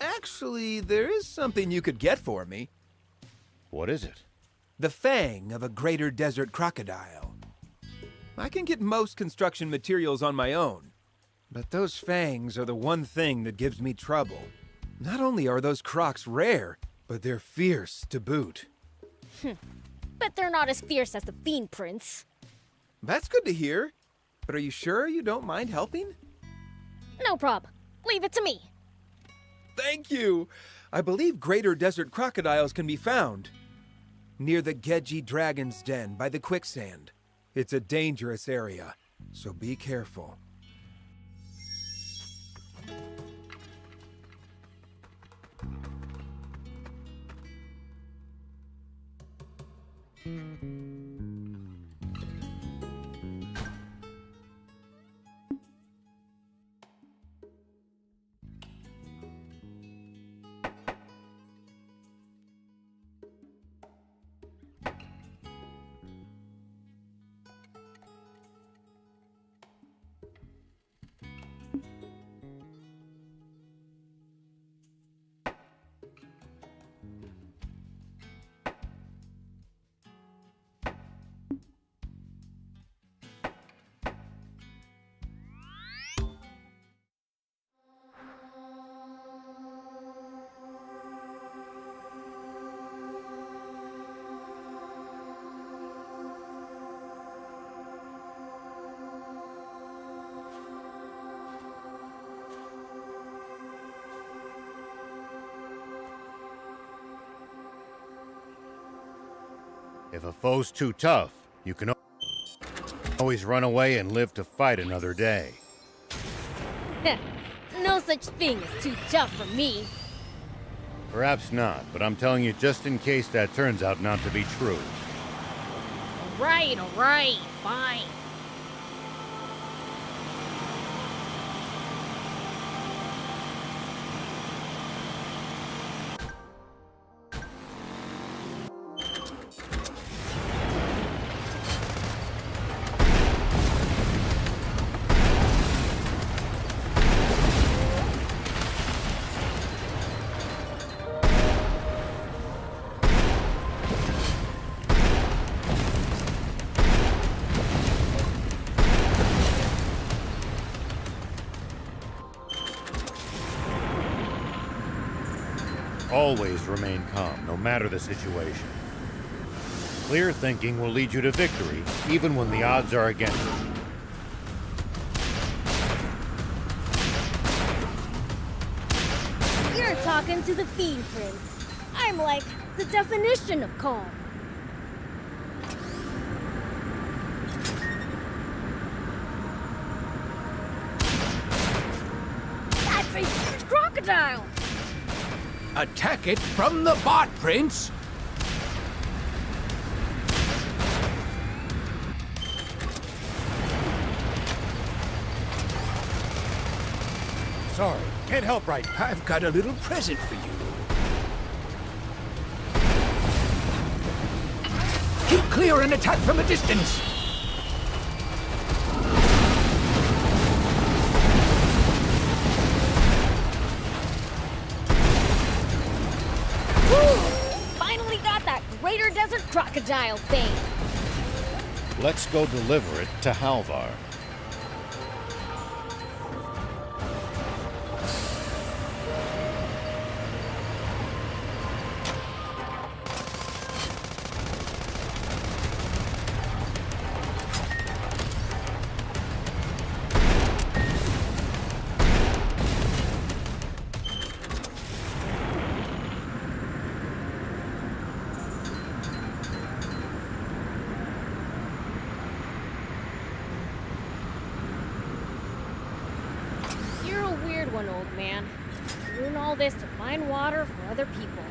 Actually, there is something you could get for me. What is it? The fang of a greater desert crocodile. I can get most construction materials on my own, but those fangs are the one thing that gives me trouble. Not only are those crocs rare, but they're fierce to boot. Bet they're not as fierce as the Fiend Prince. That's good to hear. But are you sure you don't mind helping? No prob. Leave it to me. Thank you. I believe greater desert crocodiles can be found near the Geji Dragon's Den by the quicksand. It's a dangerous area, so be careful. If a foe's too tough, you can always run away and live to fight another day. such thing as too tough for me. Perhaps not, but I'm telling you just in case that turns out not to be true. Alright, fine. Always remain calm, no matter the situation. Clear thinking will lead you to victory, even when the odds are against you. You're talking to the Fiend Prince. I'm like the definition of calm. That's a huge crocodile! Attack it from the bot, Prince! Sorry, can't help right. I've got a little present for you. Keep clear and attack from a distance! Finally got that greater desert crocodile thing. Let's go deliver it to Halvar. One old man. Doing all this to find water for other people.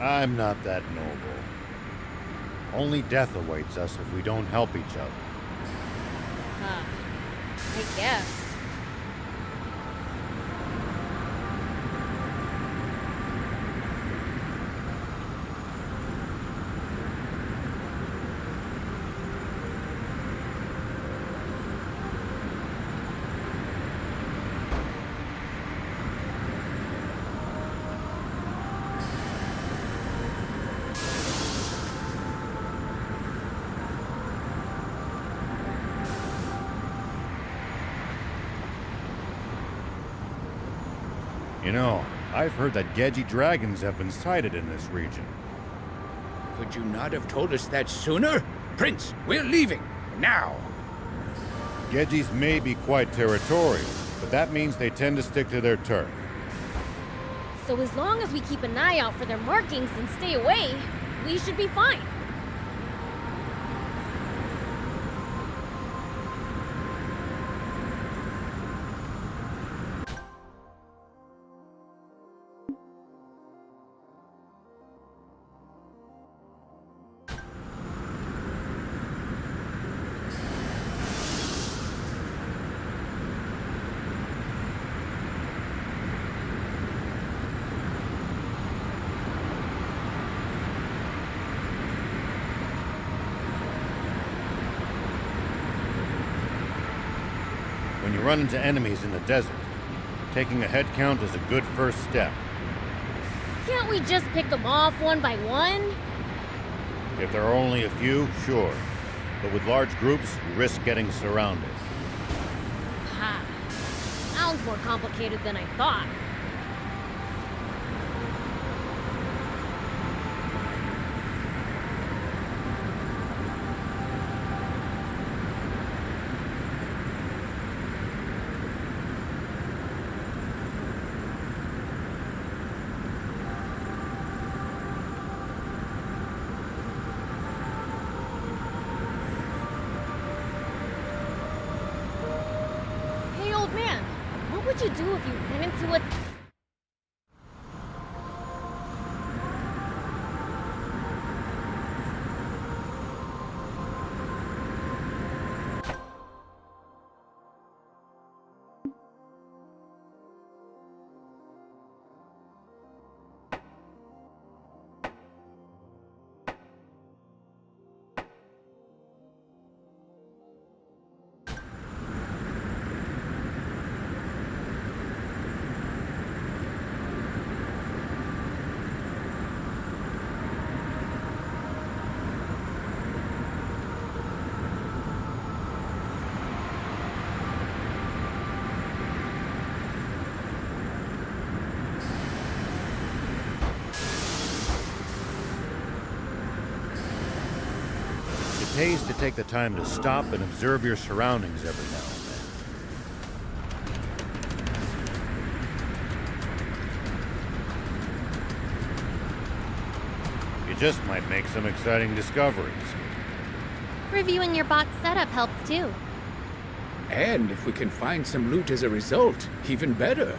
I'm not that noble. Only death awaits us if we don't help each other. Huh. I guess. You know, I've heard that Gedji dragons have been sighted in this region. Could you not have told us that sooner? Prince, we're leaving. Now. Gedjis may be quite territorial, but that means they tend to stick to their turf. So as long as we keep an eye out for their markings and stay away, we should be fine. When you run into enemies in the desert, taking a head count is a good first step. Can't we just pick them off one by one? If there are only a few, sure. But with large groups, you risk getting surrounded. Ha. Sounds more complicated than I thought. What would you do if you went into a... It pays to take the time to stop and observe your surroundings every now and then. You just might make some exciting discoveries. Reviewing your box setup helps too. And if we can find some loot as a result, even better.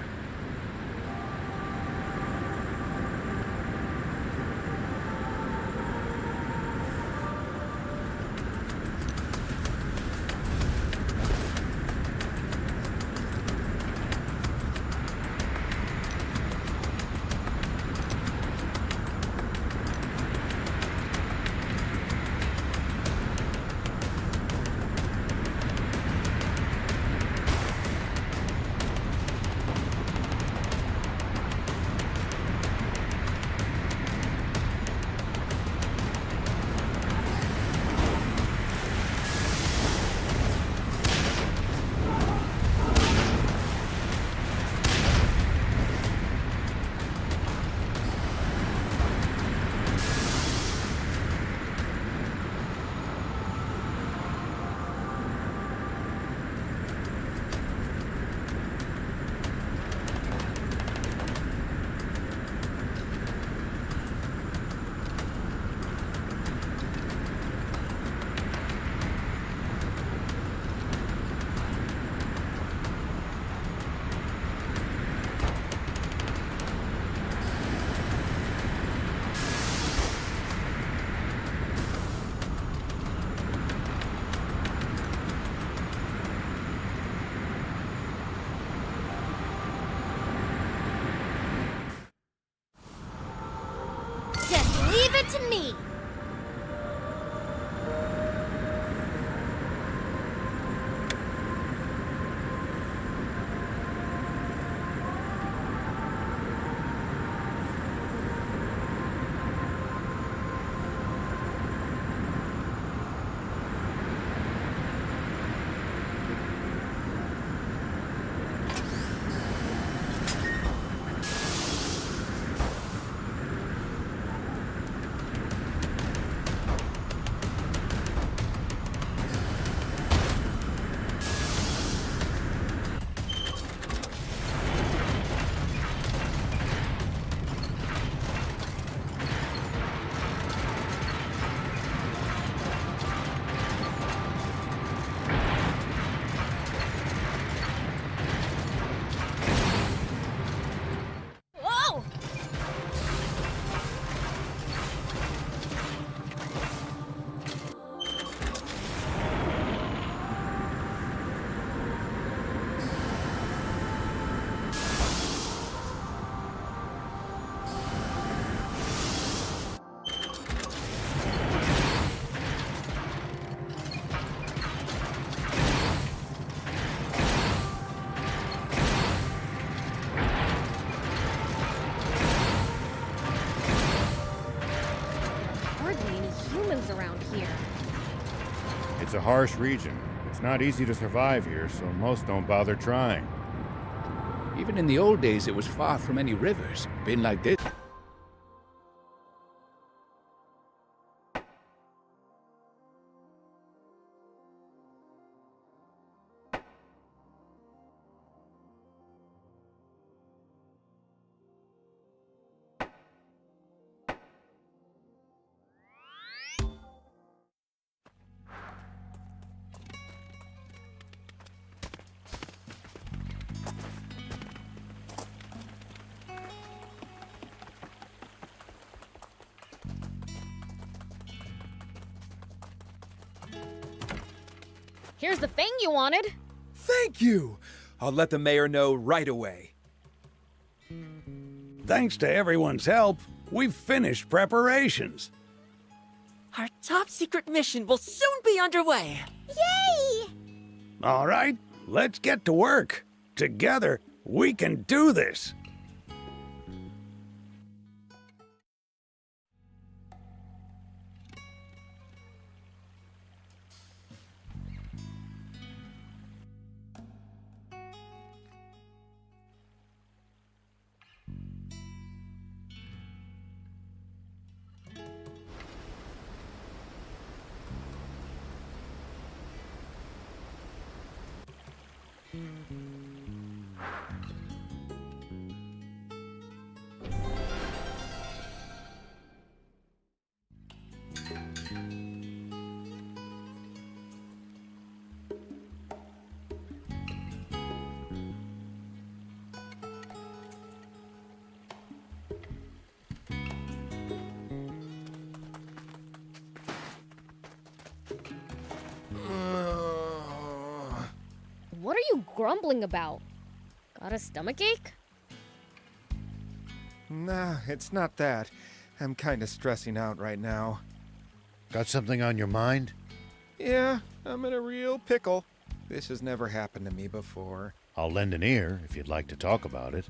Leave it to me! Around here. It's a harsh region. It's not easy to survive here, so most don't bother trying. Even in the old days, it was far from any rivers. Been like this. Here's the thing you wanted. Thank you! I'll let the mayor know right away. Thanks to everyone's help, we've finished preparations. Our top secret mission will soon be underway. Yay! All right, let's get to work. Together, we can do this. What are you grumbling about? Got a stomachache? Nah, it's not that. I'm kinda stressing out right now. Got something on your mind? Yeah, I'm in a real pickle. This has never happened to me before. I'll lend an ear if you'd like to talk about it.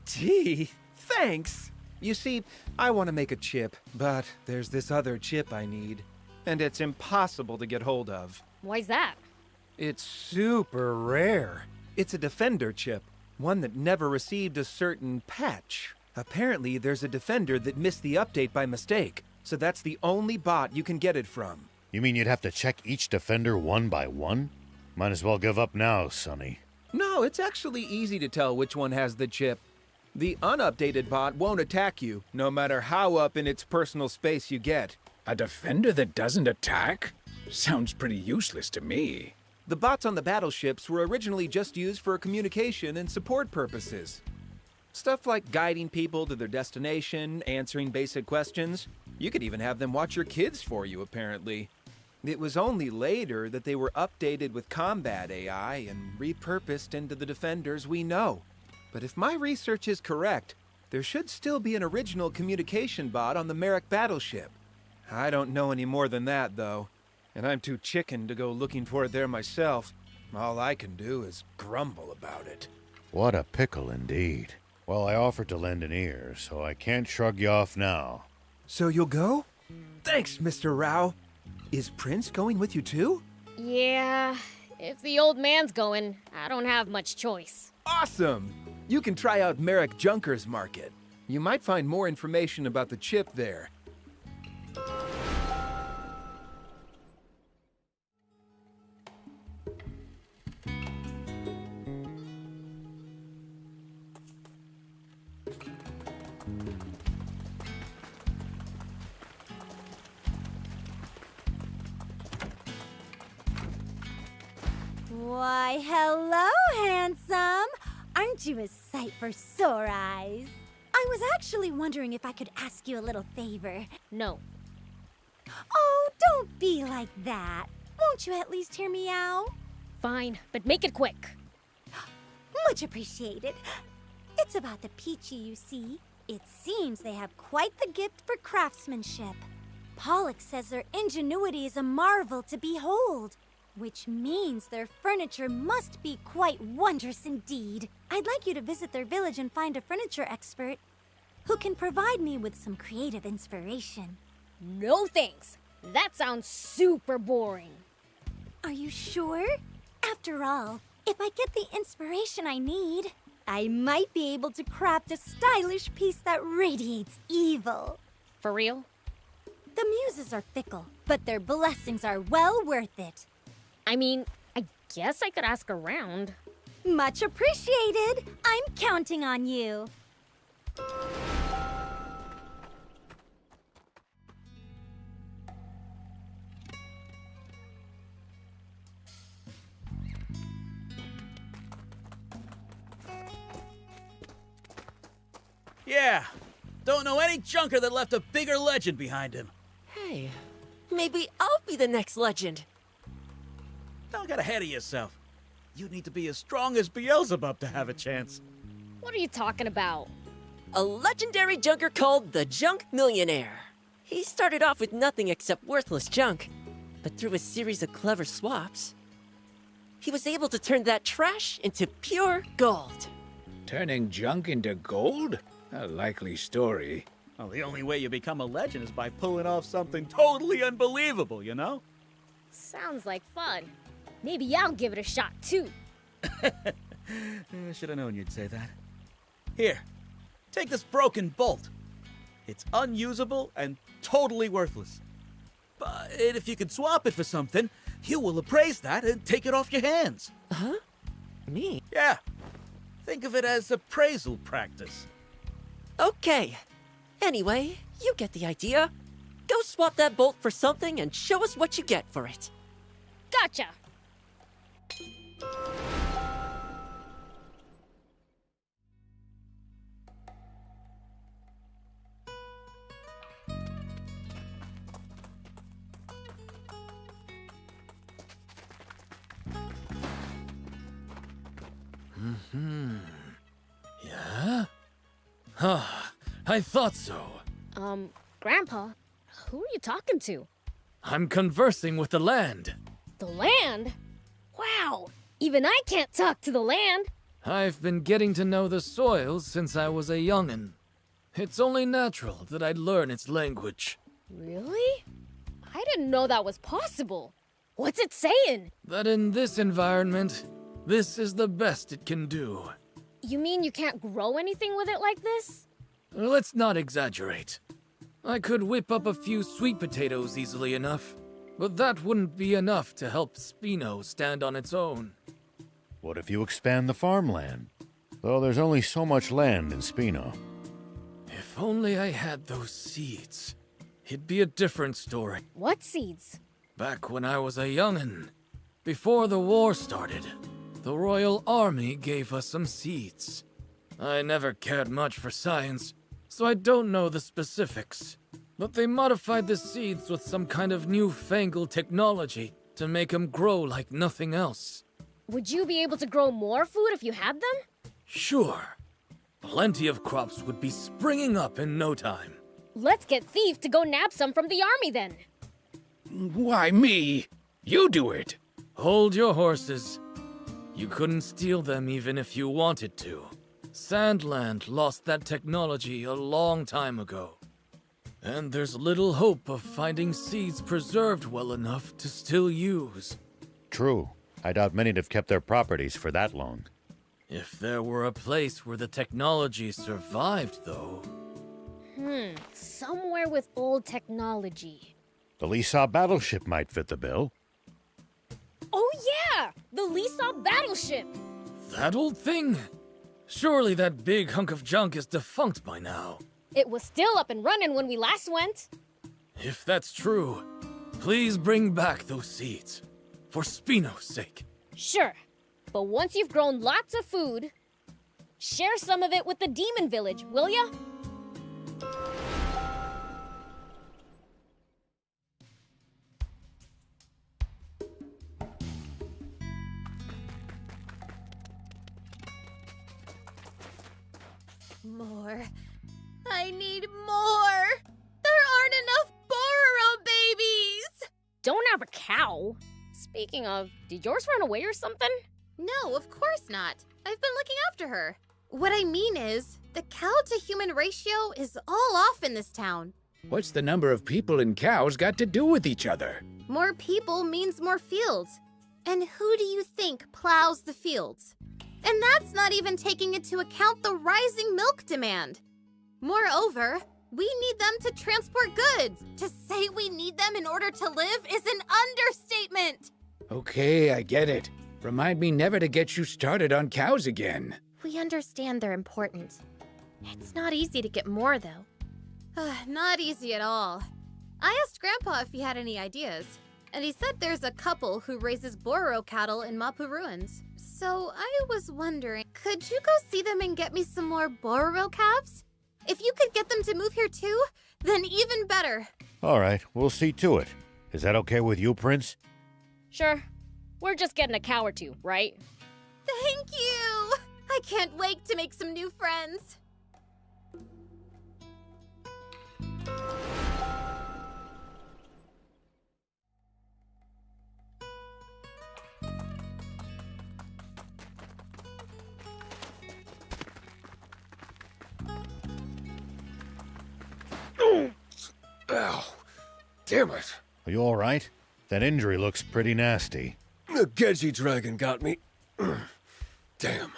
Gee, thanks! You see, I want to make a chip, but there's this other chip I need, and it's impossible to get hold of. Why's that? It's super rare. It's a Defender chip, one that never received a certain patch. Apparently, there's a Defender that missed the update by mistake, so that's the only bot you can get it from. You mean you'd have to check each Defender one by one? Might as well give up now, Sonny. No, it's actually easy to tell which one has the chip. The unupdated bot won't attack you, no matter how up in its personal space you get. A defender that doesn't attack? Sounds pretty useless to me. The bots on the battleships were originally just used for communication and support purposes. Stuff like guiding people to their destination, answering basic questions. You could even have them watch your kids for you, apparently. It was only later that they were updated with combat AI and repurposed into the defenders we know. But if my research is correct, there should still be an original communication bot on the Merrick battleship. I don't know any more than that, though. And I'm too chicken to go looking for it there myself. All I can do is grumble about it. What a pickle indeed. Well, I offered to lend an ear, so I can't shrug you off now. So you'll go? Thanks, Mr. Rao. Is Prince going with you too? Yeah, if the old man's going, I don't have much choice. Awesome! You can try out Merrick Junker's Market. You might find more information about the chip there. Why, hello, handsome! Aren't you a sight for sore eyes? I was actually wondering if I could ask you a little favor. No. Oh, don't be like that. Won't you at least hear me out? Fine, but make it quick. Much appreciated. It's about the Peachy, you see. It seems they have quite the gift for craftsmanship. Pollock says their ingenuity is a marvel to behold, which means their furniture must be quite wondrous indeed. I'd like you to visit their village and find a furniture expert who can provide me with some creative inspiration. No thanks. That sounds super boring. Are you sure? After all, if I get the inspiration I need, I might be able to craft a stylish piece that radiates evil. For real? The muses are fickle, but their blessings are well worth it. I mean, I guess I could ask around. Much appreciated. I'm counting on you. Yeah, don't know any junker that left a bigger legend behind him. Hey, maybe I'll be the next legend. Don't get ahead of yourself. You need to be as strong as Beelzebub to have a chance. What are you talking about? A legendary junker called the Junk Millionaire. He started off with nothing except worthless junk, but through a series of clever swaps, he was able to turn that trash into pure gold. Turning junk into gold? A likely story. Well, the only way you become a legend is by pulling off something totally unbelievable, you know? Sounds like fun. Maybe I'll give it a shot, too. I should have known you'd say that. Here, take this broken bolt. It's unusable and totally worthless. But if you could swap it for something, you will appraise that and take it off your hands. Huh? Me? Yeah. Think of it as appraisal practice. Okay. Anyway, you get the idea. Go swap that bolt for something and show us what you get for it. Gotcha! Yeah? I thought so. Grandpa, who are you talking to? I'm conversing with the land. The land? Wow, even I can't talk to the land. I've been getting to know the soil since I was a young'un. It's only natural that I'd learn its language. Really? I didn't know that was possible. What's it saying? That in this environment, this is the best it can do. You mean you can't grow anything with it like this? Let's not exaggerate. I could whip up a few sweet potatoes easily enough, but that wouldn't be enough to help Spino stand on its own. What if you expand the farmland? Though there's only so much land in Spino. If only I had those seeds, it'd be a different story. What seeds? Back when I was a young'un, before the war started, the Royal Army gave us some seeds. I never cared much for science, so I don't know the specifics. But they modified the seeds with some kind of newfangled technology to make them grow like nothing else. Would you be able to grow more food if you had them? Sure. Plenty of crops would be springing up in no time. Let's get Thief to go nab some from the army then. Why me? You do it. Hold your horses. You couldn't steal them even if you wanted to. Sandland lost that technology a long time ago. And there's little hope of finding seeds preserved well enough to still use. True. I doubt many'd have kept their properties for that long. If there were a place where the technology survived, though... Somewhere with old technology. The Lisa battleship might fit the bill. Oh yeah! The Lisa battleship! That old thing? Surely that big hunk of junk is defunct by now. It was still up and running when we last went. If that's true, please bring back those seeds. For Spino's sake. Sure. But once you've grown lots of food, share some of it with the Demon Village, will ya? More. I need more! There aren't enough Bororo babies! Don't have a cow. Speaking of, did yours run away or something? No, of course not. I've been looking after her. What I mean is, the cow-to-human ratio is all off in this town. What's the number of people and cows got to do with each other? More people means more fields. And who do you think plows the fields? And that's not even taking into account the rising milk demand. Moreover, we need them to transport goods. To say we need them in order to live is an understatement. Okay, I get it. Remind me never to get you started on cows again. We understand they're important. It's not easy to get more, though. Not easy at all. I asked Grandpa if he had any ideas, and he said there's a couple who raises Bororo cattle in Mapu Ruins. So I was wondering, could you go see them and get me some more Bororo calves? If you could get them to move here too, then even better. All right, we'll see to it. Is that okay with you, Prince? Sure. We're just getting a cow or two, right? Thank you! I can't wait to make some new friends. Ow. Damn it. Are you alright? That injury looks pretty nasty. The Geji dragon got me. Damn.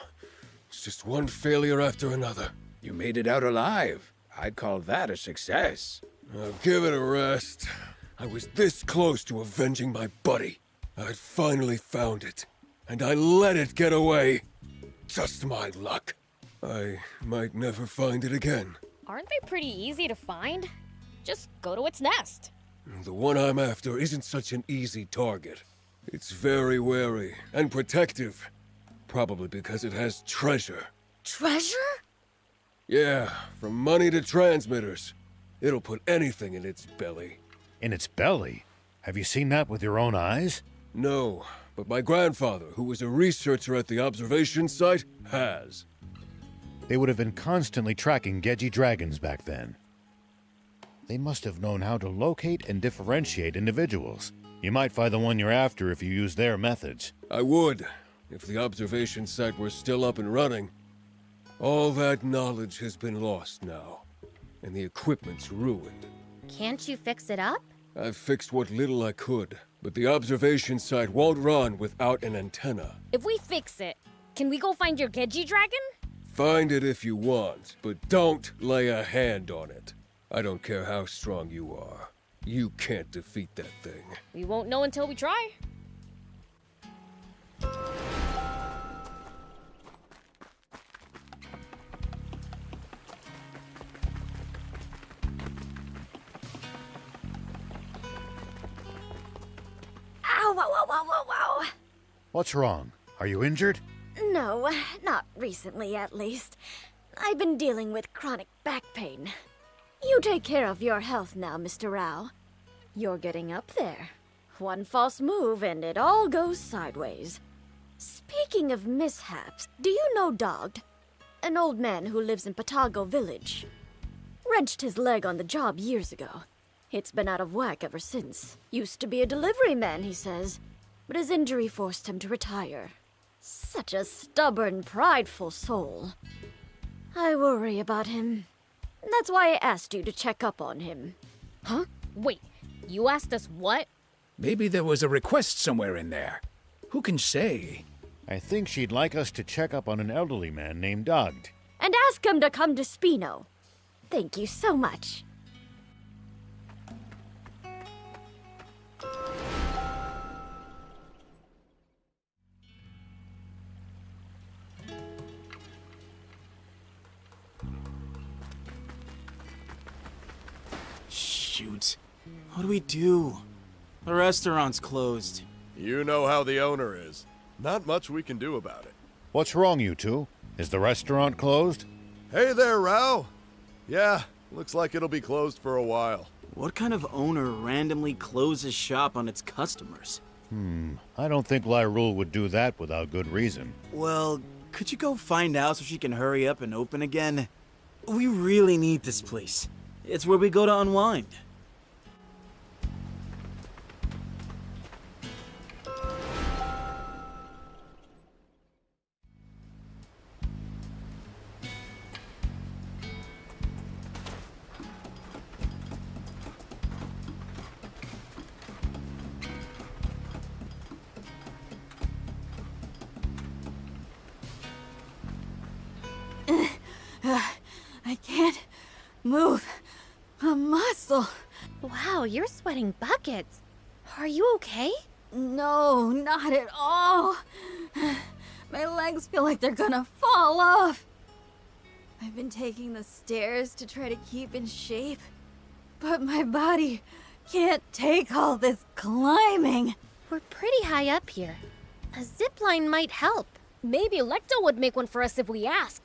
It's just one failure after another. You made it out alive. I'd call that a success. Now give it a rest. I was this close to avenging my buddy. I'd finally found it, and I let it get away. Just my luck. I might never find it again. Aren't they pretty easy to find? Just go to its nest. The one I'm after isn't such an easy target. It's very wary and protective. Probably because it has treasure. Treasure? Yeah, from money to transmitters. It'll put anything in its belly. In its belly? Have you seen that with your own eyes? No, but my grandfather, who was a researcher at the observation site, has. They would have been constantly tracking Geji dragons back then. They must have known how to locate and differentiate individuals. You might find the one you're after if you use their methods. I would, if the observation site were still up and running. All that knowledge has been lost now, and the equipment's ruined. Can't you fix it up? I've fixed what little I could, but the observation site won't run without an antenna. If we fix it, can we go find your Geji dragon? Find it if you want, but don't lay a hand on it. I don't care how strong you are. You can't defeat that thing. We won't know until we try. Ow, wow, wow, wow, wow, wow. What's wrong? Are you injured? No, not recently at least. I've been dealing with chronic back pain. You take care of your health now, Mr. Rao. You're getting up there. One false move and it all goes sideways. Speaking of mishaps, do you know Dogged? An old man who lives in Patago village. Wrenched his leg on the job years ago. It's been out of whack ever since. Used to be a delivery man, he says, but his injury forced him to retire. Such a stubborn, prideful soul. I worry about him. That's why I asked you to check up on him. Huh? Wait, you asked us what? Maybe there was a request somewhere in there. Who can say? I think she'd like us to check up on an elderly man named Dogged. And ask him to come to Spino. Thank you so much. Shoot. What do we do? The restaurant's closed. You know how the owner is. Not much we can do about it. What's wrong, you two? Is the restaurant closed? Hey there, Rao. Yeah, looks like it'll be closed for a while. What kind of owner randomly closes shop on its customers? I don't think Lyrule would do that without good reason. Well, could you go find out so she can hurry up and open again? We really need this place. It's where we go to unwind. I can't move a muscle. Wow, you're sweating buckets. Are you okay? No, not at all. My legs feel like they're gonna fall off. I've been taking the stairs to try to keep in shape, but my body can't take all this climbing. We're pretty high up here. A zipline might help. Maybe Lecto would make one for us if we asked.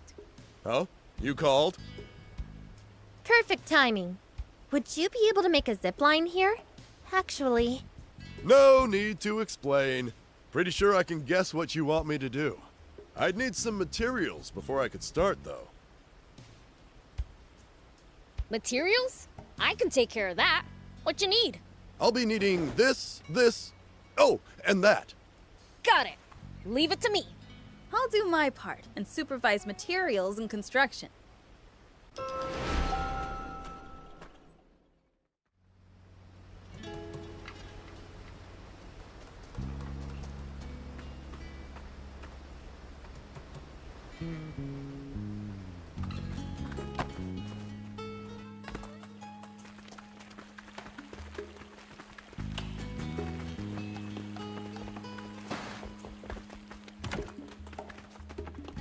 Oh? You called? Perfect timing. Would you be able to make a zipline here? Actually... No need to explain. Pretty sure I can guess what you want me to do. I'd need some materials before I could start, though. Materials? I can take care of that. What you need? I'll be needing this, oh, and that. Got it. Leave it to me. I'll do my part and supervise materials and construction.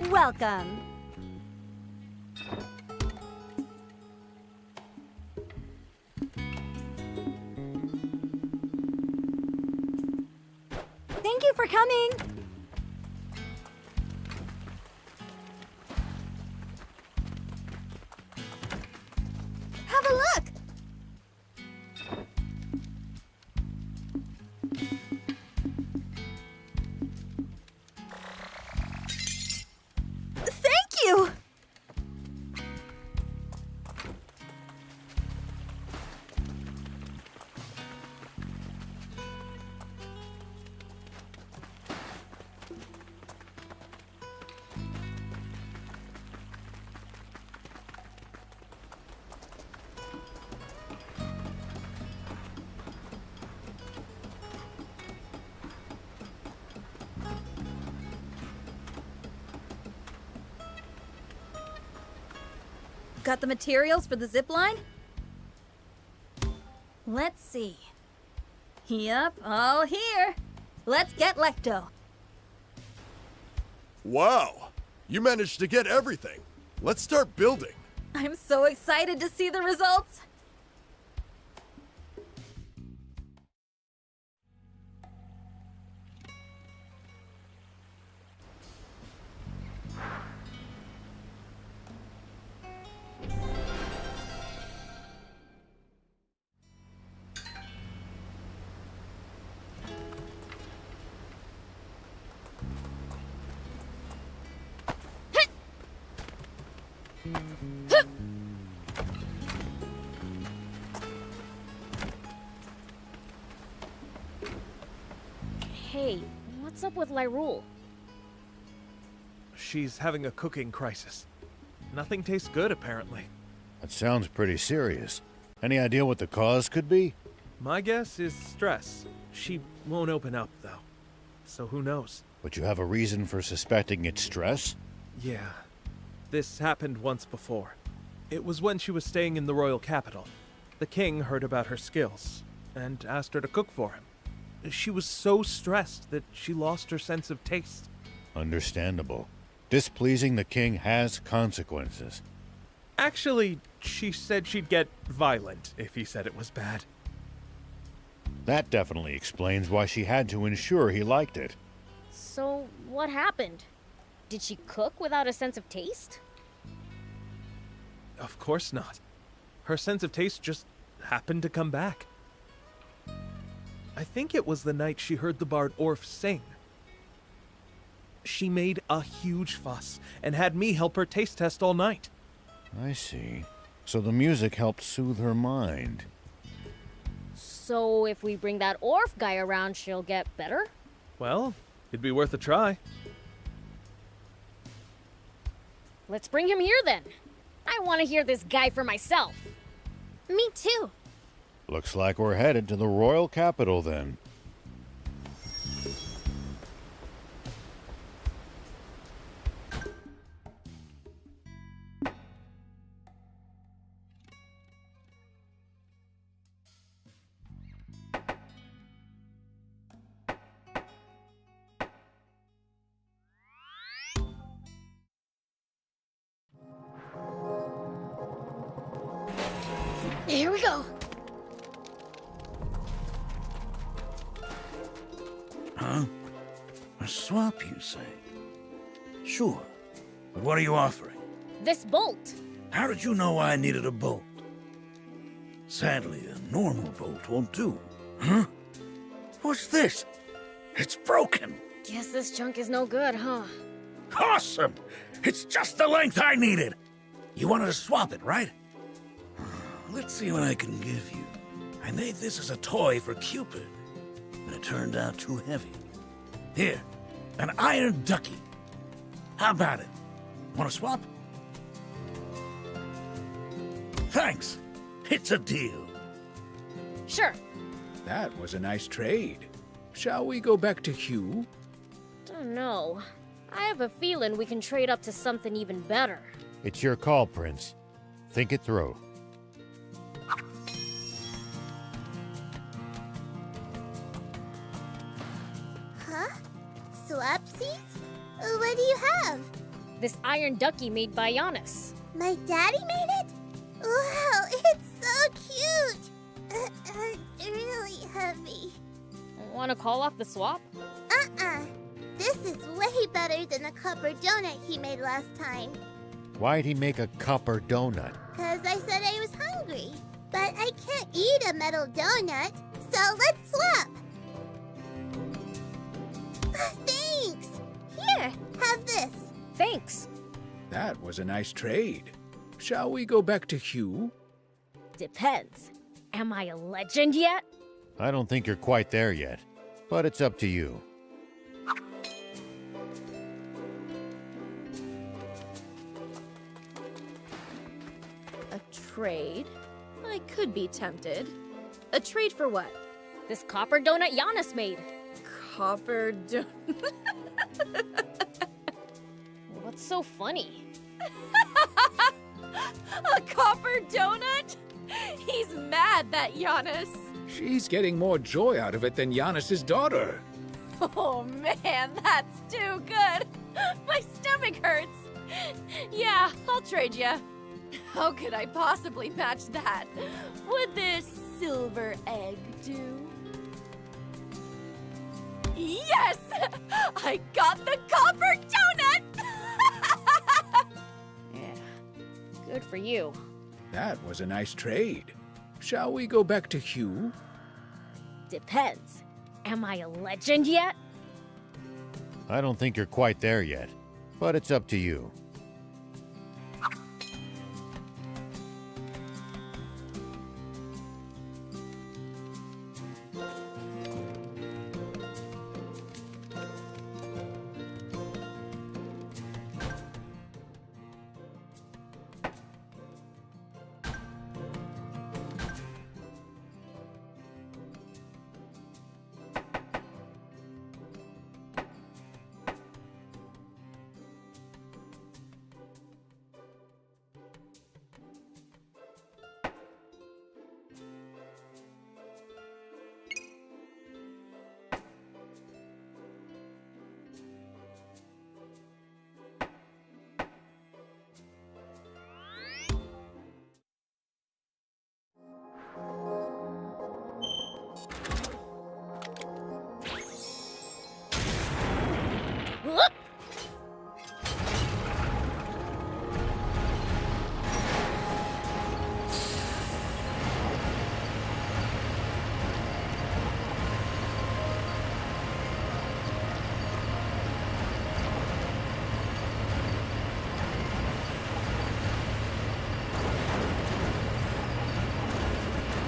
Welcome. Thank you for coming. Have a look. Thank you. Got the materials for the zip line? Let's see. Yep, all here. Let's get Lecto. Wow! You managed to get everything. Let's start building. I'm so excited to see the results. Hey, what's up with Lyrule? She's having a cooking crisis. Nothing tastes good, apparently. That sounds pretty serious. Any idea what the cause could be? My guess is stress. She won't open up, though. So who knows? But you have a reason for suspecting it's stress? Yeah. This happened once before. It was when she was staying in the royal capital. The king heard about her skills and asked her to cook for him. She was so stressed that she lost her sense of taste. Understandable. Displeasing the king has consequences. Actually, she said she'd get violent if he said it was bad. That definitely explains why she had to ensure he liked it. So, what happened? Did she cook without a sense of taste? Of course not. Her sense of taste just happened to come back. I think it was the night she heard the bard Orf sing. She made a huge fuss and had me help her taste test all night. I see. So the music helped soothe her mind. So if we bring that Orf guy around, she'll get better? Well, it'd be worth a try. Let's bring him here then. I want to hear this guy for myself. Me too. Looks like we're headed to the royal capital then. Here we go. Huh? A swap, you say? Sure. But what are you offering? This bolt. How did you know I needed a bolt? Sadly, a normal bolt won't do. Huh? What's this? It's broken. Guess this junk is no good, huh? Awesome! It's just the length I needed. You wanted to swap it, right? Let's see what I can give you. I made this as a toy for Cupid, but it turned out too heavy. Here, an iron ducky. How about it? Want to swap? Thanks. It's a deal. Sure. That was a nice trade. Shall we go back to Hugh? Don't know. I have a feeling we can trade up to something even better. It's your call, Prince. Think it through. Huh? Swapsies? What do you have? This iron ducky made by Giannis. My daddy made it? Wow, it's so cute! Really heavy. Want to call off the swap? This is way better than the copper donut he made last time. Why'd he make a copper donut? 'Cause I said I was hungry. But I can't eat a metal donut, so let's swap! Thanks! Here, have this. Thanks. That was a nice trade. Shall we go back to Hugh? Depends. Am I a legend yet? I don't think you're quite there yet, but it's up to you. A trade? I could be tempted. A trade for what? This copper donut Giannis made. Copper donut? What's so funny? A copper donut? He's mad, that Giannis. She's getting more joy out of it than Giannis's daughter. Oh man, that's too good. My stomach hurts. Yeah, I'll trade ya. How could I possibly match that? Would this silver egg do? Yes! I got the copper donut! Yeah, good for you. That was a nice trade. Shall we go back to Hugh? Depends. Am I a legend yet? I don't think you're quite there yet, but it's up to you.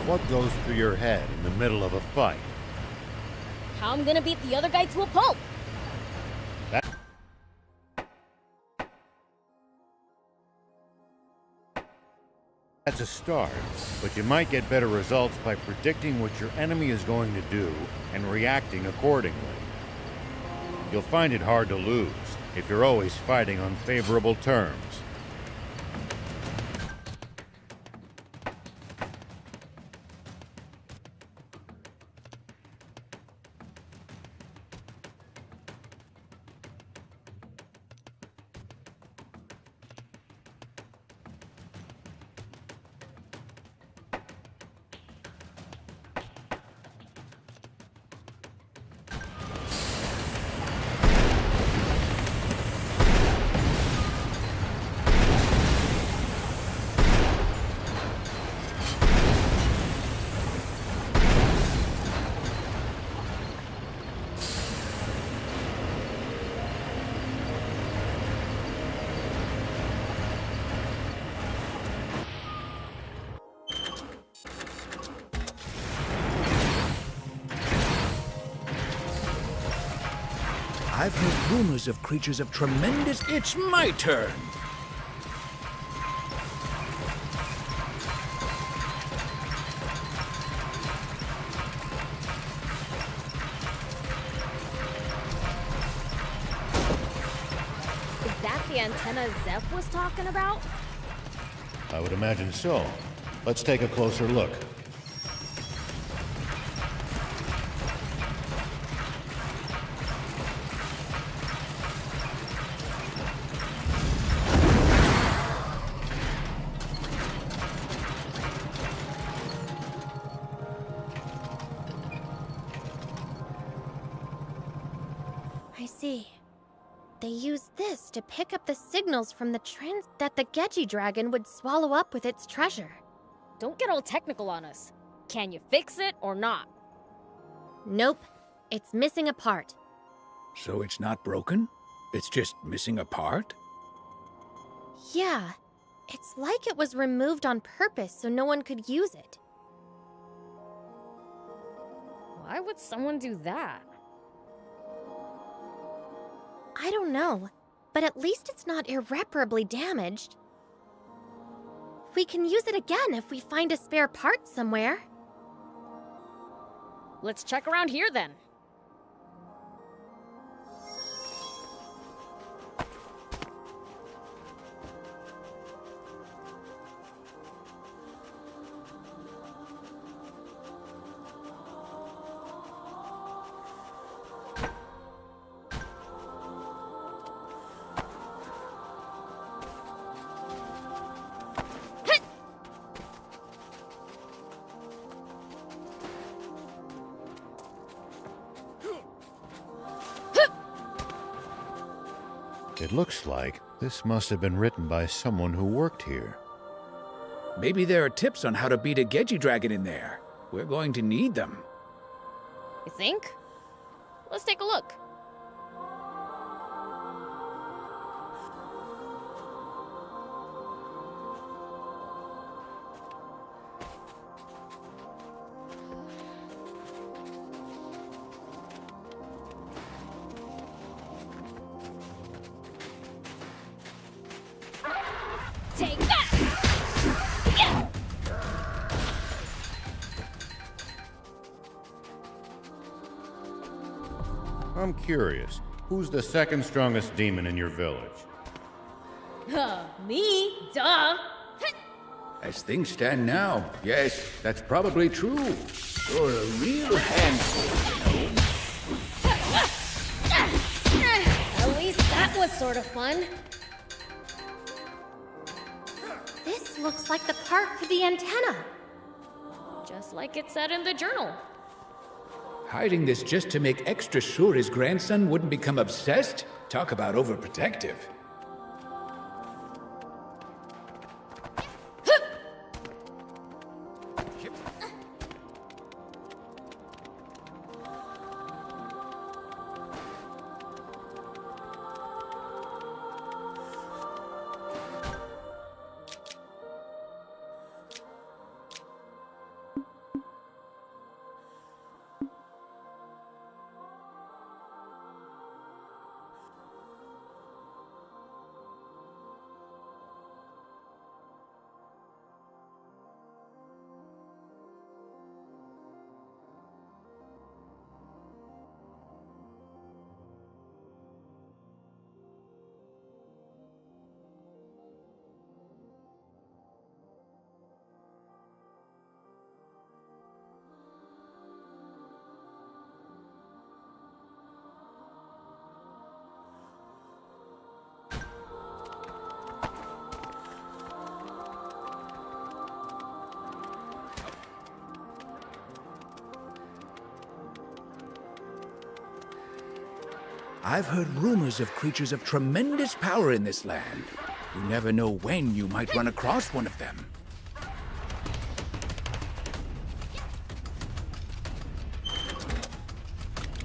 What goes through your head in the middle of a fight? How I'm gonna beat the other guy to a pulp? That's a start, but you might get better results by predicting what your enemy is going to do and reacting accordingly. You'll find it hard to lose if you're always fighting on favorable terms. I've heard rumors of creatures of tremendous... It's my turn! Is that the antenna Zeph was talking about? I would imagine so. Let's take a closer look. I see. They use this to pick up the signals from the that the Geji dragon would swallow up with its treasure. Don't get all technical on us. Can you fix it or not? Nope. It's missing a part. So it's not broken? It's just missing a part? Yeah. It's like it was removed on purpose so no one could use it. Why would someone do that? I don't know, but at least it's not irreparably damaged. We can use it again if we find a spare part somewhere. Let's check around here then. It looks like this must have been written by someone who worked here. Maybe there are tips on how to beat a Geji dragon in there. We're going to need them. You think? Let's take a look. Take that! Yeah! I'm curious, who's the second strongest demon in your village? Me? Duh! As things stand now, yes, that's probably true. You're a real handful, you know. At least that was sort of fun. This looks like the part for the antenna. Just like it said in the journal. Hiding this just to make extra sure his grandson wouldn't become obsessed? Talk about overprotective. I've heard rumors of creatures of tremendous power in this land. You never know when you might run across one of them.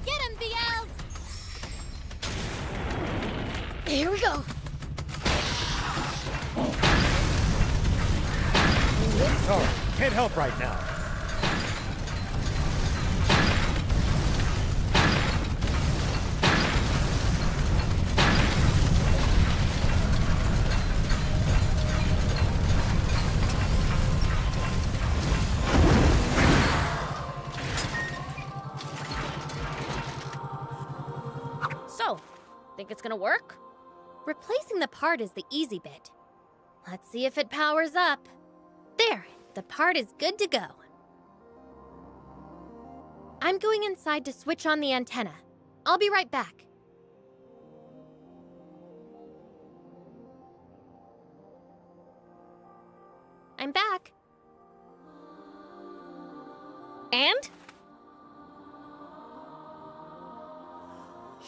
Get him, BLs! Here we go. Sorry, can't help right now. Think it's gonna work? Replacing the part is the easy bit. Let's see if it powers up. There, the part is good to go. I'm going inside to switch on the antenna. I'll be right back. I'm back. And?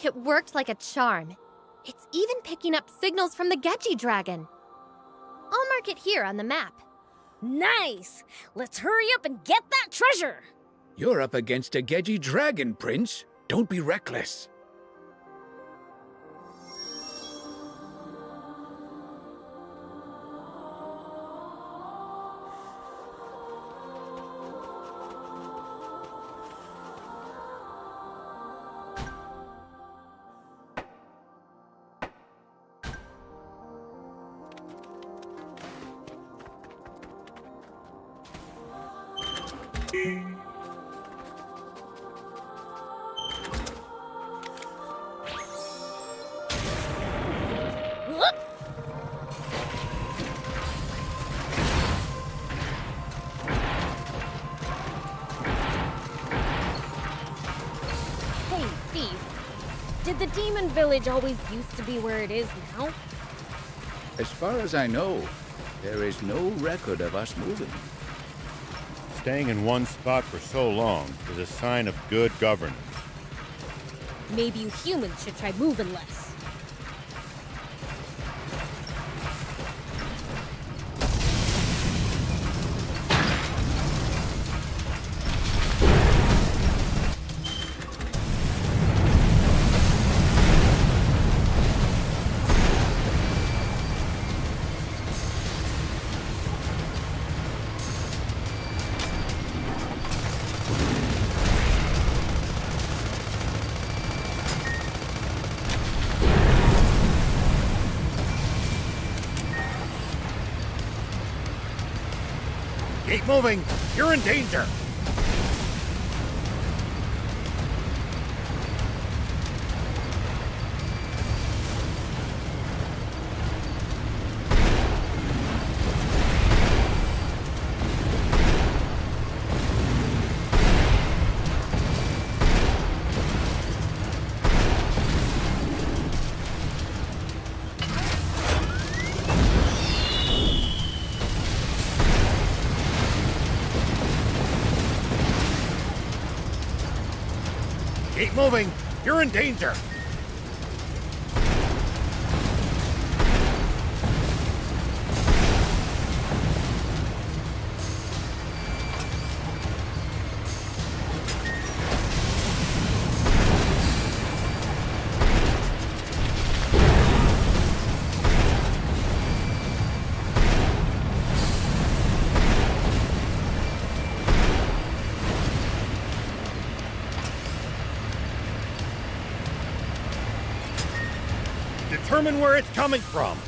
It worked like a charm. It's even picking up signals from the Geji dragon. I'll mark it here on the map. Nice! Let's hurry up and get that treasure! You're up against a Geji dragon, Prince. Don't be reckless. Hey, Thief. Did the demon village always used to be where it is now? As far as I know, there is no record of us moving. Staying in one spot for so long is a sign of good governance. Maybe you humans should try moving less. Keep moving! You're in danger! Keep moving! You're in danger! Determine where it's coming from.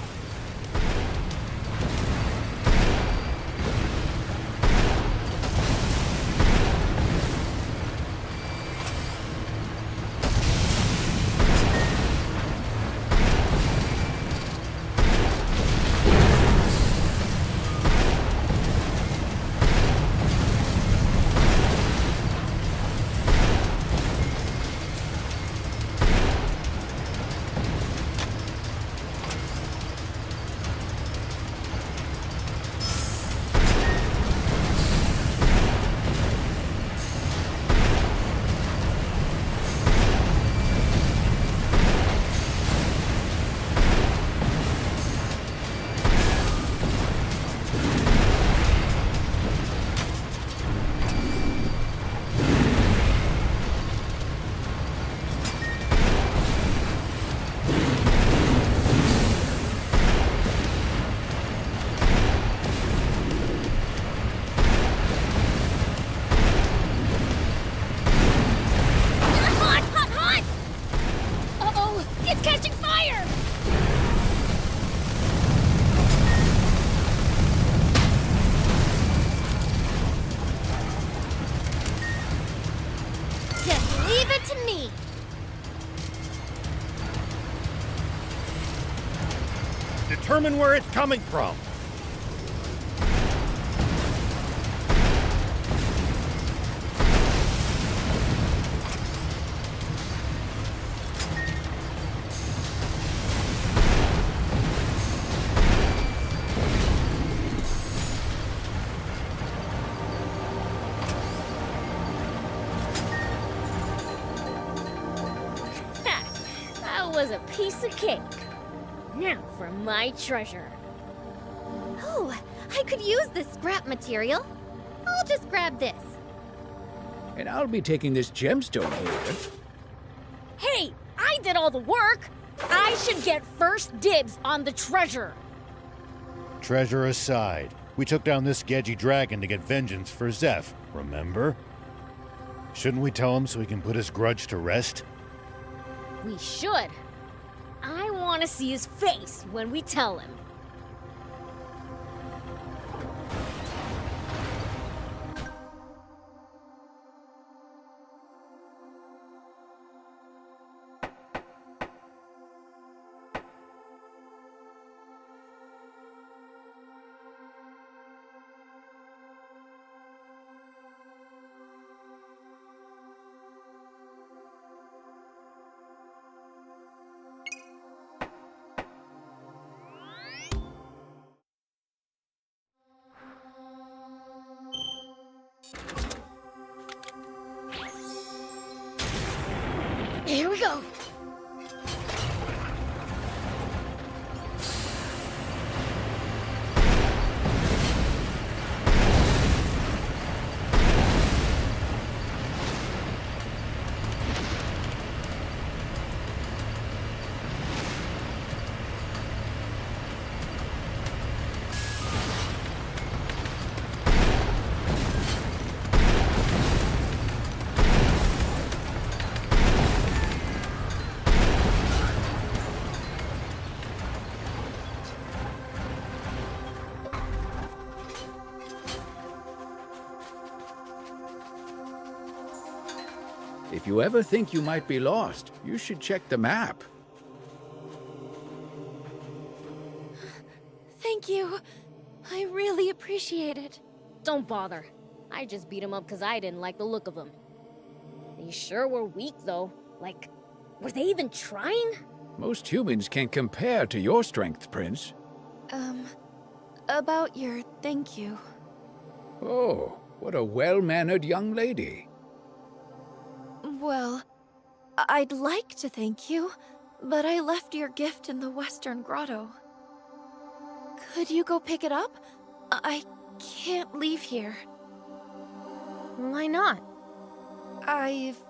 determine where it's coming from. That was a piece of cake. Now for my treasure. Oh, I could use this scrap material. I'll just grab this. And I'll be taking this gemstone here. Hey, I did all the work. I should get first dibs on the treasure. Treasure aside, we took down this sketchy dragon to get vengeance for Zeph, remember? Shouldn't we tell him so he can put his grudge to rest? We should. I want to see his face when we tell him. Here we go. If you ever think you might be lost, you should check the map. Thank you. I really appreciate it. Don't bother. I just beat him up because I didn't like the look of him. They sure were weak, though. Like, were they even trying? Most humans can't compare to your strength, Prince. About your thank you. Oh, what a well-mannered young lady. Well, I'd like to thank you, but I left your gift in the Western Grotto. Could you go pick it up? I can't leave here. Why not? I've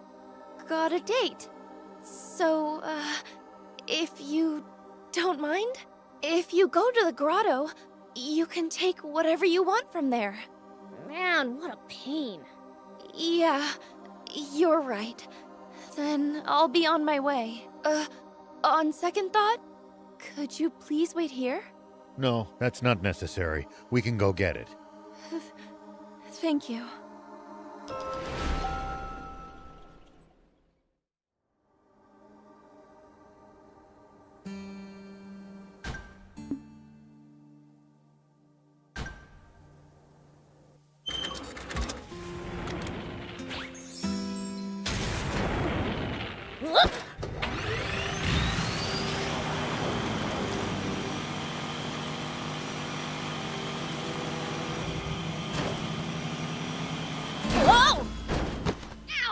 got a date. So, if you don't mind, if you go to the grotto, you can take whatever you want from there. Man, what a pain. Yeah, you're right. Then I'll be on my way. On second thought, could you please wait here? No, that's not necessary. We can go get it. Thank you. Whoa!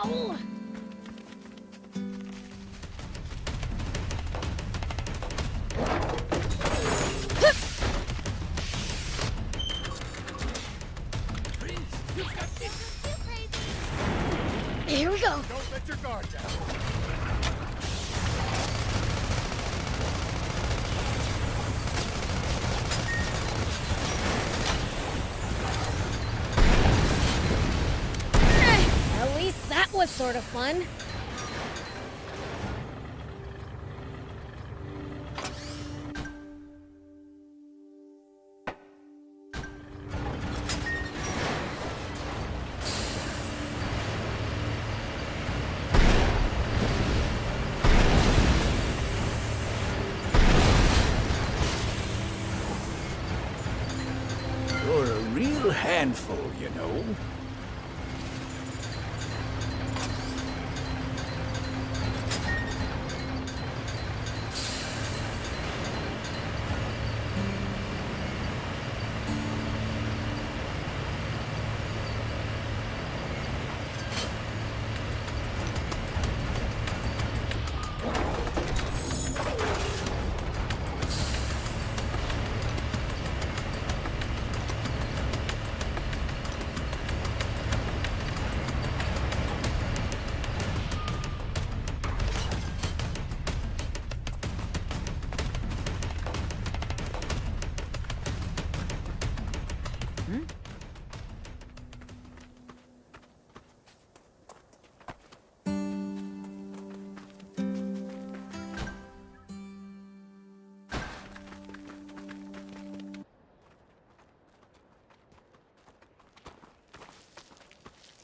Ow! Here we go. Don't let your guard down. At least that was sort of fun. You're a real handful, you know.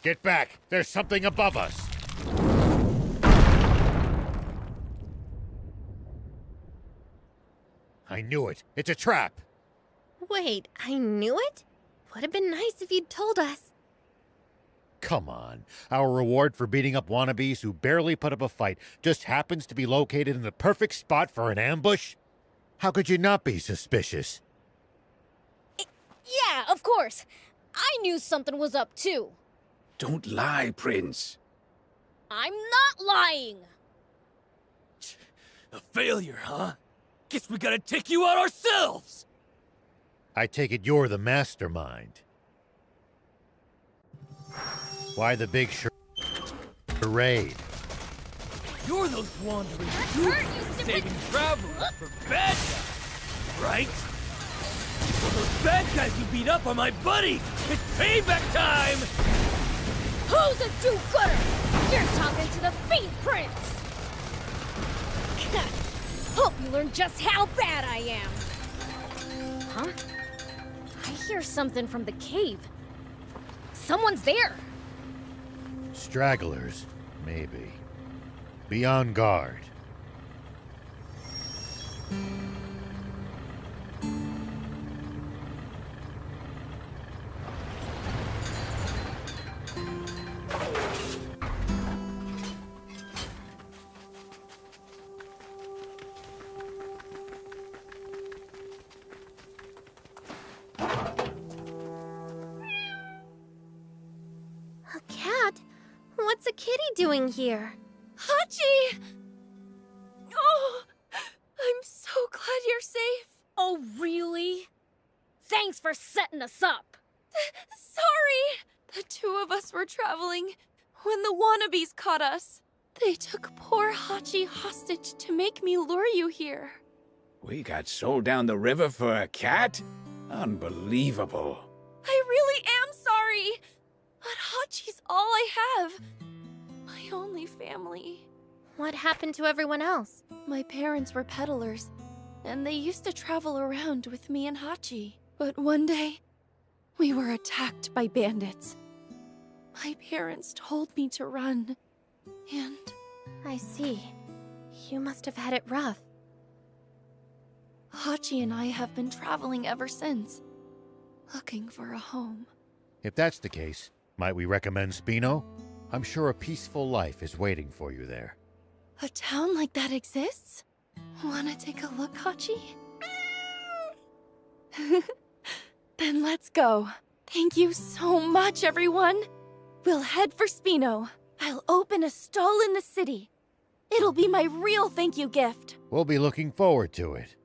Get back! There's something above us! I knew it! It's a trap! Wait, I knew it? Would have been nice if you'd told us. Come on. Our reward for beating up wannabes who barely put up a fight just happens to be located in the perfect spot for an ambush? How could you not be suspicious? Yeah, of course. I knew something was up too. Don't lie, Prince. I'm not lying. A failure, huh? Guess we gotta take you out ourselves! I take it you're the mastermind. Why the big charade? You're those wandering saving travelers for bad guys, right? Well, those bad guys you beat up are my buddy! It's payback time! Who's a do-gooder? You're talking to the Fiend Prince! Hope you learn just how bad I am! Huh? I hear something from the cave. Someone's there! Stragglers, maybe. Be on guard. A cat? What's a kitty doing here? Hachi! Oh, I'm so glad you're safe. Oh, really? Thanks for setting us up. Sorry! The two of us were traveling when the wannabes caught us. They took poor Hachi hostage to make me lure you here. We got sold down the river for a cat? Unbelievable. I really am sorry. But Hachi's all I have. My only family. What happened to everyone else? My parents were peddlers, and they used to travel around with me and Hachi. But one day, we were attacked by bandits. My parents told me to run, and... I see. You must have had it rough. Hachi and I have been traveling ever since, looking for a home. If that's the case, might we recommend Spino? I'm sure a peaceful life is waiting for you there. A town like that exists? Wanna take a look, Hachi? Then let's go. Thank you so much, everyone. We'll head for Spino. I'll open a stall in the city. It'll be my real thank you gift. We'll be looking forward to it.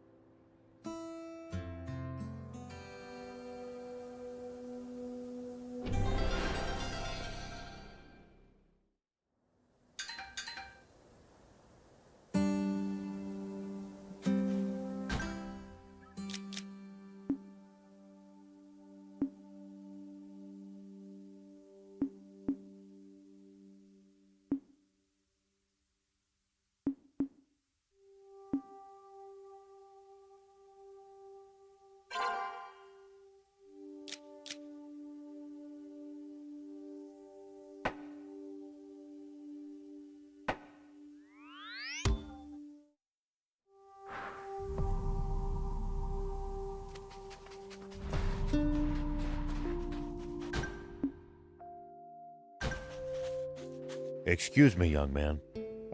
Excuse me, young man.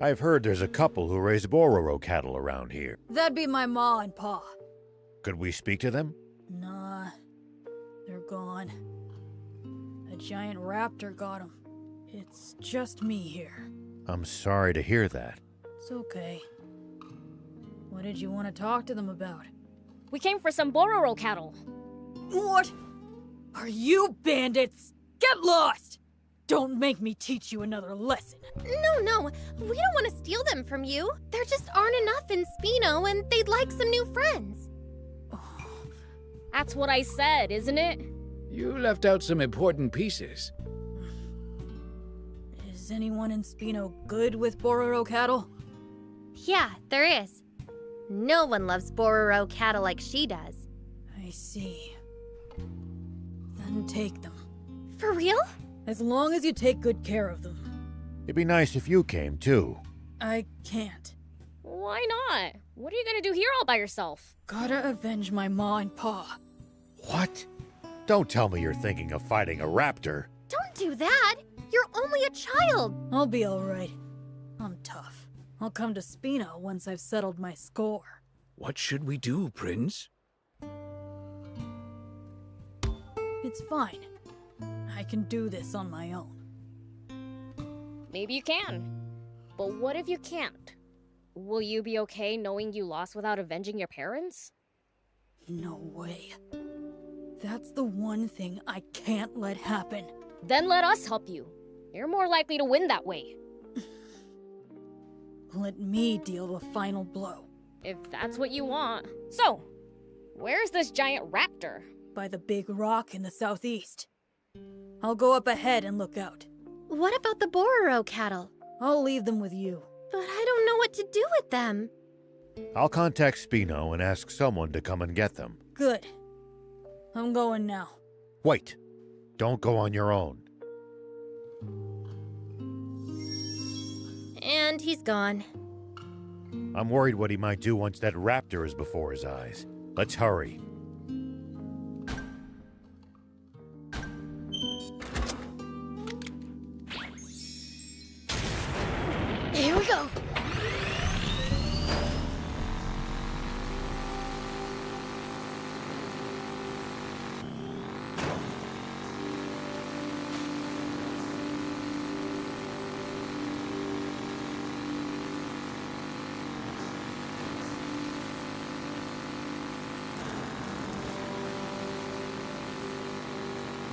I've heard there's a couple who raise Bororo cattle around here. That'd be my ma and pa. Could we speak to them? Nah, they're gone. A giant raptor got them. It's just me here. I'm sorry to hear that. It's okay. What did you want to talk to them about? We came for some Bororo cattle. What? Are you bandits? Get lost! Don't make me teach you another lesson. No, we don't want to steal them from you. There just aren't enough in Spino, and they'd like some new friends. That's what I said, isn't it? You left out some important pieces. Is anyone in Spino good with Bororo cattle? Yeah, there is. No one loves Bororo cattle like she does. I see. Then take them. For real? As long as you take good care of them. It'd be nice if you came, too. I can't. Why not? What are you gonna do here all by yourself? Gotta avenge my ma and pa. What? Don't tell me you're thinking of fighting a raptor. Don't do that! You're only a child! I'll be alright. I'm tough. I'll come to Spino once I've settled my score. What should we do, Prince? It's fine. I can do this on my own. Maybe you can. But what if you can't? Will you be okay knowing you lost without avenging your parents? No way. That's the one thing I can't let happen. Then let us help you. You're more likely to win that way. Let me deal the final blow. If that's what you want. So, where's this giant raptor? By the big rock in the southeast. I'll go up ahead and look out. What about the Bororo cattle? I'll leave them with you. But I don't know what to do with them. I'll contact Spino and ask someone to come and get them. Good. I'm going now. Wait. Don't go on your own. And he's gone. I'm worried what he might do once that raptor is before his eyes. Let's hurry. Here we go.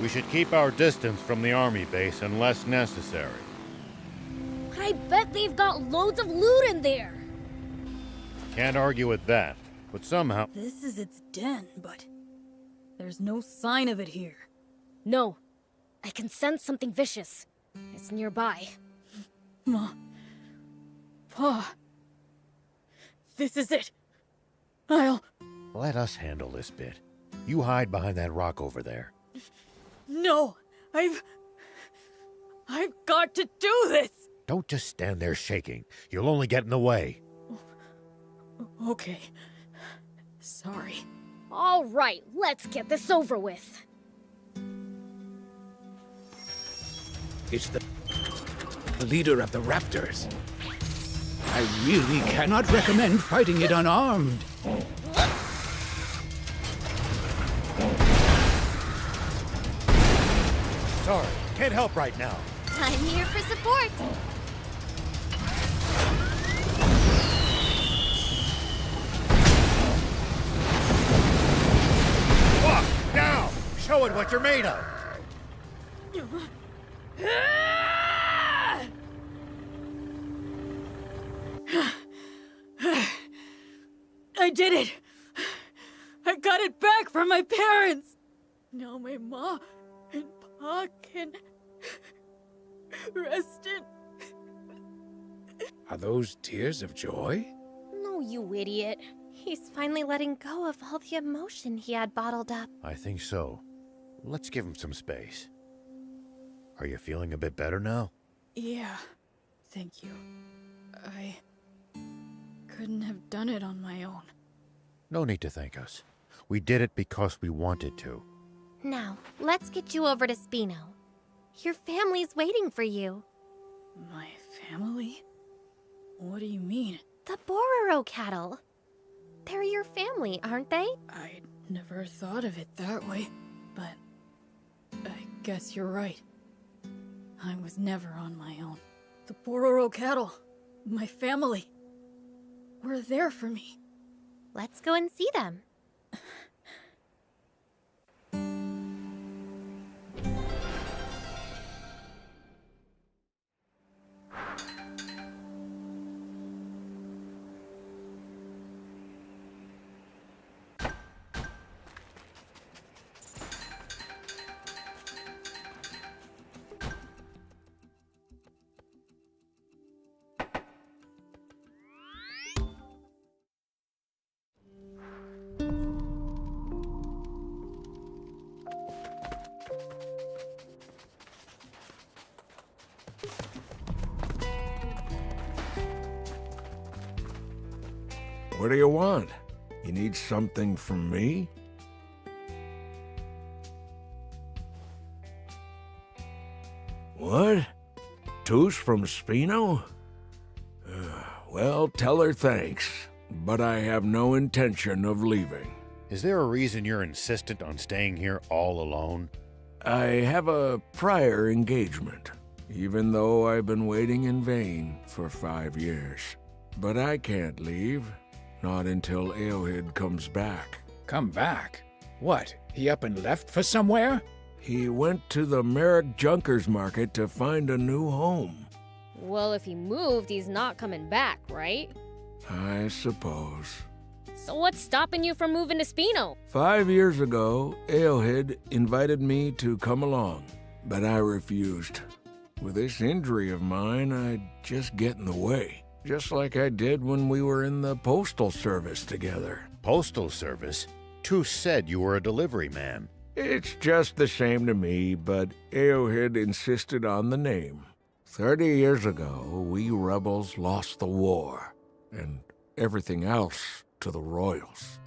We should keep our distance from the army base unless necessary. I bet they've got loads of loot in there. Can't argue with that, but somehow... This is its den, but there's no sign of it here. No, I can sense something vicious. It's nearby. Ma. Pa. This is it. I'll... Let us handle this bit. You hide behind that rock over there. No! I've got to do this! Don't just stand there shaking. You'll only get in the way. Okay. Sorry. All right, let's get this over with. It's the leader of the raptors. I really cannot recommend fighting it unarmed. Sorry, can't help right now. I'm here for support. Walk, now! Show it what you're made of! I did it! I got it back from my parents! Now my ma and pa can rest in... Are those tears of joy? No, you idiot. He's finally letting go of all the emotion he had bottled up. I think so. Let's give him some space. Are you feeling a bit better now? Yeah, thank you. I couldn't have done it on my own. No need to thank us. We did it because we wanted to. Now, let's get you over to Spino. Your family's waiting for you. My family? What do you mean? The Bororo cattle. They're your family, aren't they? I never thought of it that way, but I guess you're right. I was never on my own. The Bororo cattle, my family, were there for me. Let's go and see them. What do you want? You need something from me? What? Toosh from Spino? Well, tell her thanks, but I have no intention of leaving. Is there a reason you're insistent on staying here all alone? I have a prior engagement, even though I've been waiting in vain for 5 years. But I can't leave. Not until Aelhid comes back. Come back? What, he up and left for somewhere? He went to the Merrick Junkers Market to find a new home. Well, if he moved, he's not coming back, right? I suppose. So what's stopping you from moving to Spino? 5 years ago, Aelhid invited me to come along, but I refused. With this injury of mine, I'd just get in the way. Just like I did when we were in the Postal Service together. Postal Service? Toosh said you were a delivery man. It's just the same to me, but Aelhid insisted on the name. 30 years ago, we rebels lost the war, and everything else to the royals.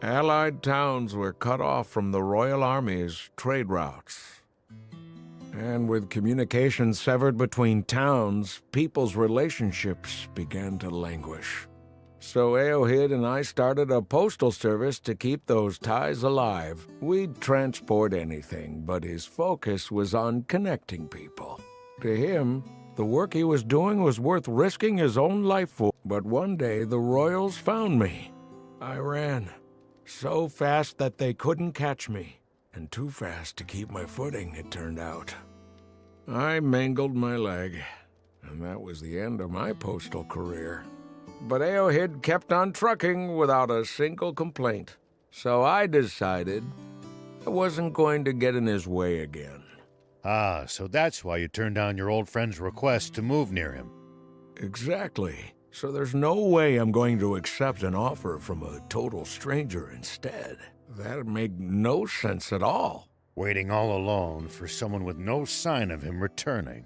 Allied towns were cut off from the royal army's trade routes. And with communication severed between towns, people's relationships began to languish. So Aelhid and I started a postal service to keep those ties alive. We'd transport anything, but his focus was on connecting people. To him, the work he was doing was worth risking his own life for. But one day, the royals found me. I ran. So fast that they couldn't catch me. And too fast to keep my footing, it turned out. I mangled my leg, and that was the end of my postal career. But Aelhid kept on trucking without a single complaint. So I decided I wasn't going to get in his way again. Ah, so that's why you turned down your old friend's request to move near him. Exactly. So there's no way I'm going to accept an offer from a total stranger instead. That'd make no sense at all. Waiting all alone for someone with no sign of him returning.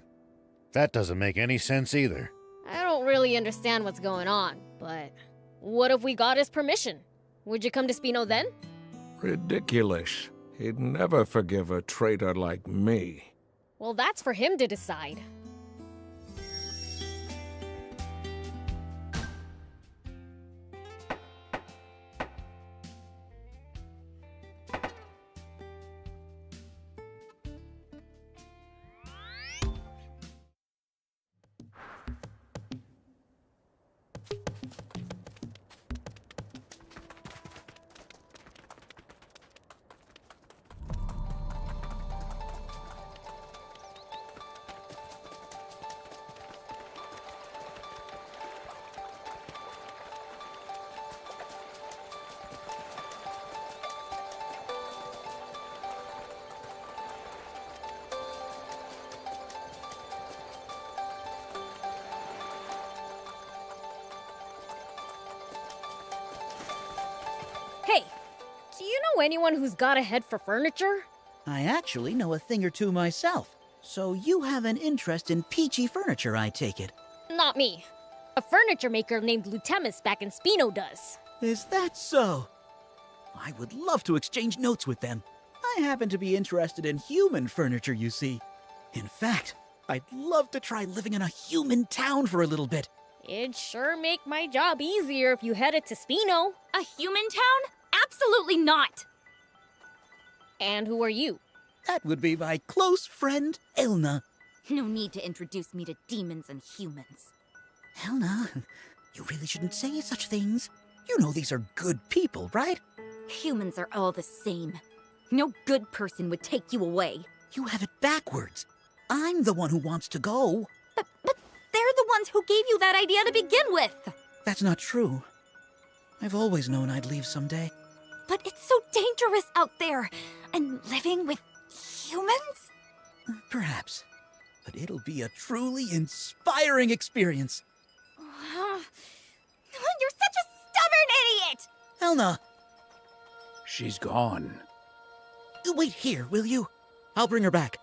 That doesn't make any sense either. I don't really understand what's going on, but what if we got his permission? Would you come to Spino then? Ridiculous. He'd never forgive a traitor like me. Well, that's for him to decide. Hey, do you know anyone who's got a head for furniture? I actually know a thing or two myself. So you have an interest in peachy furniture, I take it. Not me. A furniture maker named Lutemis back in Spino does. Is that so? I would love to exchange notes with them. I happen to be interested in human furniture, you see. In fact, I'd love to try living in a human town for a little bit. It'd sure make my job easier if you headed to Spino. A human town? Absolutely not! And who are you? That would be my close friend, Elna. No need to introduce me to demons and humans. Elna, you really shouldn't say such things. You know these are good people, right? Humans are all the same. No good person would take you away. You have it backwards. I'm the one who wants to go. But they're the ones who gave you that idea to begin with. That's not true. I've always known I'd leave someday. But it's so dangerous out there. And living with humans? Perhaps. But it'll be a truly inspiring experience. You're such a stubborn idiot! Elna! She's gone. Wait here, will you? I'll bring her back.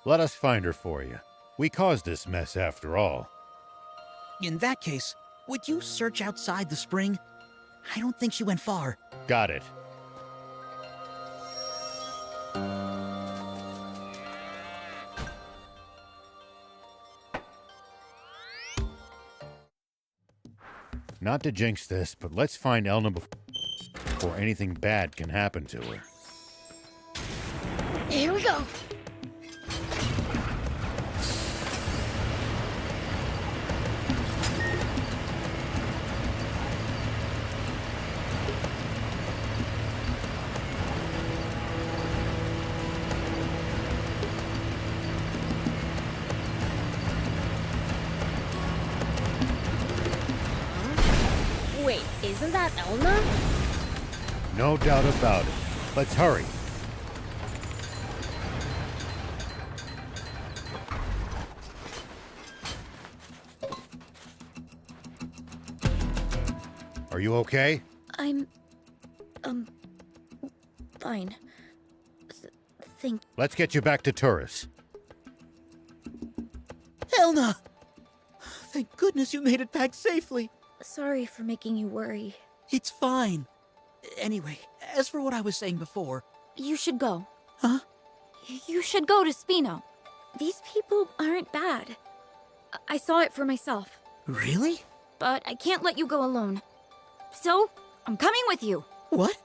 Let us find her for you. We caused this mess after all. In that case, would you search outside the spring? I don't think she went far. Got it. Not to jinx this, but let's find Elna before anything bad can happen to her. Here we go. Wait, isn't that Elna? No doubt about it. Let's hurry. Are you okay? I'm... fine. Think... Let's get you back to Turris. Elna! Thank goodness you made it back safely. Sorry for making you worry. It's fine. Anyway, as for what I was saying before... You should go. Huh? You should go to Spino. These people aren't bad. I saw it for myself. Really? But I can't let you go alone. So, I'm coming with you. What?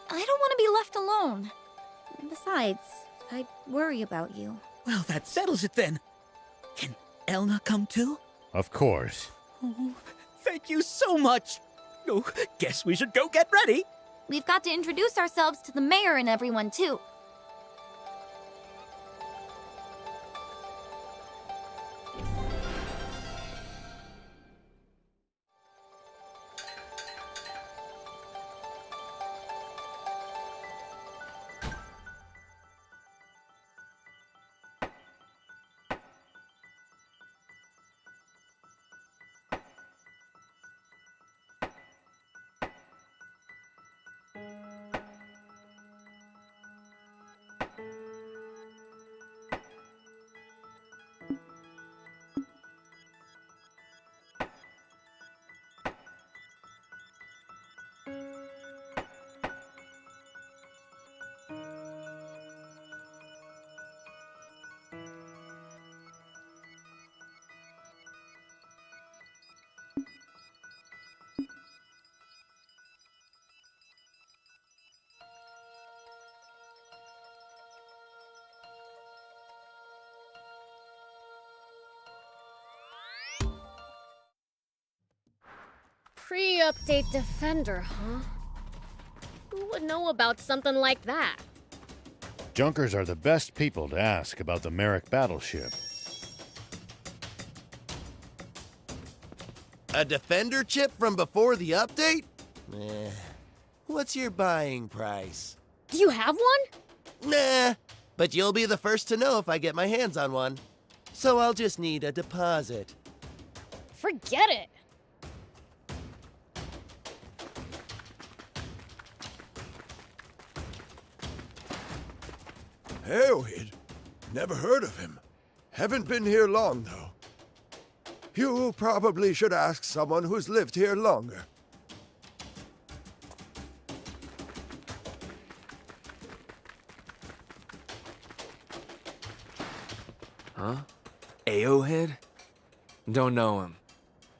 I don't want to be left alone. Besides, I worry about you. Well, that settles it then. Can Elna come too? Of course. Oh, thank you so much. Oh, guess we should go get ready. We've got to introduce ourselves to the mayor and everyone, too. Pre-update Defender, huh? Who would know about something like that? Junkers are the best people to ask about the Merrick battleship. A Defender chip from before the update? What's your buying price? Do you have one? Nah, but you'll be the first to know if I get my hands on one. So I'll just need a deposit. Forget it. Hailweed? Never heard of him. Haven't been here long, though. You probably should ask someone who's lived here longer. Huh? Aohead? Don't know him.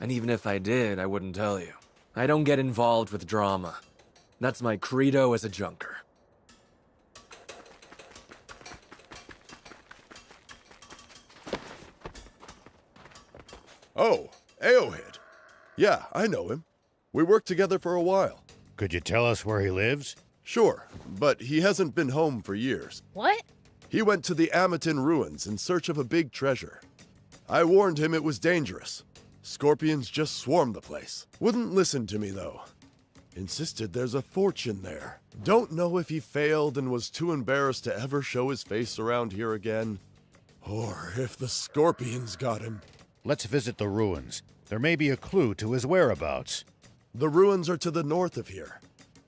And even if I did, I wouldn't tell you. I don't get involved with drama. That's my credo as a junker. Oh, Aohead. Yeah, I know him. We worked together for a while. Could you tell us where he lives? Sure, but he hasn't been home for years. What? He went to the Amatin ruins in search of a big treasure. I warned him it was dangerous. Scorpions just swarmed the place. Wouldn't listen to me, though. Insisted there's a fortune there. Don't know if he failed and was too embarrassed to ever show his face around here again. Or if the scorpions got him. Let's visit the ruins. There may be a clue to his whereabouts. The ruins are to the north of here.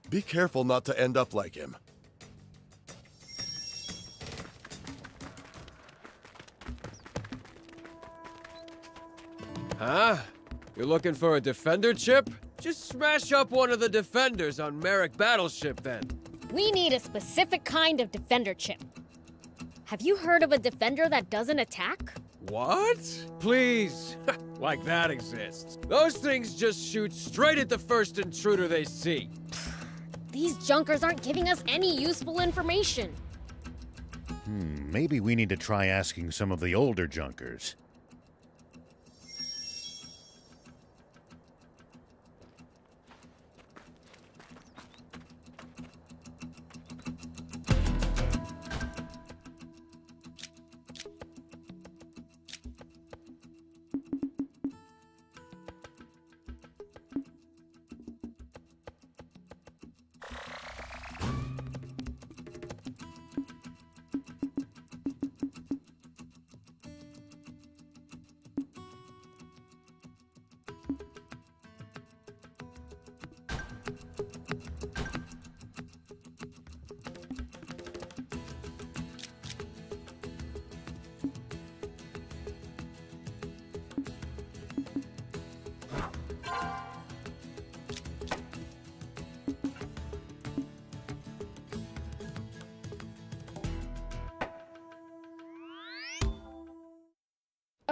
Be careful not to end up like him. Huh? You're looking for a defender chip? Just smash up one of the defenders on Merrick Battleship then. We need a specific kind of defender chip. Have you heard of a defender that doesn't attack? What? Please. Like that exists. Those things just shoot straight at the first intruder they see. These junkers aren't giving us any useful information. Maybe we need to try asking some of the older junkers.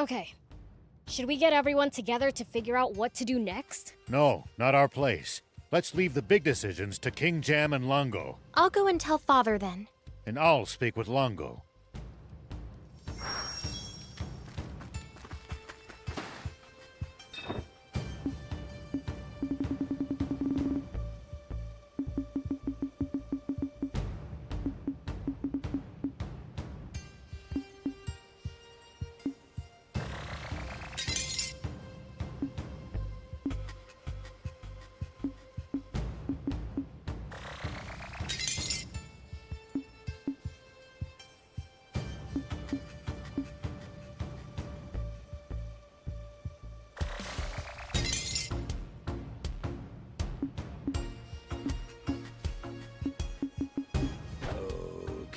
Okay. Should we get everyone together to figure out what to do next? No, not our place. Let's leave the big decisions to King Jam and Longo. I'll go and tell Father then. And I'll speak with Longo.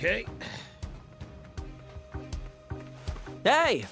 Okay. Hey!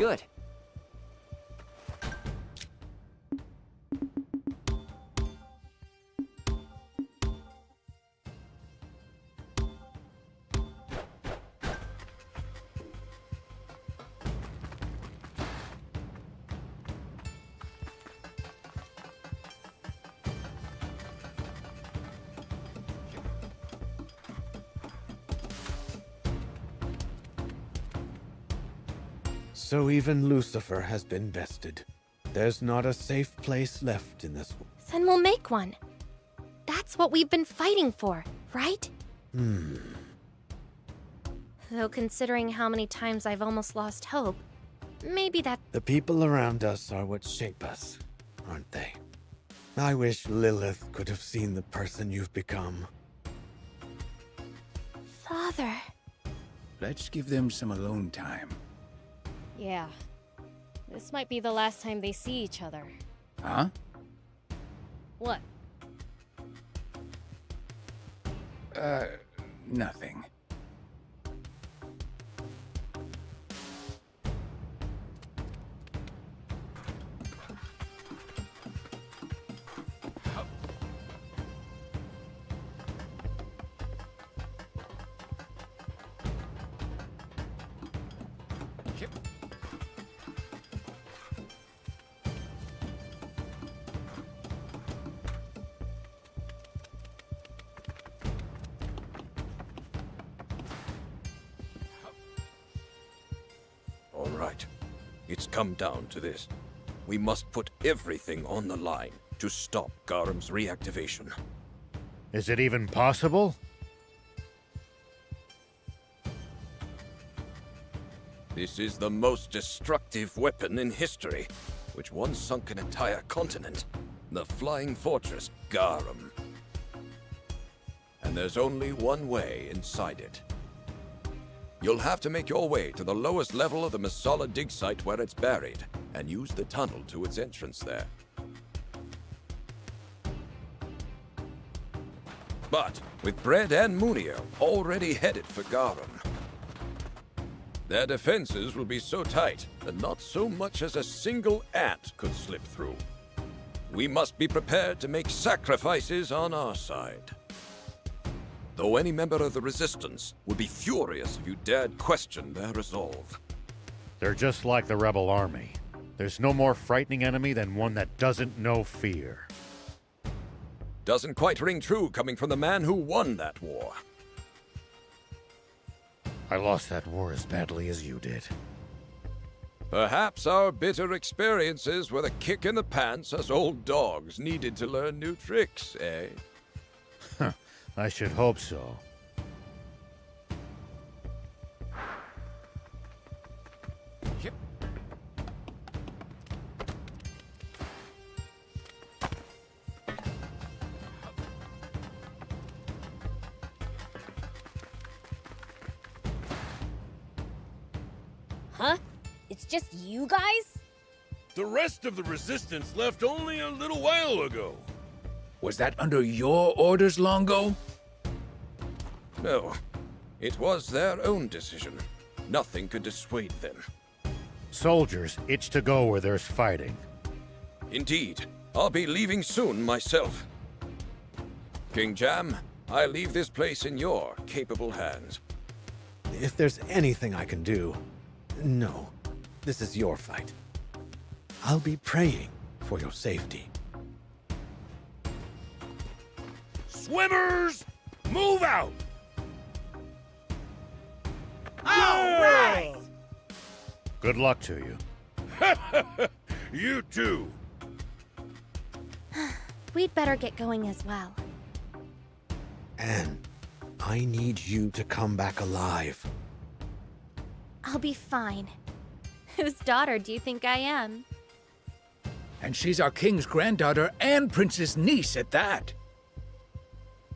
Good. So even Lucifer has been bested. There's not a safe place left in this world. Then we'll make one. That's what we've been fighting for, right? Though considering how many times I've almost lost hope, maybe that... The people around us are what shape us, aren't they? I wish Lilith could have seen the person you've become. Father... Let's give them some alone time. Yeah. This might be the last time they see each other. Huh? What? Nothing. All right. It's come down to this. We must put everything on the line to stop Garam's reactivation. Is it even possible? This is the most destructive weapon in history, which once sunk an entire continent. The Flying Fortress, Garam. And there's only one way inside it. You'll have to make your way to the lowest level of the Masala dig site where it's buried, and use the tunnel to its entrance there. But with Bread and Munio already headed for Garam, their defenses will be so tight that not so much as a single ant could slip through. We must be prepared to make sacrifices on our side. Though any member of the Resistance would be furious if you dared question their resolve. They're just like the rebel army. There's no more frightening enemy than one that doesn't know fear. Doesn't quite ring true coming from the man who won that war. I lost that war as badly as you did. Perhaps our bitter experiences were the kick in the pants us old dogs needed to learn new tricks, eh? I should hope so. Huh? It's just you guys? The rest of the Resistance left only a little while ago. Was that under your orders, Longo? No. It was their own decision. Nothing could dissuade them. Soldiers itch to go where there's fighting. Indeed. I'll be leaving soon myself. King Jam, I leave this place in your capable hands. If there's anything I can do... No. This is your fight. I'll be praying for your safety. Swimmers, move out! All right! Good luck to you. You too. We'd better get going as well. Anne, I need you to come back alive. I'll be fine. Whose daughter do you think I am? And she's our king's granddaughter and prince's niece at that.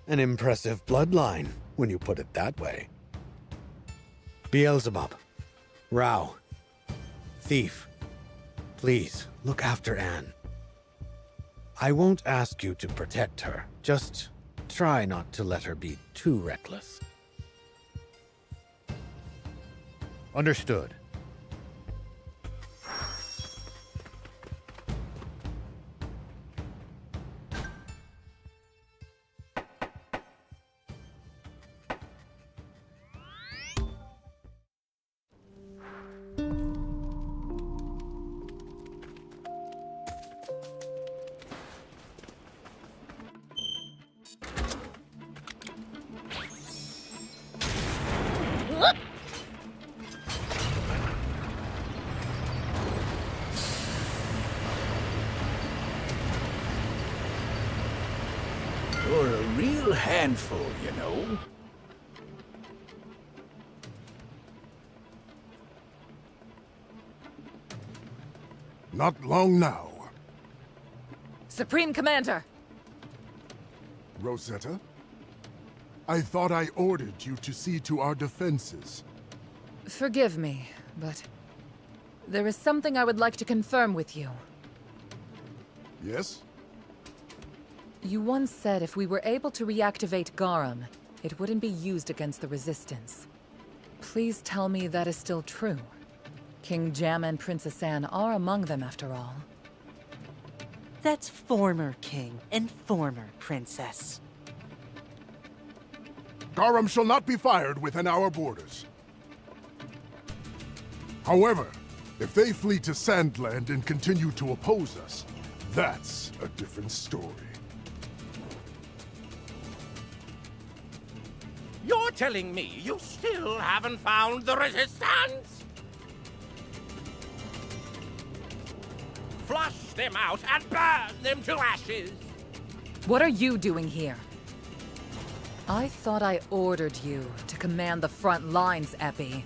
An impressive bloodline, when you put it that way. Beelzebub, Rao, Thief, please look after Anne. I won't ask you to protect her, just try not to let her be too reckless. Understood. You're a real handful, you know. Not long now. Supreme Commander! Rosetta? I thought I ordered you to see to our defenses. Forgive me, but there is something I would like to confirm with you. Yes? You once said if we were able to reactivate Garum, it wouldn't be used against the Resistance. Please tell me that is still true. King Jam and Princess Anne are among them, after all. That's former king and former princess. Garum shall not be fired within our borders. However, if they flee to Sandland and continue to oppose us, that's a different story. You're telling me you still haven't found the Resistance? Flush them out and burn them to ashes! What are you doing here? I thought I ordered you to command the front lines, Epi.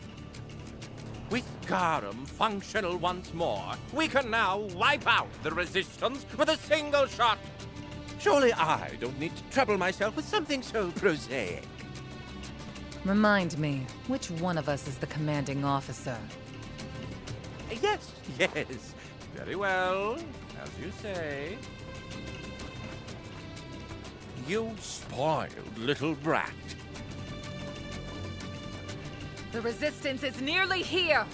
With Garum functional once more, we can now wipe out the Resistance with a single shot. Surely I don't need to trouble myself with something so prosaic. Remind me, which one of us is the commanding officer? Yes, yes. Very well, as you say. You spoiled little brat. The Resistance is nearly here!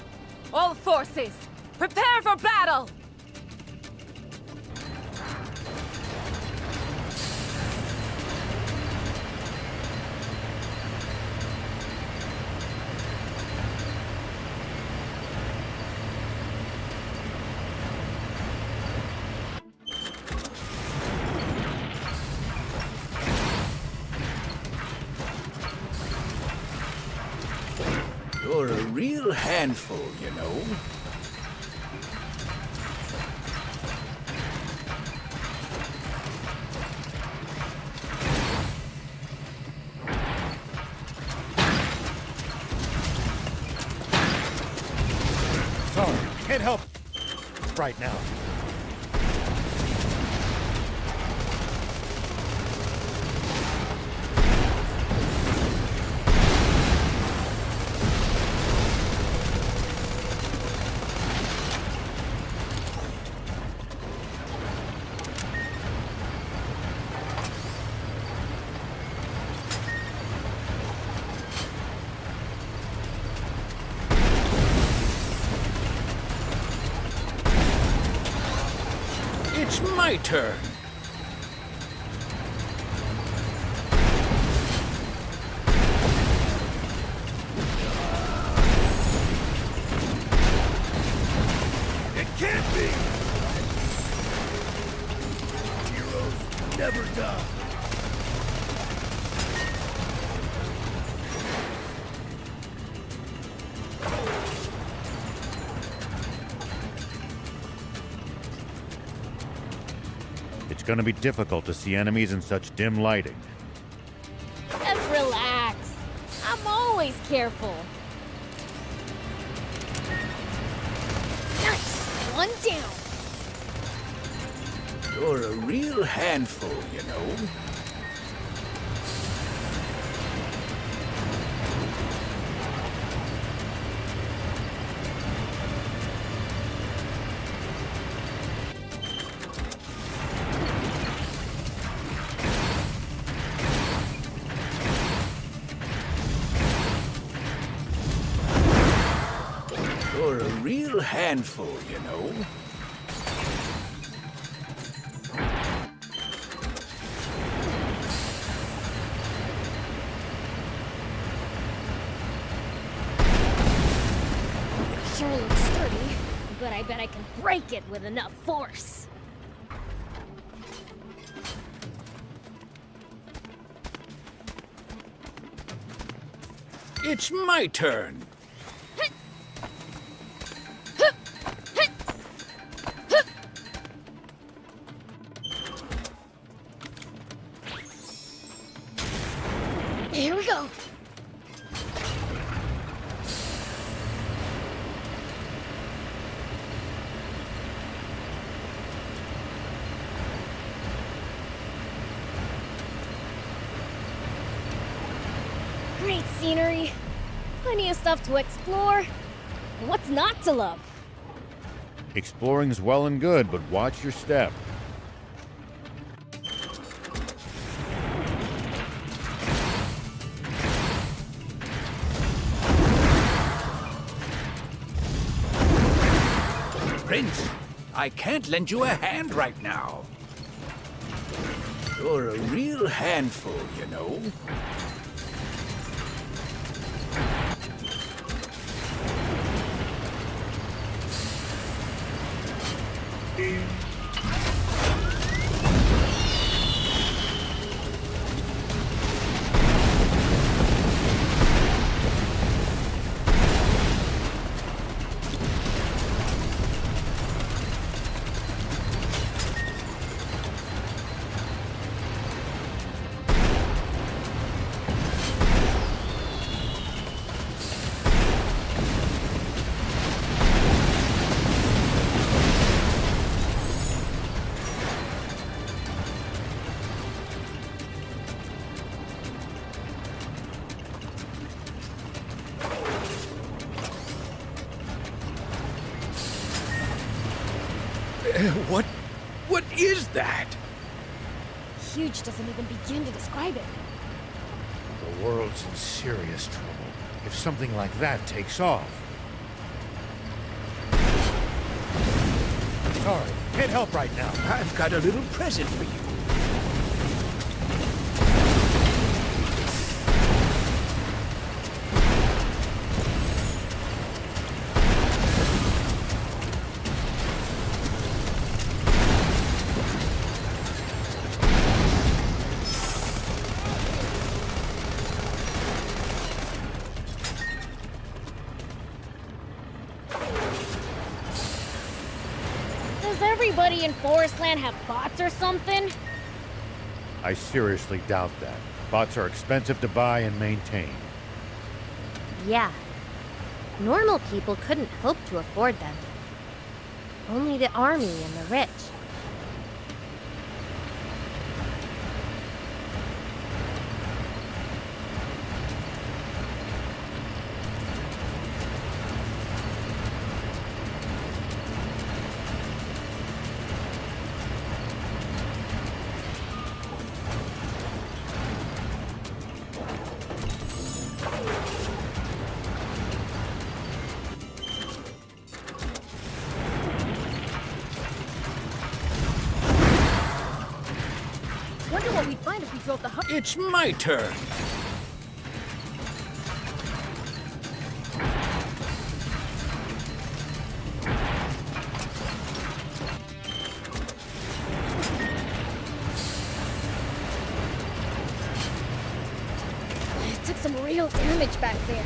All forces, prepare for battle! You're a real handful, you know. Sorry, can't help right now. It's my turn. It can't be! Heroes never die. It's gonna be difficult to see enemies in such dim lighting. Just relax. I'm always careful. Nice! One down. You're a real handful, you know. You're a real handful, you know. Sure looks sturdy, but I bet I can break it with enough force. It's my turn. we go! Great scenery. Plenty of stuff to explore. What's not to love? Exploring's well and good, but watch your step. Prince, I can't lend you a hand right now. You're a real handful, you know. What is that? Huge doesn't even begin to describe it. The world's in serious trouble if something like that takes off. Sorry, can't help right now. I've got a little present for you. Does everybody in Forestland have bots or something? I seriously doubt that. Bots are expensive to buy and maintain. Yeah. Normal people couldn't hope to afford them. Only the army and the rich. Wonder what we'd find if we drove the hut. It's my turn. It took some real damage back there.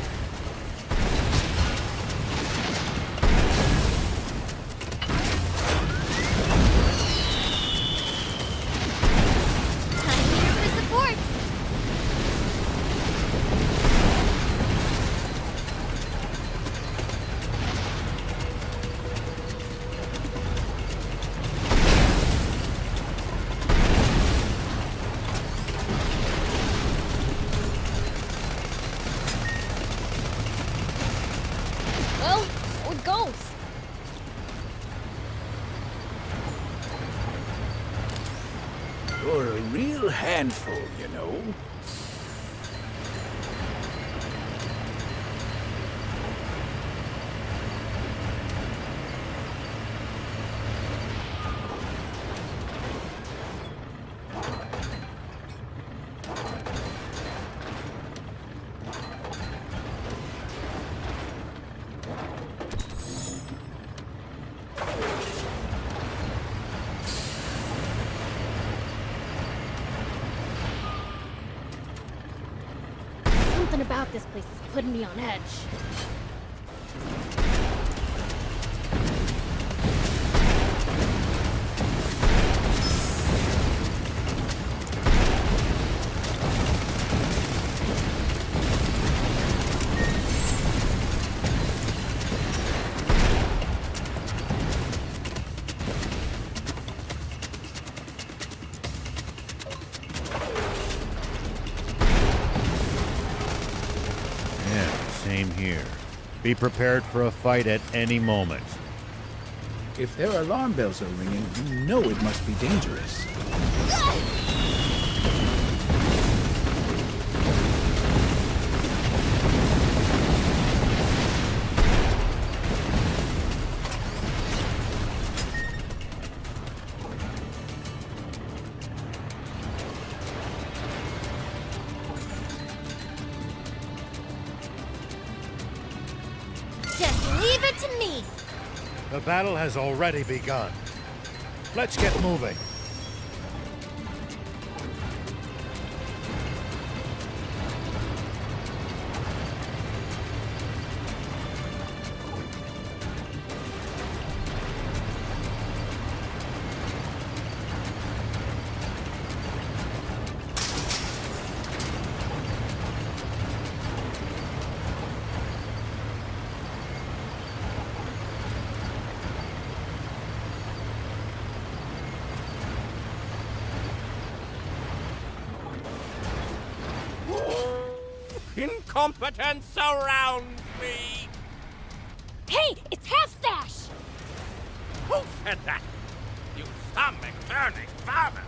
Well, so it goes. You're a real handful, you know. Something about this place is putting me on edge. same here. Be prepared for a fight at any moment. If their alarm bells are ringing, you know it must be dangerous. Just leave it to me! The battle has already begun. Let's get moving. Incompetence surrounds me! Hey, it's Half-Stash! Who said that? You stomach-turning father!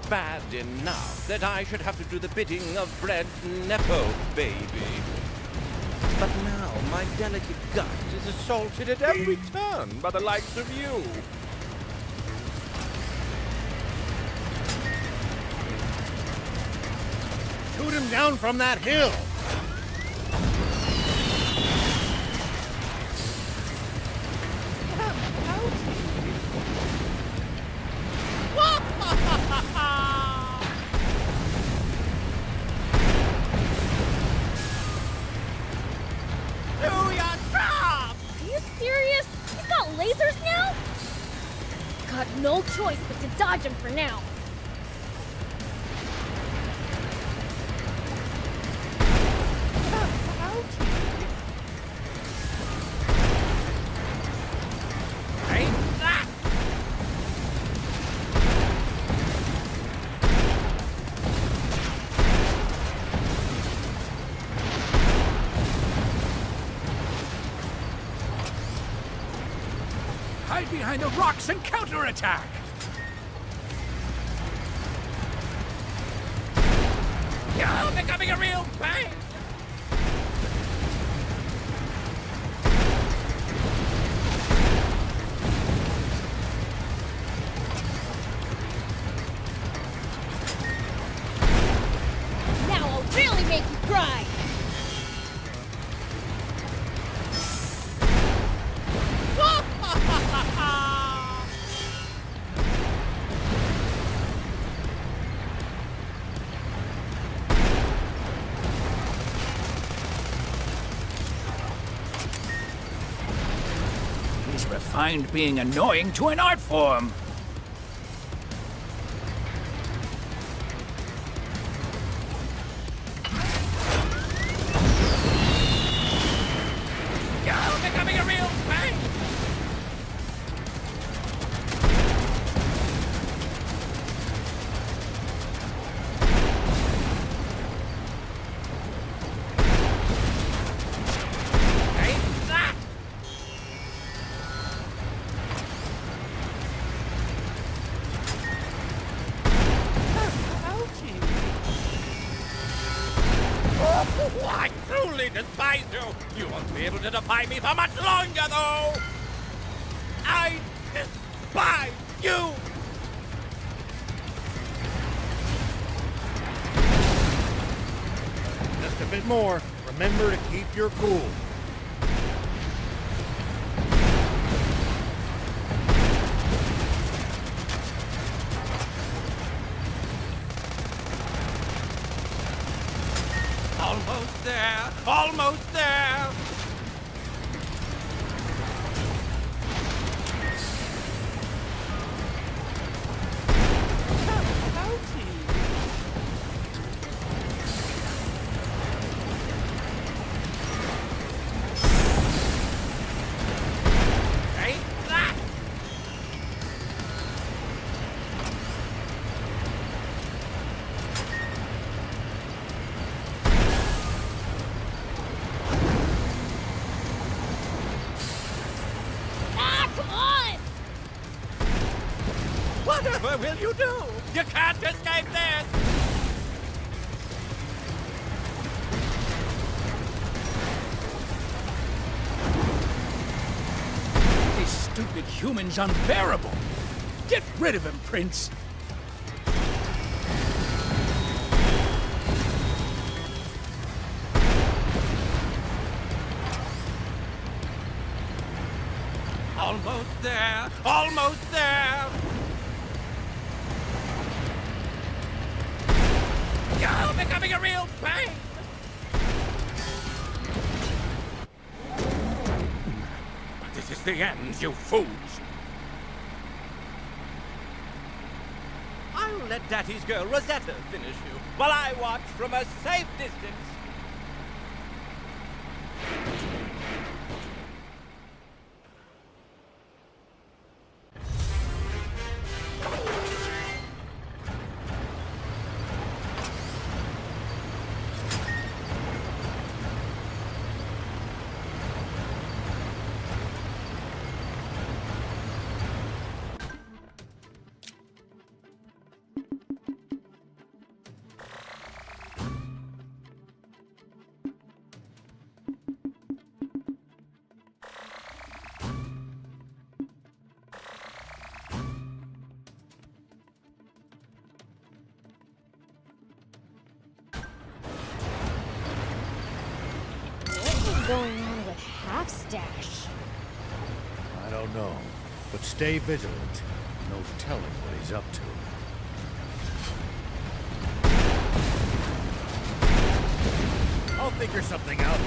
Bad enough that I should have to do the bidding of Bread's Nepo baby. But now my delicate gut is assaulted at every turn by the likes of you. Shoot him down from that hill! Do your job! Are you serious? He's got lasers now? Got no choice but to dodge him for now. Hide behind the rocks and counterattack! You're becoming a real pain! Now I'll really make you cry! He's refined being annoying to an art form. You're becoming a real pain! Ain't that? Oh, I truly despise you! You won't be able to defy me for much longer, though! I despise you! Just a bit more. Remember to keep your cool. Almost there! Almost there! Ain't that? Whatever will you do? You can't escape this! This stupid human's unbearable. Get rid of him, Prince. Almost there! Almost there! You're becoming a real pain! This is the end, you fools! I'll let Daddy's girl Rosetta finish you, while I watch from a safe distance. What's going on with Half Stash? I don't know, but stay vigilant. No telling what he's up to. I'll figure something out.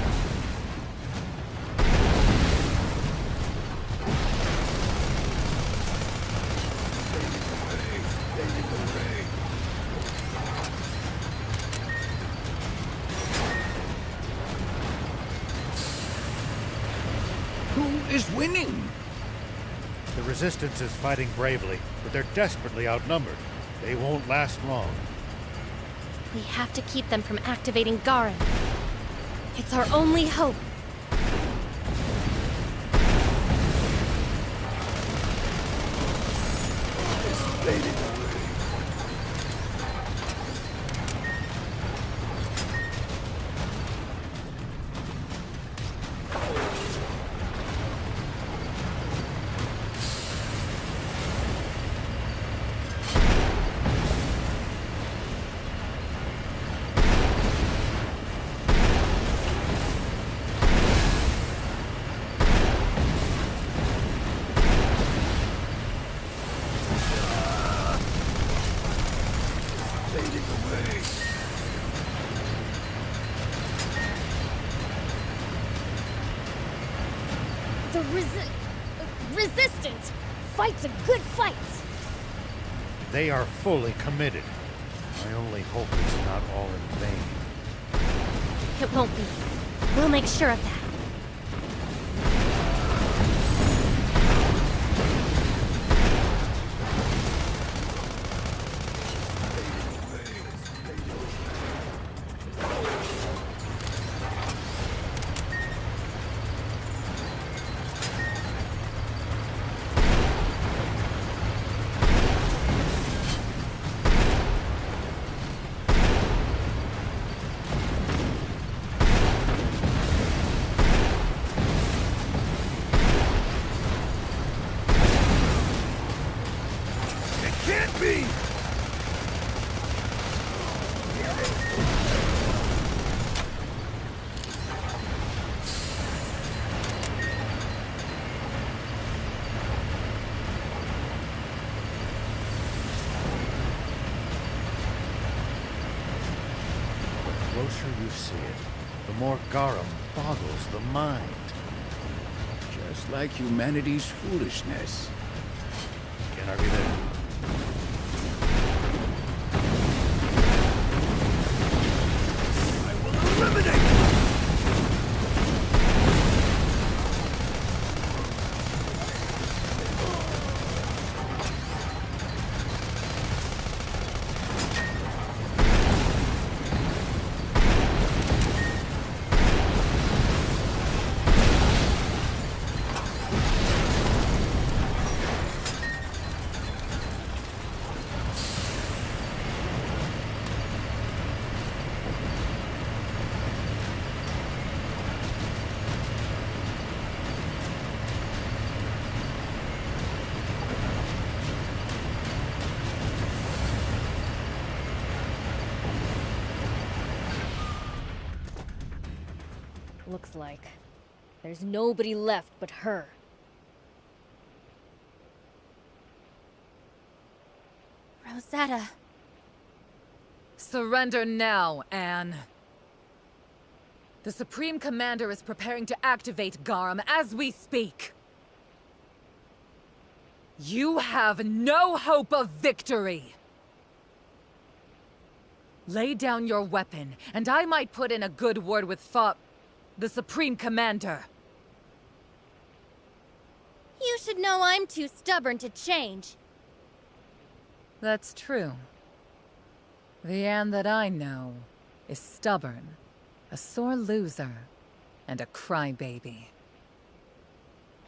Who is winning? The Resistance is fighting bravely, but they're desperately outnumbered. They won't last long. We have to keep them from activating Garum. It's our only hope. The Resistance fights a good fight! They are fully committed. I only hope it's not all in vain. It won't be. We'll make sure of that. The closer you see it, the more Garum boggles the mind. Just like humanity's foolishness. Can't argue there. Looks like there's nobody left but her. Rosetta. Surrender now, Anne. The Supreme Commander is preparing to activate Garum as we speak. You have no hope of victory. Lay down your weapon, and I might put in a good word with the Supreme Commander. You should know I'm too stubborn to change. That's true. The Anne that I know is stubborn, a sore loser, and a crybaby.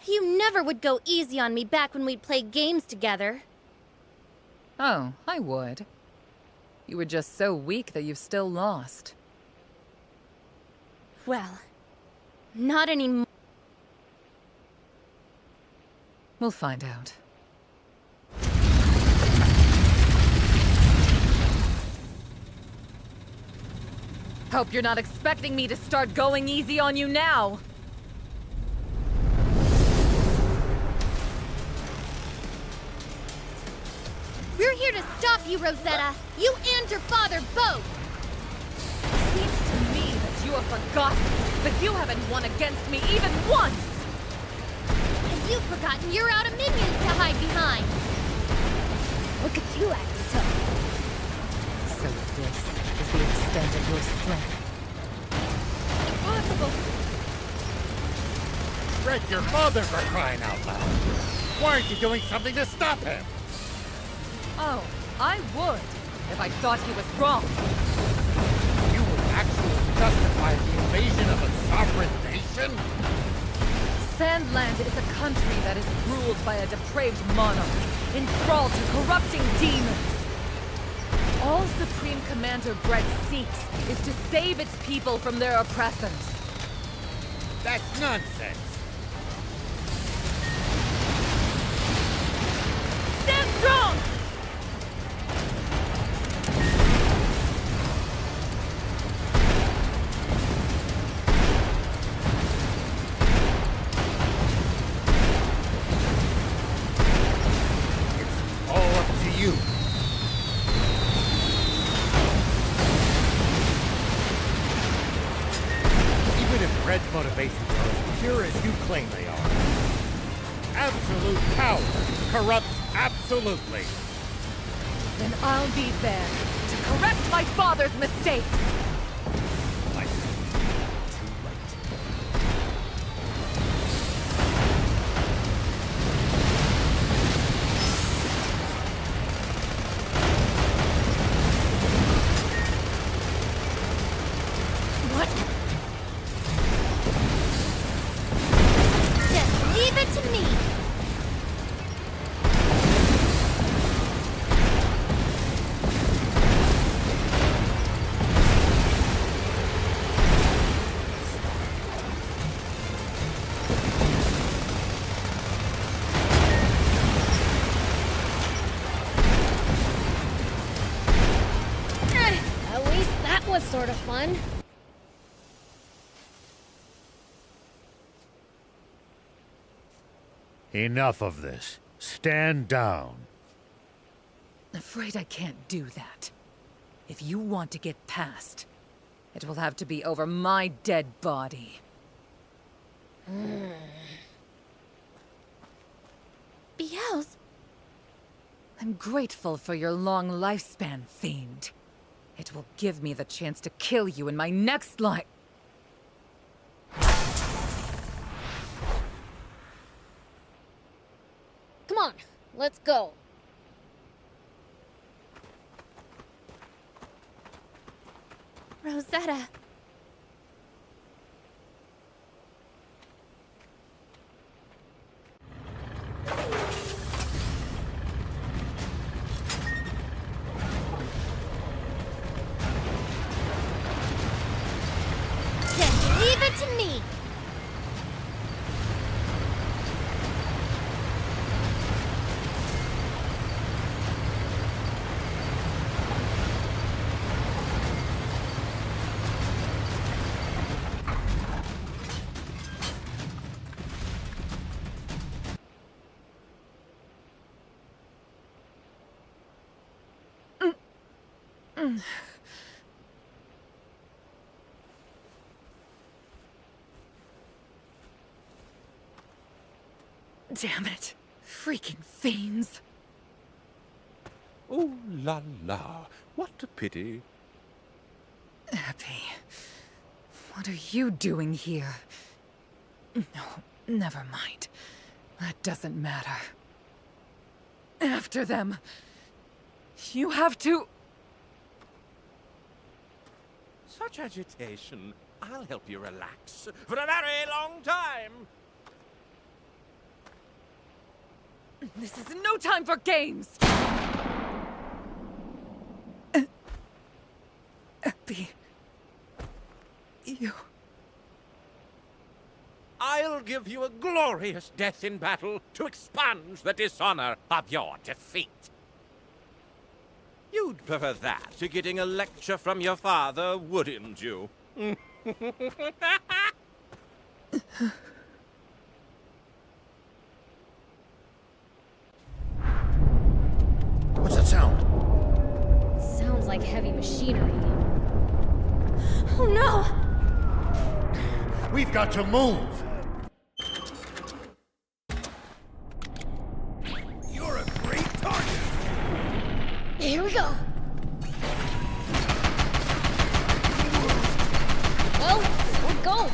You never would go easy on me back when we'd play games together. Oh, I would. You were just so weak that you've still lost. Well, not anymore. We'll find out. Hope you're not expecting me to start going easy on you now. We're here to stop you, Rosetta. You and your father both. Seems to me that you have forgotten that you haven't won against me even once. And you've forgotten you're out of minions to hide behind. Look at you acting tough. So this is the extent of your strength. Impossible! Fred, your father, for crying out loud! Why aren't you doing something to stop him? Oh, I would, if I thought he was wrong. You would actually justify the invasion of a sovereign nation? Sandland is a country that is ruled by a depraved monarch, enthralled to corrupting demons. All Supreme Commander Brett seeks is to save its people from their oppressors. That's nonsense! Stand strong! It's all up to you. Even if Red's motivations are as pure as you claim they are, absolute power corrupts absolutely. Then I'll be there to correct my father's mistakes. What? Just leave it to me. At least that was sort of fun. Enough of this. Stand down. Afraid I can't do that. If you want to get past, it will have to be over my dead body. Beelze. I'm grateful for your long lifespan, Fiend. It will give me the chance to kill you in my next life. Come on, let's go. Rosetta. Just leave it to me. Damn it. Freaking fiends. Ooh la la, what a pity. Abby, what are you doing here? No, never mind. That doesn't matter. After them. You have to... Such agitation. I'll help you relax for a very long time. This is no time for games! Abby... You... I'll give you a glorious death in battle to expunge the dishonor of your defeat. You'd prefer that to getting a lecture from your father, wouldn't you? What's that sound? Sounds like heavy machinery. Oh no! We've got to move! You're a great target! Here we go! Well, it goes!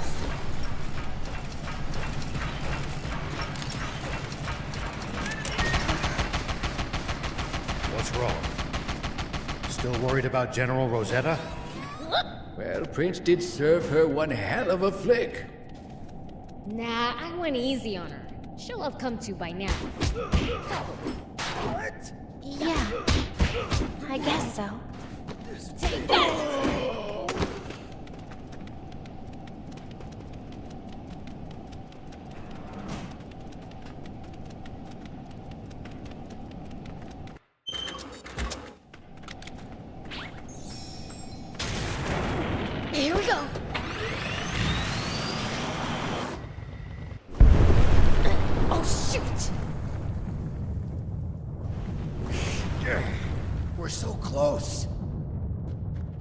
What's wrong? Still worried about General Rosetta? Well, Prince did serve her one hell of a flick. Nah, I went easy on her. She'll have come to by now. Probably. What? Yeah. I guess so. Take that! Here we go! Oh, shoot! We're so close.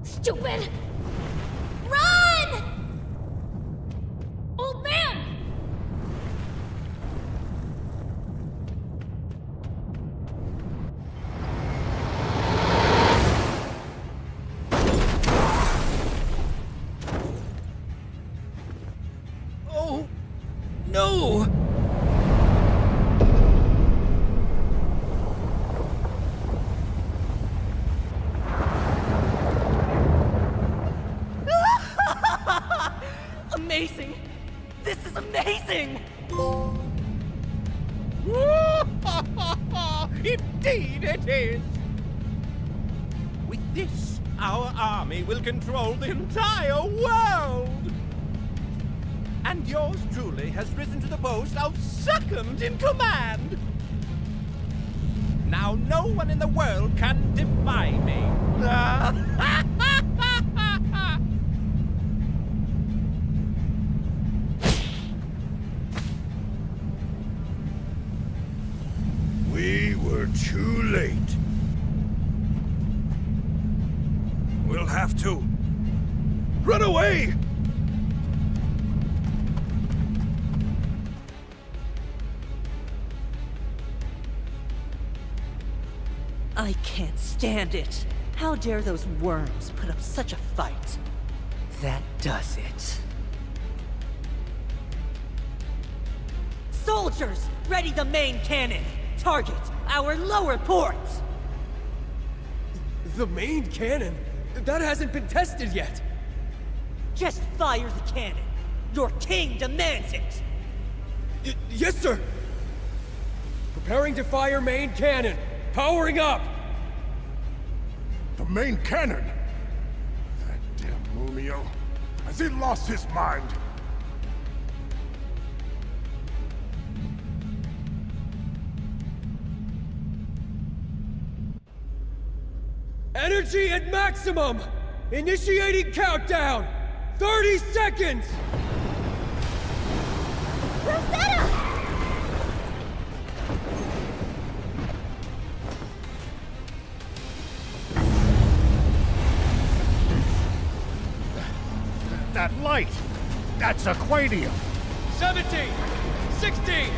Stupid! Run! Old man! Oh, no! Amazing! This is amazing! Indeed it is! With this, our army will control the entire world! And yours truly has risen to the post of second in command! Now no one in the world can defy me! We were too late. We'll have to run away! I can't stand it. How dare those worms put up such a fight? That does it. Soldiers, ready the main cannon! Target our lower ports! The main cannon? That hasn't been tested yet! Just fire the cannon! Your king demands it! Yes, sir! Preparing to fire main cannon! Powering up! The main cannon! That damn Mumio. Has he lost his mind? Energy at maximum! Initiating countdown! 30 seconds! Rosetta! light! That's Aquadium! 17! 16!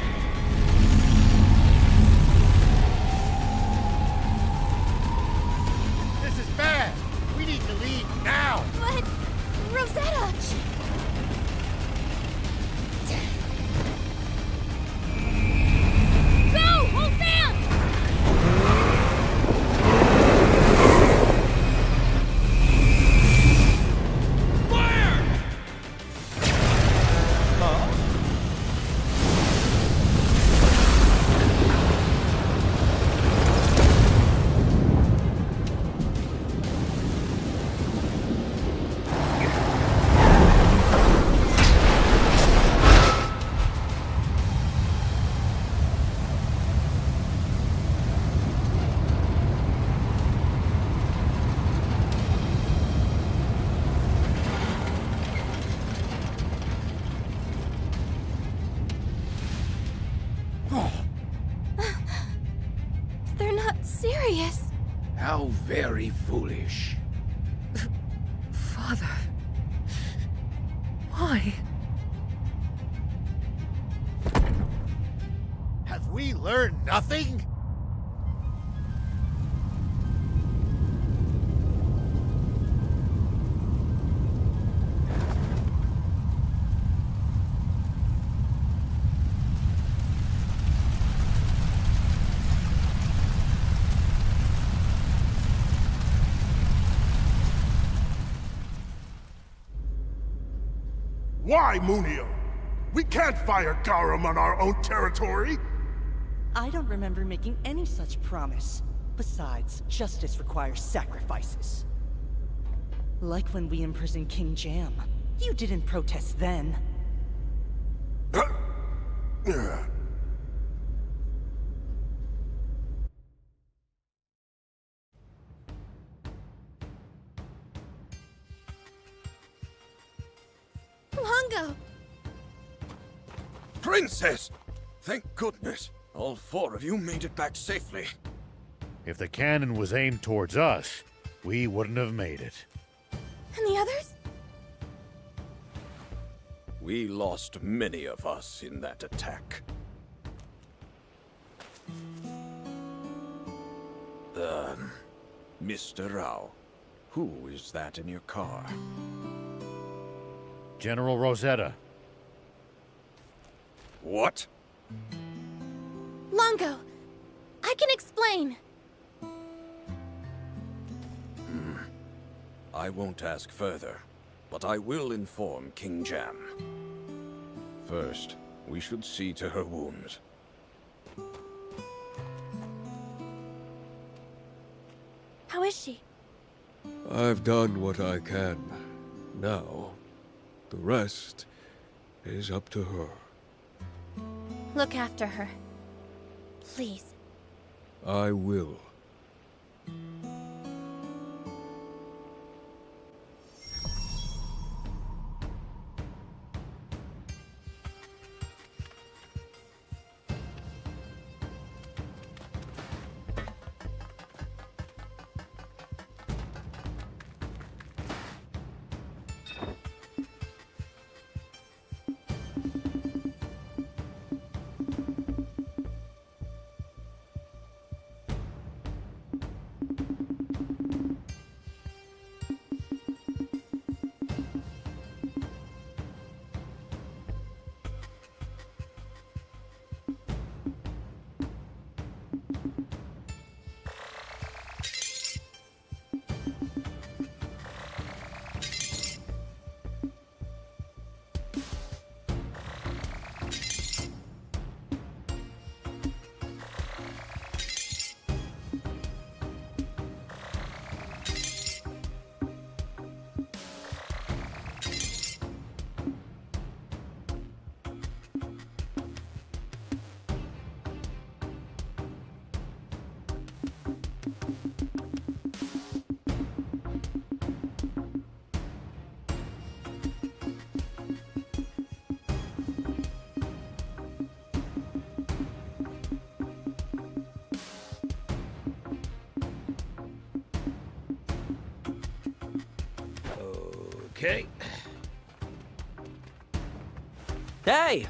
This is bad! We need to leave now! But... Rosetta! Go! Hold fast! They're not serious. How very foolish. Father. Why? Have we learned nothing? Why, Munio? We can't fire Garum on our own territory! I don't remember making any such promise. Besides, justice requires sacrifices. Like when we imprisoned King Jam. You didn't protest then. Longo! Princess! Thank goodness. All 4 of you made it back safely. If the cannon was aimed towards us, we wouldn't have made it. And the others? We lost many of us in that attack. Mr. Rao, who is that in your car? General Rosetta. What? Longo! I can explain! I won't ask further, but I will inform King Jam. First, we should see to her wounds. How is she? I've done what I can. Now, the rest is up to her. Look after her. Please. I will. Okay. Hey!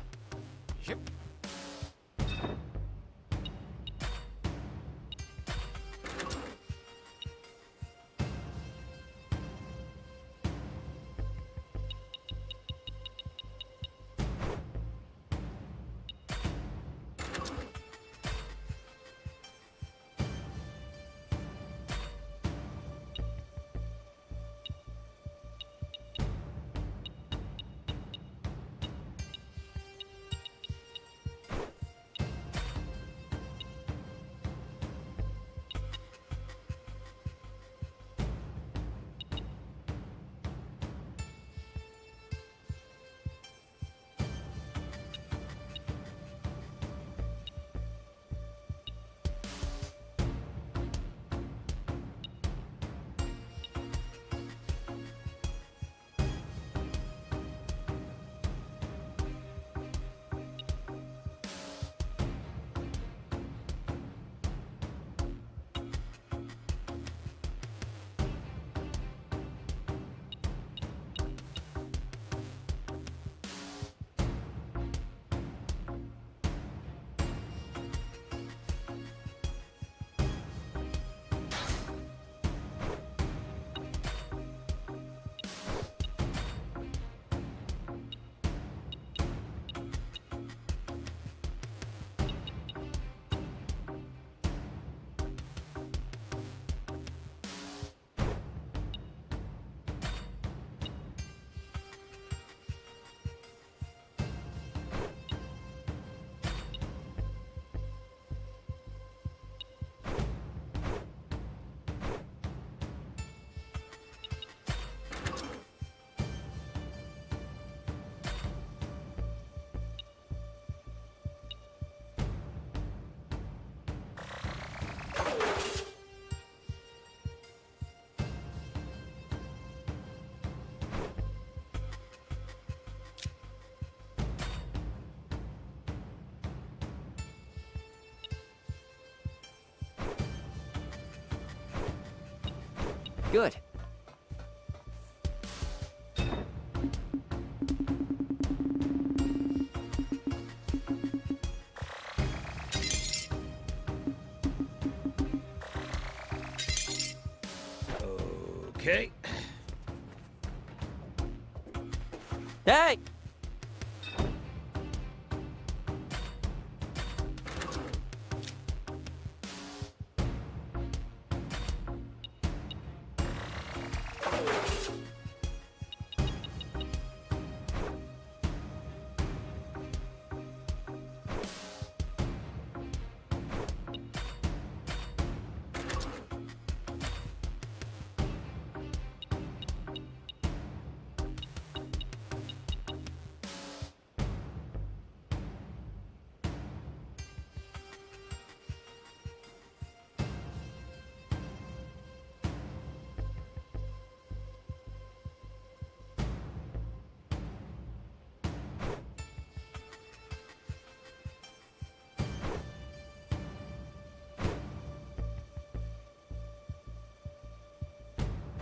Good. Okay. Hey!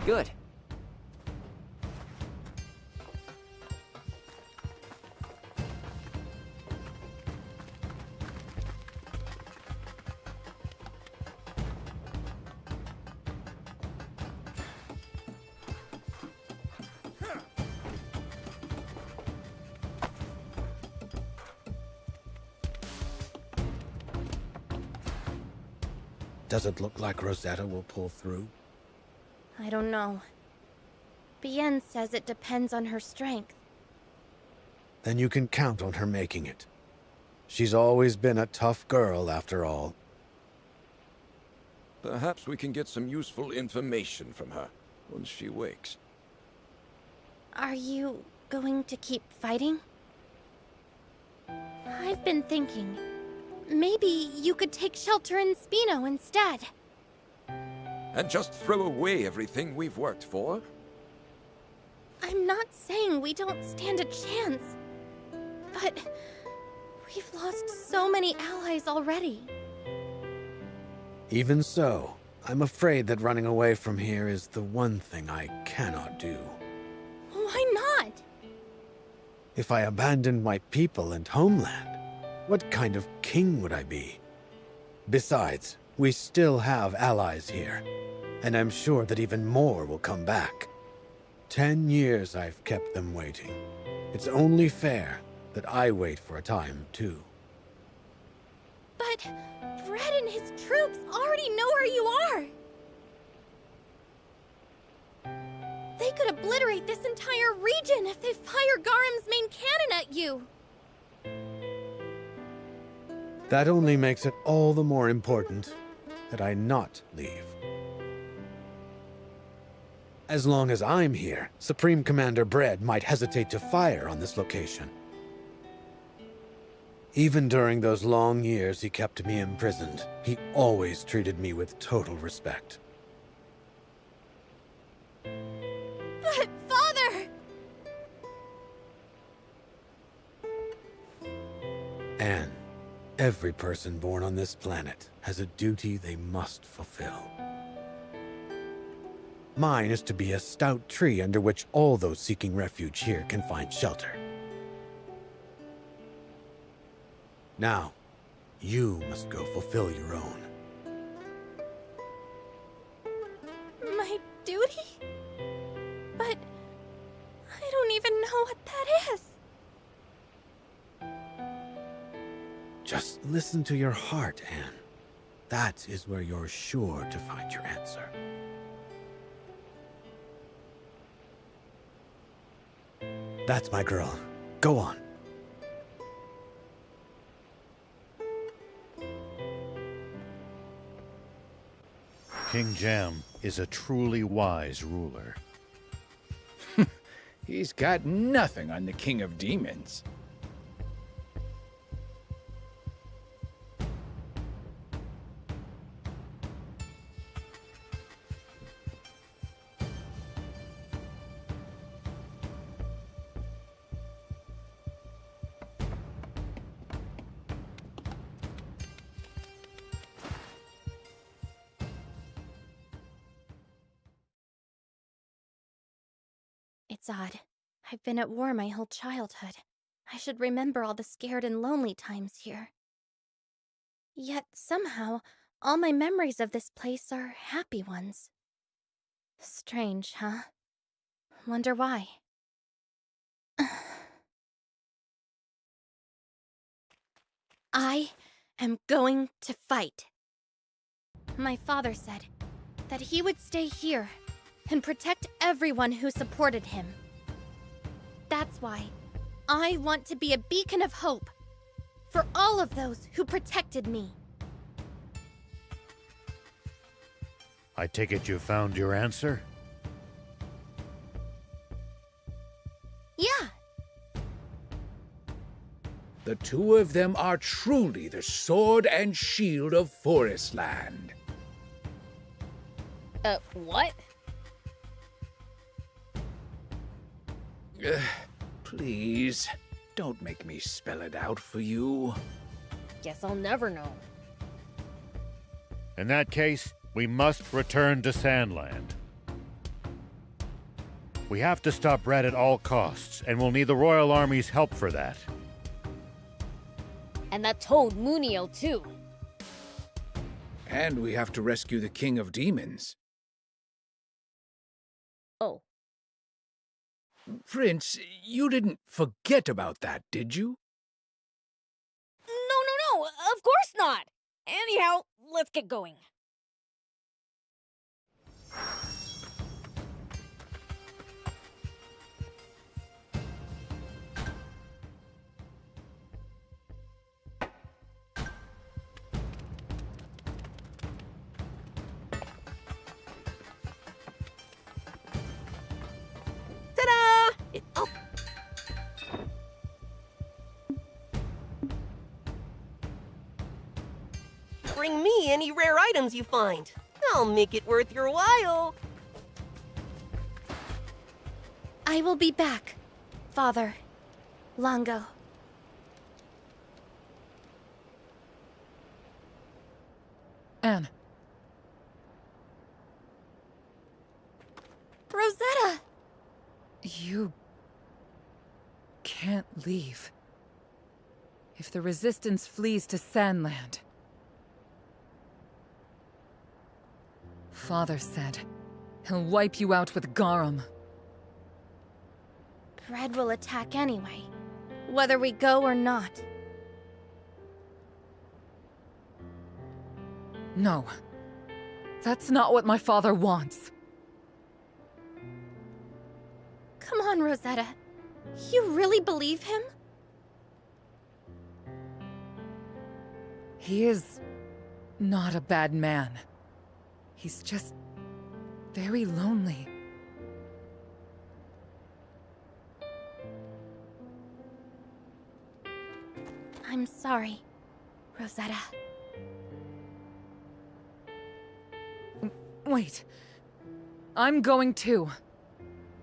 Good. Does it look like Rosetta will pull through? I don't know. Bien says it depends on her strength. Then you can count on her making it. She's always been a tough girl, after all. Perhaps we can get some useful information from her once she wakes. Are you going to keep fighting? I've been thinking, maybe you could take shelter in Spino instead. And just throw away everything we've worked for? I'm not saying we don't stand a chance, but we've lost so many allies already. Even so, I'm afraid that running away from here is the one thing I cannot do. Why not? If I abandoned my people and homeland, what kind of king would I be? Besides, we still have allies here, and I'm sure that even more will come back. 10 years I've kept them waiting. It's only fair that I wait for a time, too. But Brett and his troops already know where you are! They could obliterate this entire region if they fire Garam's main cannon at you! That only makes it all the more important that I not leave. As long as I'm here, Supreme Commander Brett might hesitate to fire on this location. Even during those long years he kept me imprisoned, he always treated me with total respect. But, Father! Anne, every person born on this planet has a duty they must fulfill. Mine is to be a stout tree under which all those seeking refuge here can find shelter. Now, you must go fulfill your own. My duty? But I don't even know what that is. Just listen to your heart, Anne. That is where you're sure to find your answer. That's my girl. Go on. King Jam is a truly wise ruler. He's got nothing on the King of Demons. It's odd. I've been at war my whole childhood. I should remember all the scared and lonely times here. Yet somehow, all my memories of this place are happy ones. Strange, huh? Wonder why. I am going to fight. My father said that he would stay here and protect everyone who supported him. That's why I want to be a beacon of hope for all of those who protected me. I take it you found your answer? Yeah. The two of them are truly the sword and shield of Forestland. What? Please, don't make me spell it out for you. Guess I'll never know. In that case, we must return to Sandland. We have to stop Brett at all costs, and we'll need the Royal Army's help for that. And that toad Muniel, too. And we have to rescue the King of Demons. Oh. Prince, you didn't forget about that, did you? No, of course not! Anyhow, let's get going. Ta-da! Oh. Bring me any rare items you find. I'll make it worth your while. I will be back, Father. Longo. Anne. Rosetta! You... can't leave. If the Resistance flees to Sandland... Father said he'll wipe you out with Garum. Bread will attack anyway, whether we go or not. No. That's not what my father wants. Come on, Rosetta. You really believe him? He is not a bad man. He's just very lonely. I'm sorry, Rosetta. Wait. I'm going too.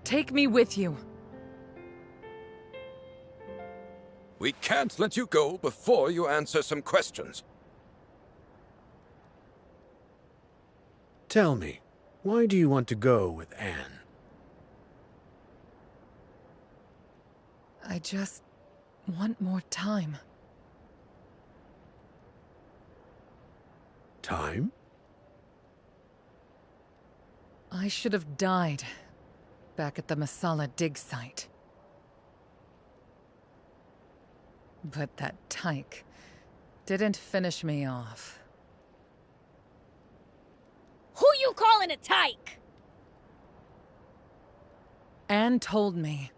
Take me with you. We can't let you go before you answer some questions. Tell me, why do you want to go with Anne? I just want more time. Time? I should have died back at the Masala dig site. But that tyke didn't finish me off. Who you calling a tyke? Anne told me.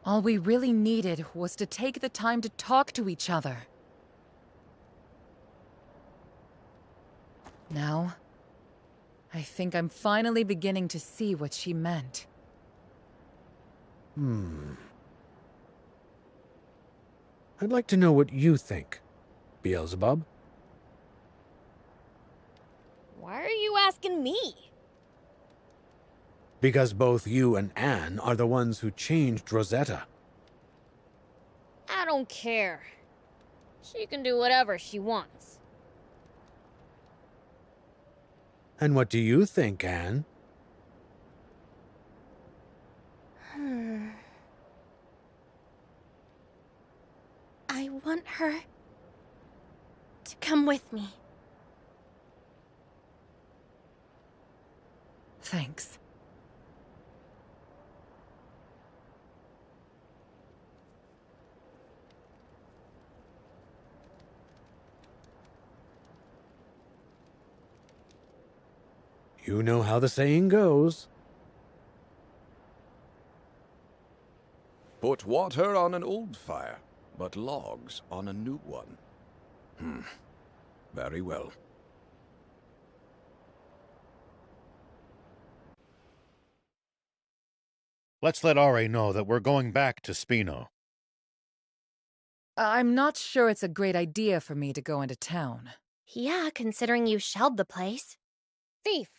All we really needed was to take the time to talk to each other. Now, I think I'm finally beginning to see what she meant. I'd like to know what you think, Beelzebub. Why are you asking me? Because both you and Anne are the ones who changed Rosetta. I don't care. She can do whatever she wants. And what do you think, Anne? I want her to come with me. Thanks. You know how the saying goes. Put water on an old fire, but logs on a new one. Very well. Let's let Ari know that we're going back to Spino. I'm not sure it's a great idea for me to go into town. Yeah, considering you shelled the place. Thief,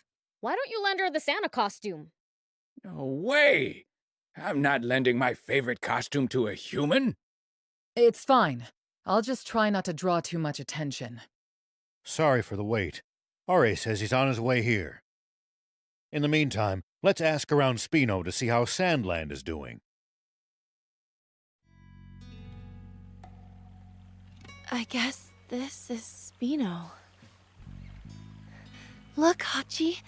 why don't you lend her the Santa costume? No way! I'm not lending my favorite costume to a human. It's fine. I'll just try not to draw too much attention. Sorry for the wait. Ari says he's on his way here. In the meantime, let's ask around Spino to see how Sandland is doing. I guess this is Spino. Look, Hachi.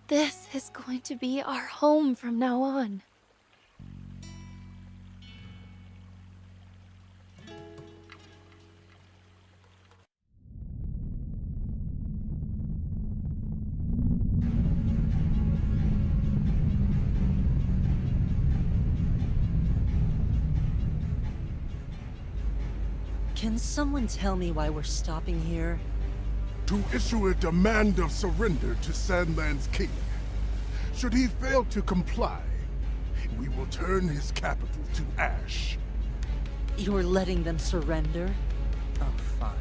This is going to be our home from now on. Can someone tell me why we're stopping here? To issue a demand of surrender to Sandland's king. Should he fail to comply, we will turn his capital to ash. You're letting them surrender? Oh, fine.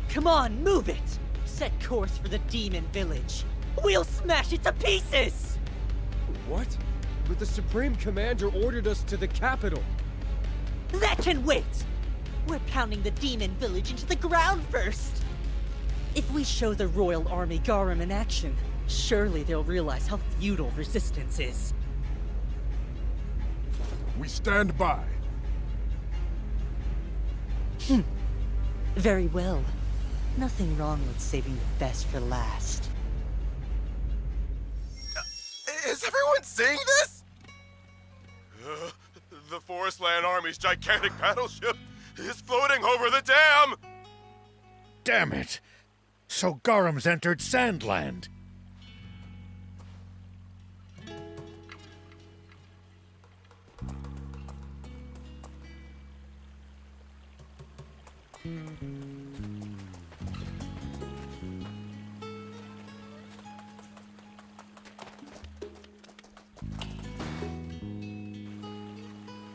Come on, move it! Set course for the demon village. We'll smash it to pieces! What? But the Supreme Commander ordered us to the capital. That can wait! We're pounding the demon village into the ground first! If we show the Royal Army Garum in action, Surely they'll realize how futile resistance is. We stand by. Very well. Nothing wrong with saving the best for last. Is everyone seeing this? The Forestland Army's gigantic battleship is floating over the dam! Damn it! So Garam's entered Sandland.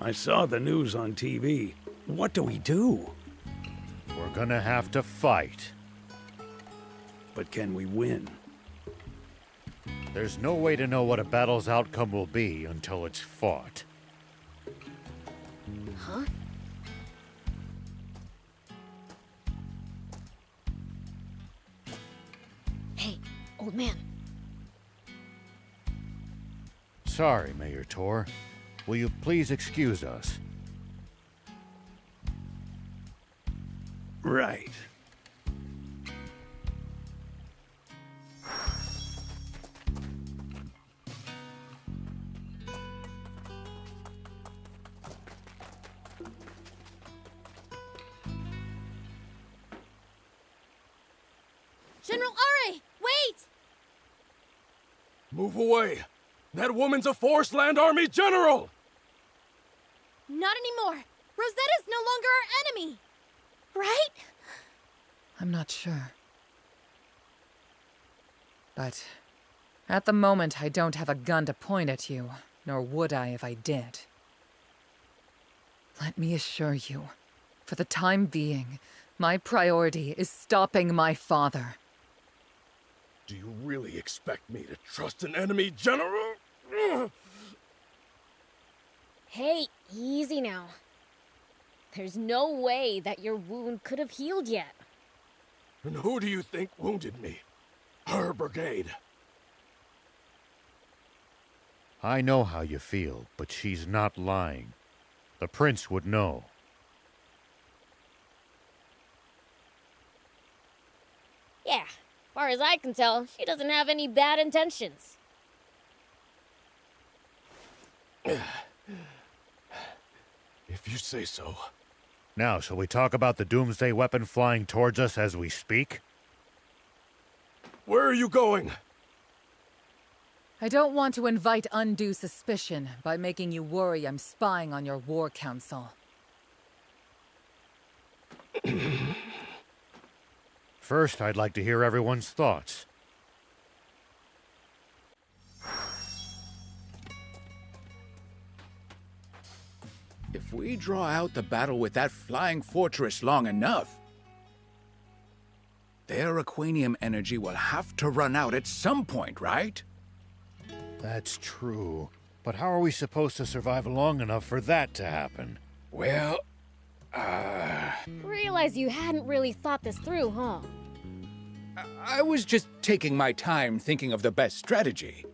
I saw the news on TV. What do we do? We're gonna have to fight. But can we win? There's no way to know what a battle's outcome will be until it's fought. Huh? Hey, old man. Sorry, Mayor Tor. Will you please excuse us? Right. General Are, wait! Move away! That woman's a Forestland Army general! Not anymore. Rosetta's no longer our enemy. Right? I'm not sure. But at the moment, I don't have a gun to point at you, nor would I if I did. Let me assure you, for the time being, my priority is stopping my father. Do you really expect me to trust an enemy general? Hey, easy now. There's no way that your wound could have healed yet. And who do you think wounded me? Her brigade. I know how you feel, but she's not lying. The prince would know. Yeah, far as I can tell, she doesn't have any bad intentions. If you say so. Now, shall we talk about the doomsday weapon flying towards us as we speak? Where are you going? I don't want to invite undue suspicion by making you worry I'm spying on your war council. First, I'd like to hear everyone's thoughts. If we draw out the battle with that flying fortress long enough, their Aquanium energy will have to run out at some point, right? That's true. But how are we supposed to survive long enough for that to happen? Well, Realize you hadn't really thought this through, huh? I was just taking my time thinking of the best strategy.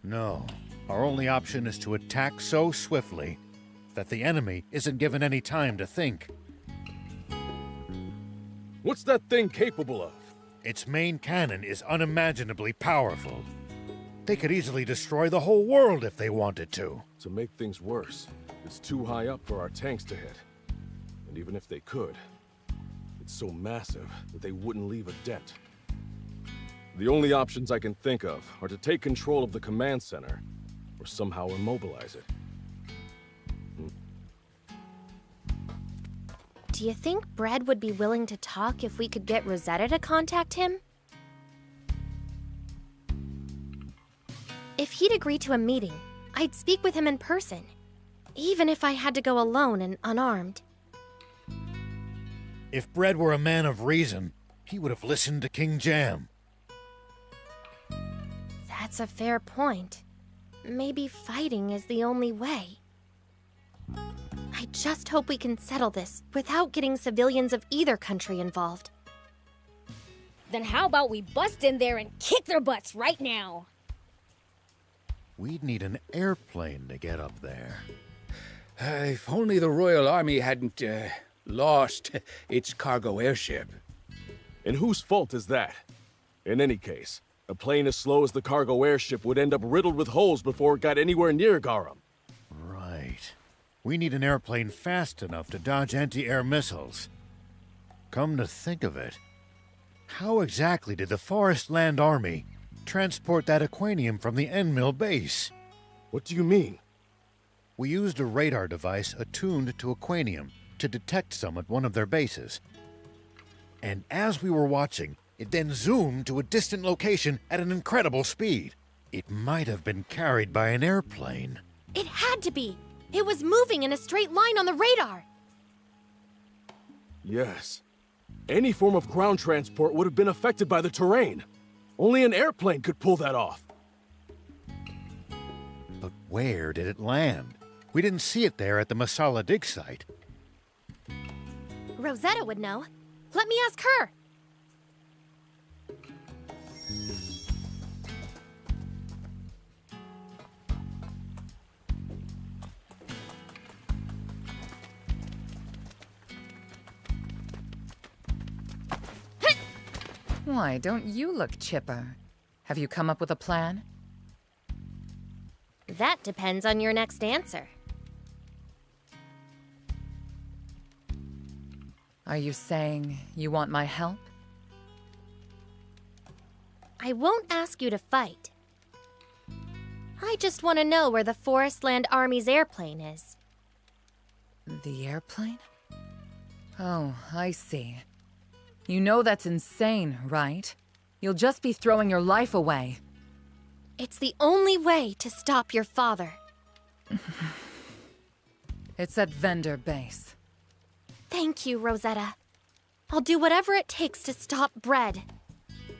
No. Our only option is to attack so swiftly that the enemy isn't given any time to think. What's that thing capable of? Its main cannon is unimaginably powerful. They could easily destroy the whole world if they wanted to. To make things worse, it's too high up for our tanks to hit. And even if they could, it's so massive that they wouldn't leave a dent. The only options I can think of are to take control of the command center, or somehow immobilize it. Do you think Bread would be willing to talk if we could get Rosetta to contact him? If he'd agree to a meeting, I'd speak with him in person, even if I had to go alone and unarmed. If Bread were a man of reason, he would have listened to King Jam. That's a fair point. Maybe fighting is the only way. I just hope we can settle this without getting civilians of either country involved. Then how about we bust in there and kick their butts right now? We'd need an airplane to get up there. If only the Royal Army hadn't, lost its cargo airship. And whose fault is that? In any case, a plane as slow as the cargo airship would end up riddled with holes before it got anywhere near Garum. Right. We need an airplane fast enough to dodge anti-air missiles. Come to think of it, how exactly did the Forest Land Army transport that Aquanium from the End-Mill base? What do you mean? We used a radar device attuned to Aquanium to detect some at one of their bases. And as we were watching, it then zoomed to a distant location at an incredible speed. It might have been carried by an airplane. It had to be! It was moving in a straight line on the radar! Yes. Any form of ground transport would have been affected by the terrain. Only an airplane could pull that off. But where did it land? We didn't see it there at the Masala dig site. Rosetta would know. Let me ask her! Why, don't you look chipper? Have you come up with a plan? That depends on your next answer. Are you saying you want my help? I won't ask you to fight. I just want to know where the Forest Land Army's airplane is. The airplane? Oh, I see. You know that's insane, right? You'll just be throwing your life away. It's the only way to stop your father. It's at Vendor Base. Thank you, Rosetta. I'll do whatever it takes to stop Bread.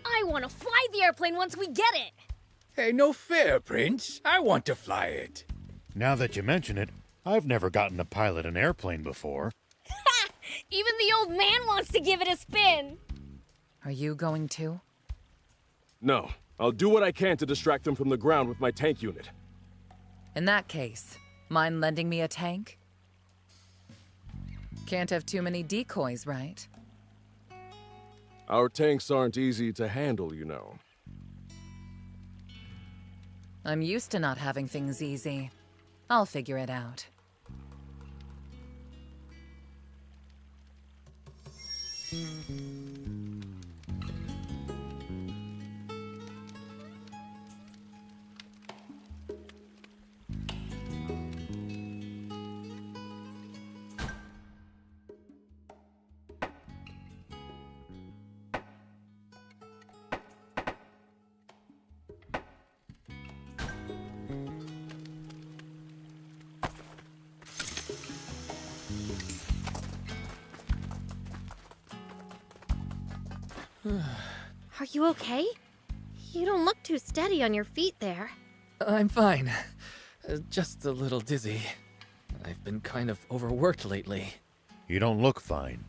I want to fly the airplane once we get it! Hey, no fair, Prince. I want to fly it. Now that you mention it, I've never gotten to pilot an airplane before. Ha! Even the old man wants to give it a spin! Are you going to? No. I'll do what I can to distract them from the ground with my tank unit. In that case, mind lending me a tank? Can't have too many decoys, right? Our tanks aren't easy to handle, you know. I'm used to not having things easy. I'll figure it out. Are you okay? You don't look too steady on your feet there. I'm fine. Just a little dizzy. I've been kind of overworked lately. You don't look fine.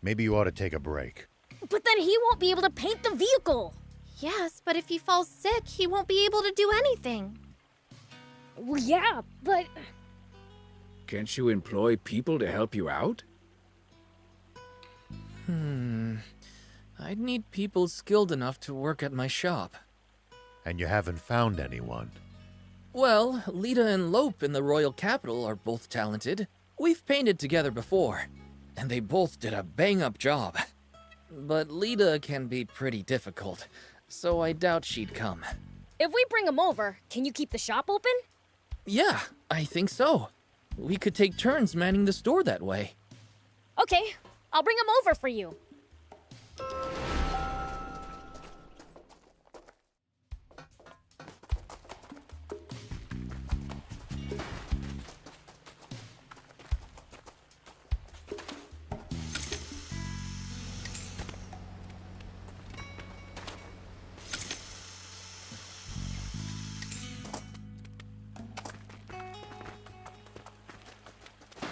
Maybe you ought to take a break. But then he won't be able to paint the vehicle! Yes, but if he falls sick, he won't be able to do anything. Well, yeah, but... Can't you employ people to help you out? I'd need people skilled enough to work at my shop. And you haven't found anyone? Well, Lita and Lope in the Royal Capital are both talented. We've painted together before, and they both did a bang-up job. But Lita can be pretty difficult, so I doubt she'd come. If we bring him over, can you keep the shop open? Yeah, I think so. We could take turns manning the store that way. Okay, I'll bring him over for you.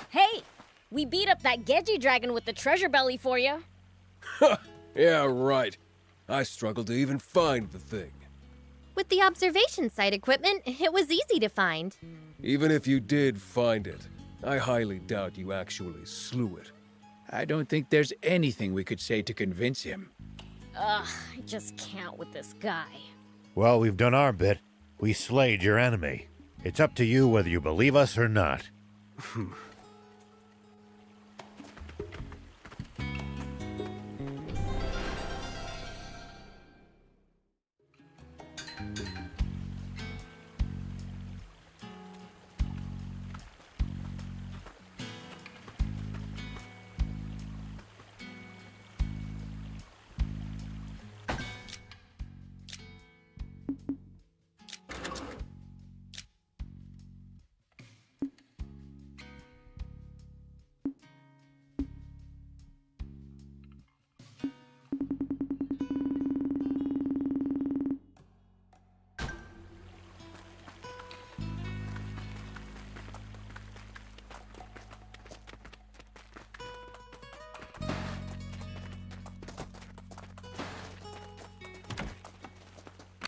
Hey, we beat up that Gedgy dragon with the treasure belly for you. Yeah, right. I struggled to even find the thing. With the observation site equipment, it was easy to find. Even if you did find it, I highly doubt you actually slew it. I don't think there's anything we could say to convince him. Ugh, I just can't with this guy. Well, we've done our bit. We slayed your enemy. It's up to you whether you believe us or not.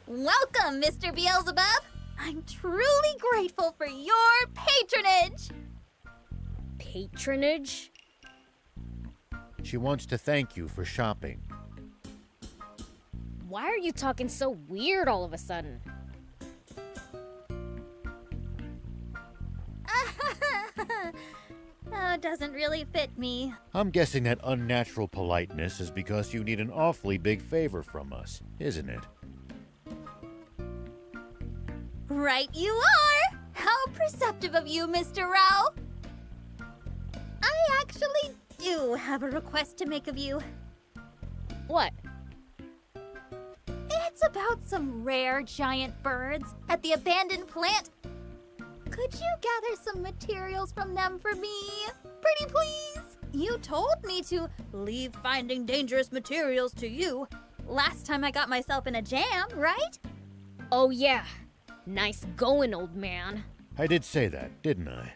Welcome, Mr. Beelzebub! I'm truly grateful for your patronage! Patronage? She wants to thank you for shopping. Why are you talking so weird all of a sudden? Oh, it doesn't really fit me. I'm guessing that unnatural politeness is because you need an awfully big favor from us, isn't it? Right you are! How perceptive of you, Mr. Rao! I actually do have a request to make of you. What? It's about some rare giant birds at the abandoned plant. Could you gather some materials from them for me? Pretty please! You told me to leave finding dangerous materials to you last time I got myself in a jam, right? Oh yeah. Nice going, old man. I did say that, didn't I?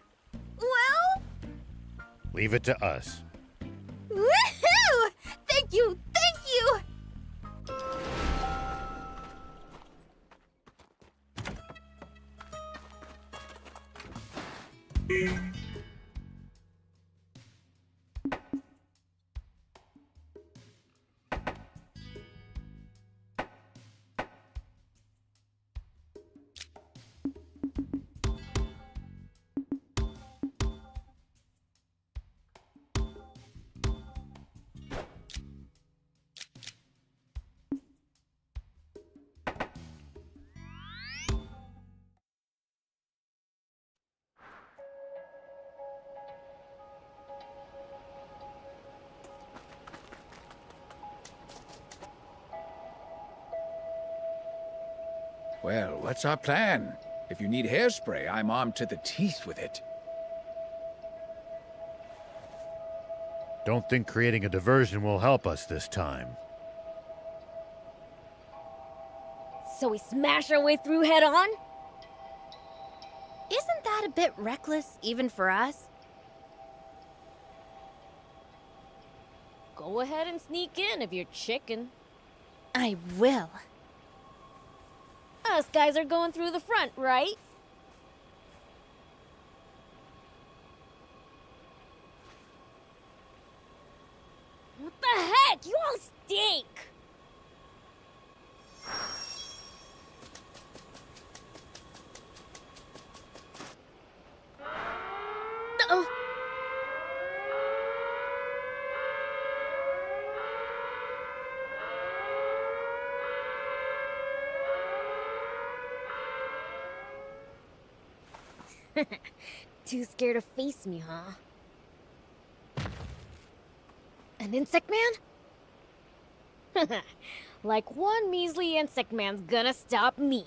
Well? Leave it to us. Woohoo! Thank you! Thank you! Well, what's our plan? If you need hairspray, I'm armed to the teeth with it. Don't think creating a diversion will help us this time. So we smash our way through head on? Isn't that a bit reckless, even for us? Go ahead and sneak in if you're chicken. I will. Us guys are going through the front, right? What the heck? You all stink! Uh-oh. Too scared to face me, huh? An insect man? Like one measly insect man's gonna stop me.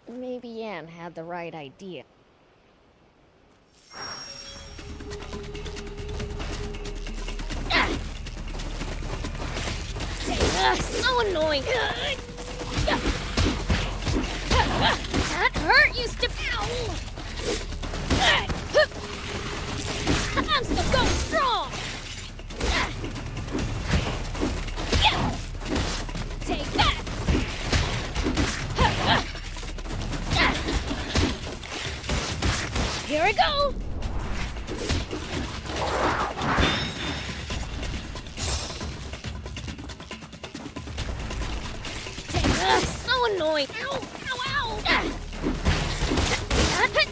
Maybe Anne had the right idea. So annoying! That hurt, you ow! I'm still going strong! annoying. Ow! Ow! Ow! Ah. Nice.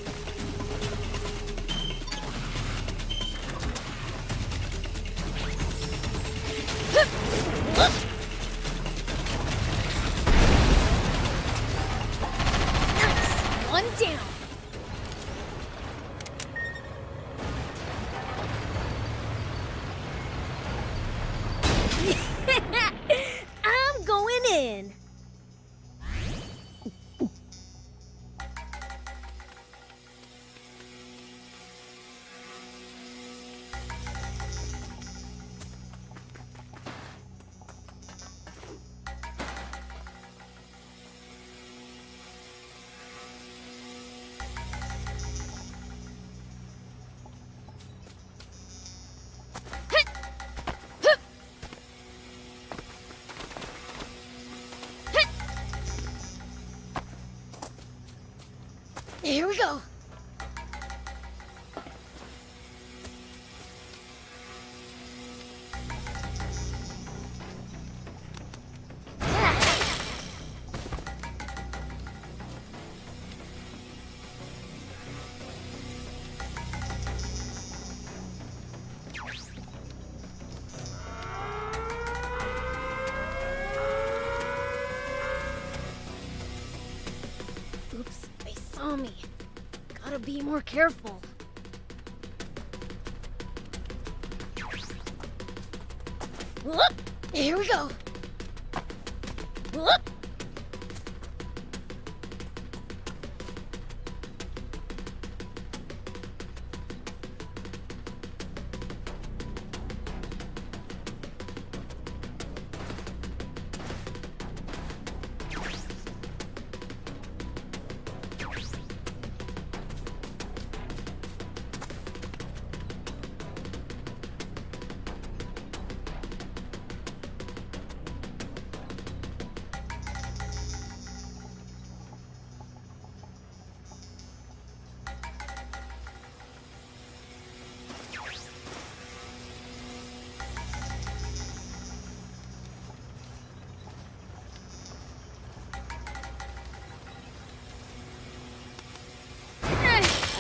One down. I'm going in. Here we go. Oops, they saw me. Gotta be more careful. Whoop! Here we go. Whoop!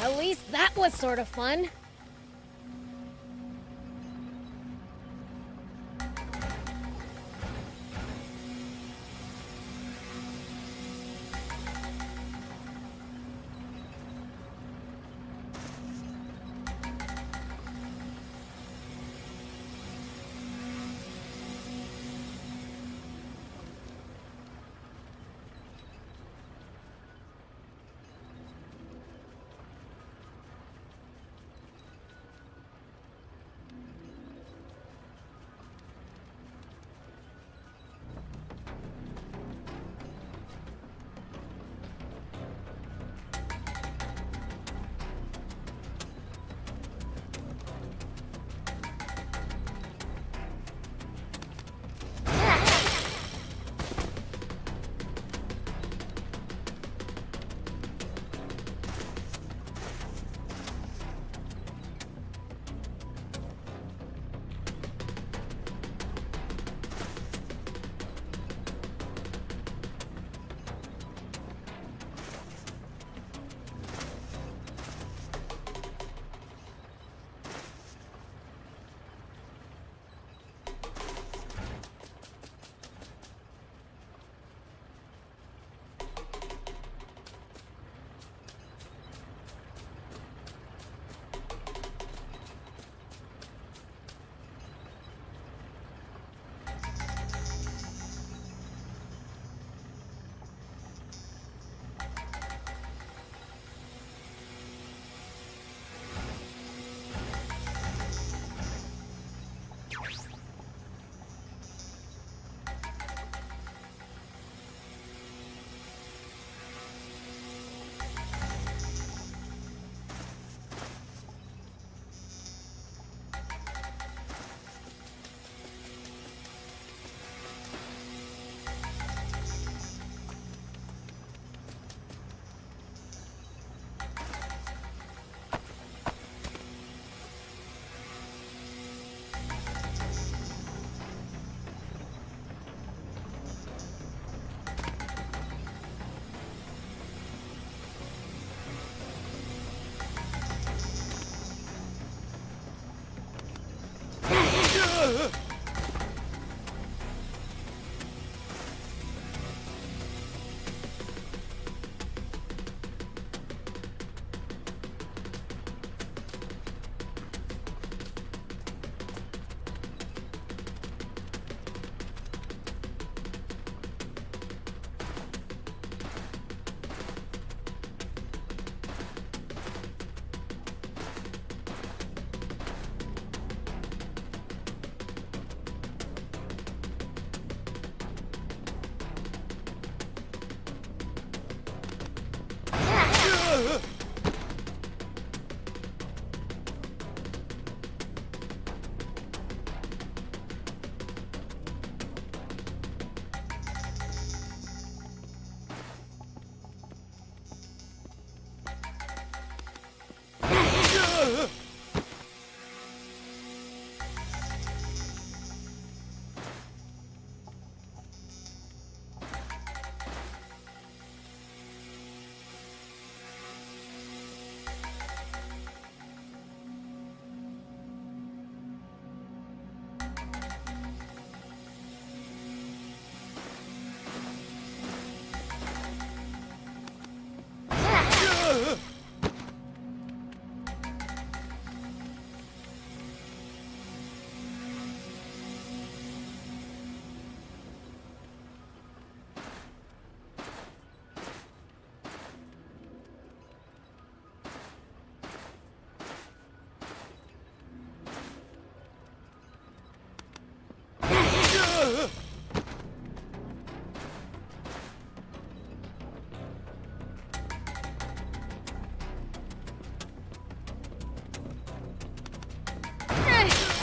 At least that was sort of fun.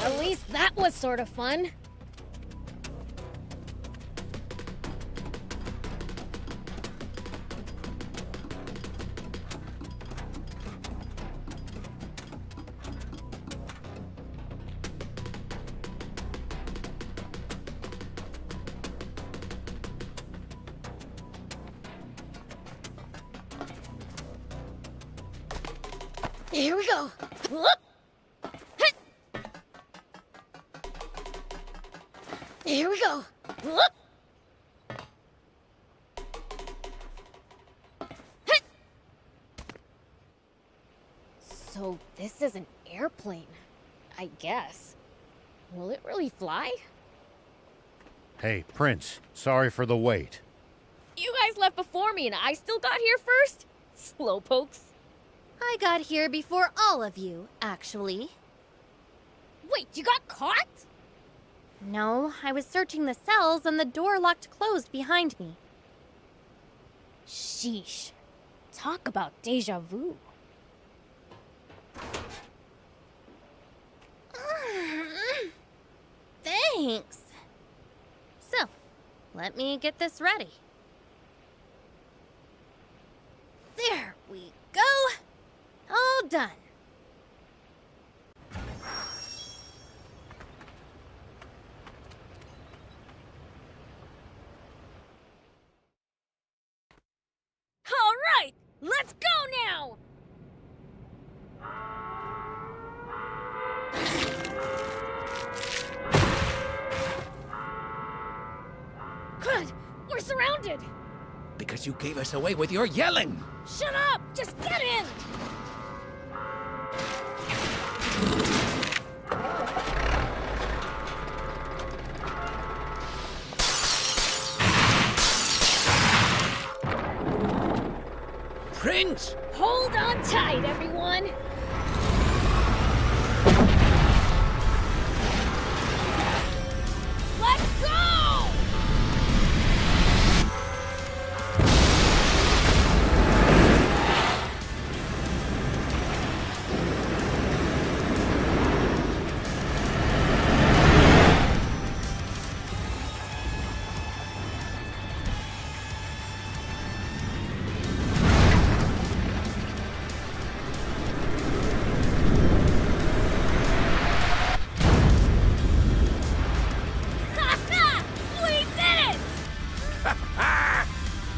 At least that was sort of fun. Here we go. Whoop. Hit. Here we go. Whoop. Hit. So this is an airplane, I guess. Will it really fly? Hey, Prince, sorry for the wait. You guys left before me and I still got here first? Slowpokes. I got here before all of you, actually. Wait, you got caught? No, I was searching the cells and the door locked closed behind me. Sheesh. Talk about deja vu. Thanks. So, let me get this ready. There we go. All done. All right, let's go now! Crud, we're surrounded! Because you gave us away with your yelling! Shut up! Just get in! Prince! Hold on tight, everyone! Let's go!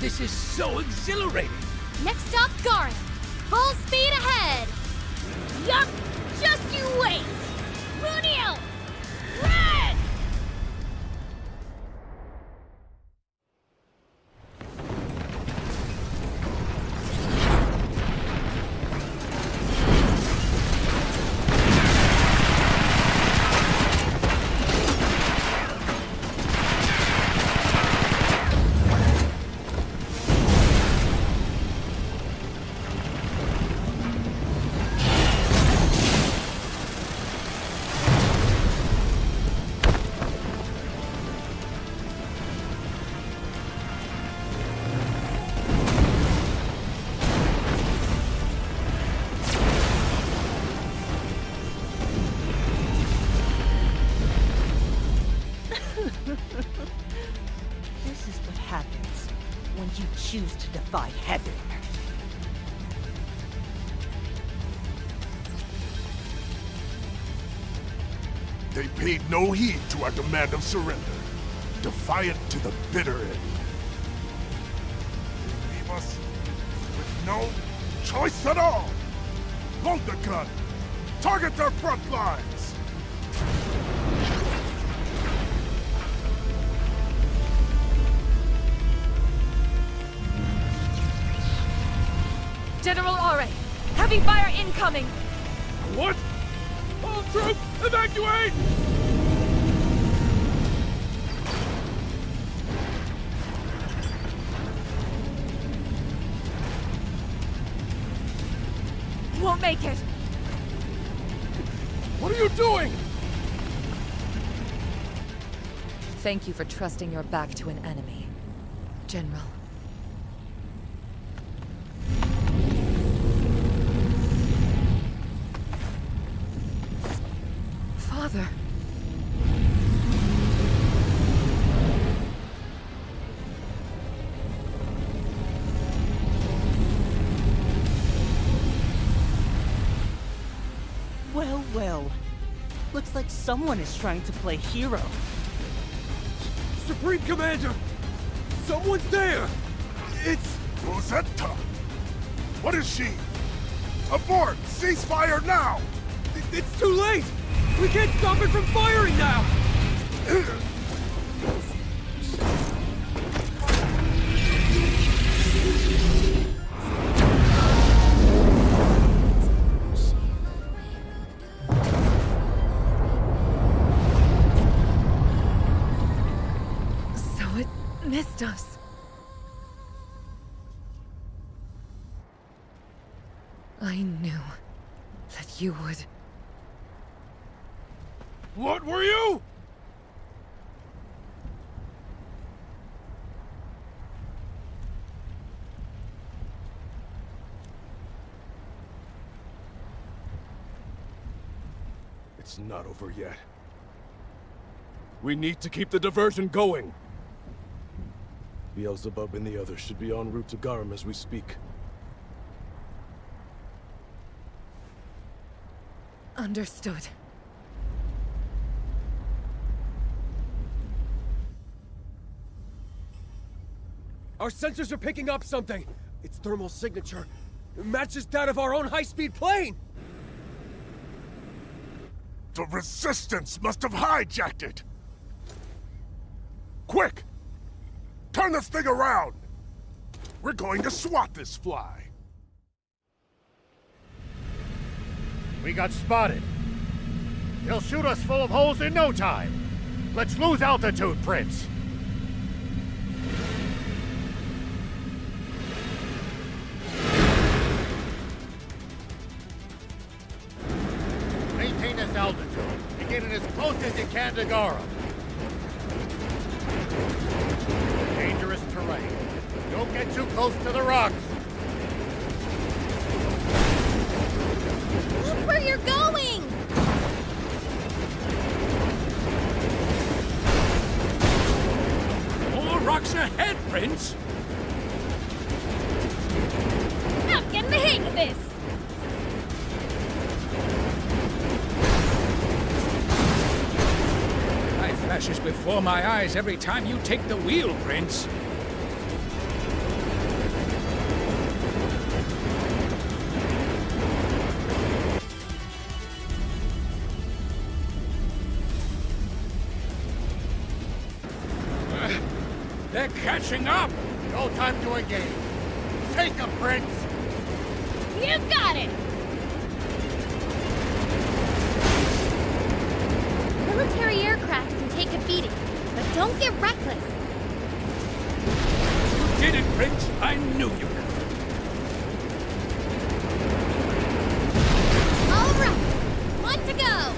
This is so exhilarating! Next stop, Garin. Full speed ahead. Yup! Just you wait! Munio! Red! choose to defy heaven. They paid no heed to our demand of surrender, defiant to the bitter end. They leave us with no choice at all. Load the gun. Target their front lines. General Are, heavy fire incoming! What? All troops, evacuate! Won't make it! What are you doing? Thank you for trusting your back to an enemy, General. Father. Well, well. Looks like someone is trying to play hero. Supreme Commander! Someone's there! It's Rosetta. What is she? Abort! Ceasefire now! It's too late! We can't stop it from firing now! So it missed us. I knew that you would. What were you? It's not over yet. We need to keep the diversion going. Beelzebub and the others should be en route to Garum as we speak. Understood. Our sensors are picking up something. Its thermal signature matches that of our own high-speed plane. The Resistance must have hijacked it! Quick! Turn this thing around! We're going to swat this fly. We got spotted. They'll shoot us full of holes in no time. Let's lose altitude, Prince. Maintain this altitude and get it as close as you can to Garum. Dangerous terrain. Don't get too close to the rocks. Look where you're going! More rocks ahead, Prince! I'm getting the hang of this! Light flashes before my eyes every time you take the wheel, Prince. They're catching up! No time to engage. Take him, Prince! You got it! Military aircraft can take a beating, but don't get reckless. You did it, Prince! I knew you could! All right, one to go!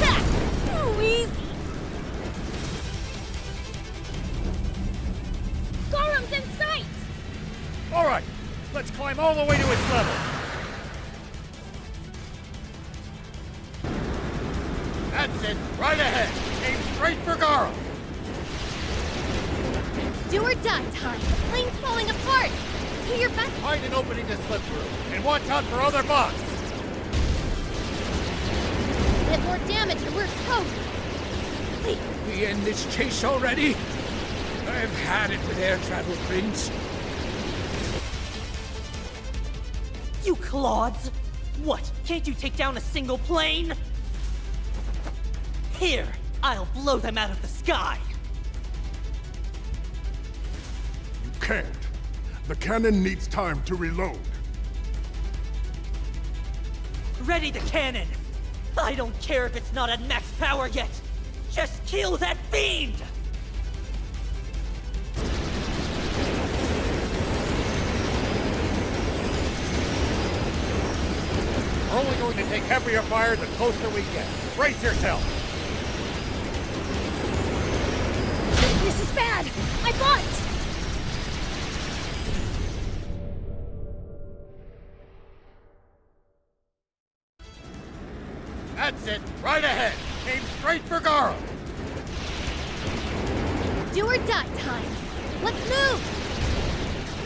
Ha! Easy! Garum's in sight! All right, let's climb all the way to its level. That's it, right ahead. Aim straight for Garum. Do or die time. The plane's falling apart. Get your back. Find an opening to slip through, and watch out for other bugs. Get more damage and we're toast. Wait. We end this chase already? I've had it with air travel, Prince. You clods! What? Can't you take down a single plane? Here, I'll blow them out of the sky. You can't. The cannon needs time to reload. Ready the cannon! I don't care if it's not at max power yet! Just kill that fiend! We're only going to take heavier fire the closer we get. Brace yourself! This is bad! I bought! That's it! Right ahead! Aim straight for Garo! Do or die time! Let's move!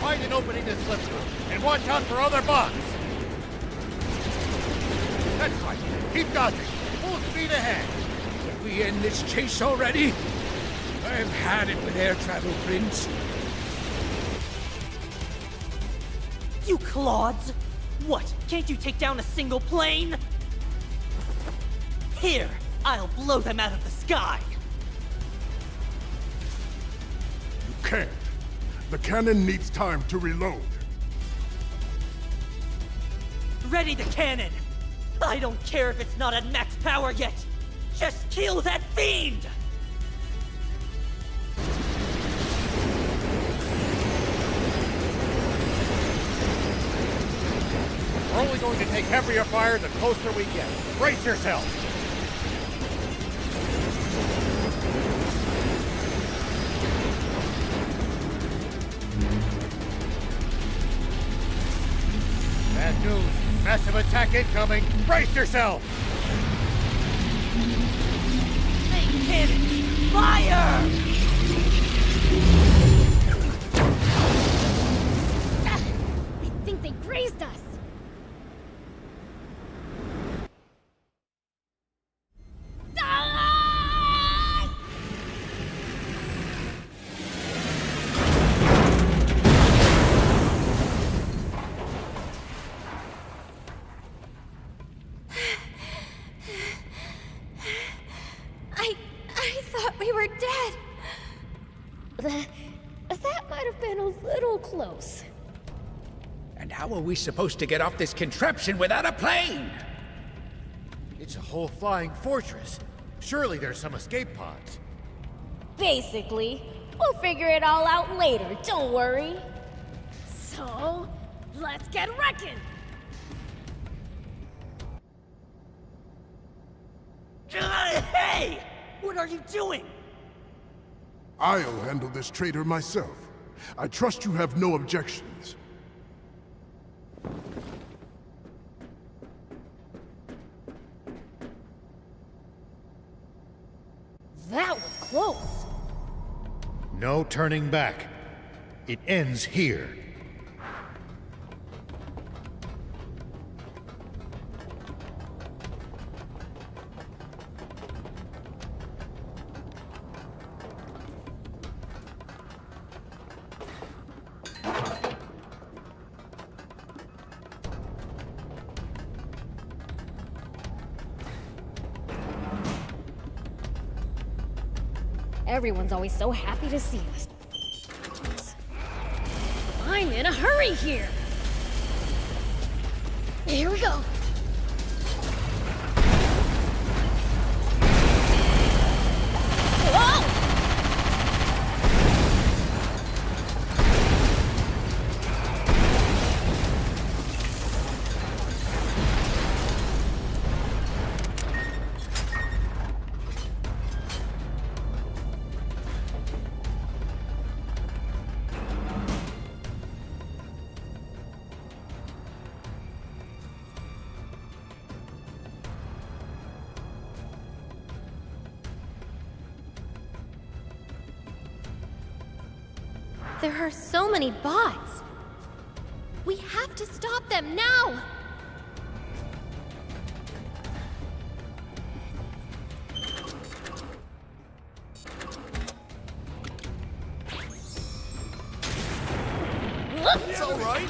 Find an opening to slip through, and watch out for other bugs! That's right. Keep dodging. Full speed ahead. Did we end this chase already? I've had it with air travel, Prince. You clods! What? Can't you take down a single plane? Here, I'll blow them out of the sky! You can't. The cannon needs time to reload. Ready the cannon! I don't care if it's not at max power yet! Just kill that fiend! We're only going to take heavier fire the closer we get. Brace yourself! Bad news. Massive attack incoming. Brace yourself! Hey, cannon! Fire! I think they grazed us. I thought we were dead. That might have been a little close. And how are we supposed to get off this contraption without a plane? It's a whole flying fortress. Surely there's some escape pods. Basically, we'll figure it all out later, don't worry. So, let's get wrecking! Hey! What are you doing? I'll handle this traitor myself. I trust you have no objections. That was close. No turning back. It ends here. Everyone's always so happy to see us. I'm in a hurry here. Here we go. Whoa! There are so many bots. We have to stop them now! It's all right.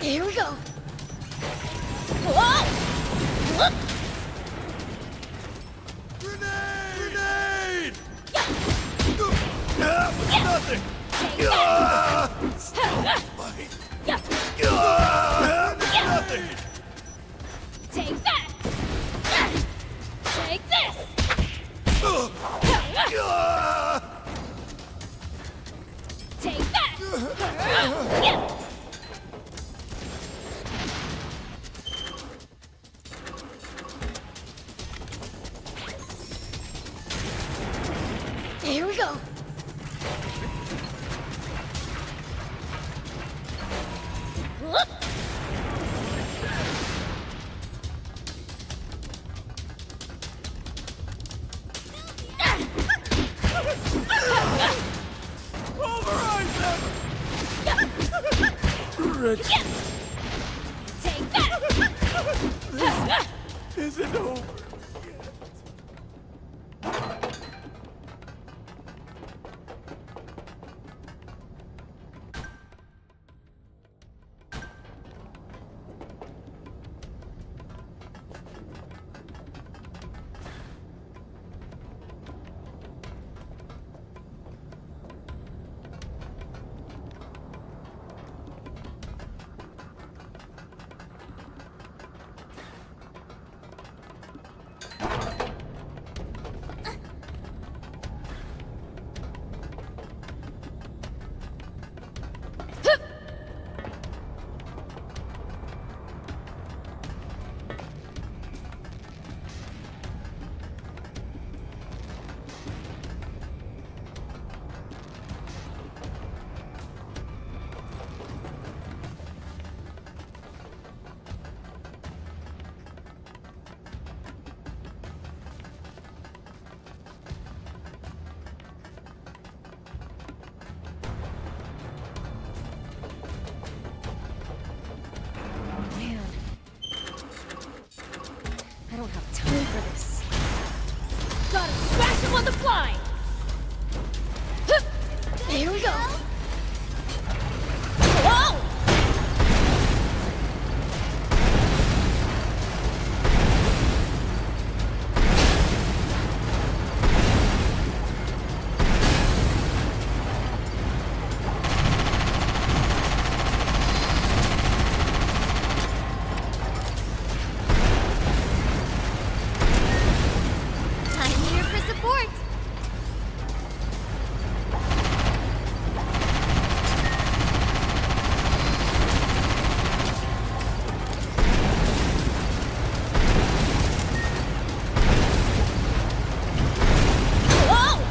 Here we go. Whoa! Whoop! Grenade! Nothing! Nothing! Take that! Take this! Take that! Here we go. Whoop. Rich. Take that. This isn't over. I don't have time for this. Gotta smash him on the fly! Here we go! Whoa! I'm here for support. Whoa!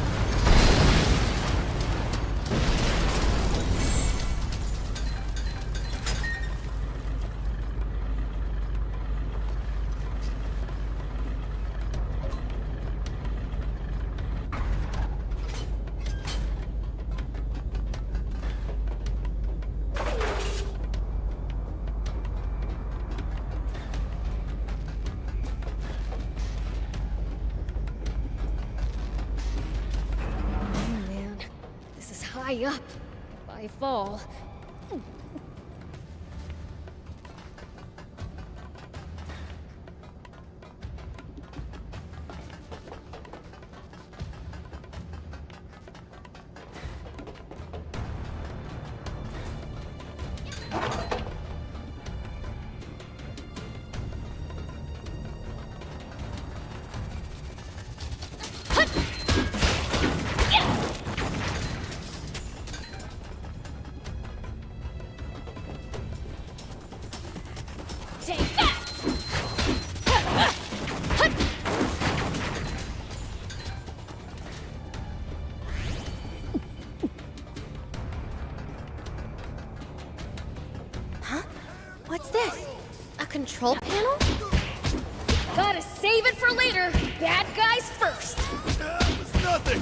Oh man, this is high up. If I fall. What's this? A control panel? Gotta save it for later. Bad guys first. It was nothing.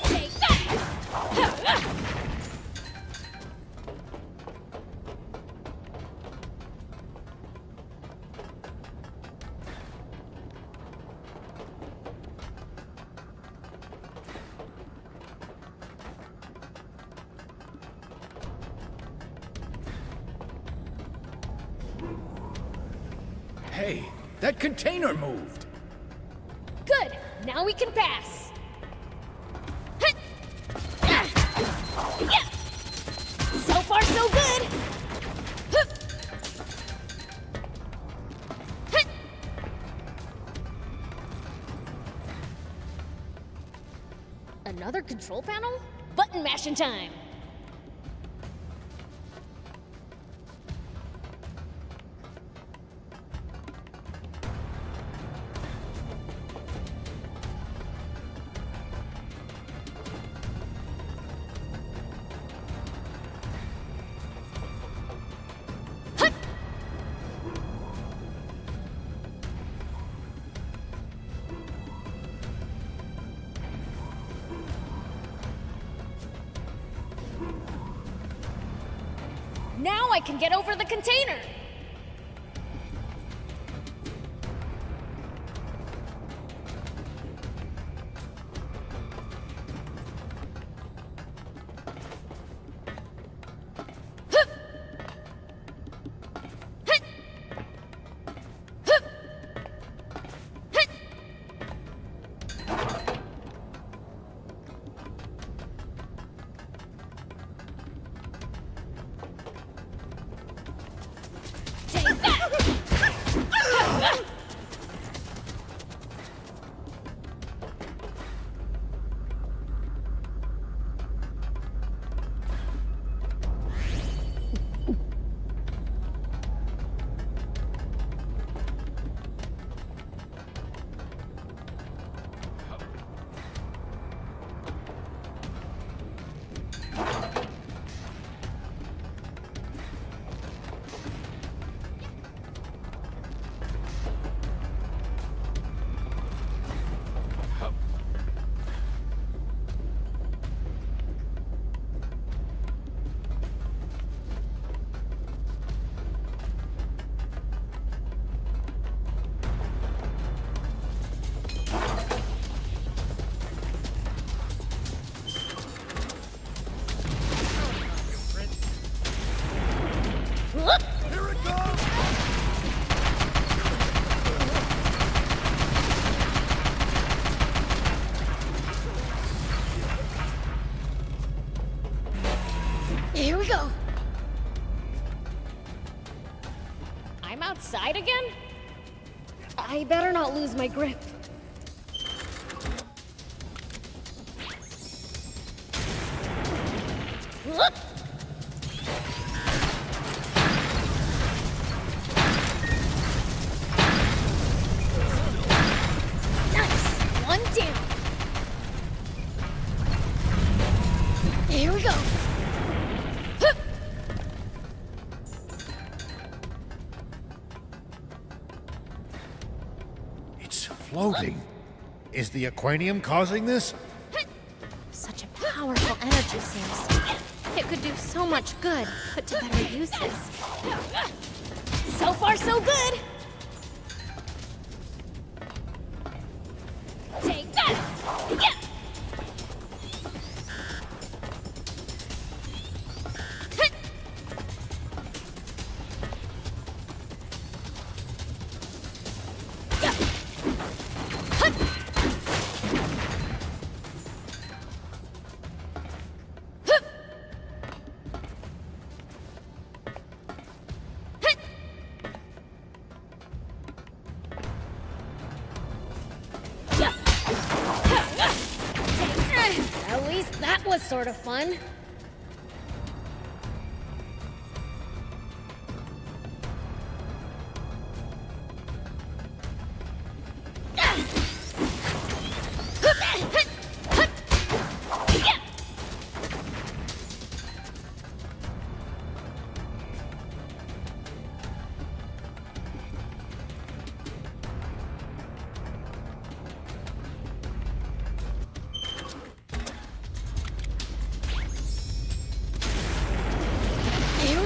Take that. Hey, that container moved. Good. Now we can pass. So far, so good. Another control panel? Button mashing time. Now I can get over the container! Here we go. I'm outside again? I better not lose my grip. Whoop! Nice! One down. Here we go. Floating. Is the aquanium causing this? Such a powerful energy source. It could do so much good, put to better uses. So far, so good! Take that! Yeah! At least that was sort of fun.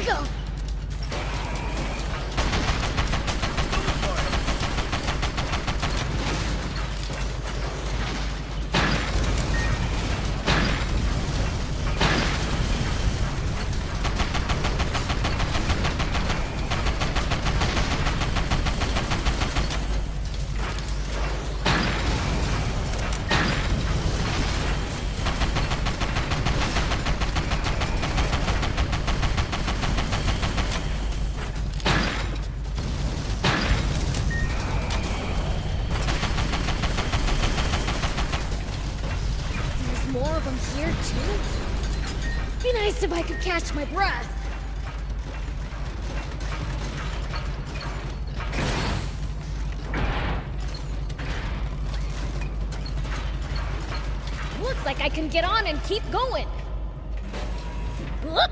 we go! More of them here, too? Be nice if I could catch my breath. Looks like I can get on and keep going. Whoop!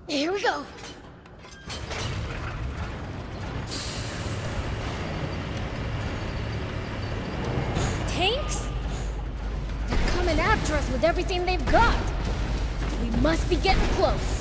Here we go. Tanks? They're coming after us with everything they've got. We must be getting close.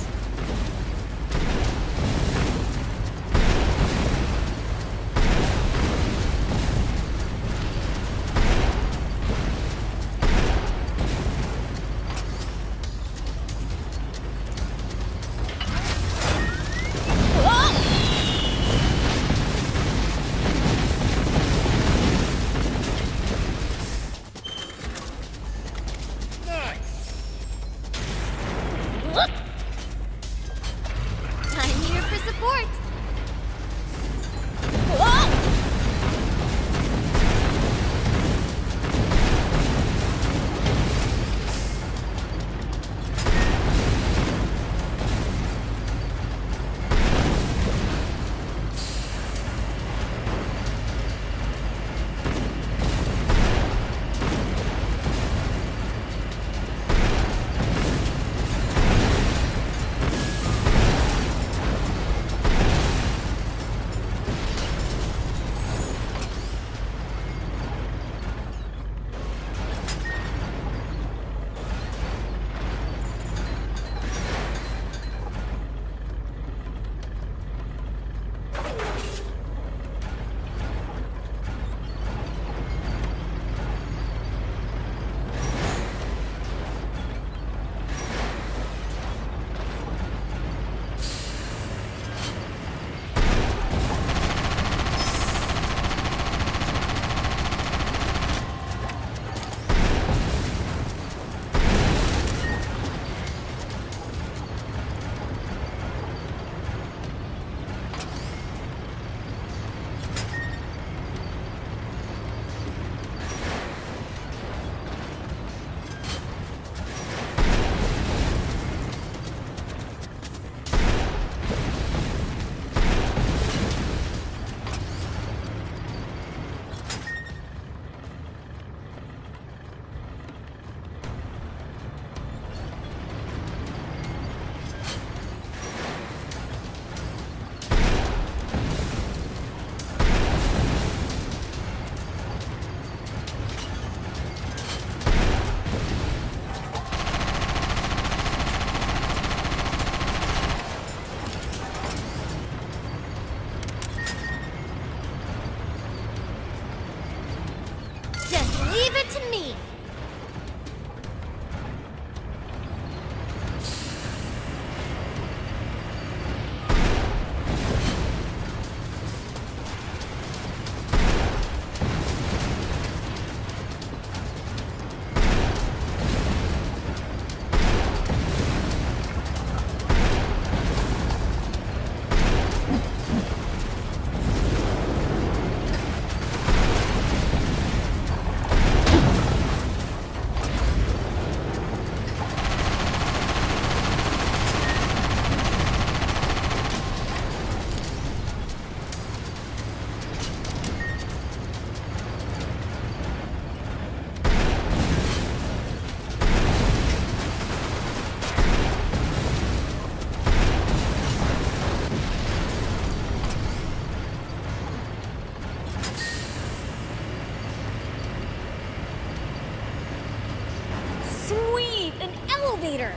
elevator!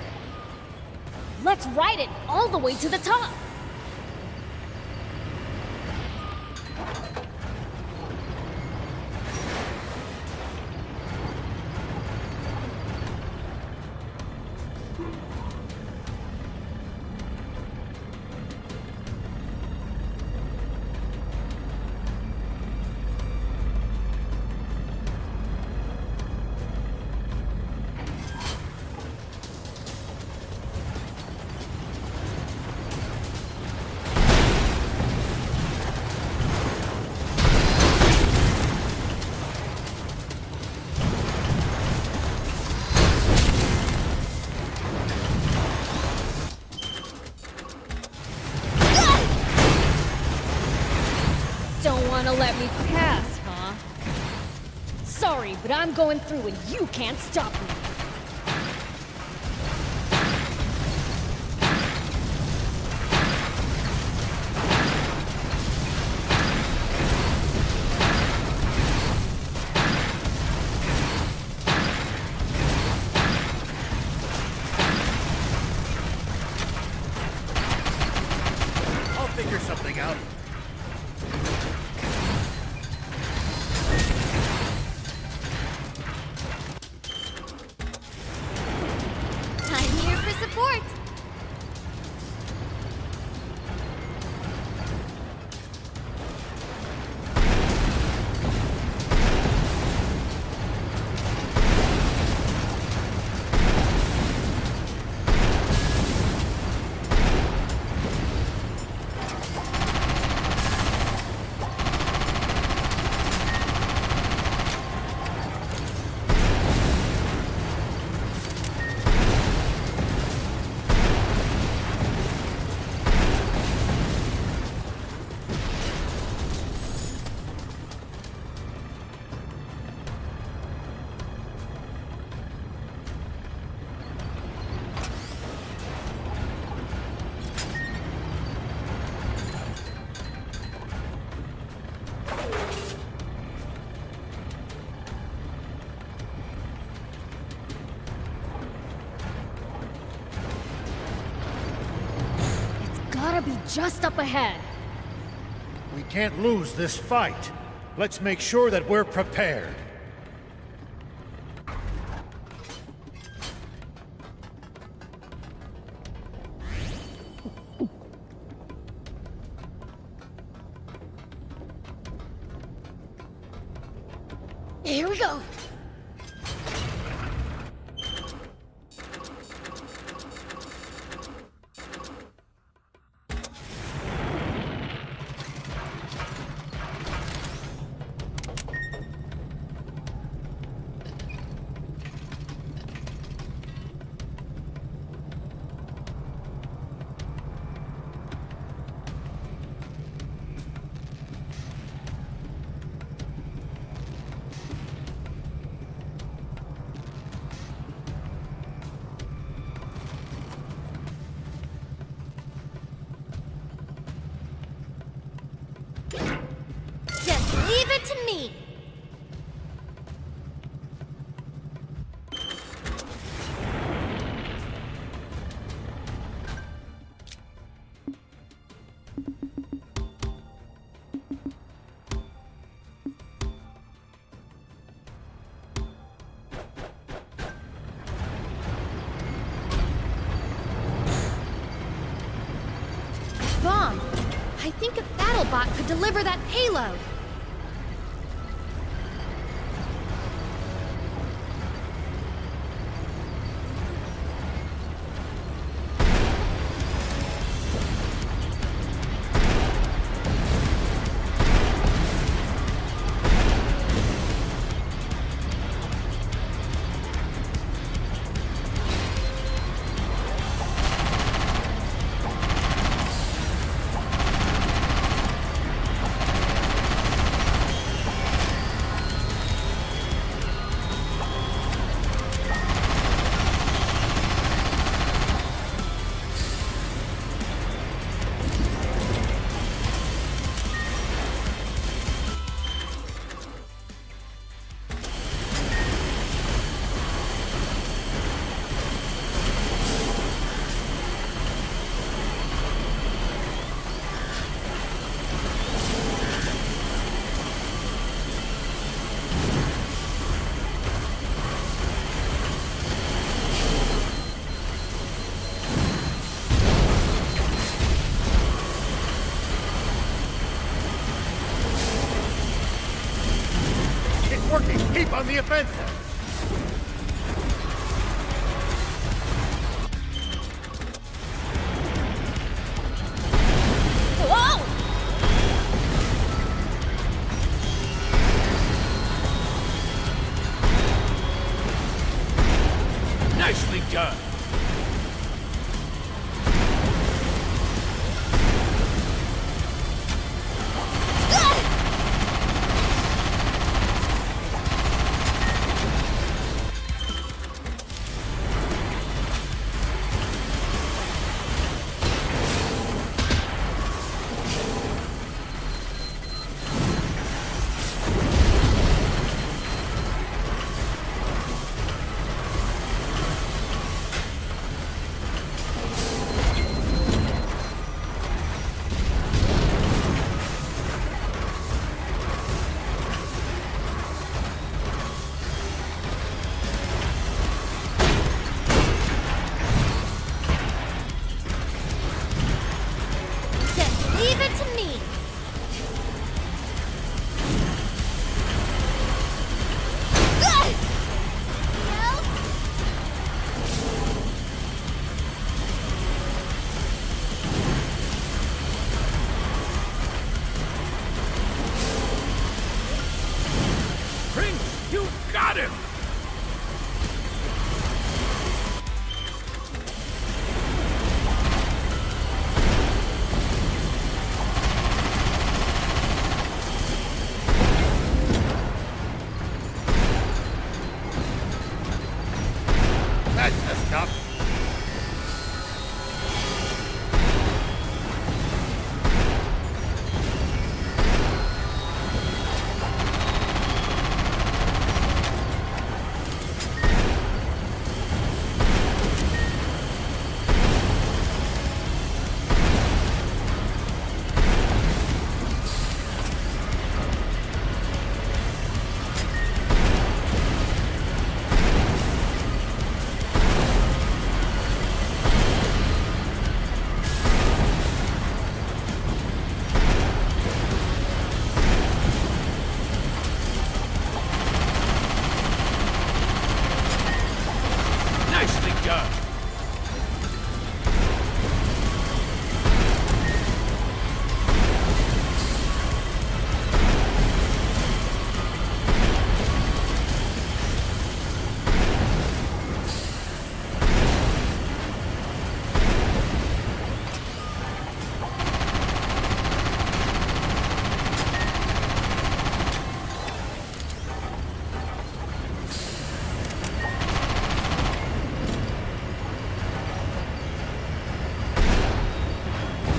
Let's ride it all the way to the top! Don't wanna let me pass, huh? Sorry, but I'm going through and you can't stop me. I'll figure something out. I'm here for support. Gotta be just up ahead. We can't lose this fight. Let's make sure that we're prepared. Here we go. Just leave it to me. Bomb! I think a BattleBot could deliver that payload. Keep on the offensive! Whoa! Nicely done. Leave it to me. Prince, you got him! That's the stuff. Nicely done.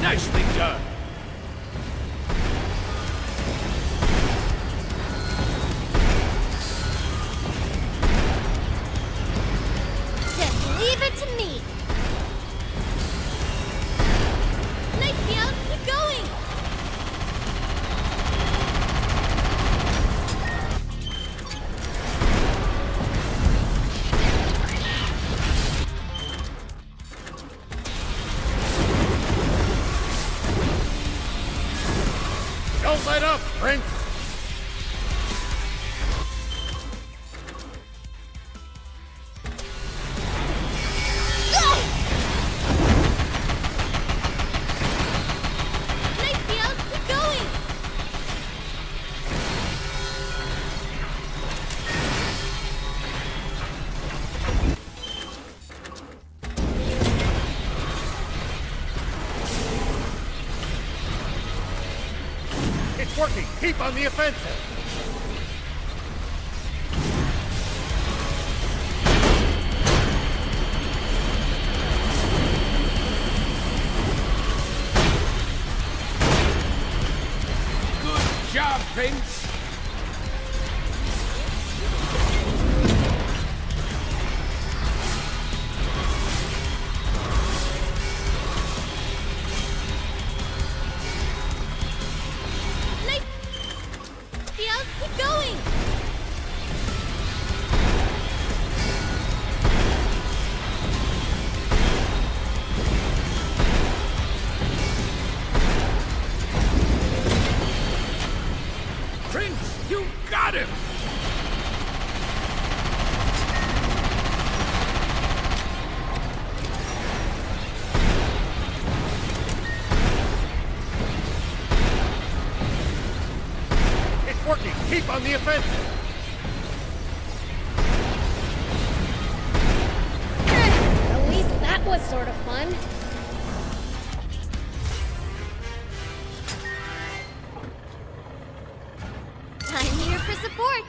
Nicely done. Just leave it to me. Nice, Beyond. Keep going. Don't let up, Prince! Nice, Beyond. Keep going. It's working! Keep on the offensive! Good job, Prince. Nice. Beyond. Keep going. Prince, you got him! It's working! Keep on the offensive! At least that was sort of fun. I'm here for support.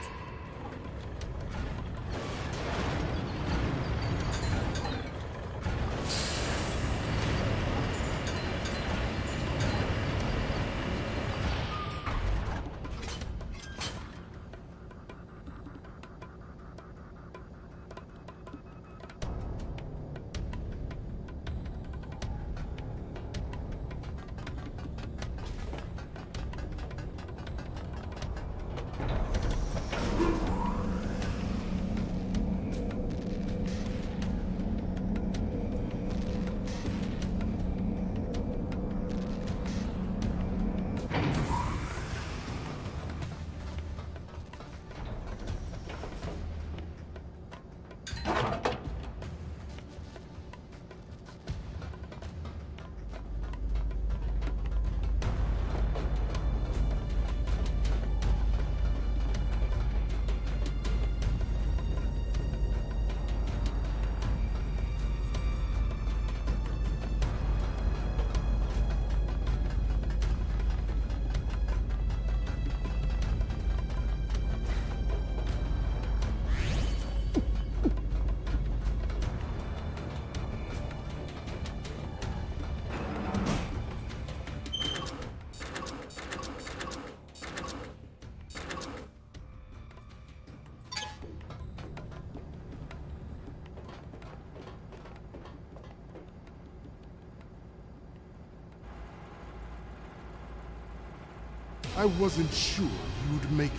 I wasn't sure you'd make it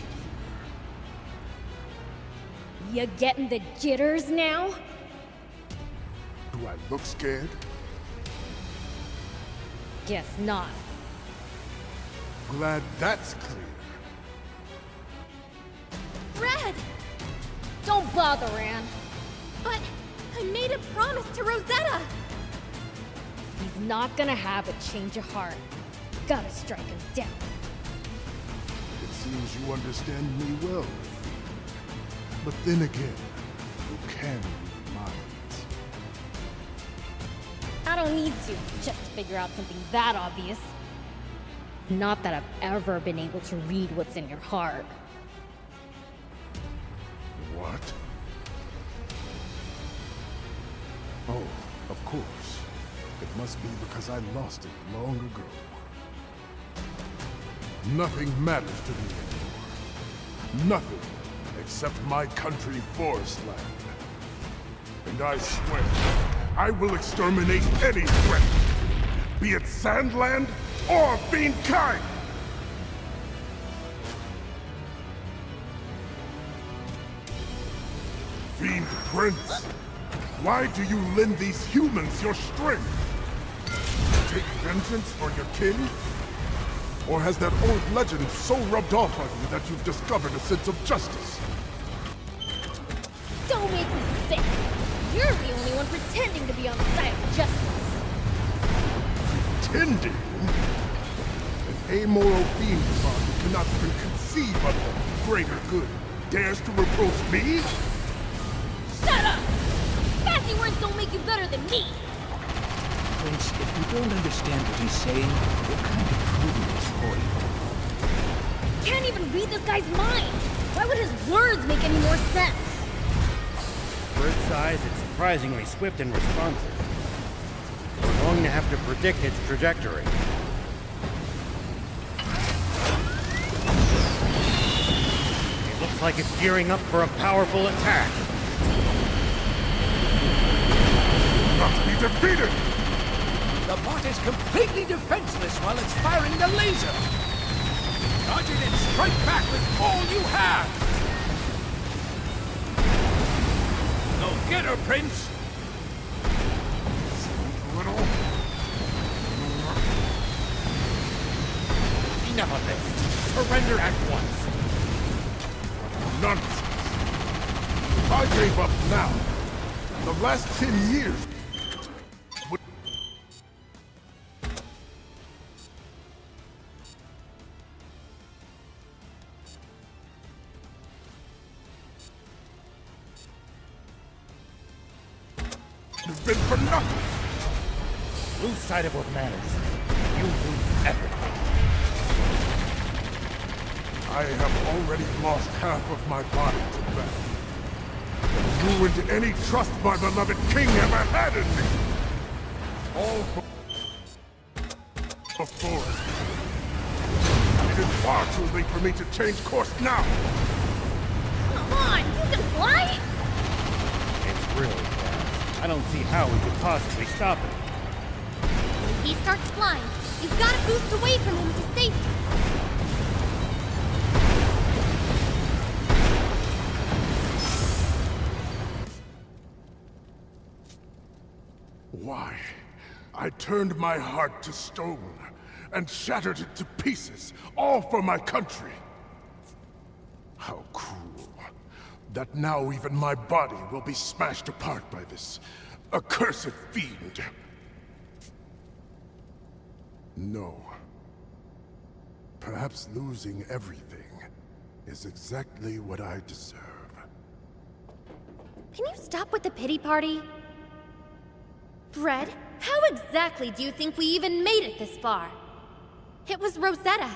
here. You getting the jitters now? Do I look scared? Guess not. Glad that's clear. Red! Don't bother, Anne. But I made a promise to Rosetta! He's not gonna have a change of heart. Gotta strike him down. It seems you understand me well. But then again, you can read minds. I don't need to, just to figure out something that obvious. Not that I've ever been able to read what's in your heart. What? Oh, of course. It must be because I lost it long ago. Nothing matters to me anymore. Nothing except my country forest land. And I swear, I will exterminate any threat, be it Sandland or Fiend kind! Fiend Prince, why do you lend these humans your strength? Take vengeance for your kin? Or has that old legend so rubbed off on you that you've discovered a sense of justice? Don't make me sick! You're the only one pretending to be on the side of justice. Pretending? An amoral fiend who cannot even conceive of the greater good dares to reproach me? Shut up! Fancy words don't make you better than me! Prince, if you don't understand what he's saying, what kind of proving his point? Can't even read this guy's mind! Why would his words make any more sense? For its size, it's surprisingly swift and responsive. We're going to have to predict its trajectory. It looks like it's gearing up for a powerful attack. Not to be defeated! The bot is completely defenseless while it's firing the laser! Dodge it and strike back with all you have! Go get her, Prince! Little... Enough of this! Surrender at once! Nonsense! I gave up now. The last 10 years... have been for nothing. Lose sight of what matters. You lose everything. I have already lost half of my body to battle. Ruined any trust my beloved king ever had in me. All before it. It is far too late for me to change course now. Come on, you can fly? It's really fast. I don't see how we could possibly stop it. When he starts flying, you've got to boost away from him to safety. Why? I turned my heart to stone and shattered it to pieces, all for my country. How cruel. That now even my body will be smashed apart by this accursed fiend. No. Perhaps losing everything is exactly what I deserve. Can you stop with the pity party? Bread, how exactly do you think we even made it this far? It was Rosetta.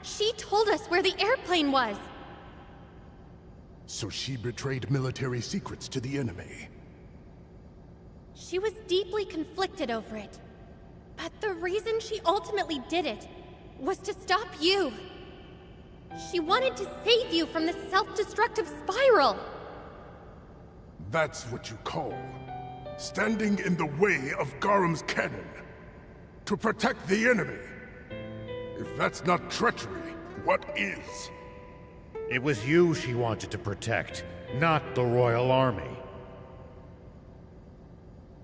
She told us where the airplane was. So she betrayed military secrets to the enemy. She was deeply conflicted over it. But the reason she ultimately did it was to stop you. She wanted to save you from this self-destructive spiral. That's what you call standing in the way of Garam's cannon. To protect the enemy. If that's not treachery, what is? It was you she wanted to protect, not the Royal Army.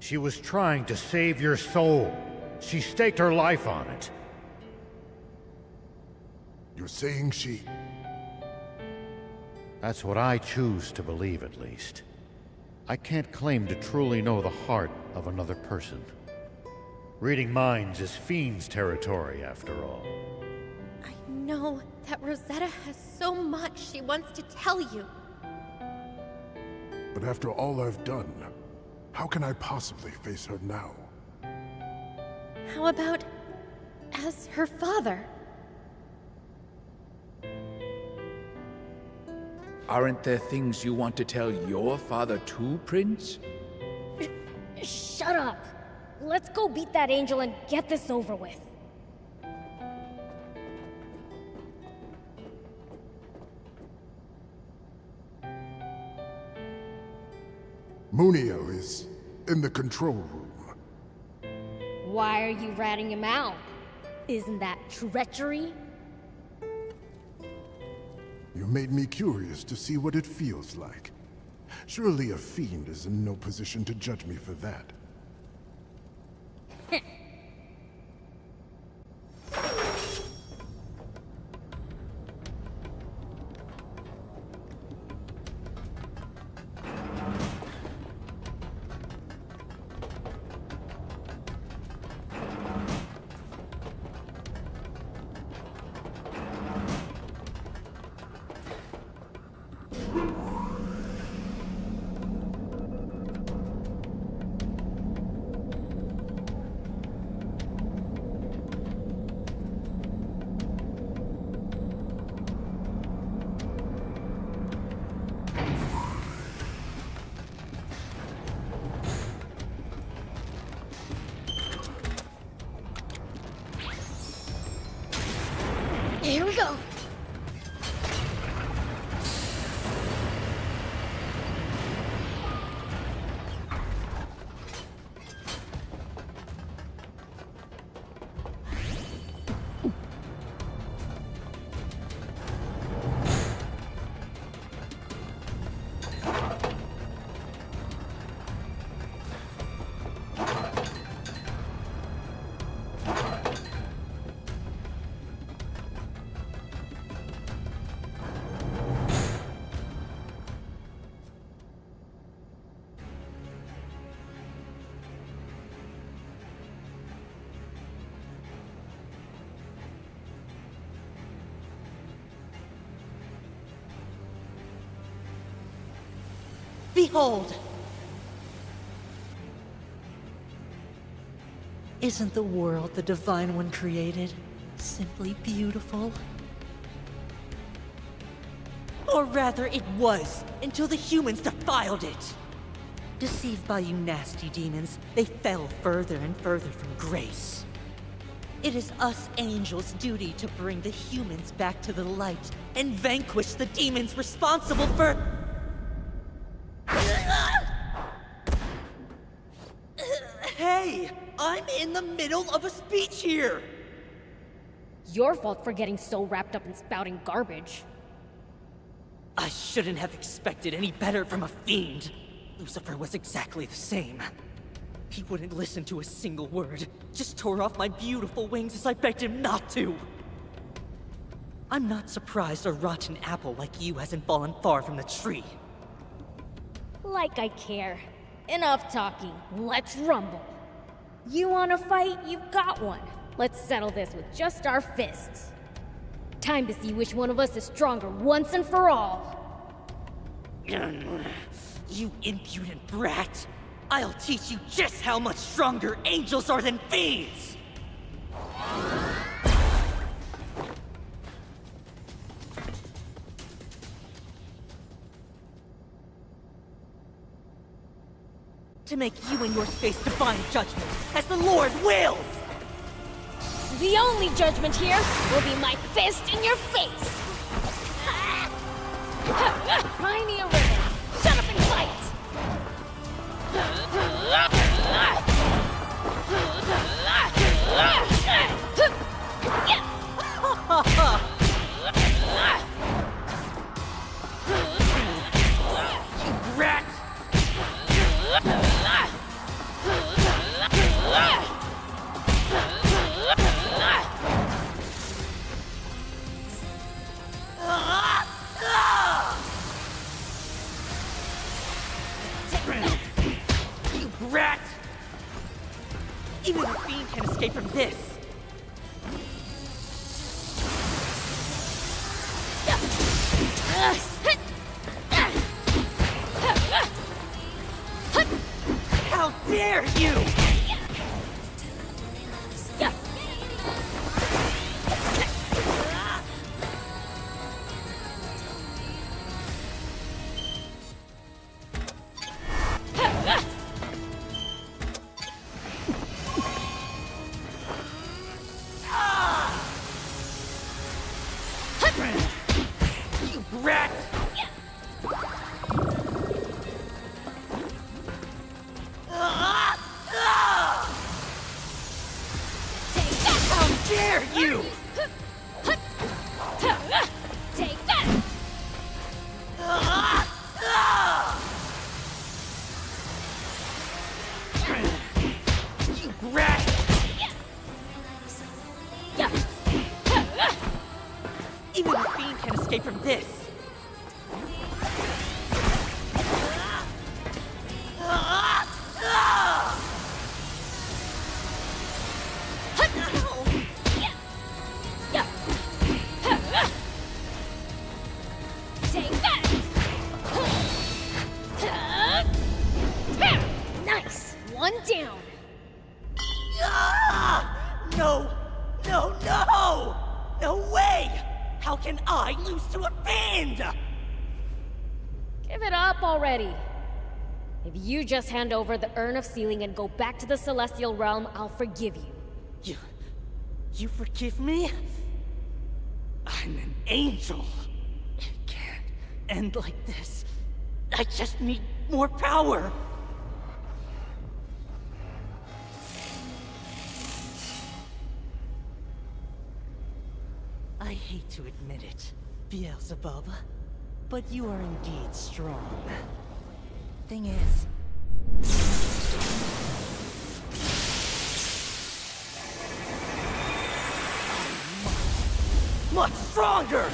She was trying to save your soul. She staked her life on it. You're saying she... That's what I choose to believe, at least. I can't claim to truly know the heart of another person. Reading minds is fiend's territory, after all. I know that Rosetta has so much she wants to tell you. But after all I've done, how can I possibly face her now? How about as her father? Aren't there things you want to tell your father too, Prince? Shut up! Let's go beat that angel and get this over with. Muniel is in the control room. Why are you ratting him out? Isn't that treachery? You made me curious to see what it feels like. Surely a fiend is in no position to judge me for that. Here we go. Behold! Isn't the world the Divine One created simply beautiful? Or rather, it was, until the humans defiled it. Deceived by you nasty demons, they fell further and further from grace. It is us angels' duty to bring the humans back to the light and vanquish the demons responsible for... Hey! I'm in the middle of a speech here! Your fault for getting so wrapped up in spouting garbage. I shouldn't have expected any better from a fiend. Lucifer was exactly the same. He wouldn't listen to a single word, just tore off my beautiful wings as I begged him not to. I'm not surprised a rotten apple like you hasn't fallen far from the tree. Like I care. Enough talking. Let's rumble. You wanna fight? You've got one. Let's settle this with just our fists. Time to see which one of us is stronger once and for all. You impudent brat! I'll teach you just how much stronger angels are than fiends! To make you and yours face divine judgment, as the Lord wills! The only judgment here will be my fist in your face! Cry me a river! Shut up and fight! You rat! You rat! Even a fiend can escape from this! How dare you! You rat! How dare you! Take that! You rat! Even a fiend can escape from this! Take that! Nice! One down! No! No, no! No way! How can I lose to a fiend? Give it up already! If you just hand over the Urn of Sealing and go back to the Celestial Realm, I'll forgive you. You forgive me? I'm an angel. It can't end like this. I just need more power. I hate to admit it, Beelzebub, but you are indeed strong. Thing is... much stronger!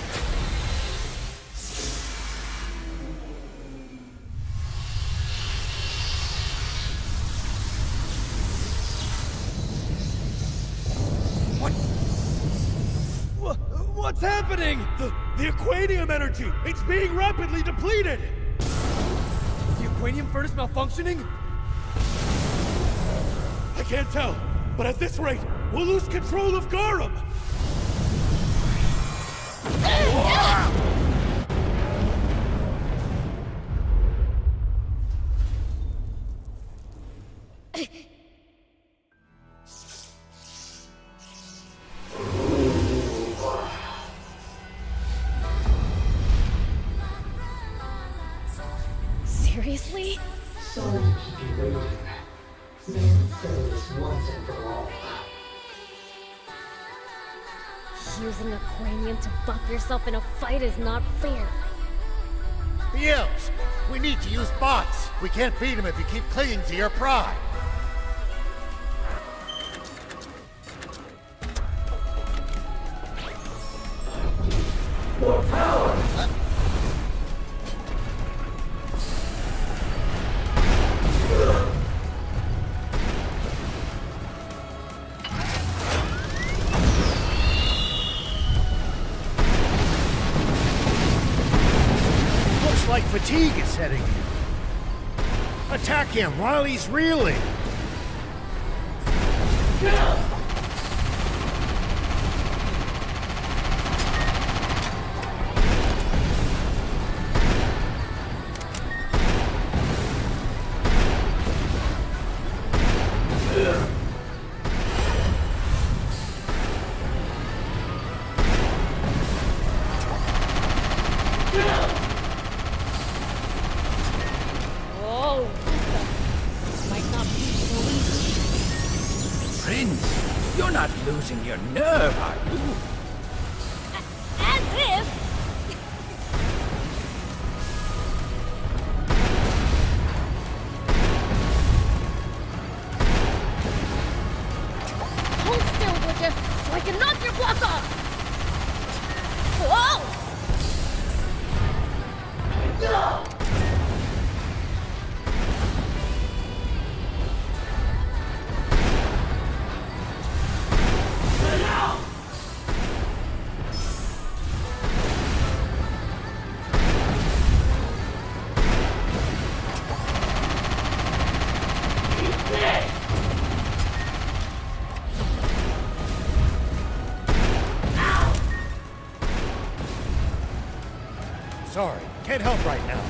What's happening? The Aquanium energy! It's being rapidly depleted! The Aquanium furnace malfunctioning? I can't tell. But at this rate, we'll lose control of Garum! Seriously? Sorry to keep you waiting. Let's settle this once and for all. Using a Quanian to buff yourself in a fight is not fair. The elves! We need to use bots! We can't beat them if you keep clinging to your pride! More power! Looks like fatigue is setting in. Attack him while he's reeling! Oh, this might not be so easy. Prince, you're not losing your nerve, are you? As if! Hold still, would you? So I can knock your block off! Whoa! Sorry, can't help right now.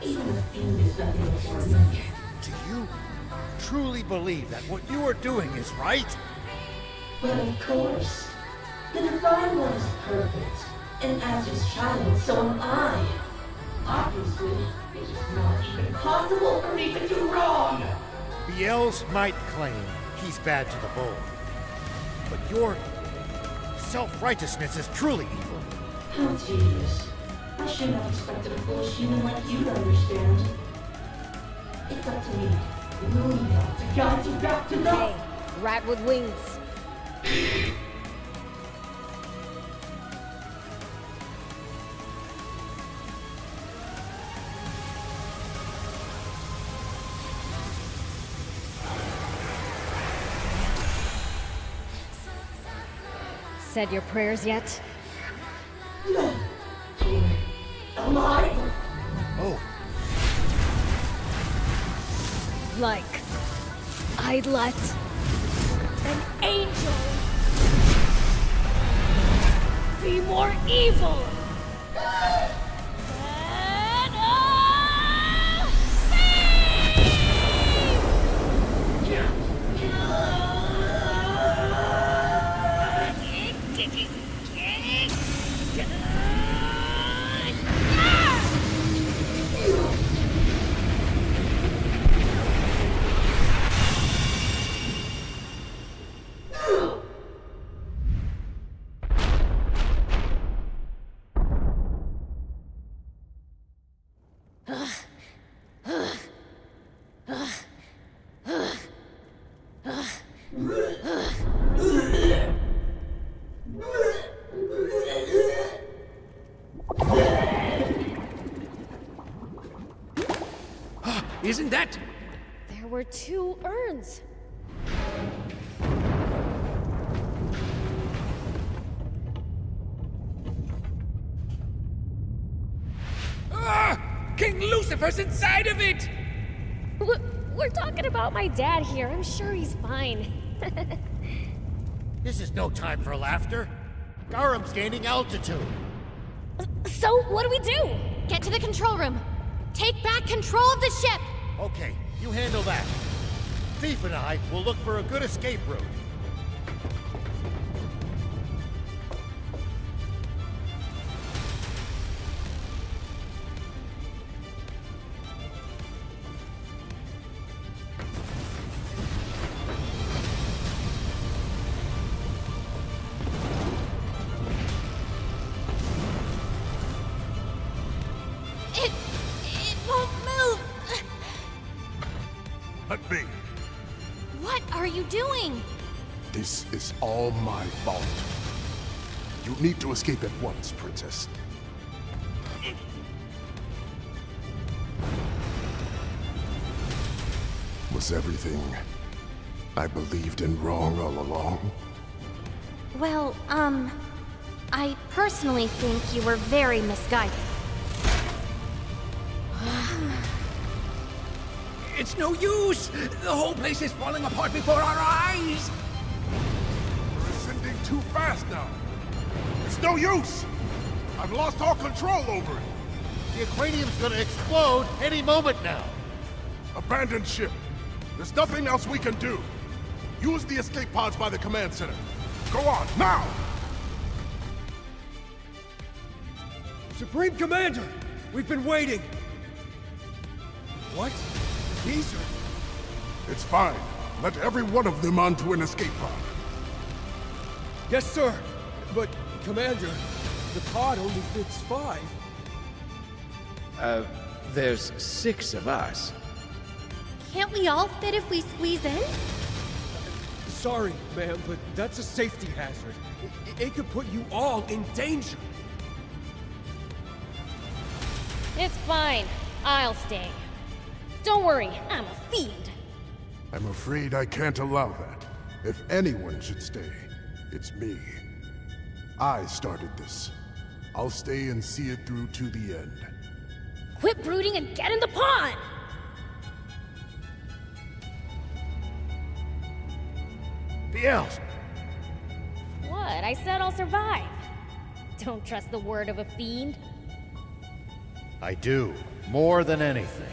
Even the fiend is nothing before me. Do you truly believe that what you are doing is right? But of course, the Divine One is perfect, and as his child, so am I. Obviously, it is not even possible for me to do wrong. Biel's might claim he's bad to the bone. But your self-righteousness is truly evil. How tedious. I should not have expected a foolish human like you to understand. It's up to me, Lunia, to guide you back to the... Hey, rat with wings. Said your prayers yet? No. Alive? Oh. Like, I'd let an angel be more evil than Isn't that? There were 2 urns. Ah! King Lucifer's inside of it! We're talking about my dad here. I'm sure he's fine. This is no time for laughter. Garam's gaining altitude. So, what do we do? Get to the control room. Take back control of the ship. Okay, you handle that. Thief and I will look for a good escape route. It won't move. Let me. What are you doing? This is all my fault. You need to escape at once, Princess. Was everything I believed in wrong all along? Well, I personally think you were very misguided. It's no use! The whole place is falling apart before our eyes! We're ascending too fast now. It's no use! I've lost all control over it. The aquarium's gonna explode any moment now. Abandoned ship. There's nothing else we can do. Use the escape pods by the command center. Go on, now! Supreme Commander! We've been waiting! What? These are... It's fine. Let every one of them onto an escape pod. Yes, sir! But, Commander, the pod only fits 5. There's 6 of us. Can't we all fit if we squeeze in? Sorry, ma'am, but that's a safety hazard. It could put you all in danger. It's fine. I'll stay. Don't worry, I'm a fiend. I'm afraid I can't allow that. If anyone should stay, it's me. I started this. I'll stay and see it through to the end. Quit brooding and get in the pod! Biel! What? I said I'll survive. Don't trust the word of a fiend. I do, more than anything.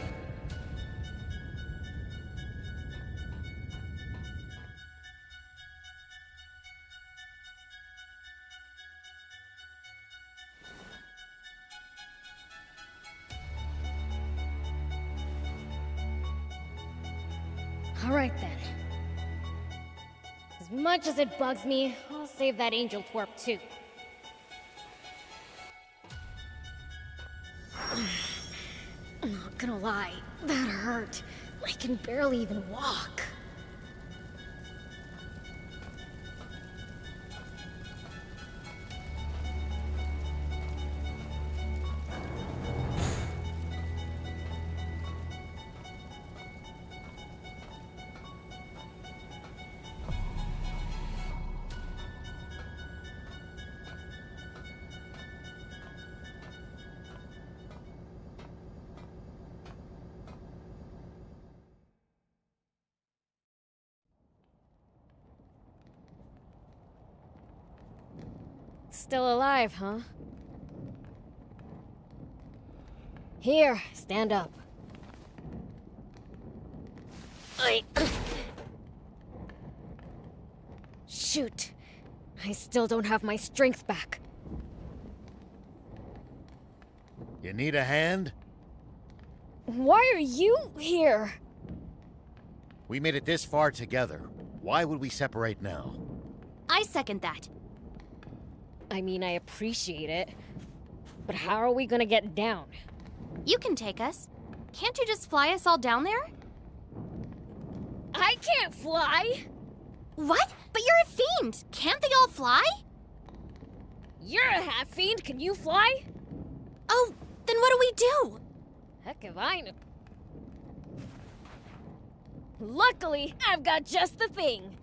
Alright then. As much as it bugs me, I'll save that angel twerp too. I'm not gonna lie, that hurt. I can barely even walk. Still alive, huh? Here, stand up. Shoot. I still don't have my strength back. You need a hand? Why are you here? We made it this far together. Why would we separate now? I second that. I mean, I appreciate it. But how are we gonna get down? You can take us. Can't you just fly us all down there? I can't fly! What? But you're a fiend! Can't they all fly? You're a half-fiend, can you fly? Oh, then what do we do? Heck if I know. Luckily, I've got just the thing.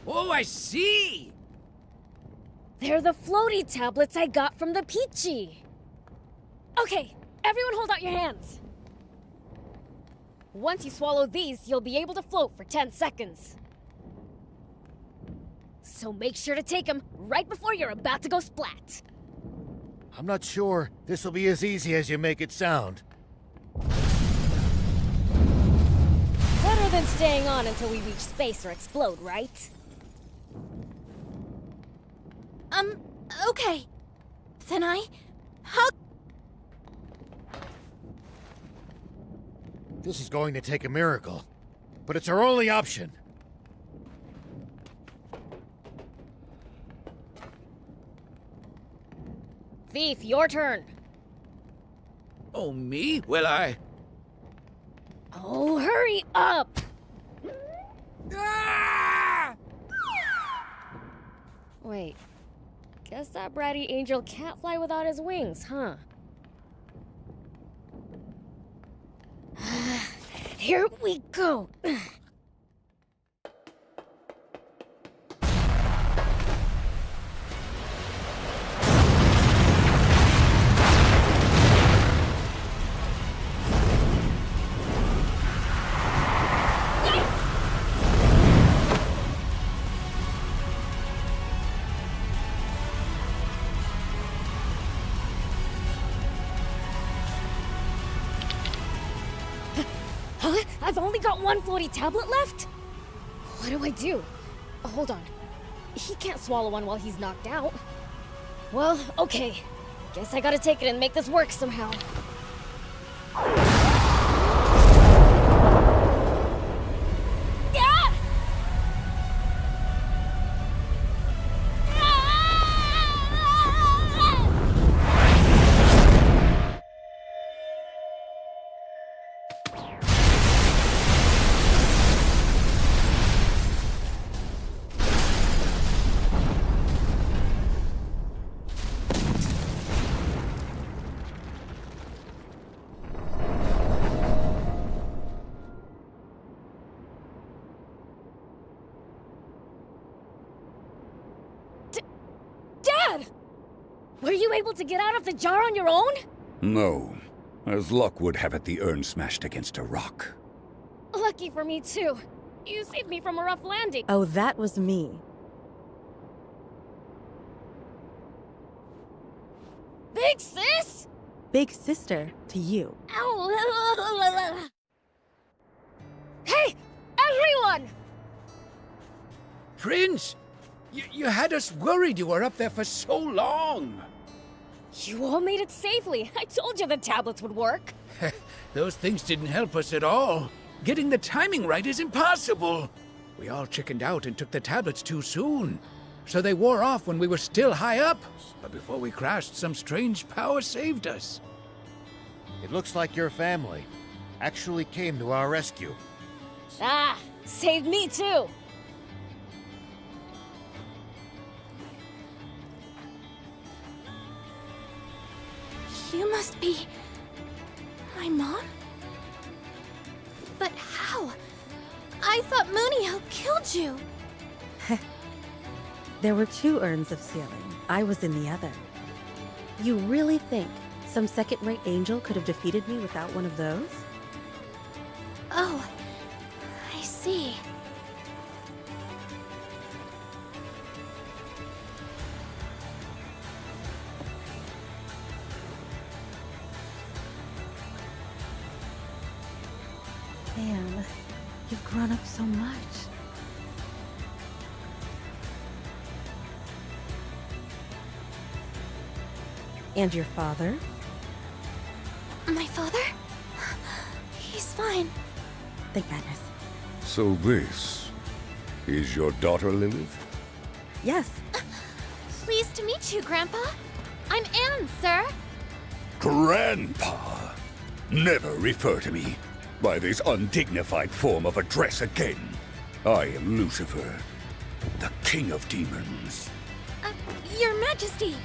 Oh, I see! They're the floaty tablets I got from the Peachy. Okay, everyone hold out your hands. Once you swallow these, you'll be able to float for 10 seconds. So make sure to take them right before you're about to go splat. I'm not sure this will be as easy as you make it sound. Better than staying on until we reach space or explode, right? Okay. Then This is going to take a miracle, but it's our only option. Thief, your turn. Oh, me? Well, Oh, hurry up! Ah! Wait. Guess that bratty angel can't fly without his wings, huh? Here we go! Huh? I've only got one floaty tablet left? What do I do? Oh, hold on. He can't swallow one while he's knocked out. Well, okay. Guess I gotta take it and make this work somehow. Ah! Dad! Were you able to get out of the jar on your own? No. As luck would have it, the urn smashed against a rock. Lucky for me, too. You saved me from a rough landing. Oh, that was me. Big sis? Big sister to you. Ow! Hey, everyone! Prince! You had us worried you were up there for so long. You all made it safely. I told you the tablets would work. Those things didn't help us at all. Getting the timing right is impossible. We all chickened out and took the tablets too soon. So they wore off when we were still high up. But before we crashed, some strange power saved us. It looks like your family actually came to our rescue. Ah, saved me too. You must be... my mom? But how? I thought Munio killed you. There were 2 urns of sealing. I was in the other. You really think some second-rate angel could have defeated me without one of those? Oh, I see. Man, you've grown up so much. And your father? My father? He's fine. Thank goodness. So this is your daughter, Lilith? Yes. Pleased to meet you, Grandpa. I'm Anne, sir. Grandpa! Never refer to me by this undignified form of address again. I am Lucifer, the King of Demons. Your Majesty.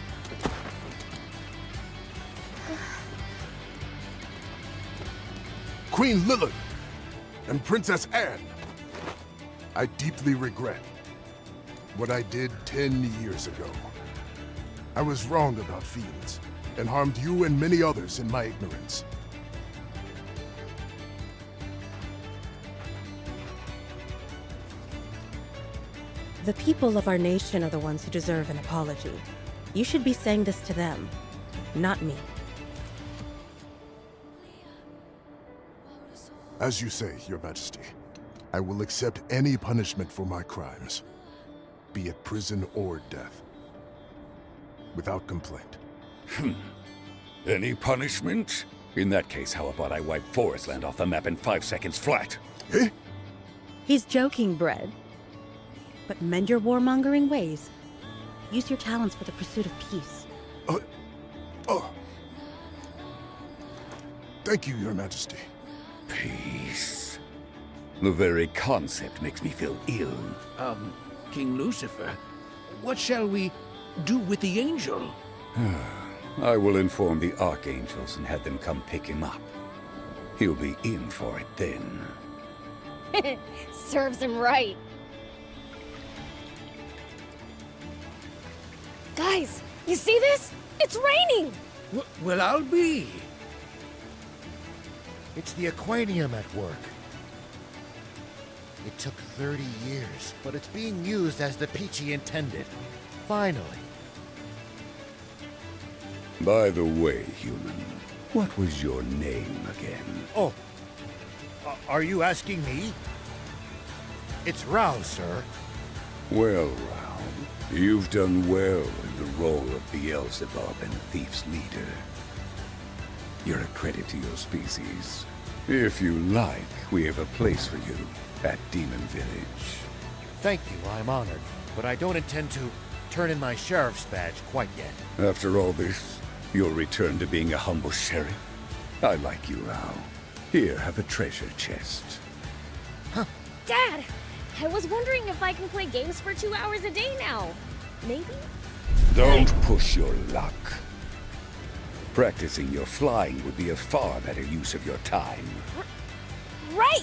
Queen Lilith and Princess Anne. I deeply regret what I did 10 years ago. I was wrong about fields and harmed you and many others in my ignorance. The people of our nation are the ones who deserve an apology. You should be saying this to them, not me. As you say, Your Majesty, I will accept any punishment for my crimes, be it prison or death, without complaint. Any punishment? In that case, how about I wipe Forestland off the map in 5 seconds flat? Eh? He's joking, Bread. But mend your warmongering ways. Use your talents for the pursuit of peace. Thank you, Your Majesty. Peace. The very concept makes me feel ill. King Lucifer, what shall we do with the angel? I will inform the archangels and have them come pick him up. He'll be in for it then. Serves him right. Guys, you see this? It's raining! Well, I'll be. It's the Aquanium at work. It took 30 years, but it's being used as the Peachy intended. Finally. By the way, human, what was your name again? Oh, are you asking me? It's Rao, sir. Well, Rao, you've done well in the role of Beelzebub and Thief's leader. You're a credit to your species. If you like, we have a place for you at Demon Village. Thank you, I'm honored. But I don't intend to turn in my sheriff's badge quite yet. After all this, you'll return to being a humble sheriff? I like you, Rao. Here, have a treasure chest. Dad, I was wondering if I can play games for 2 hours a day now. Maybe? Don't push your luck. Practicing your flying would be a far better use of your time. Right!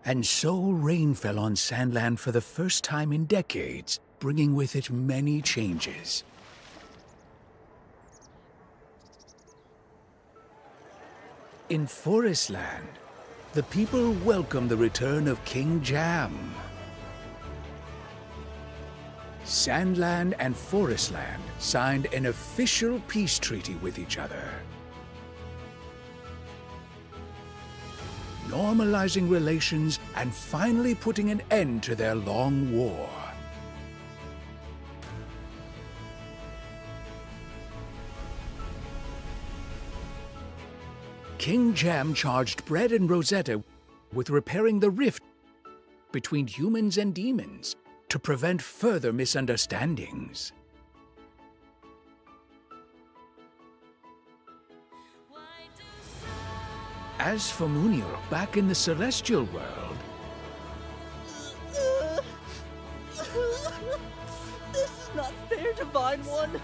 And so rain fell on Sandland for the first time in decades, bringing with it many changes. In Forestland, the people welcome the return of King Jam. Sandland and Forestland signed an official peace treaty with each other, normalizing relations and finally putting an end to their long war. King Jam charged Bread and Rosetta with repairing the rift between humans and demons to prevent further misunderstandings. As for Muniel, back in the Celestial world, This is not fair, Divine One.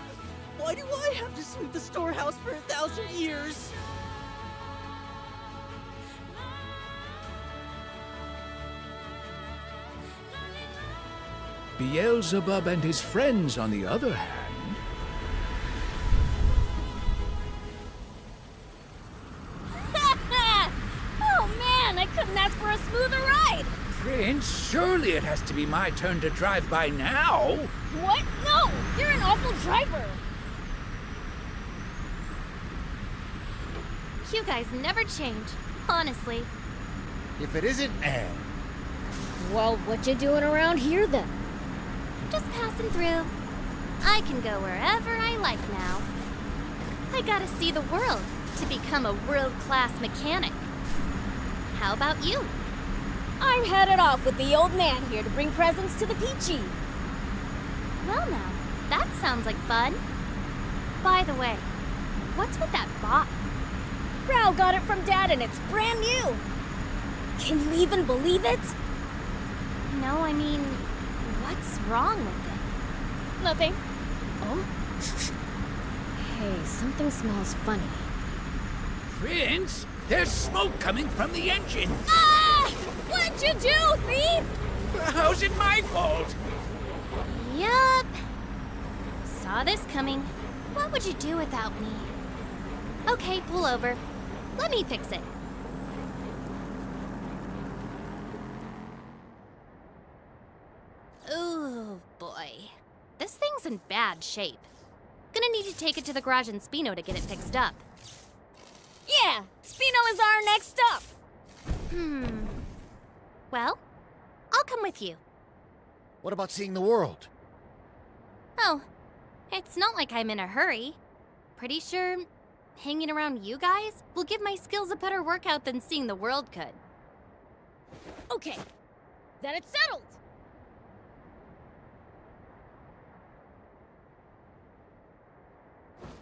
Why do I have to sweep the storehouse for 1,000 years? Beelzebub and his friends, on the other hand, Oh man, I couldn't ask for a smoother ride! Prince, surely it has to be my turn to drive by now. What? No! You're an awful driver! You guys never change, honestly. If it isn't Anne. Well, what you doing around here then? Just passing through. I can go wherever I like now. I gotta see the world to become a world-class mechanic. How about you? I'm headed off with the old man here to bring presents to the Peachy. Well now, that sounds like fun. By the way, what's with that bot? Rao got it from Dad and it's brand new. Can you even believe it? No, I mean, what's wrong with it? Nothing. Oh? Hey, something smells funny. Prince, there's smoke coming from the engine. Ah! What'd you do, thief? How's it my fault? Yup. Saw this coming. What would you do without me? Okay, pull over. Let me fix it. Ooh, boy. This thing's in bad shape. Gonna need to take it to the garage in Spino to get it fixed up. Yeah, Spino is our next stop. Well, I'll come with you. What about seeing the world? Oh, it's not like I'm in a hurry. Pretty sure hanging around you guys will give my skills a better workout than seeing the world could. Okay, then it's settled.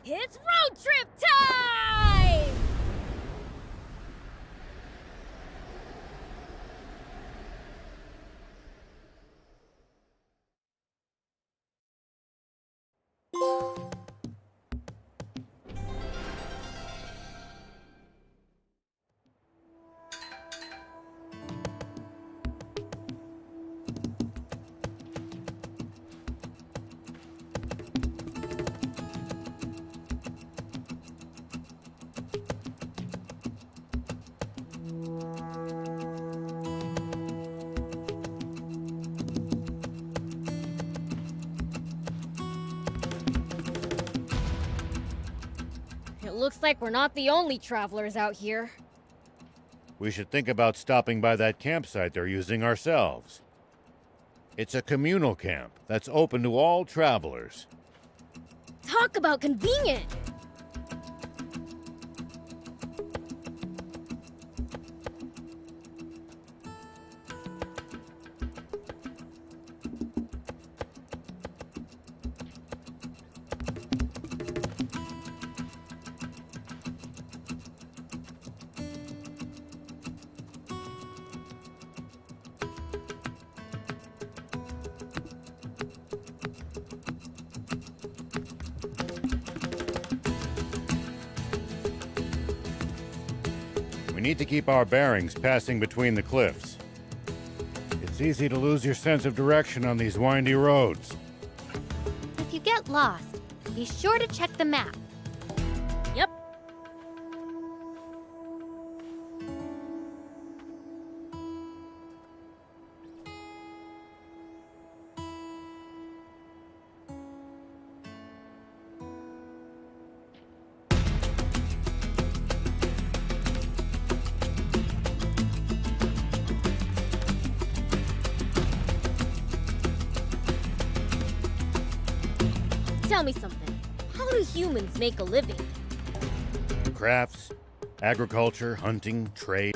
It's road trip time! Looks like we're not the only travelers out here. We should think about stopping by that campsite they're using ourselves. It's a communal camp that's open to all travelers. Talk about convenient! We need to keep our bearings passing between the cliffs. It's easy to lose your sense of direction on these windy roads. If you get lost, be sure to check the map. Yep. Tell me something. How do humans make a living? Crafts, agriculture, hunting, trade.